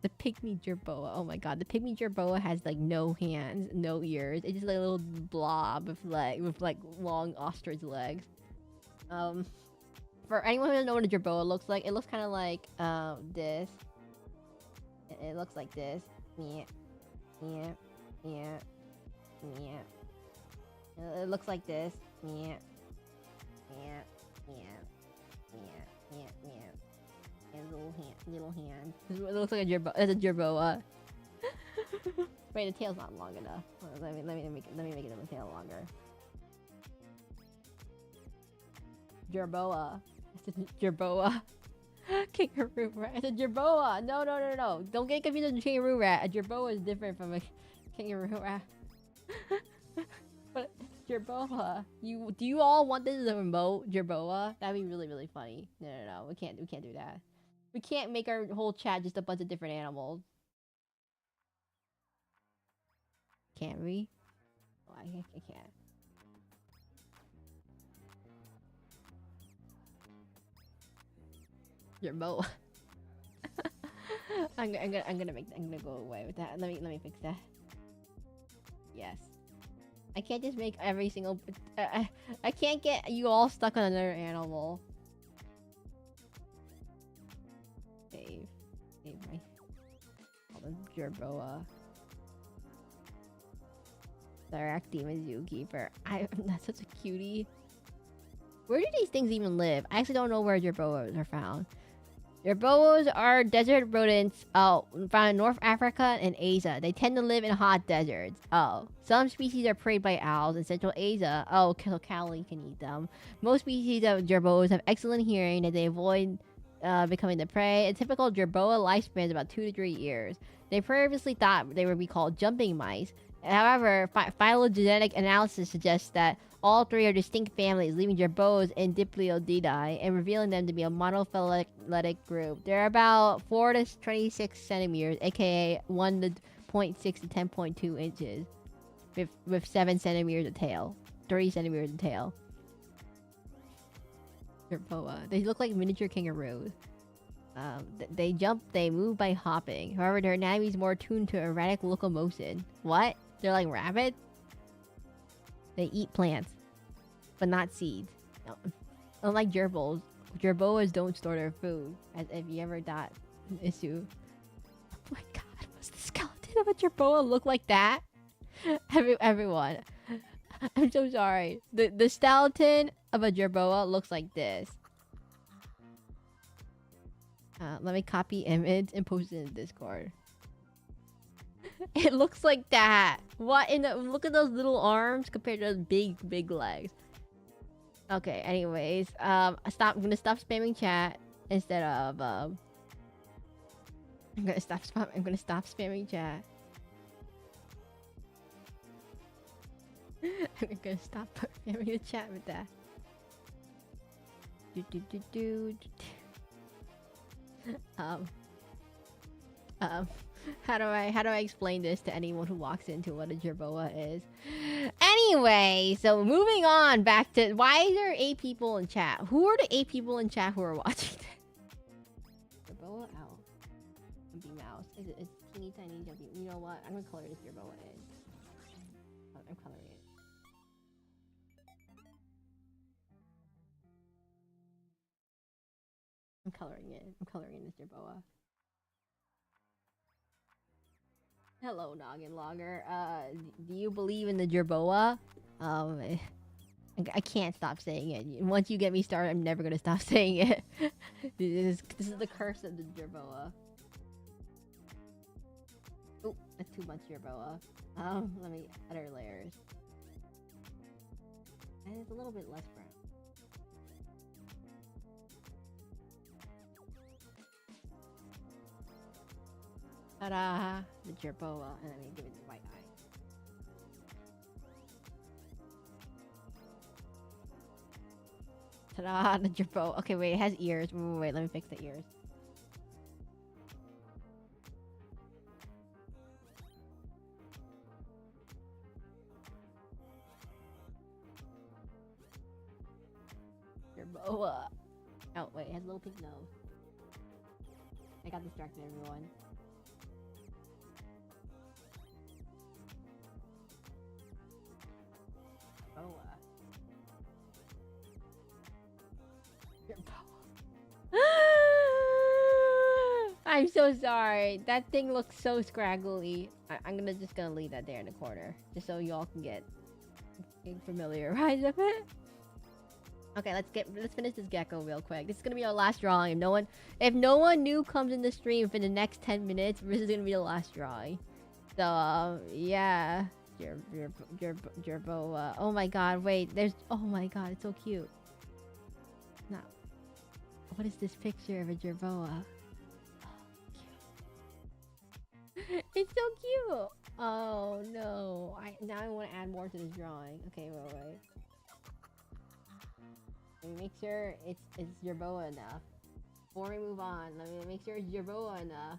the pygmy jerboa. Oh my god, the pygmy jerboa has like no hands, no ears. It's just like a little blob with like long ostrich legs. For anyone who doesn't know what a jerboa looks like, it looks kind of like this. It looks like this. Yeah, yeah, yeah, yeah. It looks like this. Yeah, yeah, yeah, yeah, yeah, yeah. And little hand. It looks like a jerboa. It's a jerboa. Wait, the tail's not long enough. Let me make it the tail longer. Jerboa. It's a jerboa. Kangaroo rat. It's a jerboa. No. Don't get confused with a kangaroo rat. A jerboa is different from a kangaroo rat. But jerboa. Do you all want this as a remote jerboa? That'd be really funny. No. We can't do that. We can't make our whole chat just a bunch of different animals. Can't we? Oh, I can't. Jerboa. I'm gonna go away with that. Let me fix that. Yes. I can't just make every single. I can't get you all stuck on another animal. Save my. Call them jerboa. Seraclin zookeeper. That's such a cutie. Where do these things even live? I actually don't know where jerboas are found. Jerboas are desert rodents found in North Africa and Asia. They tend to live in hot deserts. Some species are preyed by owls in Central Asia. So Cali can eat them. Most species of jerboas have excellent hearing that they avoid becoming the prey. A typical jerboa lifespan is about 2 to 3 years. They previously thought they would be called jumping mice. However, phylogenetic analysis suggests that all three are distinct families, leaving jerboas in Diplodocus and revealing them to be a monophyletic group. They're about 4 to 26 centimeters, aka 1 to 0.6 to 10.2 inches, with 7 centimeters of tail, 3 centimeters of tail. Jerboa. They look like miniature kangaroos. They jump, they move by hopping. However, their anatomy is more tuned to erratic locomotion. What? They're like rabbits? They eat plants, but not seeds. No. Unlike gerbils, jerboas don't store their food. As if you ever thought an issue. Oh my god, does the skeleton of a jerboa look like that? Everyone, I'm so sorry. The skeleton of a jerboa looks like this. Let me copy image and post it in Discord. It looks like that. What in the look at those little arms compared to those big legs. Okay, anyways, I'm gonna stop spamming chat instead of I'm gonna stop spamming chat. I'm gonna stop spamming the chat with that. How do I explain this to anyone who walks into what a jerboa is? Anyway, so moving on back to why is there 8 people in chat? Who are the 8 people in chat who are watching this? Jerboa owl. Jumpy mouse. It's teeny tiny jumpy. You know what? I'm gonna color this jerboa in. I'm coloring it. I'm coloring this jerboa. Hello, Noggin Logger. Do you believe in the jerboa? I can't stop saying it. Once you get me started, I'm never gonna stop saying it. This is the curse of the jerboa. Oh, that's too much jerboa. Let me other layers. And it's a little bit less brown. Ta-da! The jerboa, and then we give it the white eye. Ta-da! The jerboa. Okay, wait, it has ears. Wait, let me fix the ears. Jerboa. Oh, wait, it has a little pink nose. I got distracted, everyone. Jerboa. I'm so sorry. That thing looks so scraggly. I'm just gonna leave that there in the corner, just so y'all can get familiarized with it. Okay, let's finish this gecko real quick. This is gonna be our last drawing. If no one new comes in the stream for the next 10 minutes, this is gonna be the last drawing. So yeah, your boa. Oh my god, wait. Oh my god, it's so cute. No, what is this picture of a jerboa? It's so cute. Oh no, now I want to add more to this drawing. Okay, wait. Let me make sure it's jerboa enough. Before we move on, let me make sure it's jerboa enough.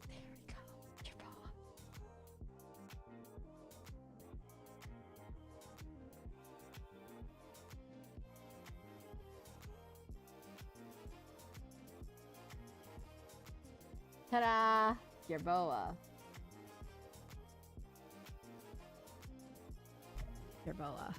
There we go, jerboa. Ta-da! Jerboa. Jerboa.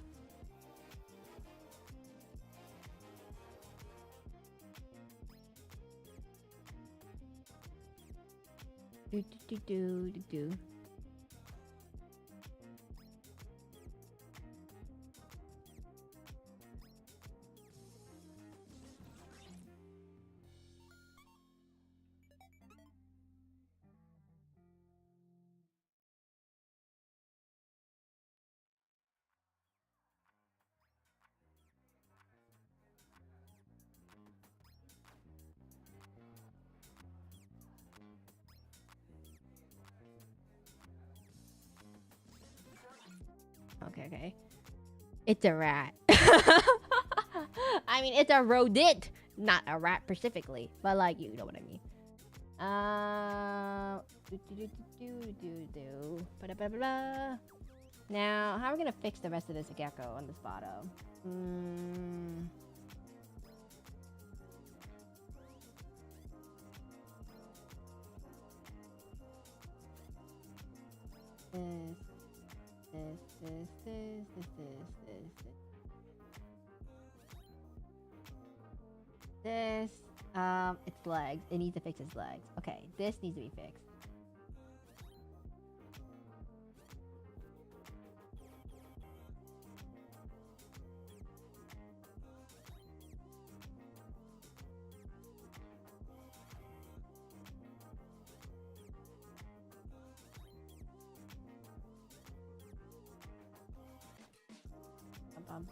Do. Okay. It's a rat. I mean, it's a rodent, not a rat specifically, but like, you know what I mean. Now, how are we gonna fix the rest of this gecko on this bottom? This, its legs. It needs to fix its legs. Okay, this needs to be fixed.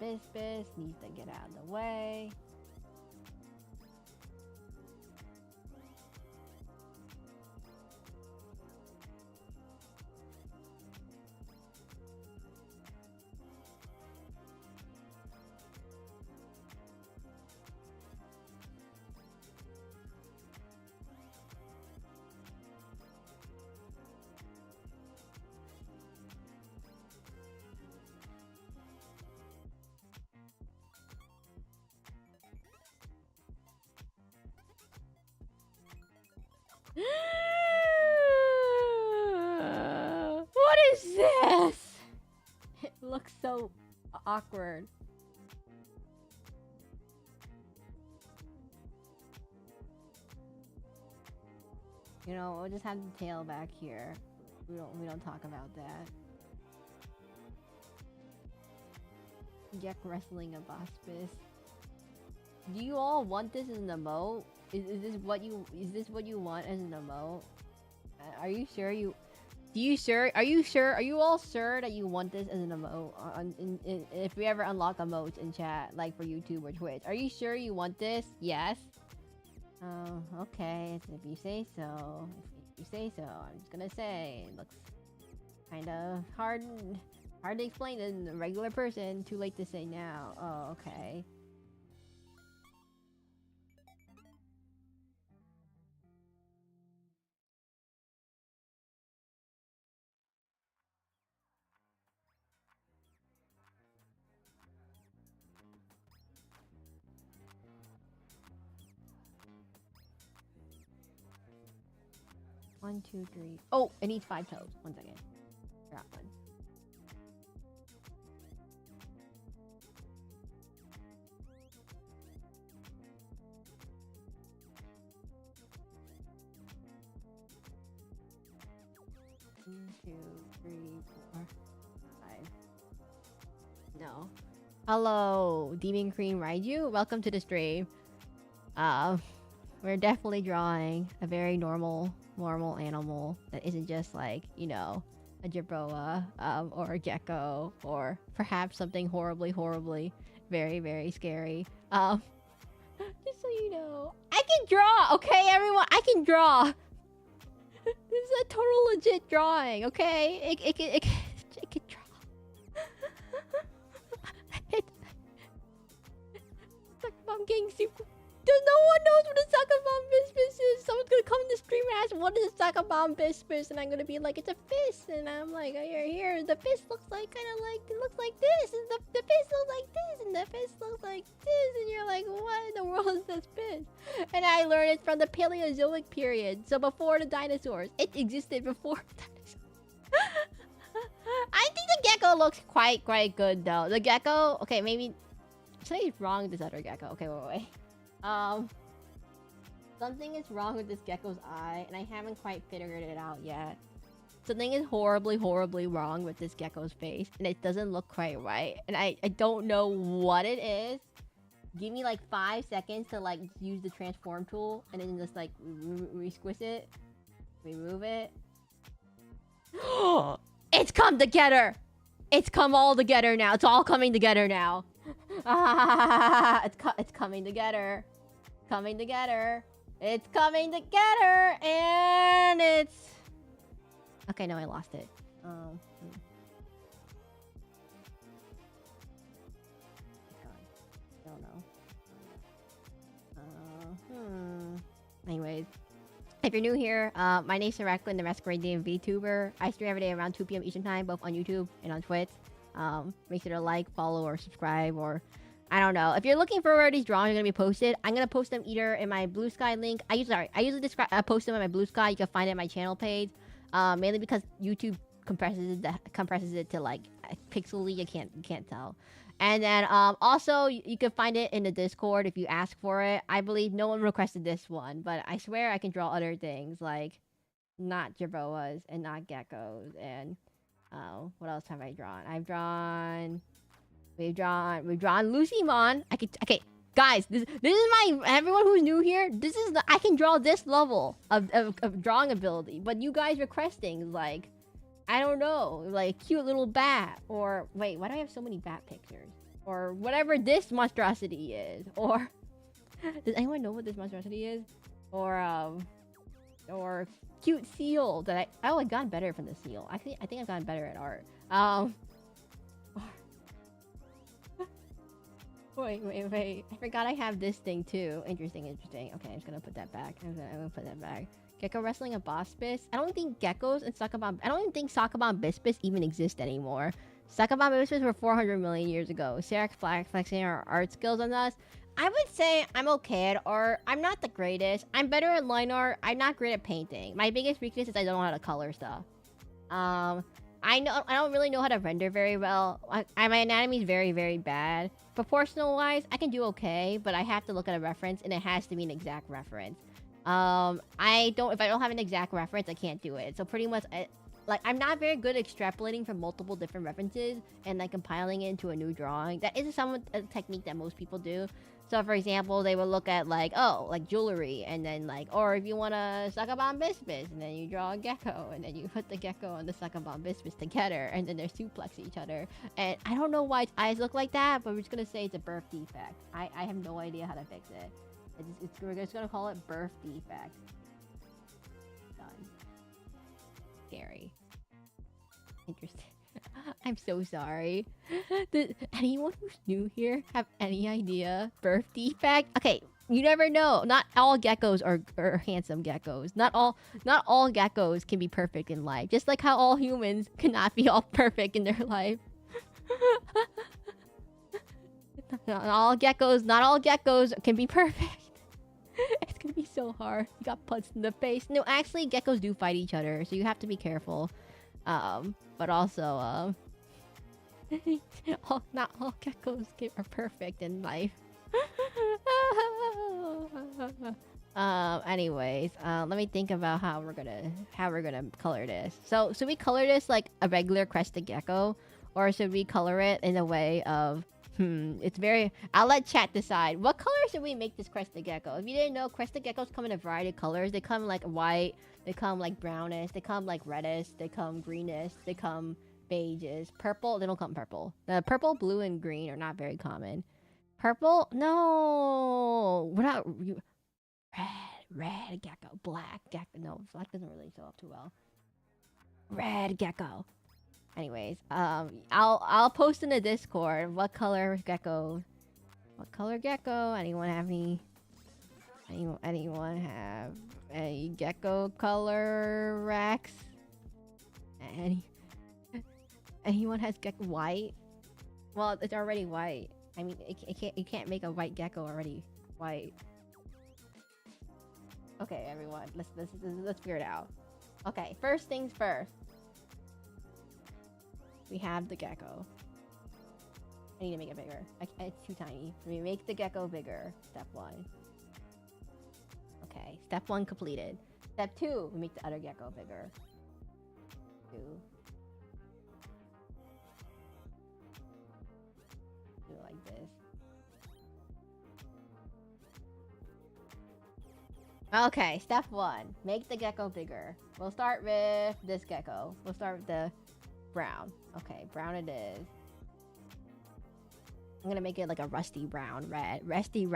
Bisbis needs to get out of the way. What is this? It looks so awkward. You know, we'll just have the tail back here. We don't talk about that. Jack wrestling a bospis. Do you all want this as an emote? Is this what you want as an emote? Are you sure you? Are you sure? Are you all sure that you want this as an emote? If we ever unlock emotes in chat, like for YouTube or Twitch, are you sure you want this? Yes. Oh, okay. If you say so. If you say so, I'm just gonna say it looks kind of hard to explain to a regular person. Too late to say now. Oh, okay. One, two, three. Oh, it needs 5 toes. 1 second. Got one. 2, 3, 4, 5. No. Hello, Demon Cream Raiju. Welcome to the stream. We're definitely drawing a very normal animal that isn't just like, you know, a jerboa, or a gecko, or perhaps something horribly, very scary. Just so you know, I can draw. Okay, everyone, I can draw. This is a total legit drawing. Okay, it can draw. I'm getting super. No one knows what a sucker-bomb biscuit is. Someone's gonna come in the stream and ask, what is a sucker-bomb biscuit? And I'm gonna be like, it's a fist. And I'm like, oh, you're here. The fist looks like, it looks like this. And the fist looks like this. And the fist looks like this. And you're like, what in the world is this fist? And I learned it from the Paleozoic period. So before the dinosaurs. It existed before the dinosaurs. I think the gecko looks quite good, though. The gecko, okay, maybe... Something is wrong with this other gecko. Okay, wait. Something is wrong with this gecko's eye, and I haven't quite figured it out yet. Something is horribly wrong with this gecko's face, and it doesn't look quite right. And I don't know what it is. Give me like 5 seconds to like use the transform tool, and then just like re-squish it, remove it. It's come together. It's come all together now. It's all coming together now. It's coming together. Coming together. It's coming together, and it's... Okay, no, I lost it. I don't know. Anyways, if you're new here, my name's Seraclin, the masquerade DMV tuber. I stream every day around 2 p.m. Eastern time, both on YouTube and on Twitch. Make sure to like, follow, or subscribe, or I don't know. If you're looking for where these drawings are gonna be posted, I'm gonna post them either in my Blue Sky link. I usually post them on my Blue Sky. You can find it on my channel page. Mainly because YouTube compresses it to like pixely. You can't tell. And then also you can find it in the Discord if you ask for it. I believe no one requested this one, but I swear I can draw other things like not jerboas and not geckos and. What else have I drawn? We've drawn Lucymon. Okay, guys, this is my, everyone who's new here, this is I can draw this level of drawing ability, but you guys request things like, I don't know, like cute little bat, or wait, why do I have so many bat pictures? Or whatever this monstrosity is, or does anyone know what this monstrosity is? Or cute seal that I've gotten better from the seal. I think I've gotten better at art. Wait. I forgot I have this thing too. Interesting. Okay, I'm just gonna put that back. I'm gonna put that back. Gecko wrestling a boss bis. I don't think geckos and succubon. I don't even think succubon bispis even exist anymore. Succubon bispis were 400 million years ago. Seraclin flexing our art skills on us. I would say I'm okay at art. I'm not the greatest. I'm better at line art. I'm not great at painting. My biggest weakness is I don't know how to color stuff. I don't really know how to render very well. My anatomy is very bad. Proportional wise, I can do okay, but I have to look at a reference, and it has to be an exact reference. If I don't have an exact reference, I can't do it. So pretty much, I'm not very good at extrapolating from multiple different references and like compiling it into a new drawing. That is a technique that most people do. So for example, they will look at like, oh, like jewelry, and then like, or if you want to succubon bispis, and then you draw a gecko, and then you put the gecko and the succubon bispis together, and then they suplex each other. And I don't know why its eyes look like that, but we're just gonna say it's a birth defect. I have no idea how to fix it. We're just gonna call it birth defect. Done. Scary. Interesting. I'm so sorry. Does anyone who's new here have any idea? Birth defect? Okay, you never know. Not all geckos are handsome geckos. Not all geckos can be perfect in life. Just like how all humans cannot be all perfect in their life. Not all geckos can be perfect. It's gonna be so hard. You got punched in the face. No, actually, geckos do fight each other, so you have to be careful. But also, not all geckos are perfect in life. Anyways, let me think about how we're gonna color this. So should we color this like a regular crested gecko, or should we color it in a way of it's very. I'll let chat decide. What color should we make this crested gecko? If you didn't know, crested geckos come in a variety of colors. They come like white. They come like brownish. They come like reddish. They come greenish. They come beiges. Purple. They don't come purple. The purple, blue, and green are not very common. Purple? No. What about you? Red gecko, black gecko. No, black doesn't really show up too well. Red gecko. Anyways, I'll post in the Discord what color gecko. What color gecko? Anyone have any? Anyone have any gecko color racks? Anyone has gecko white? Well, it's already white. I mean, you can't make a white gecko already white. Okay, everyone, let's figure it out. Okay, first things first. We have the gecko. I need to make it bigger. It's too tiny. We make the gecko bigger. Step 1. Okay, step 1 completed. Step 2, we make the other gecko bigger. 2. Do it like this. Okay, step 1. Make the gecko bigger. We'll start with this gecko. We'll start with the brown. Okay, brown it is. I'm gonna make it like a rusty brown, rusty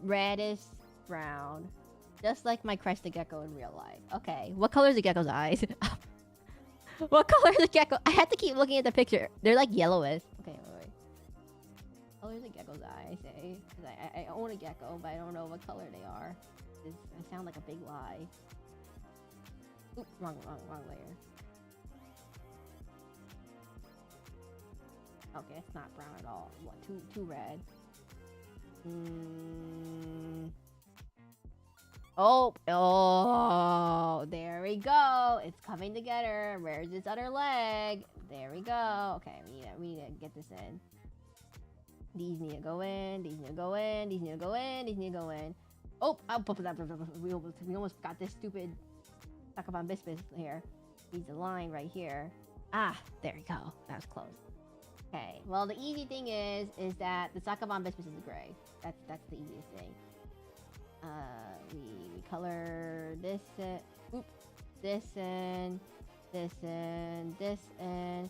reddish brown. Just like my crested gecko in real life. Okay, what color is the gecko's eyes? What color is the gecko? I had to keep looking at the picture. They're like yellowish. Okay, wait. What color is the gecko's eye, I say? Because I own a gecko, but I don't know what color they are. I sound like a big lie. Oop, wrong layer. Okay, it's not brown at all. What? Too red. Oh, there we go. It's coming together. Where's this other leg? There we go. Okay, we need to get this in. These need to go in. These need to go in. These need to go in. These need to go in. Oh, we almost got this stupid suck up on biscuit here. Needs a line right here. Ah, there we go. That was close. Okay. Well, the easy thing is that the Sakabon biscuit is gray. That's the easiest thing. We color this in, this in, this in, this in,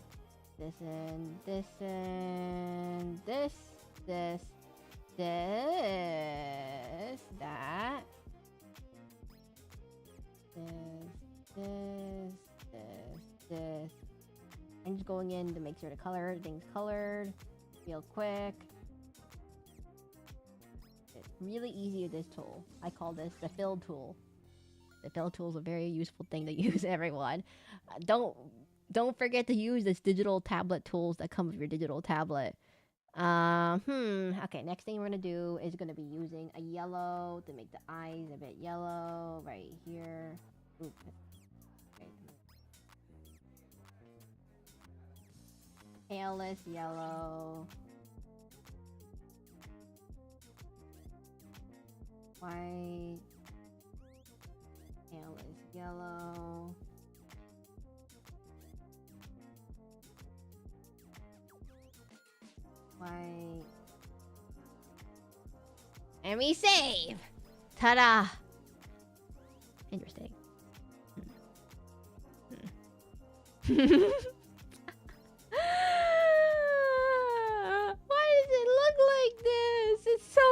this in, this in, this, that, this. I'm just going in to make sure the color things colored real quick. It's really easy with this tool. I call this the fill tool. The fill tool is a very useful thing to use, everyone. Don't forget to use this digital tablet tools that come with your digital tablet. Okay, next thing we're gonna do is gonna be using a yellow to make the eyes a bit yellow right here. Oop. Palest yellow. White. Palest yellow. White. And we save! Ta-da! Interesting. Why does it look like this? It's so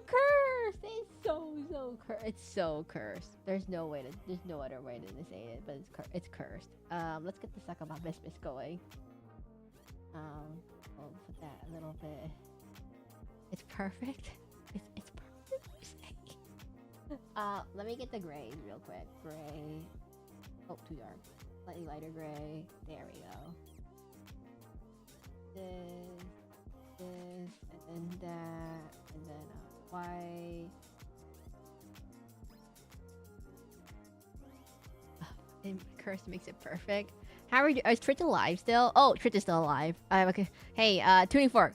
cursed. It's so cursed. It's so cursed. There's no other way to say it, but it's cursed. Let's get the Sakama Biscuits going. We'll put that a little bit. It's perfect. It's perfect. Let me get the grays real quick. Gray. Oh, too dark. Slightly lighter gray. There we go. This, and then that, and then white. And curse makes it perfect. How are you? Is Tritch alive still? Oh, Tritch is still alive. Okay. Hey, tuning fork.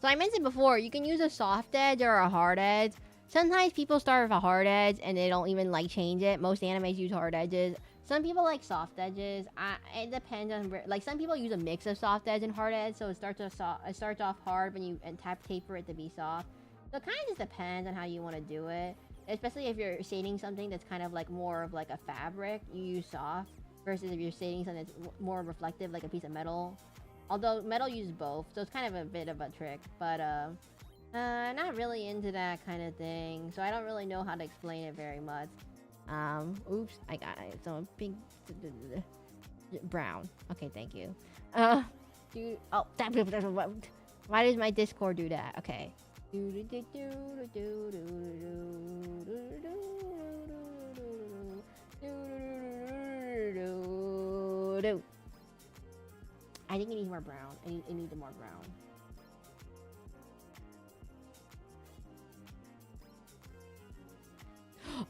So I mentioned before, you can use a soft edge or a hard edge. Sometimes people start with a hard edge and they don't even like change it. Most animes use hard edges. Some people like soft edges. It depends on like some people use a mix of soft edge and hard edge. So it starts off hard when you taper it to be soft. So it kind of just depends on how you want to do it. Especially if you're shading something that's kind of like more of like a fabric, you use soft. Versus if you're shading something that's more reflective, like a piece of metal. Although metal uses both, so it's kind of a bit of a trick. But not really into that kind of thing, so I don't really know how to explain it very much. Oops, I got it. So big brown. Okay, thank you. Dude, oh, why does my Discord do that? Okay. I think it needs more brown. It needs more brown.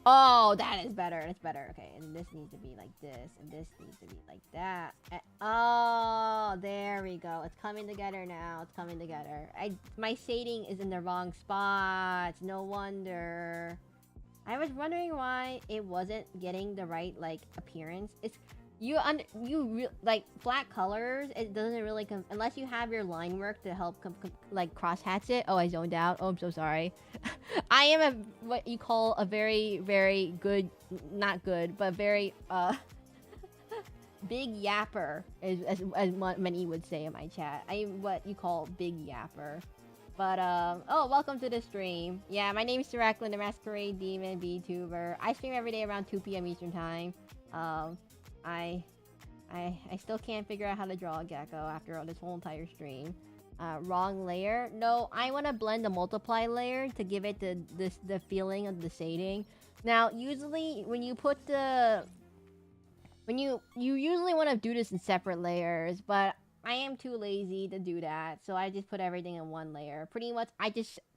Oh, that is better. That's better. Okay, and this needs to be like this, and this needs to be like that. Oh, there we go. It's coming together now. It's coming together. My shading is in the wrong spots. No wonder. I was wondering why it wasn't getting the right like appearance. It's like flat colors. It doesn't really unless you have your line work to help like cross hatch it. Oh, I zoned out. Oh, I'm so sorry. I am what you call a very very good, not good, but very big yapper, as many would say in my chat. I am what you call big yapper. But oh, welcome to the stream. Yeah, my name is Seraclin, the Masquerade Demon VTuber. I stream every day around 2 p.m. Eastern time. I still can't figure out how to draw a gecko after this whole entire stream. Wrong layer. No, I want to blend the multiply layer to give it the feeling of the shading. Now, usually when you put you usually want to do this in separate layers, but I am too lazy to do that, so I just put everything in one layer. Pretty much,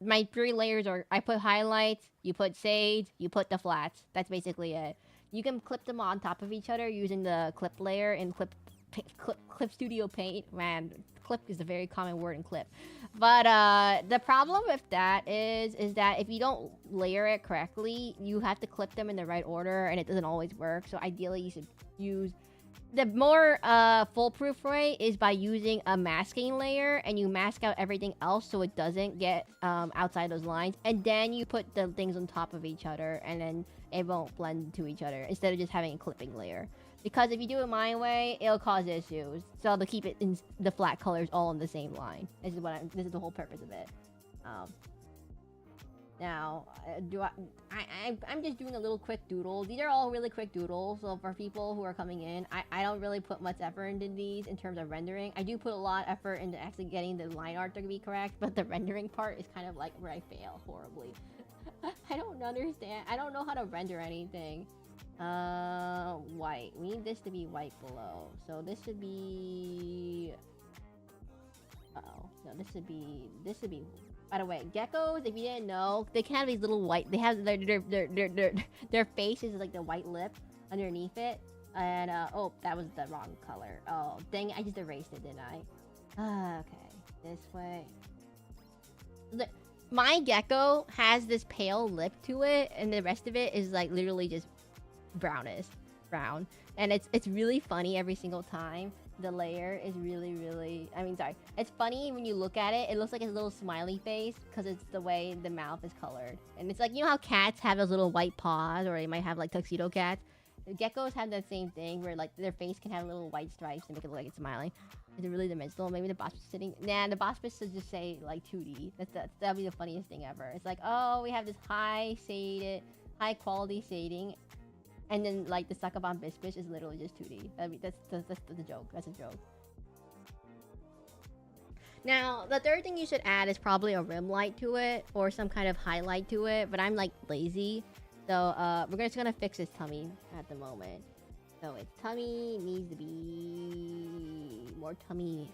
my 3 layers are, I put highlights, you put shades, you put the flats. That's basically it. You can clip them on top of each other using the clip layer in Clip Studio Paint. Man, clip is a very common word in clip. But the problem with that is that if you don't layer it correctly, you have to clip them in the right order, and it doesn't always work. So ideally, you should use the more foolproof way is by using a masking layer, and you mask out everything else so it doesn't get outside those lines, and then you put the things on top of each other, and then it won't blend to each other instead of just having a clipping layer. Because if you do it my way, it'll cause issues. So to keep it in the flat colors all on the same line. This is the whole purpose of it. Now, I'm just doing a little quick doodle. These are all really quick doodles, so for people who are coming in, I don't really put much effort into these in terms of rendering. I do put a lot of effort into actually getting the line art to be correct, but the rendering part is kind of like where I fail horribly. I don't understand. I don't know how to render anything. White. We need this to be white below. So this should be... Uh-oh. No, this should be... By the way, geckos, if you didn't know, they can have these little white... They have their face is like the white lip underneath it. And, oh, that was the wrong color. Oh, dang it, I just erased it, didn't I? Okay. This way. Look, my gecko has this pale lip to it, and the rest of it is, like, literally just brownish. Brown. And it's really funny every single time. The layer is really, I mean, sorry. It's funny when you look at it. It looks like a little smiley face because it's the way the mouth is colored. And it's like, you know how cats have those little white paws, or they might have like tuxedo cats? The geckos have that same thing where like their face can have little white stripes to make it look like it's smiling. Is it really dimensional? Maybe the boss is sitting... Nah, the boss should just say like 2D. That'd be the funniest thing ever. It's like, oh, we have this high quality shading. And then, like, the Succubon Bispish is literally just 2D. I mean, that's the joke. That's a joke. Now, the third thing you should add is probably a rim light to it, or some kind of highlight to it, but I'm, like, lazy. So, we're just gonna fix his tummy at the moment. So, its tummy needs to be... more tummy.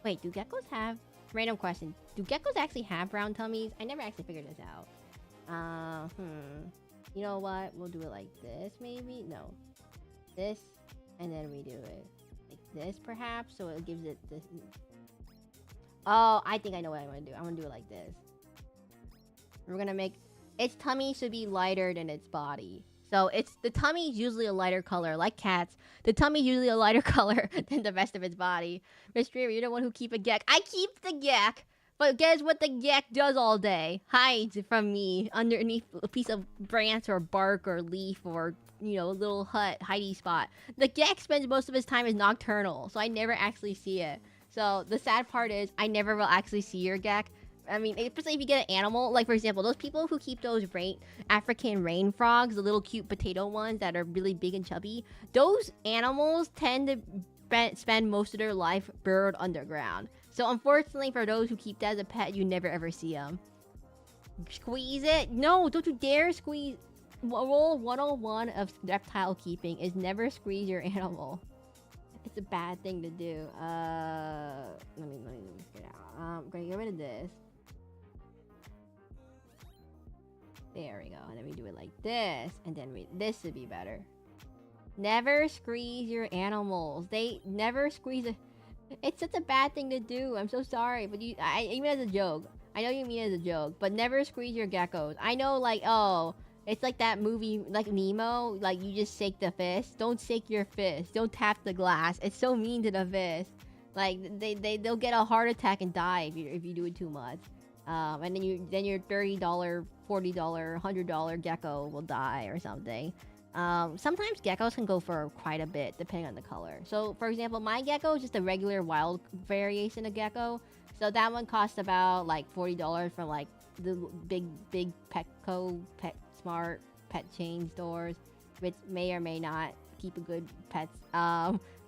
Wait, do geckos have... Random question. Do geckos actually have brown tummies? I never actually figured this out. You know what? We'll do it like this, maybe? No. This, and then we do it like this, perhaps, so it gives it this... Oh, I think I know what I'm gonna do. I'm gonna do it like this. We're gonna make its tummy should be lighter than its body. So the tummy is usually a lighter color, like cats. The tummy is usually a lighter color than the rest of its body. Mystery, you're the one who keep a gek. I keep the gek, but guess what the gek does all day? Hides from me underneath a piece of branch or bark or leaf or a little hut hidey spot. The gek spends most of his time as nocturnal, so I never actually see it. So the sad part is I never will actually see your gek. I mean, especially if you get an animal, like for example, those people who keep those African rain frogs, the little cute potato ones that are really big and chubby, those animals tend to spend most of their life buried underground. So unfortunately for those who keep that as a pet, you never ever see them. Squeeze it? No, don't you dare squeeze. Rule 101 of reptile keeping is never squeeze your animal. It's a bad thing to do. Let me get it out. I'm gonna get rid of this. There we go. And then we do it like this. And then this would be better. Never squeeze your animals. They never squeeze it. It's such a bad thing to do. I'm so sorry. But even as a joke. I know you mean it as a joke. But never squeeze your geckos. I know, like, oh, it's like that movie, like Nemo. Like, you just shake the fist. Don't shake your fist. Don't tap the glass. It's so mean to the fist. Like, they'll get a heart attack and die if you do it too much. And then your $30, $40, $100 gecko will die or something. Sometimes geckos can go for quite a bit depending on the color. So for example, my gecko is just a regular wild variation of gecko. So that one costs about like $40 from like the big Petco, PetSmart, pet chain stores, which may or may not keep a good pets.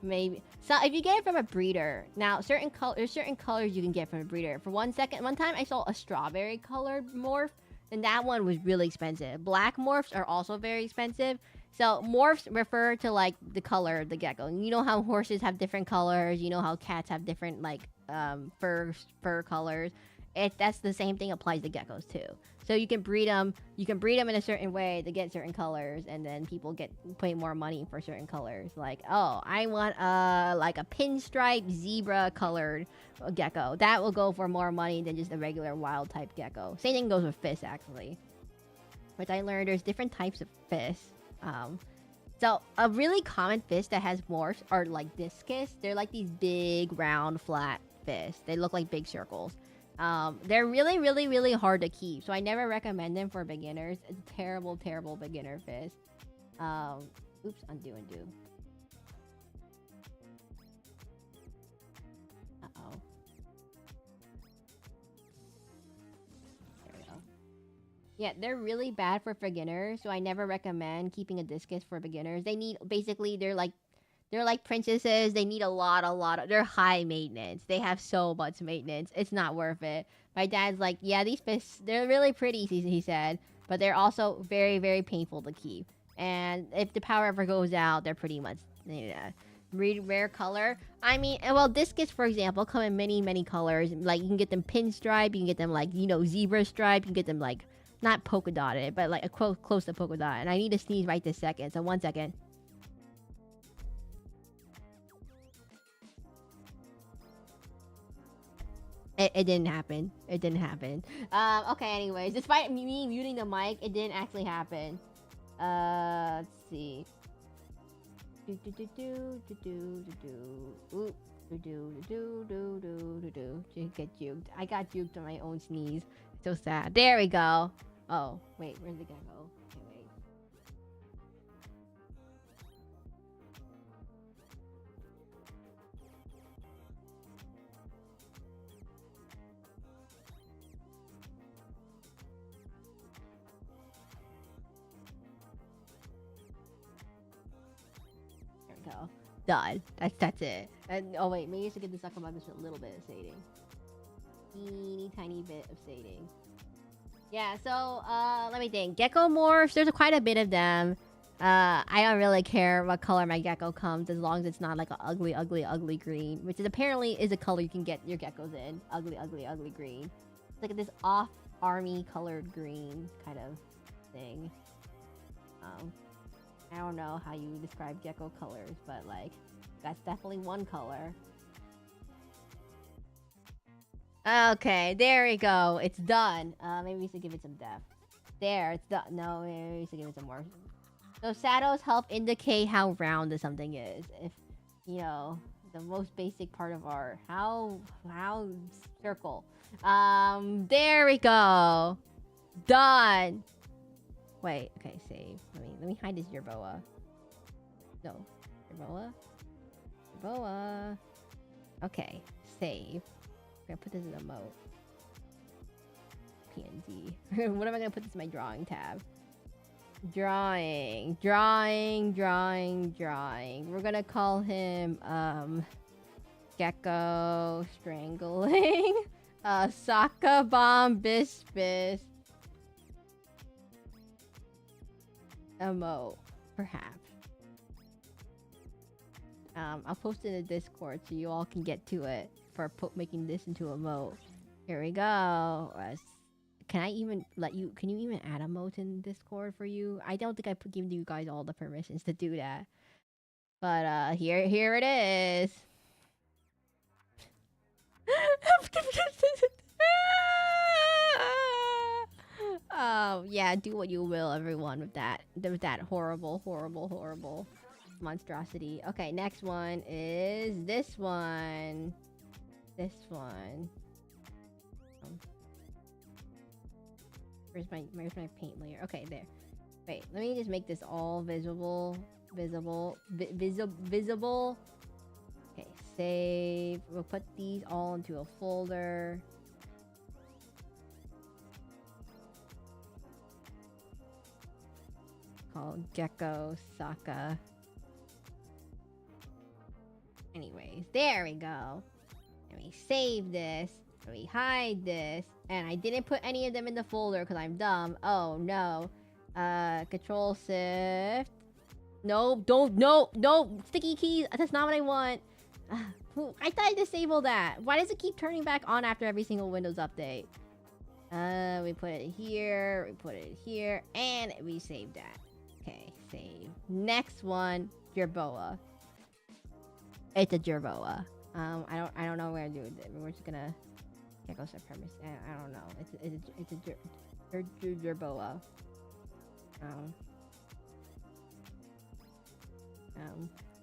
Maybe so if you get it from a breeder. Now there's certain colors you can get from a breeder. For one time I saw a strawberry colored morph, and that one was really expensive. Black morphs are also very expensive. So morphs refer to like the color of the gecko. You know how horses have different colors, you know how cats have different like fur colors. That's the same thing applies to geckos too. So you can breed them in a certain way to get certain colors, and then people pay more money for certain colors. Like, oh, I want like a pinstripe zebra colored gecko. That will go for more money than just a regular wild type gecko. Same thing goes with fish actually. Which I learned there's different types of fish. So a really common fish that has morphs are like discus. They're like these big round flat fish. They look like big circles. They're really, really, really hard to keep, so I never recommend them for beginners. It's a terrible, terrible beginner fish. Oops, undo. Uh-oh. There we go. Yeah, they're really bad for beginners, so I never recommend keeping a discus for beginners. They're like princesses. They need a lot of... They're high maintenance. They have so much maintenance. It's not worth it. My dad's like, yeah, these fish, they're really pretty, he said. But they're also very, very painful to keep. And if the power ever goes out, they're pretty much... rare color. I mean, well, discus, for example, come in many, many colors. Like, you can get them pinstripe. You can get them, like, zebra stripe. You can get them, like, not polka dotted, but, like, close to polka dot. And I need to sneeze right this second. So, 1 second. It didn't happen. It didn't happen. Okay, anyways. Despite me muting the mic, it didn't actually happen. Let's see. Get juked. I got juked on my own sneeze. So sad. There we go. Oh, wait. Where's the gecko? Okay, wait. Go. Done. That's it. And oh wait, maybe I should get the sucker bug just a little bit of shading. Teeny tiny bit of shading. Yeah, so let me think. Gecko morphs, there's quite a bit of them. I don't really care what color my gecko comes as long as it's not like an ugly, ugly, ugly green, which is apparently a color you can get your geckos in. Ugly, ugly, ugly green. It's like this off army colored green kind of thing. I don't know how you describe gecko colors, but like, that's definitely one color. Okay, there we go. It's done. Maybe we should give it some depth. There, it's done. No, maybe we should give it some more. So shadows help indicate how round the something is. If, you know, the most basic part of art. How circle. There we go. Done. Wait, okay, save. Let me hide this Jerboa. No. Jerboa. Okay, save. I'm gonna put this in a mode. PNG. What am I gonna put this in my drawing tab? Drawing. We're gonna call him Gecko Strangling. Saka Bomb Bispis. Emote, perhaps. I'll post it in the Discord so you all can get to it for making this into a emote. Here we go. Can I even let you? Can you even add emotes in Discord for you? I don't think I given you guys all the permissions to do that. But here it is. Oh yeah, do what you will, everyone, with that horrible monstrosity. Okay, next one is this one. Where's my paint layer? Okay, there. Wait, let me just make this all visible. Okay, save. We'll put these all into a folder. Called Gecko Saka. Anyways, there we go. Let me save this. Let me hide this. And I didn't put any of them in the folder because I'm dumb. Oh no. Control Shift. No, no. Sticky keys. That's not what I want. I thought I disabled that. Why does it keep turning back on after every single Windows update? We put it here. And we saved that. Okay, save. Next one, Jerboa. It's a Jerboa. I don't know where to do it. We're just gonna Gecko Supremacy. I don't know. It's a Jerboa.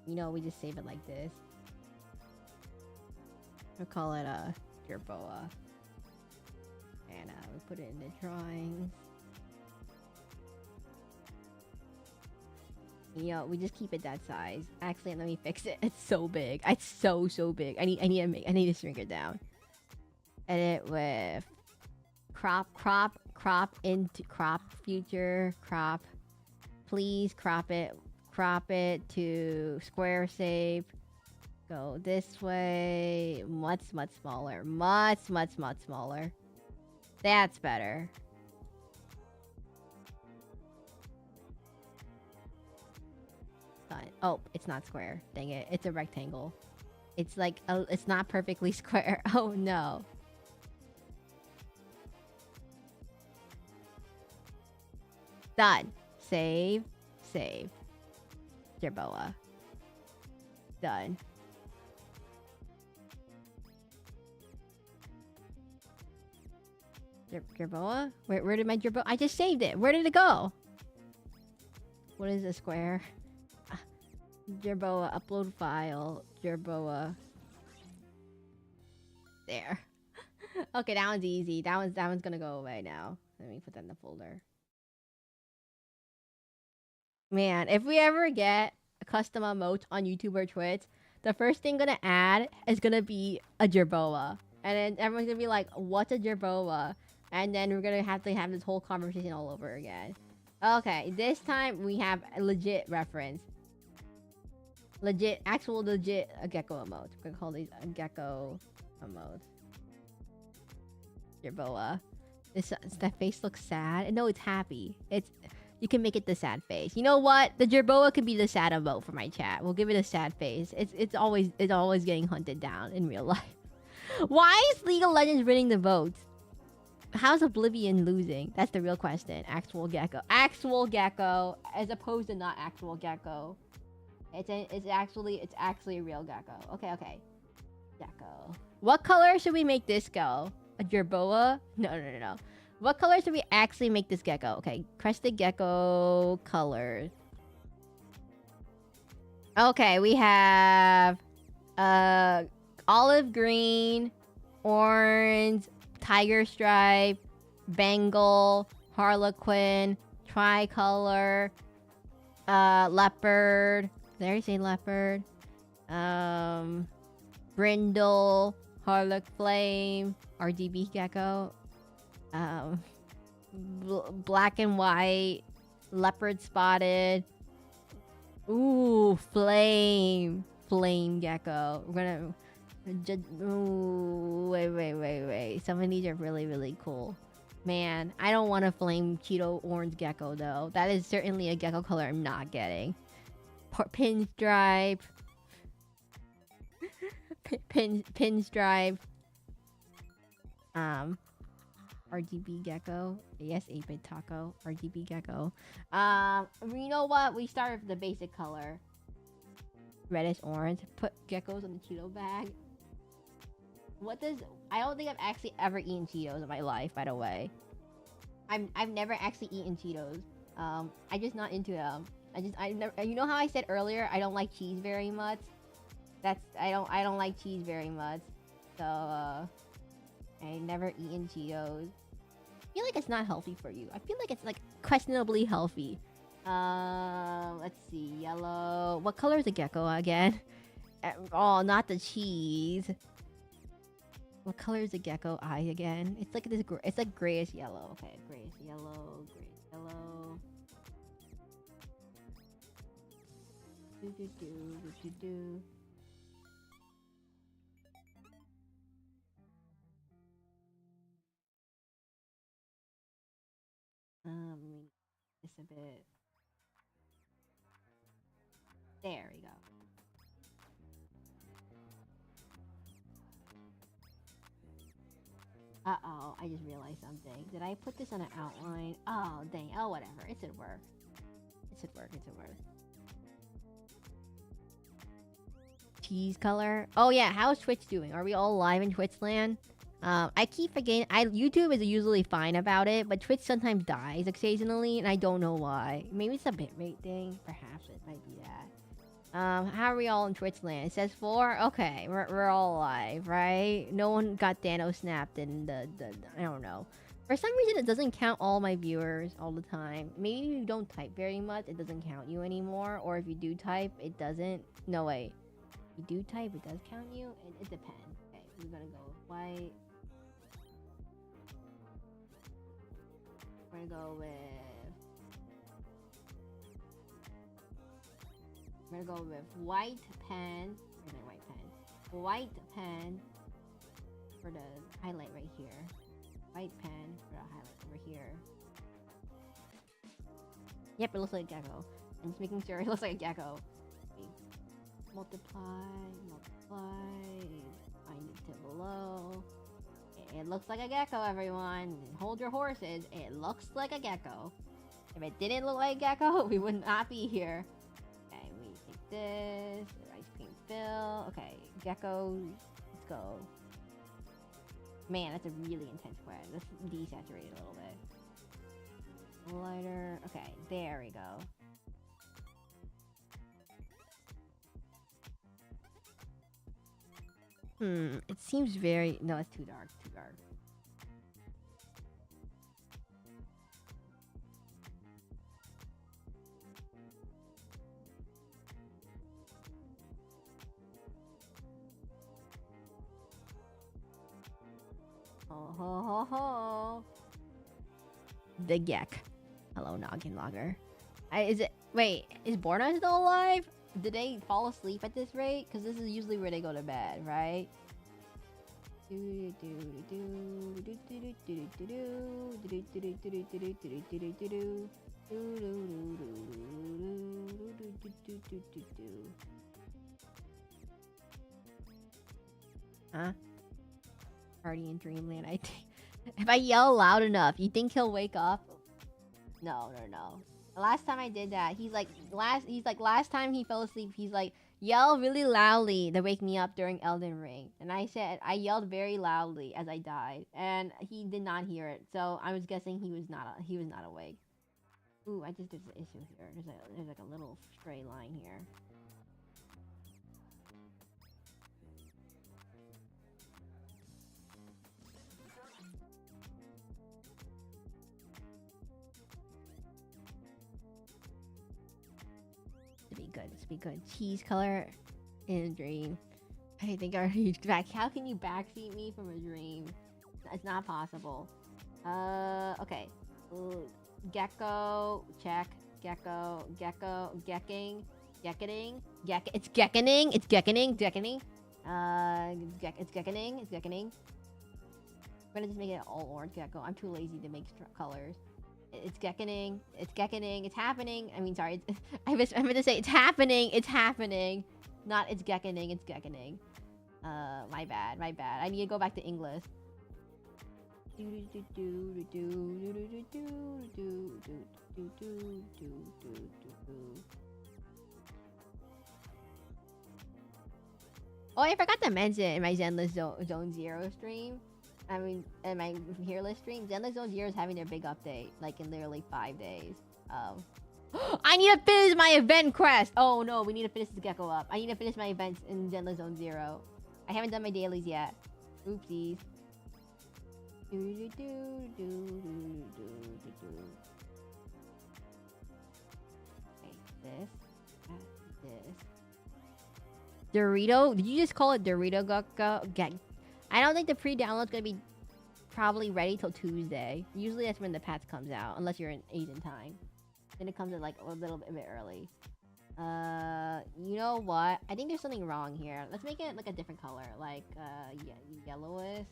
You know, we just save it like this. We'll call it a Jerboa. And we put it in the drawings. You know, we just keep it that size. Actually, let me fix it. It's so big. It's so big. I need to shrink it down. Edit with crop future crop. Please crop it to square shape. Go this way. Much smaller. Much smaller. That's better. Oh, it's not square. Dang it. It's a rectangle. It's like, it's not perfectly square. Oh no. Done. Save. Jerboa. Done. Jerboa? Where did my Jerboa? I just saved it. Where did it go? What is a square? Jerboa, upload file, Jerboa. There. Okay, that one's easy. That one's gonna go away now. Let me put that in the folder. Man, if we ever get a custom emote on YouTube or Twitch, the first thing gonna add is gonna be a Jerboa. And then everyone's gonna be like, what's a Jerboa? And then we're gonna have to have this whole conversation all over again. Okay, this time we have a legit reference. Actual legit gecko emote. We're gonna call these a gecko emote. Jerboa. That face looks sad. No, it's happy. You can make it the sad face. You know what? The Jerboa could be the sad emote for my chat. We'll give it a sad face. It's always getting hunted down in real life. Why is League of Legends winning the votes? How's Oblivion losing? That's the real question. Actual gecko, as opposed to not actual gecko. It's actually a real gecko. Okay. Gecko. What color should we make this go? A jerboa? No. What color should we actually make this gecko? Okay, crested gecko color. Okay, we have olive green, orange, tiger stripe, Bengal, harlequin, tricolor, leopard. There you say leopard. Brindle, harlequin flame, RGB gecko. Black and white, leopard spotted. Ooh, flame gecko. We're gonna ooh, wait. Some of these are really cool. Man, I don't want a flame Cheeto orange gecko though. That is certainly a gecko color I'm not getting. Pinstripe. Pinstripe. RGB gecko. Yes, 8-bit taco. RGB gecko. You know what? We start with the basic color. Reddish orange. Put geckos on the Cheeto bag. I don't think I've actually ever eaten Cheetos in my life, by the way. I've never actually eaten Cheetos. I'm just not into them. I never, you know how I said earlier I don't like cheese very much? I don't like cheese very much. So I never eaten Cheetos. I feel like it's not healthy for you. I feel like it's like questionably healthy. Let's see, yellow. What color is a gecko again? Oh, not the cheese. What color is a gecko eye again? It's like this. It's like grayish yellow. Okay, grayish yellow. Do. Just a bit. There we go. Uh-oh, I just realized something. Did I put this on an outline? Oh, dang. Oh, whatever. It should work. Cheese color. Oh, yeah. How's Twitch doing? Are we all live in Twitch land? I keep forgetting. YouTube is usually fine about it, but Twitch sometimes dies occasionally, and I don't know why. Maybe it's a bitrate thing. Perhaps it might be that. How are we all in Twitch land? It says 4? Okay, we're all alive, right? No one got Dano snapped in the I don't know. For some reason, it doesn't count all my viewers all the time. Maybe you don't type very much, it doesn't count you anymore. Or if you do type, it doesn't. No, wait. If you do type, it does count you? It depends. Okay, we're gonna go with white. We're gonna go with... We're gonna go with white pen. Where's my white pen? White pen for the highlight right here. White pen for the highlight over here. Yep, it looks like a gecko. I'm just making sure it looks like a gecko. Okay. Multiply. Find it to below. It looks like a gecko, everyone. Hold your horses. It looks like a gecko. If it didn't look like a gecko, we would not be here. This ice cream fill. Okay, gecko. Let's go. Man, that's a really intense red. Let's desaturate it a little bit. Lighter. Okay, there we go. It seems very... No, it's too dark. Oh. The Gek. Hello, Noggin Logger. Wait, is Borna still alive? Did they fall asleep at this rate? Because this is usually where they go to bed, right? Huh? Party in Dreamland. I think if I yell loud enough, you think he'll wake up? No. The last time I did that, he's like last time he fell asleep, he's like, Yell really loudly to wake me up during Elden Ring. And I yelled very loudly as I died, and he did not hear it. So I was guessing he was not awake. Ooh, I just did an issue here. There's like a little stray line here. To be good. Cheese color in a dream. I think our huge back. How can you backseat me from a dream? It's not possible. Okay. Gecko, check. Gecko, gecking. It's geckening. It's geckening. It's geckening. I'm gonna just make it all orange gecko. I'm too lazy to make colors. It's geckening. It's happening. I mean, sorry. I meant to say it's happening. Not it's geckening. It's geckening. My bad. I need to go back to English. Oh, I forgot to mention in my Zenless Zone Zero stream. I mean, in my Fearless stream, Zenless Zone Zero is having their big update, like in literally 5 days. I need to finish my event quest! Oh no, we need to finish this gecko up. I need to finish my events in Zenless Zone Zero. I haven't done my dailies yet. Oopsies. Okay, this. Dorito? Did you just call it Dorito Gecko? I don't think the pre-download's gonna be probably ready till Tuesday. Usually that's when the patch comes out, unless you're in Asian time. Then it comes in like a little bit early. You know what? I think there's something wrong here. Let's make it like a different color, like yellowish.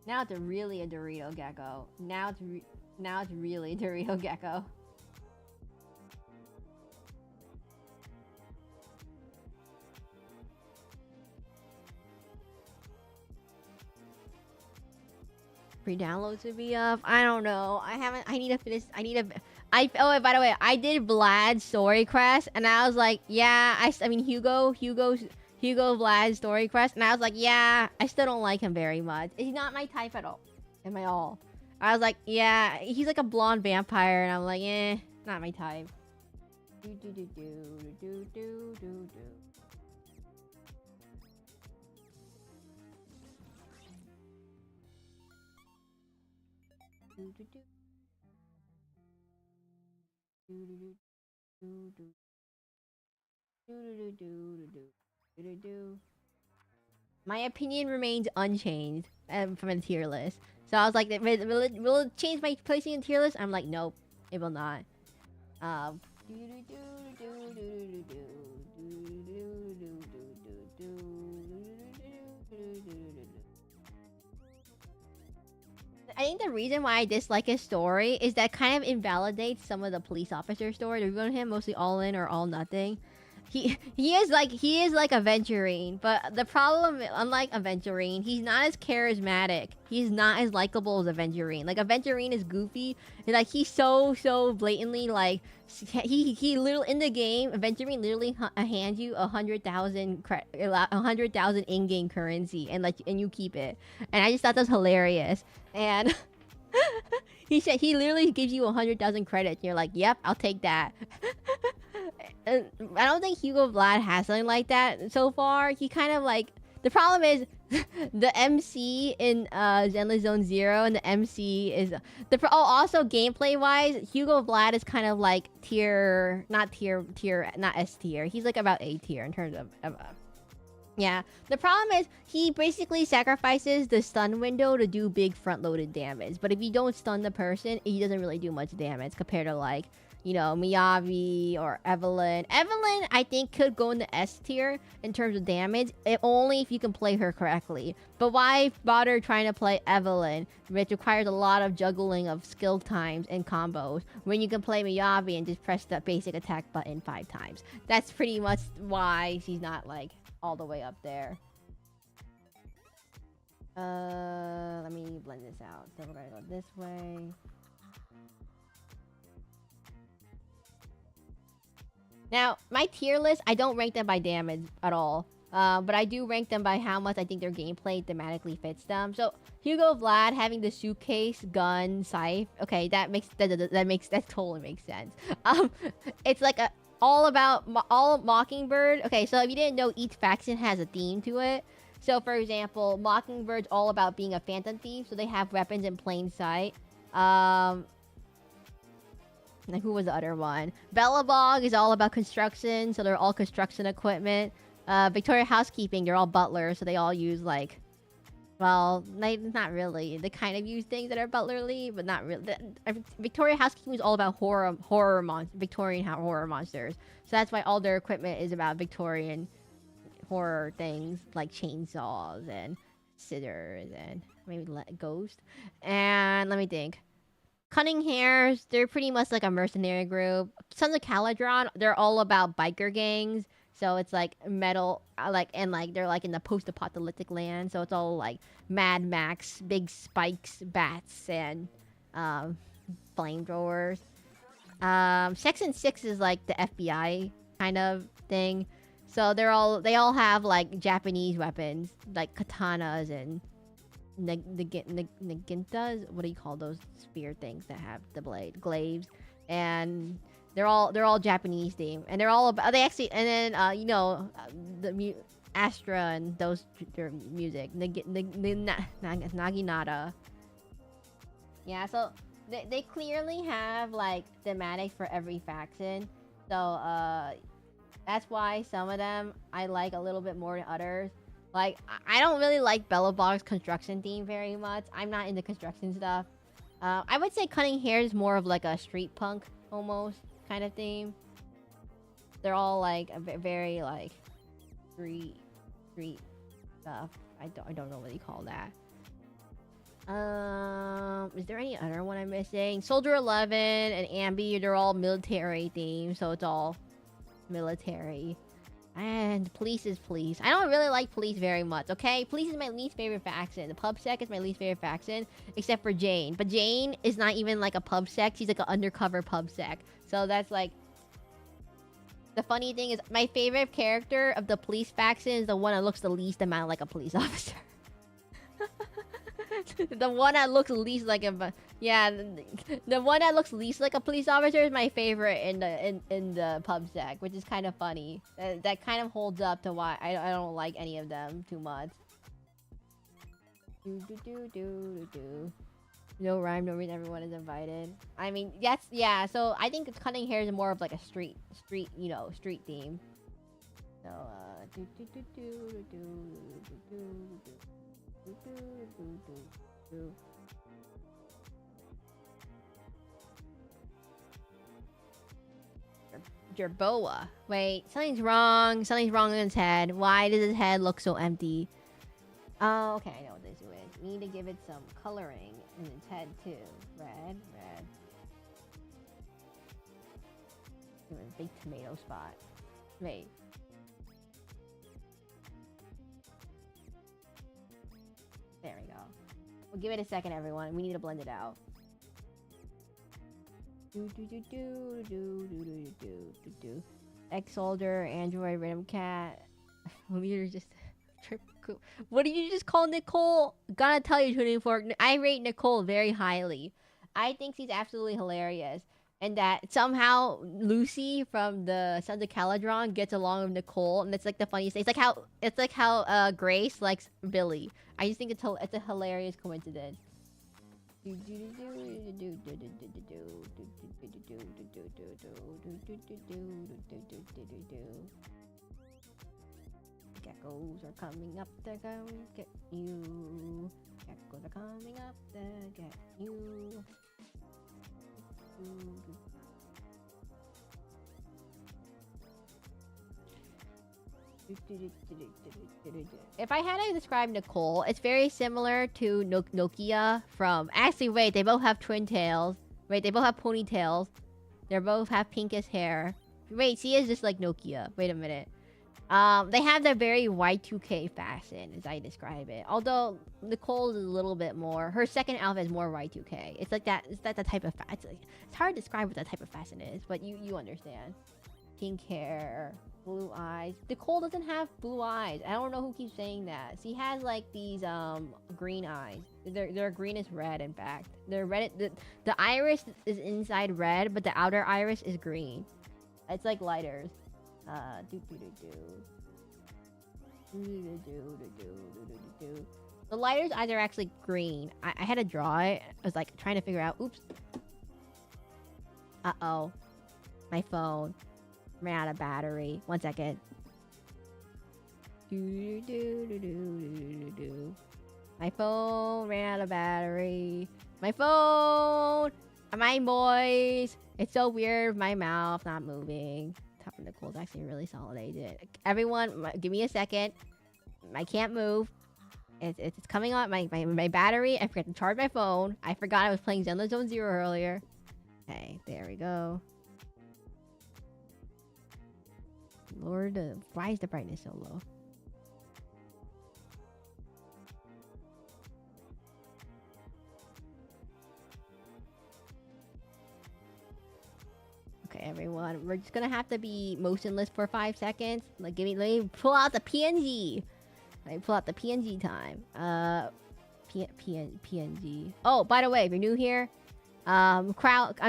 Now it's really a Dorito Gecko. Now it's really a Dorito Gecko. Pre-download to be up. I don't know. I need to finish. Oh, by the way, I did Vlad's story quest, and I was like, yeah. I mean Hugo Vlad's story quest, and I was like, yeah. I still don't like him very much. He's not my type at all. Am I all? I was like, yeah. He's like a blonde vampire, and I'm like, eh, not my type. My opinion remains unchanged from a tier list. So I was like, will it change my placing in tier list? I'm like, nope, it will not. I think the reason why I dislike his story is that kind of invalidates some of the police officer story. They're going to him mostly all in or all nothing. He is like Aventurine, but the problem, unlike Aventurine, he's not as charismatic. He's not as likable as Aventurine. Like Aventurine is goofy, and like he's so blatantly like he literally in the game. Aventurine literally hands you 100,000 in-game currency, and you keep it. And I just thought that was hilarious. And he said he literally gives you 100,000 credits. And you're like, yep, I'll take that. I don't think Hugo Vlad has something like that so far. He kind of like the problem is the MC in Zenless Zone Zero and the MC is also gameplay wise, Hugo Vlad is kind of like not S tier. He's like about A tier in terms of yeah. The problem is he basically sacrifices the stun window to do big front-loaded damage. But if you don't stun the person, he doesn't really do much damage compared to like, you know, Miyavi or Evelyn. Evelyn, I think, could go in the S tier in terms of damage, only if you can play her correctly. But why bother trying to play Evelyn, which requires a lot of juggling of skill times and combos, when you can play Miyavi and just press the basic attack button 5 times? That's pretty much why she's not, like, all the way up there. Let me blend this out. So we're gonna go this way. Now, my tier list, I don't rank them by damage at all. But I do rank them by how much I think their gameplay thematically fits them. So Hugo Vlad having the suitcase, gun, scythe. Okay, that totally makes sense. It's like all Mockingbird. Okay, so if you didn't know, each faction has a theme to it. So for example, Mockingbird's all about being a phantom thief, so they have weapons in plain sight. And who was the other one? Bellabog is all about construction, so they're all construction equipment. Victoria Housekeeping, they're all butlers, so they all use like, well, not really. They kind of use things that are butlerly, but not really. Victoria Housekeeping is all about Victorian horror monsters. So that's why all their equipment is about Victorian horror things like chainsaws and scissors and maybe ghost. And let me think. Cunning Hares, they're pretty much like a mercenary group. Sons of Caladron, they're all about biker gangs. So it's like metal, they're like in the post-apocalyptic land. So it's all like Mad Max, big spikes, bats, and flamethrowers. Section 6 is like the FBI kind of thing. So they all have like Japanese weapons, like katanas and nagintas. What do you call those spear things that have the blade? Glaives. And they're all Japanese themed, and they're all about the Astra and their music, Naginata. Yeah, so they clearly have like thematic for every faction. So that's why some of them I like a little bit more than others. Like I don't really like Bellabog's construction theme very much. I'm not into construction stuff. I would say Cunning Hair is more of like a street punk almost kind of theme. They're all like a very like street stuff. I don't know what you call that. Is there any other one I'm missing? Soldier 11 and Ambi, they're all military themed, so it's all military. And police is police. I don't really like police very much, okay? Police is my least favorite faction. The pub sec is my least favorite faction, except for Jane. But Jane is not even like a pub sec. She's like an undercover pub sec. So that's like... The funny thing is, my favorite character of the police faction is the one that looks the least amount like a police officer. The one that looks least like a... Yeah, the one that looks least like a police officer is my favorite in the pub sec, which is kind of funny. That kind of holds up to why I don't like any of them too much. No rhyme, no reason, everyone is invited. I mean, yeah, so I think Cunning Hair is more of like a street theme. So, Jerboa. Wait, something's wrong. Something's wrong in his head. Why does his head look so empty? Oh, okay, I know what this is. We need to give it some coloring in its head too. Red. Give it a big tomato spot. Wait. There we go. We'll give it a second, everyone. We need to blend it out. Ex-Soldier, Android, Rhythm Cat. You're just... What did you just call Nicole? Gotta tell you, Tuning Fork, I rate Nicole very highly. I think she's absolutely hilarious. And that somehow Lucy from the Sons of Caladron gets along with Nicole, and it's like the funniest thing. It's like how Grace likes Billy. I just think it's a hilarious coincidence. Geckos are coming up, they're going to get you. Geckos are coming up, they'll get you. If I had to describe Nicole, it's very similar to Nokia from... Actually, wait, they both have twin tails. Wait, they both have ponytails. They both have pinkish hair. Wait, she is just like Nokia. Wait a minute. They have the very Y2K fashion, as I describe it. Although Nicole is a little bit more. Her second outfit is more Y2K. It's like that. It's that the type of fashion. It's hard to describe what that type of fashion is, but you understand. care. Blue eyes. Nicole doesn't have blue eyes. I don't know who keeps saying that. She has like these green eyes. They're green is red in fact. They're red. The iris is inside red, but the outer iris is green. It's like lighters. The lighter's eyes are actually green. I had to draw it. I was like trying to figure out. Oops. Uh-oh. My phone ran out of battery. 1 second. My phone ran out of battery. My phone! My voice! It's so weird. My mouth not moving. Top of Nicole's actually really solid agent. Everyone, give me a second. I can't move. It's coming on my battery. I forgot to charge my phone. I forgot I was playing Zenless Zone Zero earlier. Okay, there we go. Lord, why is the brightness so low? Okay, everyone, we're just gonna have to be motionless for 5 seconds. Like, let me pull out the PNG. Let me pull out the PNG time. PNG. Oh, by the way, if you're new here, I'm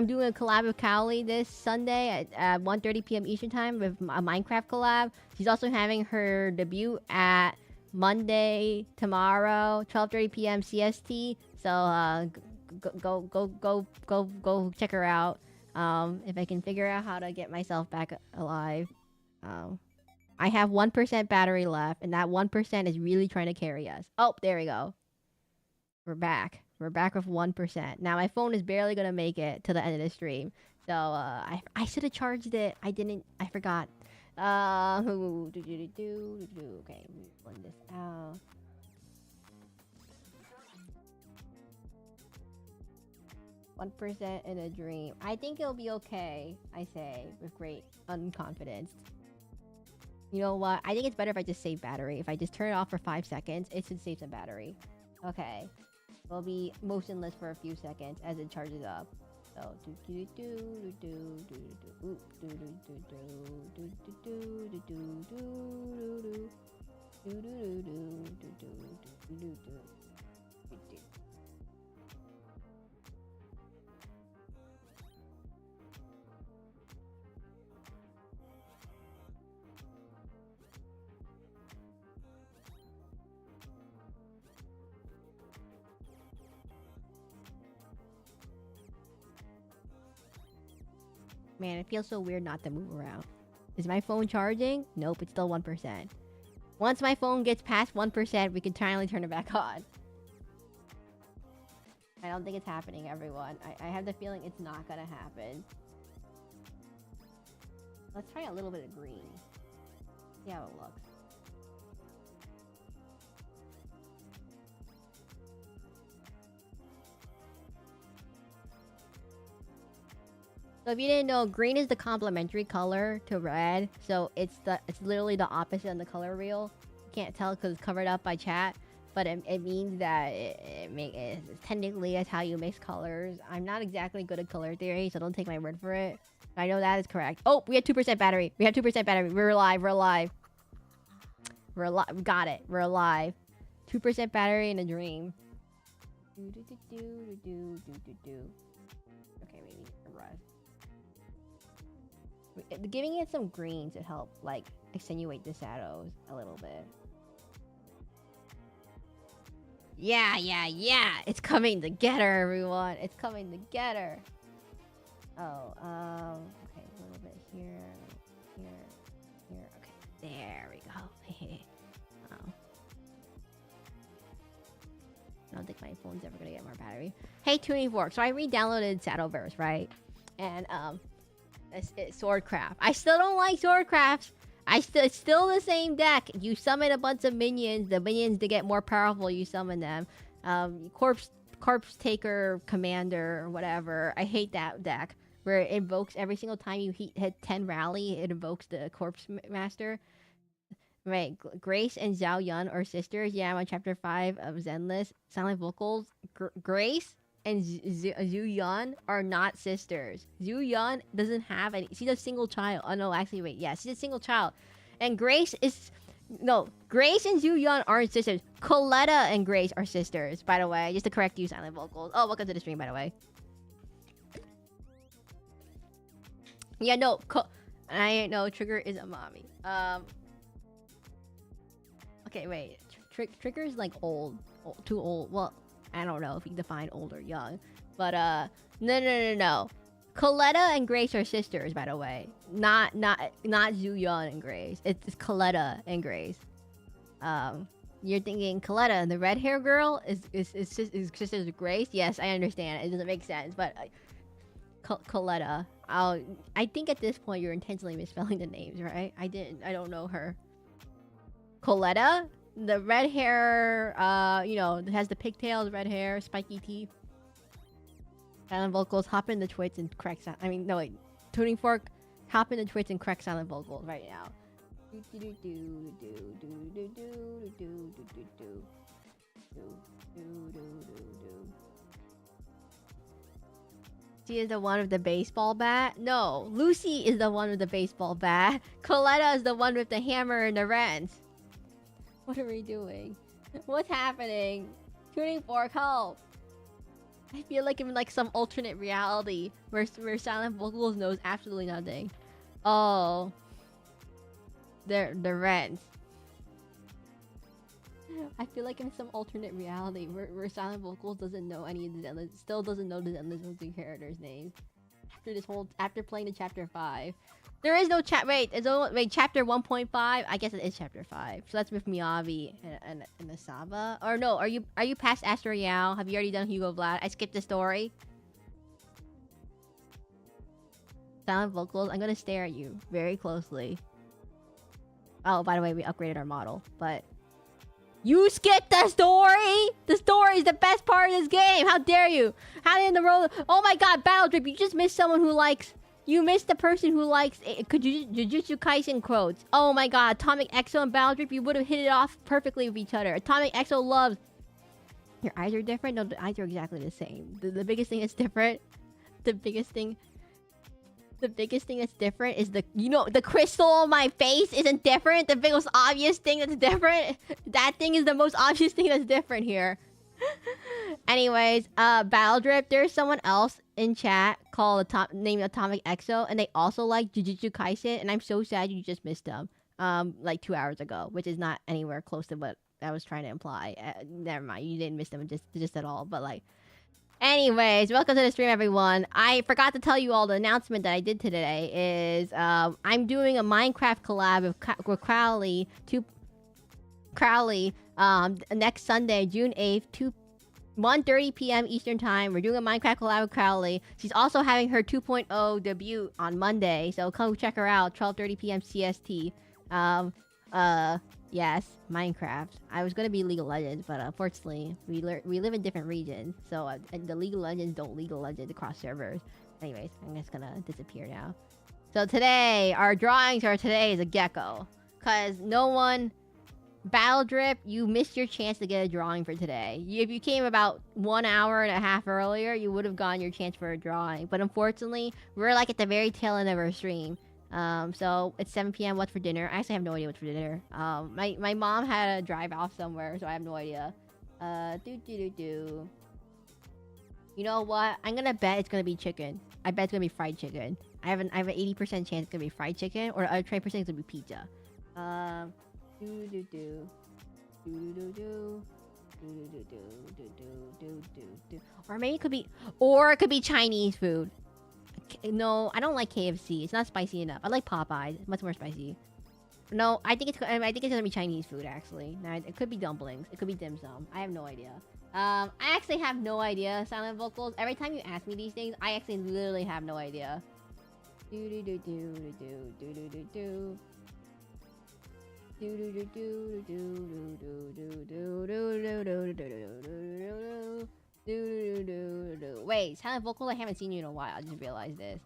doing a collab with Cowley this Sunday at 1:30 p.m. Eastern Time with a Minecraft collab. She's also having her debut at Monday tomorrow, 12:30 p.m. CST. So go check her out. If I can figure out how to get myself back alive. I have 1% battery left, and that 1% is really trying to carry us. Oh, there we go. We're back. We're back with 1%. Now my phone is barely gonna make it to the end of the stream. So I should have charged it. I didn't. I forgot. Okay, run this out. %1 in a dream. I think it'll be okay. I say with great unconfidence. You know what? I think it's better if I just save battery. If I just turn it off for 5 seconds, it should save some battery. Okay. We'll be motionless for a few seconds as it charges up. So man, it feels so weird not to move around. Is my phone charging? Nope, it's still 1%. Once my phone gets past 1%, we can finally turn it back on. I don't think it's happening, everyone. I have the feeling it's not gonna happen. Let's try a little bit of green. See how it looks. So if you didn't know, green is the complementary color to red. So it's literally the opposite on the color wheel. You can't tell because it's covered up by chat, but it means that technically it's how you mix colors. I'm not exactly good at color theory, so don't take my word for it. I know that is correct. Oh, we have 2% battery. We have 2% battery. We're alive. We're alive. We're alive. We got it. We're alive. 2% battery in a dream. Okay, maybe a rest. Giving it some green to help, like, accentuate the shadows a little bit. Yeah. It's coming together, everyone. It's coming together. Oh, okay, a little bit here. Okay, there we go. I don't think my phone's ever gonna get more battery. Hey, Tuning Fork. So I re-downloaded Shadowverse, right? And, it's Swordcraft. I still don't like Swordcraft. It's still the same deck. You summon a bunch of minions. The minions, to get more powerful, you summon them. Corpse Taker Commander or whatever. I hate that deck. Where it invokes every single time you hit 10 rally, it invokes the Corpse Master. Right, Grace and Zhao Yun are sisters. Yeah, I'm on chapter 5 of Zenless. Silent vocals. Grace? and Zhu Yun are not sisters. Zhu Yun doesn't have any. She's a single child. Oh no, actually, wait. Yeah, she's a single child. And Grace is no. Grace and Zhu Yun aren't sisters. Coletta and Grace are sisters. By the way, just to correct you, silent vocals. Oh, welcome to the stream. By the way. Yeah, no. I know Trigger is a mommy. Okay, wait. Trigger is like old, too old. Well, I don't know if you can define old or young, but no. Coletta and Grace are sisters, by the way. Not Zhu Yun and Grace. It's Coletta and Grace. You're thinking Coletta, the red hair girl, is sisters with Grace. Yes, I understand. It doesn't make sense, but Coletta. I think at this point you're intentionally misspelling the names, right? I don't know her. Coletta, the red hair, has the pigtails, red hair, spiky teeth. Silent vocals, hop in the Twitch and correct sound. I mean, no, wait. Tuning fork, hop in the Twitch and correct silent vocals right now. She is the one with the baseball bat? No, Lucy is the one with the baseball bat. Coletta is the one with the hammer and the wrench. What are we doing? What's happening? Tuning fork, help! I feel like I'm in like some alternate reality where silent vocals knows absolutely nothing. Oh, the wrench. I feel like I'm in some alternate reality where silent vocals doesn't know any of the Zenless, still doesn't know the Zenless characters' names. After playing the chapter 5. There is no wait, chapter 1.5? I guess it is chapter 5. So that's with Miyavi and the Saba. Or no, are you past Astro Yao? Have you already done Hugo Vlad? I skipped the story. Silent vocals, I'm gonna stare at you very closely. Oh, by the way, we upgraded our model, but you skipped the story! The story is the best part of this game! How dare you! How in the world? Oh my god, Battle Drip, you just missed someone who likes... You missed the person who likes Jujutsu Kaisen quotes. Oh my god, Atomic Exo and Battle Drip, you would have hit it off perfectly with each other. Atomic Exo loves... Your eyes are different? No, the eyes are exactly the same. The biggest thing that's different... The biggest thing that's different is the crystal on my face isn't different. The most obvious thing that's different. That thing is the most obvious thing that's different here. Anyways, Battle Drip, there's someone else in chat called named Atomic Exo, and they also like Jujutsu Kaisen, and I'm so sad you just missed them. Like 2 hours ago, which is not anywhere close to what I was trying to imply. Never mind, you didn't miss them just at all, but like... Anyways, welcome to the stream, everyone. I forgot to tell you all the announcement that I did today is I'm doing a Minecraft collab with Crowley next Sunday, June 8th, 1:30 p.m. Eastern Time. We're doing a Minecraft collab with Crowley. She's also having her 2.0 debut on Monday, so come check her out, 12:30 p.m. CST. Yes, Minecraft. I was gonna be League of Legends, but unfortunately, we live in different regions, so the League of Legends don't League of Legends across servers. Anyways, I'm just gonna disappear now. So today, our drawings are today is a gecko, cause no one... Battle Drip, you missed your chance to get a drawing for today. If you came about 1 hour and a half earlier, you would have gotten your chance for a drawing. But unfortunately, we're like at the very tail end of our stream. So it's 7 p.m. What's for dinner? I actually have no idea what's for dinner. My mom had to drive off somewhere, so I have no idea. You know what? I'm gonna bet it's gonna be chicken. I bet it's gonna be fried chicken. I have an 80% chance it's gonna be fried chicken, or the other 20% is gonna be pizza. Or maybe it could be Chinese food. No, I don't like KFC. It's not spicy enough. I like Popeyes. It's much more spicy. No, I think it's gonna be Chinese food actually. Now it could be dumplings. It could be dim sum. I have no idea. I actually have no idea. Silent vocals. Every time you ask me these things, I actually literally have no idea. Wait, silent vocals? I haven't seen you in a while. I just realized this.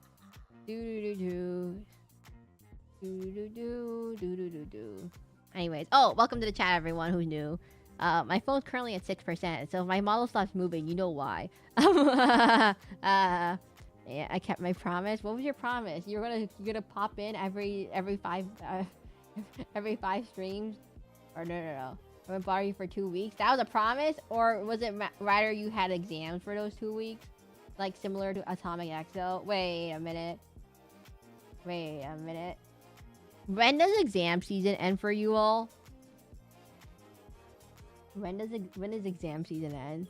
Anyways, oh, welcome to the chat, everyone who's new. My phone's currently at 6%, so if my model stops moving, you know why. Yeah, I kept my promise. What was your promise? You're gonna pop in every 5 every 5 streams, or no. I'm gonna borrow you for 2 weeks. That was a promise, or was it rather you had exams for those 2 weeks, like similar to Atomic Exo? Wait a minute. When does exam season end for you all? When does exam season end?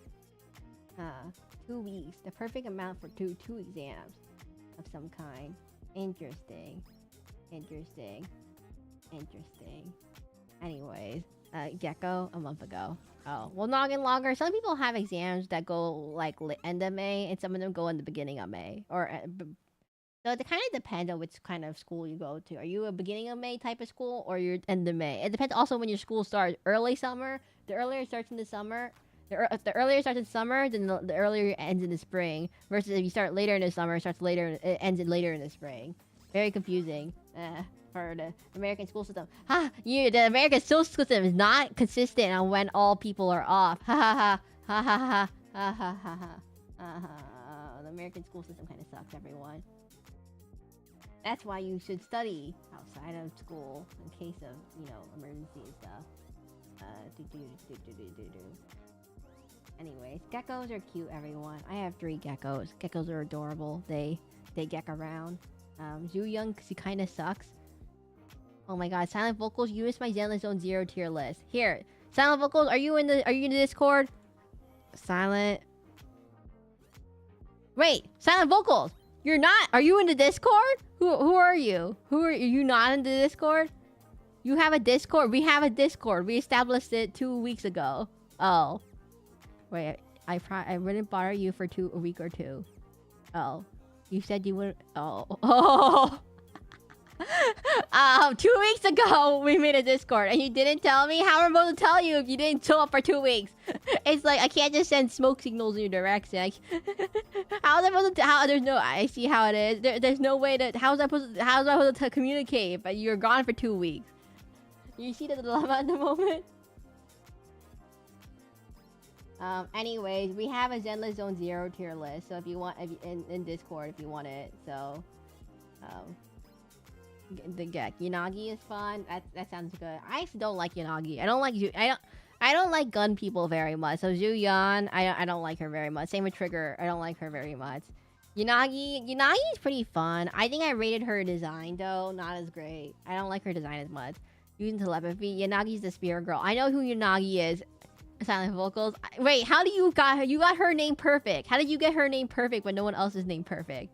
2 weeks. The perfect amount for two exams of some kind. Interesting. Anyways, Gecko a month ago. Oh, well, not any longer. Some people have exams that go like end of May, and some of them go in the beginning of May. Or so it kind of depends on which kind of school you go to. Are you a beginning of May type of school, or you're end of May? It depends also when your school starts. Early summer. The earlier it starts in the summer. If the earlier it starts in summer, then the earlier it ends in the spring. Versus if you start later in the summer, it ends later in the spring. Very confusing for the American school system. The American school system is not consistent on when all people are off. The American school system kind of sucks, everyone. That's why you should study outside of school in case of, emergency and stuff. Anyways, geckos are cute, everyone. I have 3 geckos. Geckos are adorable. They geck around. Zhu Young, because he kind of sucks. Oh my god, Silent Vocals, you missed my Zenless Zone 0 tier list. Here, Silent Vocals, are you in the Discord? Silent. Wait, Silent Vocals, you're not. Are you in the Discord? Who are you? Are you not in the Discord? You have a Discord? We have a Discord. We established it 2 weeks ago. Oh. Wait, I wouldn't borrow you for a week or 2. Oh. You said you would. Oh. 2 weeks ago, we made a Discord, and you didn't tell me. How am I supposed to tell you if you didn't show up for 2 weeks? It's like I can't just send smoke signals in your direction. How am I supposed to? There's no. I see how it is. There's no way that. How was I supposed to communicate? But you're gone for 2 weeks. You see the dilemma at the moment. Anyways, we have a Zenless Zone 0 tier list. So if you want, in Discord, if you want it, so, the Gek Yanagi is fun. That sounds good. I actually don't like Yanagi. I don't like gun people very much. So Zhu Yan, I don't like her very much. Same with Trigger. I don't like her very much. Yanagi is pretty fun. I think I rated her design though, not as great. I don't like her design as much. Using telepathy, Yanagi's the spear girl. I know who Yanagi is. Silent Vocals. Wait, how do you got her name perfect? How did you get her name perfect when no one else is named perfect?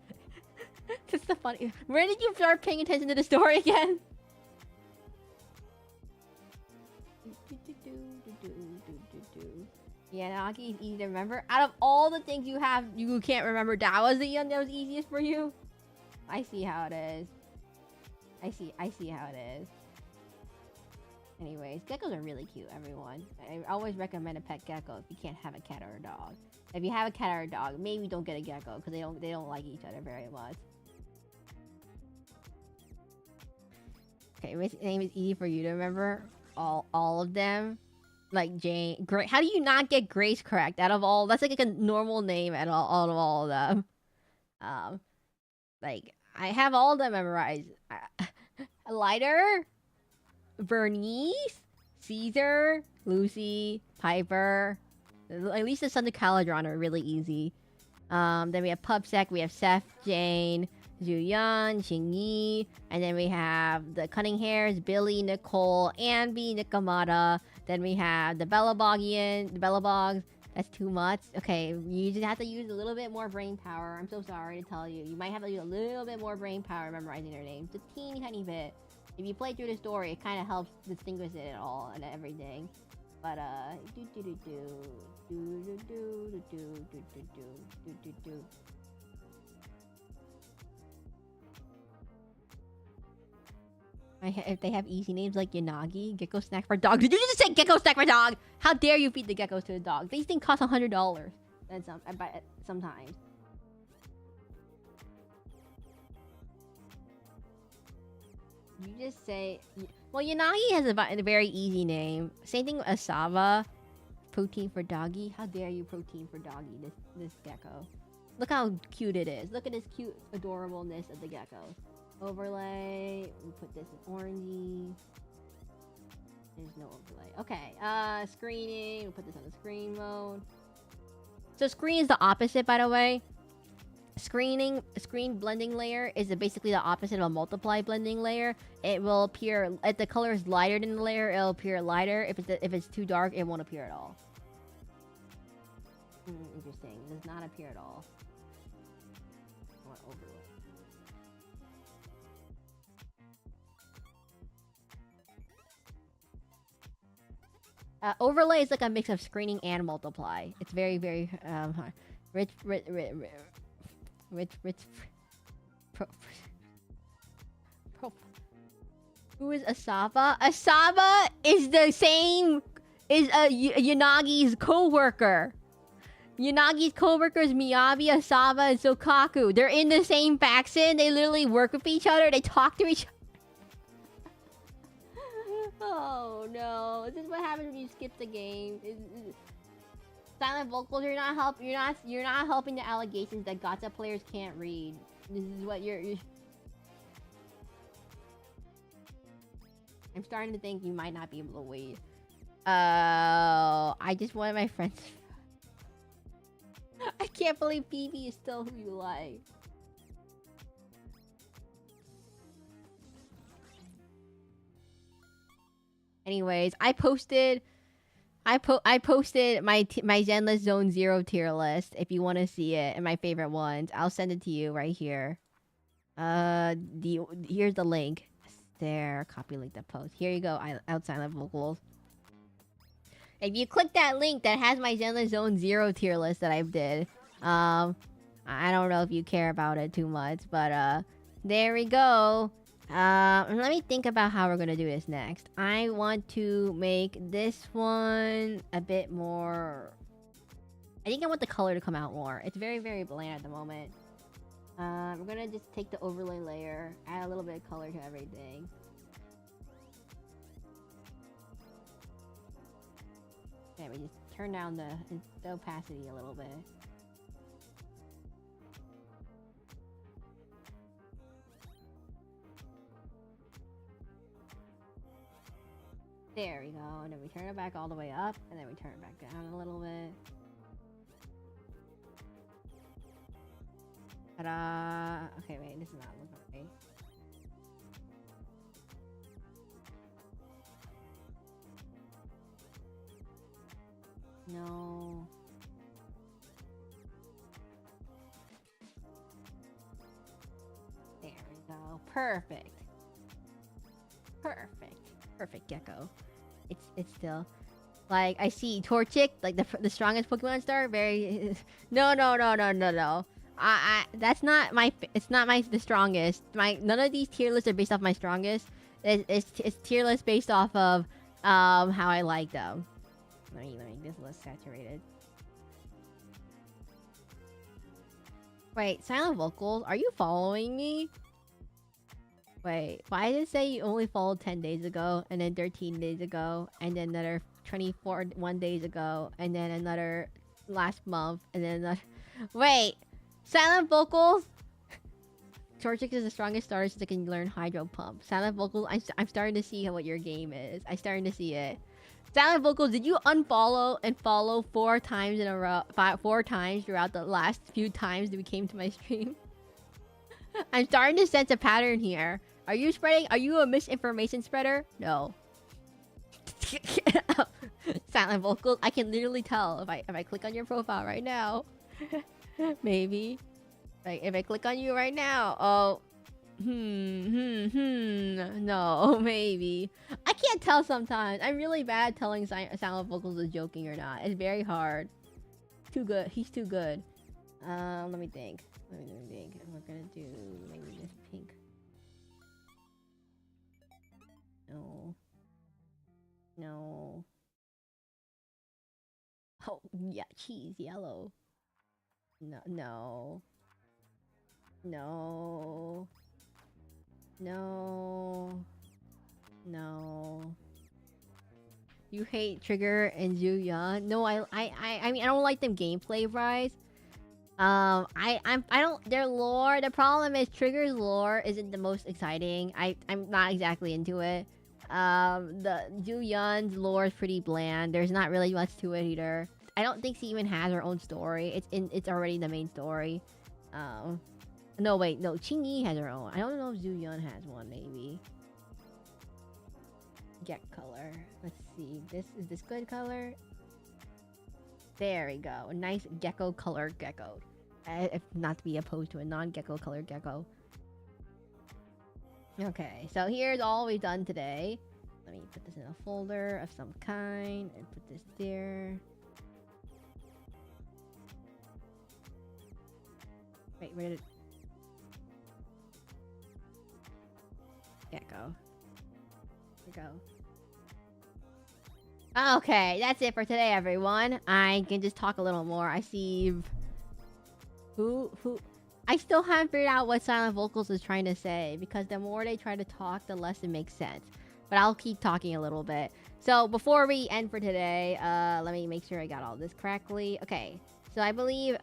That's the funny. Where did you start paying attention to the story again? Yanagi is easy to remember. Out of all the things you have, you can't remember. That was the one that was easiest for you. I see how it is. I see how it is. Anyways, geckos are really cute, everyone. I always recommend a pet gecko if you can't have a cat or a dog. If you have a cat or a dog, maybe don't get a gecko because they don't like each other very much. Okay, his name is easy for you to remember. All of them, like Jane. Great. How do you not get Grace correct? Out of all, that's like a normal name out of all of them. Like I have all of them memorized. Lighter. Bernice, Caesar, Lucy, Piper. At least the Sons of Caladron are really easy. Then we have Pubsec, we have Seth, Jane, Zhuyan, Xingyi, and then we have the Cunning Hairs, Billy, Nicole, Ambi, Nikamata. Then we have the Bellabogs. That's too much. Okay, you just have to use a little bit more brain power. I'm so sorry to tell you. You might have to use a little bit more brain power memorizing their names. Just a teeny tiny bit. If you play through the story, it kind of helps distinguish it all and everything. But if they have easy names like Yanagi, Gecko Snack for Dog. Did you just say Gecko Snack for Dog? How dare you feed the geckos to the dog? These things cost $100. And sometimes. You just say... Well, Yanagi has a very easy name. Same thing with Asava. Protein for doggy? How dare you protein for doggy, this gecko. Look how cute it is. Look at this cute adorableness of the gecko. Overlay. We put this in orangey. There's no overlay. Okay, screening. We put this on the screen mode. So screen is the opposite, by the way. Screen blending layer is basically the opposite of a multiply blending layer. It will appear if the color is lighter than the layer, it'll appear lighter. If it's too dark, it won't appear at all. Interesting. It does not appear at all. I want overlay. Overlay is like a mix of screening and multiply. It's very, very hard. Rich. Who is Asaba? Asaba is the same. Is Yanagi's co-worker. Yanagi's co-workers Miyabi, Asaba, and Sokaku. They're in the same faction. They literally work with each other. They talk to each other. Oh no! This is what happens when you skip the game. Silent vocals. You're not helping the allegations that gacha players can't read. This is what you're. I'm starting to think you might not be able to wait. I just wanted my friends. I can't believe PB is still who you like. Anyways, I posted my Zenless Zone 0 tier list if you want to see it and my favorite ones. I'll send it to you right here. Here's the link. There, copy link that post. Here you go. Outside of vocals. If you click that link that has my Zenless Zone 0 tier list that I did, I don't know if you care about it too much, but there we go. Let me think about how we're gonna do this next. I want to make this one a bit more. I think I want the color to come out more. It's very, very bland at the moment. We're gonna just take the overlay layer, add a little bit of color to everything. Okay, we just turn down the opacity a little bit. There we go, and then we turn it back all the way up, and then we turn it back down a little bit. Ta-da! Okay, wait, this is not looking right. No. There we go. Perfect. Perfect gecko. It's still like I see Torchic, like the strongest Pokemon star. Very no. That's not my. It's not the strongest. None of these tier lists are based off my strongest. It's tier list based off of how I like them. Let me make this list saturated. Wait, Silent Vocals, are you following me? Wait, why did it say you only followed 10 days ago, and then 13 days ago, and then another 1 days ago, and then another last month, and then another... Wait! Silent Vocals? Torchic is the strongest starter since I can learn Hydro Pump. Silent Vocals, I'm starting to see what your game is. I'm starting to see it. Silent Vocals, did you unfollow and follow 4 times in a row? 4 times throughout the last few times that we came to my stream? I'm starting to sense a pattern here. Are you a misinformation spreader? No. Silent Vocals, I can literally tell if I click on your profile right now. Maybe. Like if I click on you right now, oh no, maybe. I can't tell sometimes. I'm really bad telling Silent Vocals is joking or not. It's very hard. Too good. He's too good. Let me think. We're gonna do maybe this pink. No. Oh yeah, cheese yellow. No. You hate Trigger and Juya? No, I mean I don't like them gameplay wise. I don't their lore. The problem is Trigger's lore isn't the most exciting. I'm not exactly into it. The Juyeon's lore is pretty bland. There's not really much to it either. I don't think she even has her own story. It's already the main story. No wait, no, Qingyi has her own. I don't know if Juyeon has one. Maybe. Get color. Let's see. Is this good color? There we go. A nice gecko colored gecko. If not to be opposed to a non-gecko colored gecko. Okay, so here's all we've done today. Let me put this in a folder of some kind and put this there. Wait, where did it... Gecko. Here we go. Okay, that's it for today, everyone. I can just talk a little more. I see... Who... I still haven't figured out what Silent Vocals is trying to say, because the more they try to talk, the less it makes sense. But I'll keep talking a little bit. So, before we end for today, let me make sure I got all this correctly. Okay, so I believe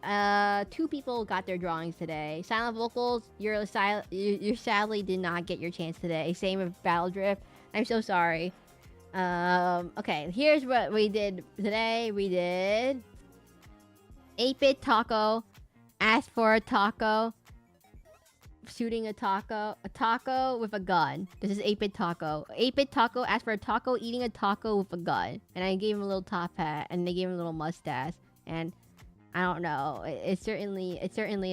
2 people got their drawings today. Silent Vocals, you sadly did not get your chance today. Same with Battle Drift. I'm so sorry. Okay, here's what we did today. We did 8-bit taco, asked for a taco, shooting a taco with a gun. This is 8-bit taco. 8-bit taco asked for a taco, eating a taco with a gun. And I gave him a little top hat, and they gave him a little mustache. And I don't know, it's certainly a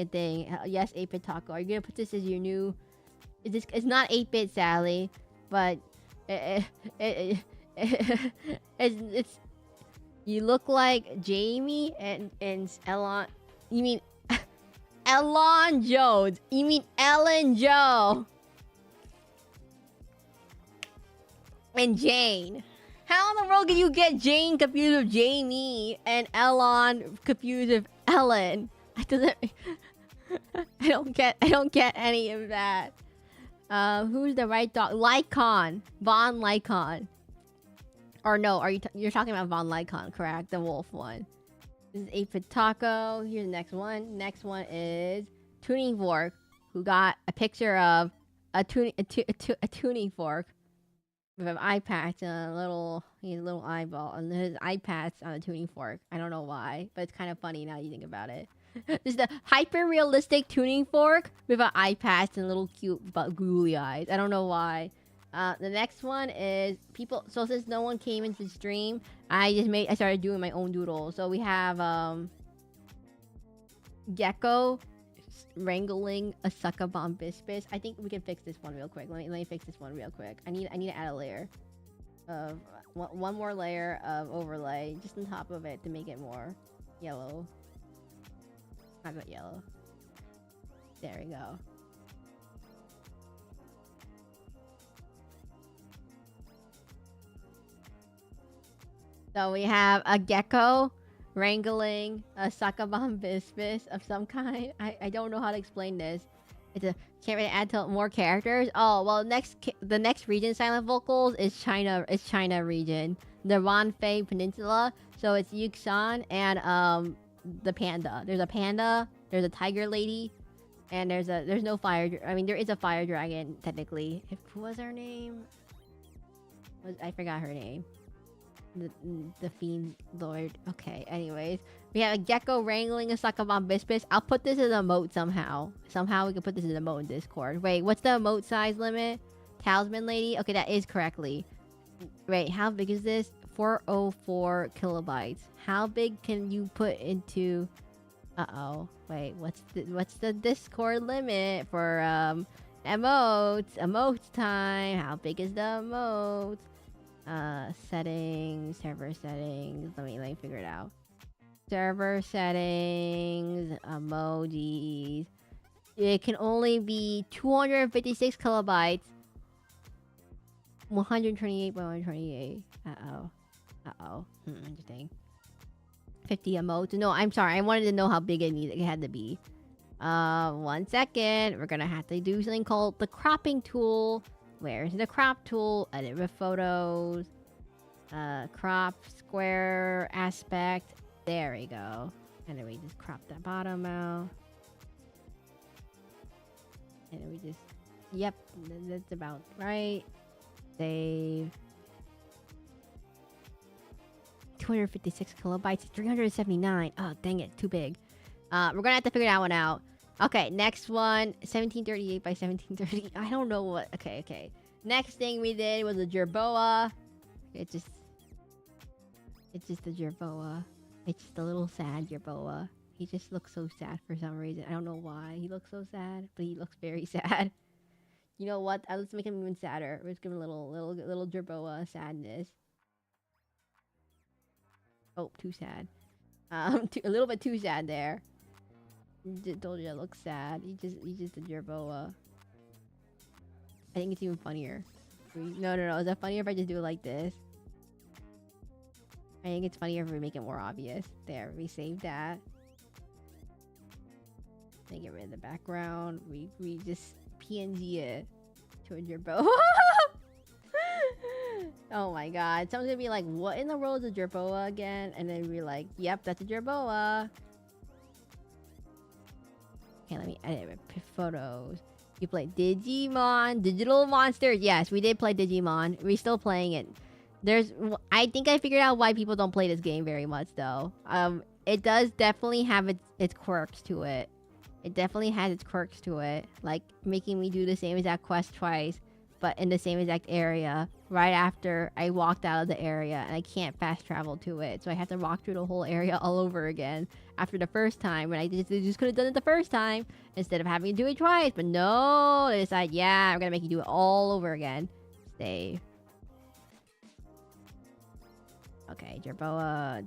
thing. Yes, 8-bit taco. Are you gonna put this as your new? It's not 8-bit, Sally, but. It's you look like Jamie and Elon. You mean Elon Jones? You mean Ellen Joe and Jane? How in the world can you get Jane confused with Jamie and Elon confused with Ellen? I don't get any of that. Who's the right dog? Lycon. Von Lycon. Or no, you're talking about Von Lycon, correct? The wolf one. This is 8-bit taco. Here's the next one. Next one is Tuning Fork, who got a picture of a tuning fork with an eye patch and a little eyeball, and his eye patch on a tuning fork. I don't know why, but it's kind of funny now you think about it. This is the hyper-realistic tuning fork with an eye patch and little cute but googly eyes. I don't know why. The next one is people. So since no one came into the stream, I started doing my own doodle. So we have Gecko wrangling a succubon bispis. I think we can fix this one real quick. Let me fix this one real quick. I need to add a layer of one more layer of overlay just on top of it to make it more yellow. Not that yellow. There we go. So we have a gecko wrangling a succubon bispis of some kind. I don't know how to explain this. Can't really add more characters. Oh well, the next region Silent Vocals is China. It's China region, the Wanfei Peninsula. So it's Yukshan and the panda. There's a panda. There's a tiger lady, and there's no fire. I mean, there is a fire dragon technically. Who was her name? I forgot her name. The fiend lord. Okay. Anyways, we have a gecko wrangling a succubon bispis. I'll put this as a emote somehow. Somehow we can put this as an emote in Discord. Wait, what's the emote size limit? Talisman lady. Okay, that is correctly. Wait, how big is this? 404 kilobytes. How big can you put into? Wait, what's the Discord limit for emotes? Emotes time. How big is the emote? Settings, server settings. Let me figure it out. Server settings, emojis. It can only be 256 kilobytes. 128 by 128. Interesting. 50 emotes. No, I'm sorry. I wanted to know how big it had to be. 1 second. We're gonna have to do something called the cropping tool. Where's the crop tool? Edit with photos. Crop, square, aspect. There we go. And then we just crop that bottom out. And then we just... Yep, that's about right. Save. 256 kilobytes, 379. Oh, dang it, too big. We're gonna have to figure that one out. Okay, next one, 1738 by 1730. I don't know what. Okay. Next thing we did was a jerboa. It's just a jerboa. It's just a little sad jerboa. He just looks so sad for some reason. I don't know why he looks so sad, but he looks very sad. You know what? Let's make him even sadder. Let's give him a little jerboa sadness. Oh, too sad. A little bit too sad there. Told you it looks sad. He's just a jerboa. I think it's even funnier. No. Is that funnier if I just do it like this? I think it's funnier if we make it more obvious. There, we save that. Then get rid of the background. We just PNG it to a jerboa. Oh my god. Someone's gonna be like, what in the world is a jerboa again? And then we're like, yep, that's a jerboa. Okay, let me edit photos. You play Digimon, Digital Monsters. Yes, we did play Digimon. We're still playing it. I think I figured out why people don't play this game very much, though. It does definitely have its quirks to it. It definitely has its quirks to it. Like, making me do the same exact quest twice, but in the same exact area. Right after I walked out of the area, and I can't fast travel to it. So I have to walk through the whole area all over again after the first time. When I just could have done it the first time, instead of having to do it twice. But no, they decide, yeah, I'm gonna make you do it all over again. Save. Okay, jerboa.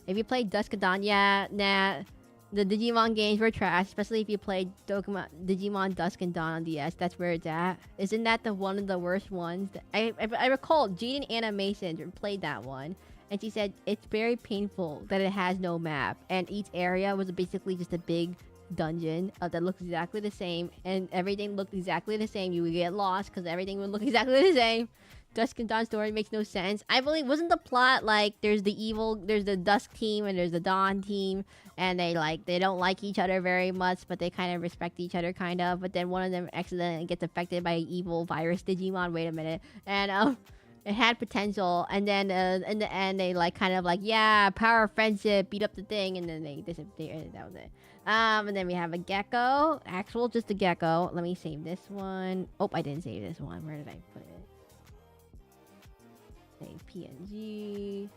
If you play Dusk of Dawn, yeah, nah. The Digimon games were trash, especially if you played Digimon Dusk and Dawn on DS. That's where it's at. Isn't that one of the worst ones? I recall Jaden Animation played that one, and she said it's very painful that it has no map, and each area was basically just a big dungeon that looks exactly the same, and everything looked exactly the same. You would get lost because everything would look exactly the same. Dusk and Dawn story makes no sense. I believe, wasn't the plot like there's the Dusk team and there's the Dawn team, and they don't like each other very much, but they kind of respect each other kind of. But then one of them accidentally gets affected by an evil virus Digimon. Wait a minute, and it had potential, and then in the end they yeah, power of friendship, beat up the thing, and then they disappeared. That was it. And then we have a gecko, just a gecko. Let me save this one. Oh, I didn't save this one. Where did I put it? Save PNG.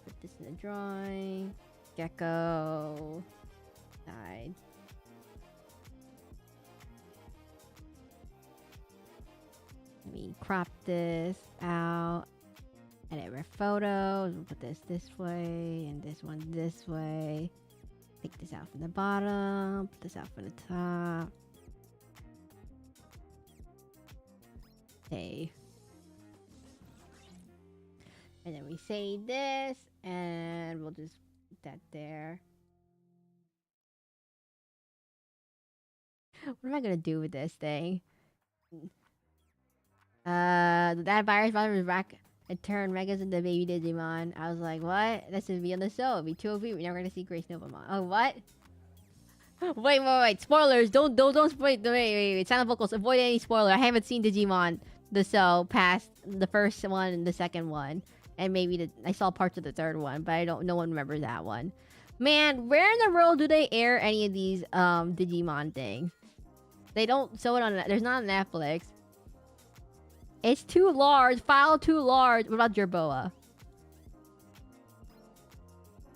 Put this in the drawing. Gecko. Side. Let me crop this out. Edit our photos. We'll put this way and this one this way. Take this out from the bottom. Put this out from the top. Save. And then we save this, and we'll just put that there. What am I gonna do with this thing? That virus was it turned Megas into baby Digimon. I was like, what? This would be on the show. It'd be 2 of you. We're never gonna see Grace Novamon. Oh, what? Wait. Spoilers. Don't spoil. Wait. Silent vocals. Avoid any spoiler. I haven't seen Digimon the show past the first one and the second one. And maybe I saw parts of the third one, but no one remembers that one. Man, where in the world do they air any of these Digimon things? They don't show it on. There's not on Netflix. It's too large. File too large. What about Jerboa?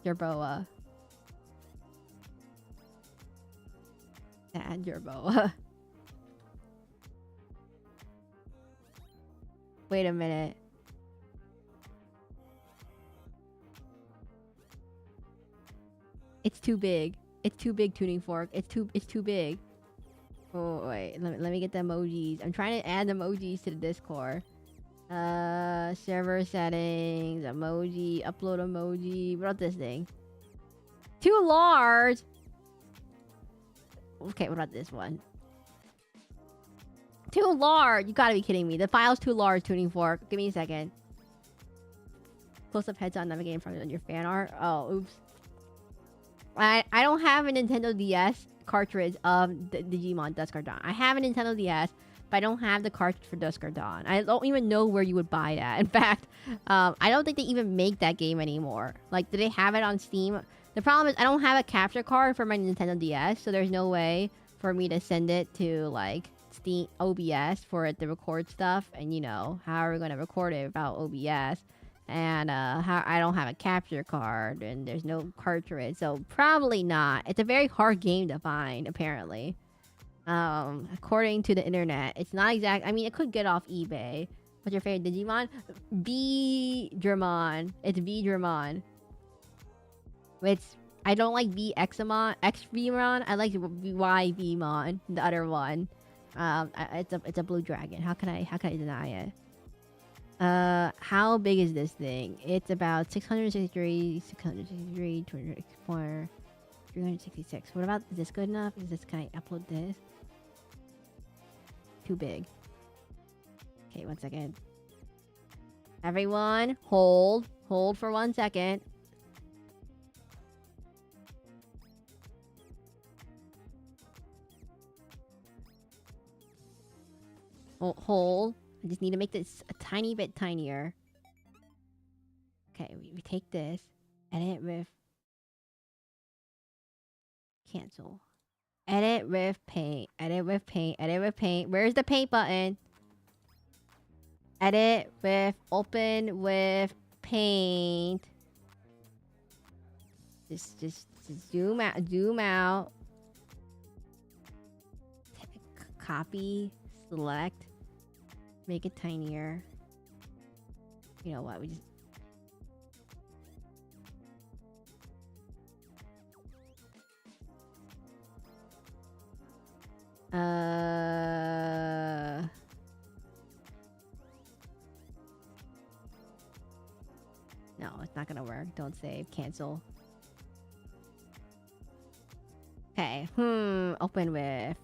Jerboa. Sad Jerboa. Wait a minute. It's too big. It's too big, Tuning Fork. It's too big. Oh, wait. Let me get the emojis. I'm trying to add emojis to the Discord. Server settings, emoji, upload emoji. What about this thing? Too large. Okay, what about this one? Too large. You gotta be kidding me. The file's too large, tuning fork. Give me a second. Close-up heads on navigating from your fan art. Oh, oops. I don't have a Nintendo DS cartridge of the Digimon Dusk or Dawn. I have a Nintendo DS, but I don't have the cartridge for Dusk or Dawn. I don't even know where you would buy that. In fact, I don't think they even make that game anymore. Like, do they have it on Steam? The problem is I don't have a capture card for my Nintendo DS, so there's no way for me to send it to, like, Steam OBS for it to record stuff. And, you know, how are we going to record it without OBS? And how I don't have a capture card, and there's no cartridge, so probably not. It's a very hard game to find, apparently. According to the internet, it's not exact. I mean, it could get off eBay. What's your favorite Digimon? V-Dramon. It's V-Dramon. I don't like V-Examon, X-Vmon. I like Y-Vmon, the other one. It's a blue dragon. How can I deny it? How big is this thing? It's about 663, 264, 366. What about, is this good enough? Can I upload this? Too big. Okay, 1 second. Everyone, hold for 1 second. Hold. I just need to make this a tiny bit tinier. Okay, we take this, edit with, cancel. Edit with paint, edit with paint, edit with paint. Where's the paint button? Edit with, open with paint. Just zoom out. Copy, select. Make it tinier. You know what? We just... No, it's not gonna work. Don't save. Cancel. Okay. Open with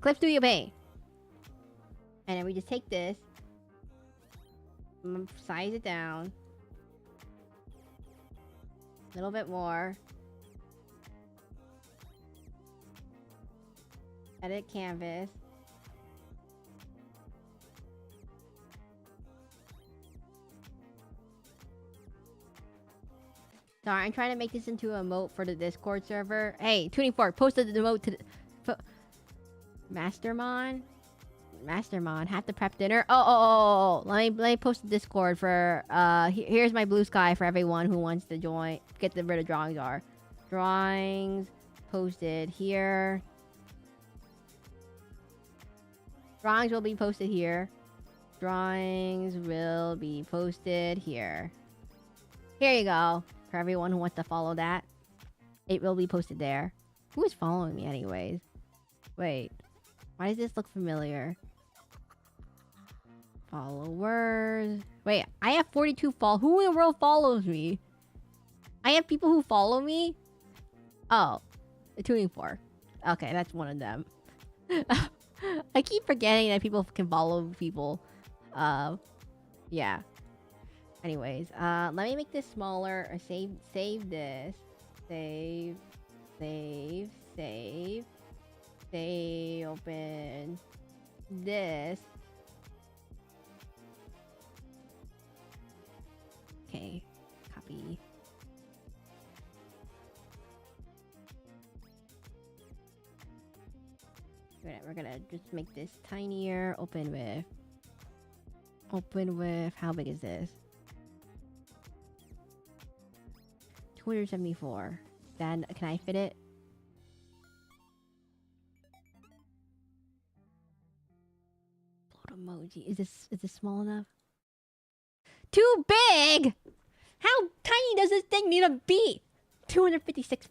Clip Studio Paint. And then we just take this, size it down a little bit more, edit canvas, sorry, I'm trying to make this into a emote for the Discord server. Hey, Tuning Fork, posted the emote to the... Mastermon, have to prep dinner. Oh. Let me post the Discord for... here's my blue sky for everyone who wants to join. Get rid of drawings are. Drawings, posted here. Drawings will be posted here. Drawings will be posted here. Here you go. For everyone who wants to follow that. It will be posted there. Who is following me anyways? Wait. Why does this look familiar? Followers. Wait, I have 42 Who in the world follows me? I have people who follow me? Oh. The Tuning Fork. Okay, that's one of them. I keep forgetting that people can follow people. Yeah. Anyways, let me make this smaller or save this. Save, open this. Okay, copy. We're gonna just make this tinier. Open with, how big is this? 274. Then, can I fit it? Upload emoji. Is this small enough? Too big! How tiny does this thing need to be? 256.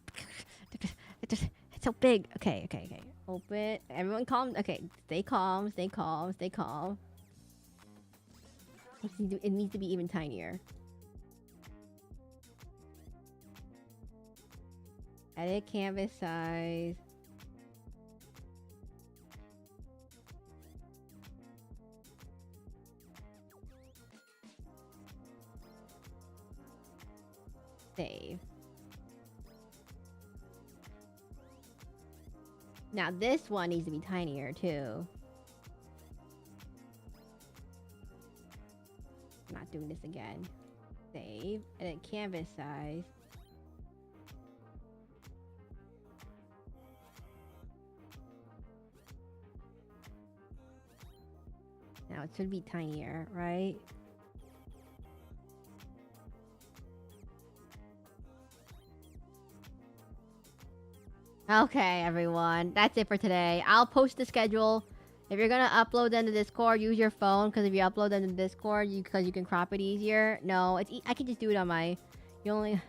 It's so big. Okay. Open. Everyone calm. Okay, stay calm. It needs to be even tinier. Edit canvas size. Save. Now this one needs to be tinier too. I'm not doing this again. Save. And then canvas size. Now it should be tinier, right? Okay, everyone. That's it for today. I'll post the schedule. If you're gonna upload them to Discord, use your phone, because if you upload them to Discord, because you can crop it easier. No, I can just do it on my... You only...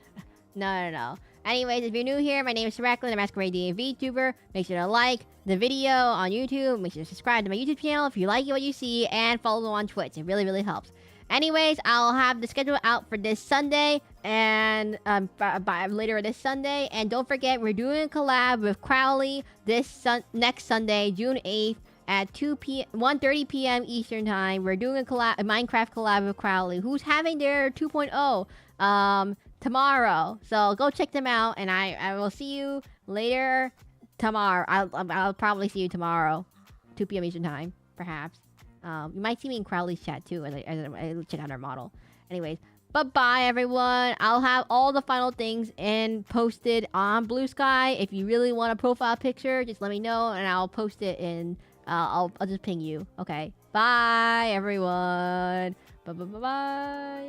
No. Anyways, if you're new here, my name is Seraclin, a masquerade DMV YouTuber. Make sure to like the video on YouTube. Make sure to subscribe to my YouTube channel if you like what you see, and follow on Twitch. It really, really helps. Anyways, I'll have the schedule out for this Sunday and by later this Sunday. And don't forget, we're doing a collab with Crowley next Sunday, June 8th at 1:30 p.m. Eastern Time. We're doing a Minecraft collab with Crowley, who's having their 2.0 tomorrow. So go check them out, and I will see you later tomorrow. I'll probably see you tomorrow, 2 p.m. Eastern Time, perhaps. You might see me in Crowley's chat too as I check out our model. Anyways, bye-bye everyone. I'll have all the final things posted on Blue Sky. If you really want a profile picture, just let me know and I'll post it in. I'll just ping you. Okay. Bye everyone. Bye.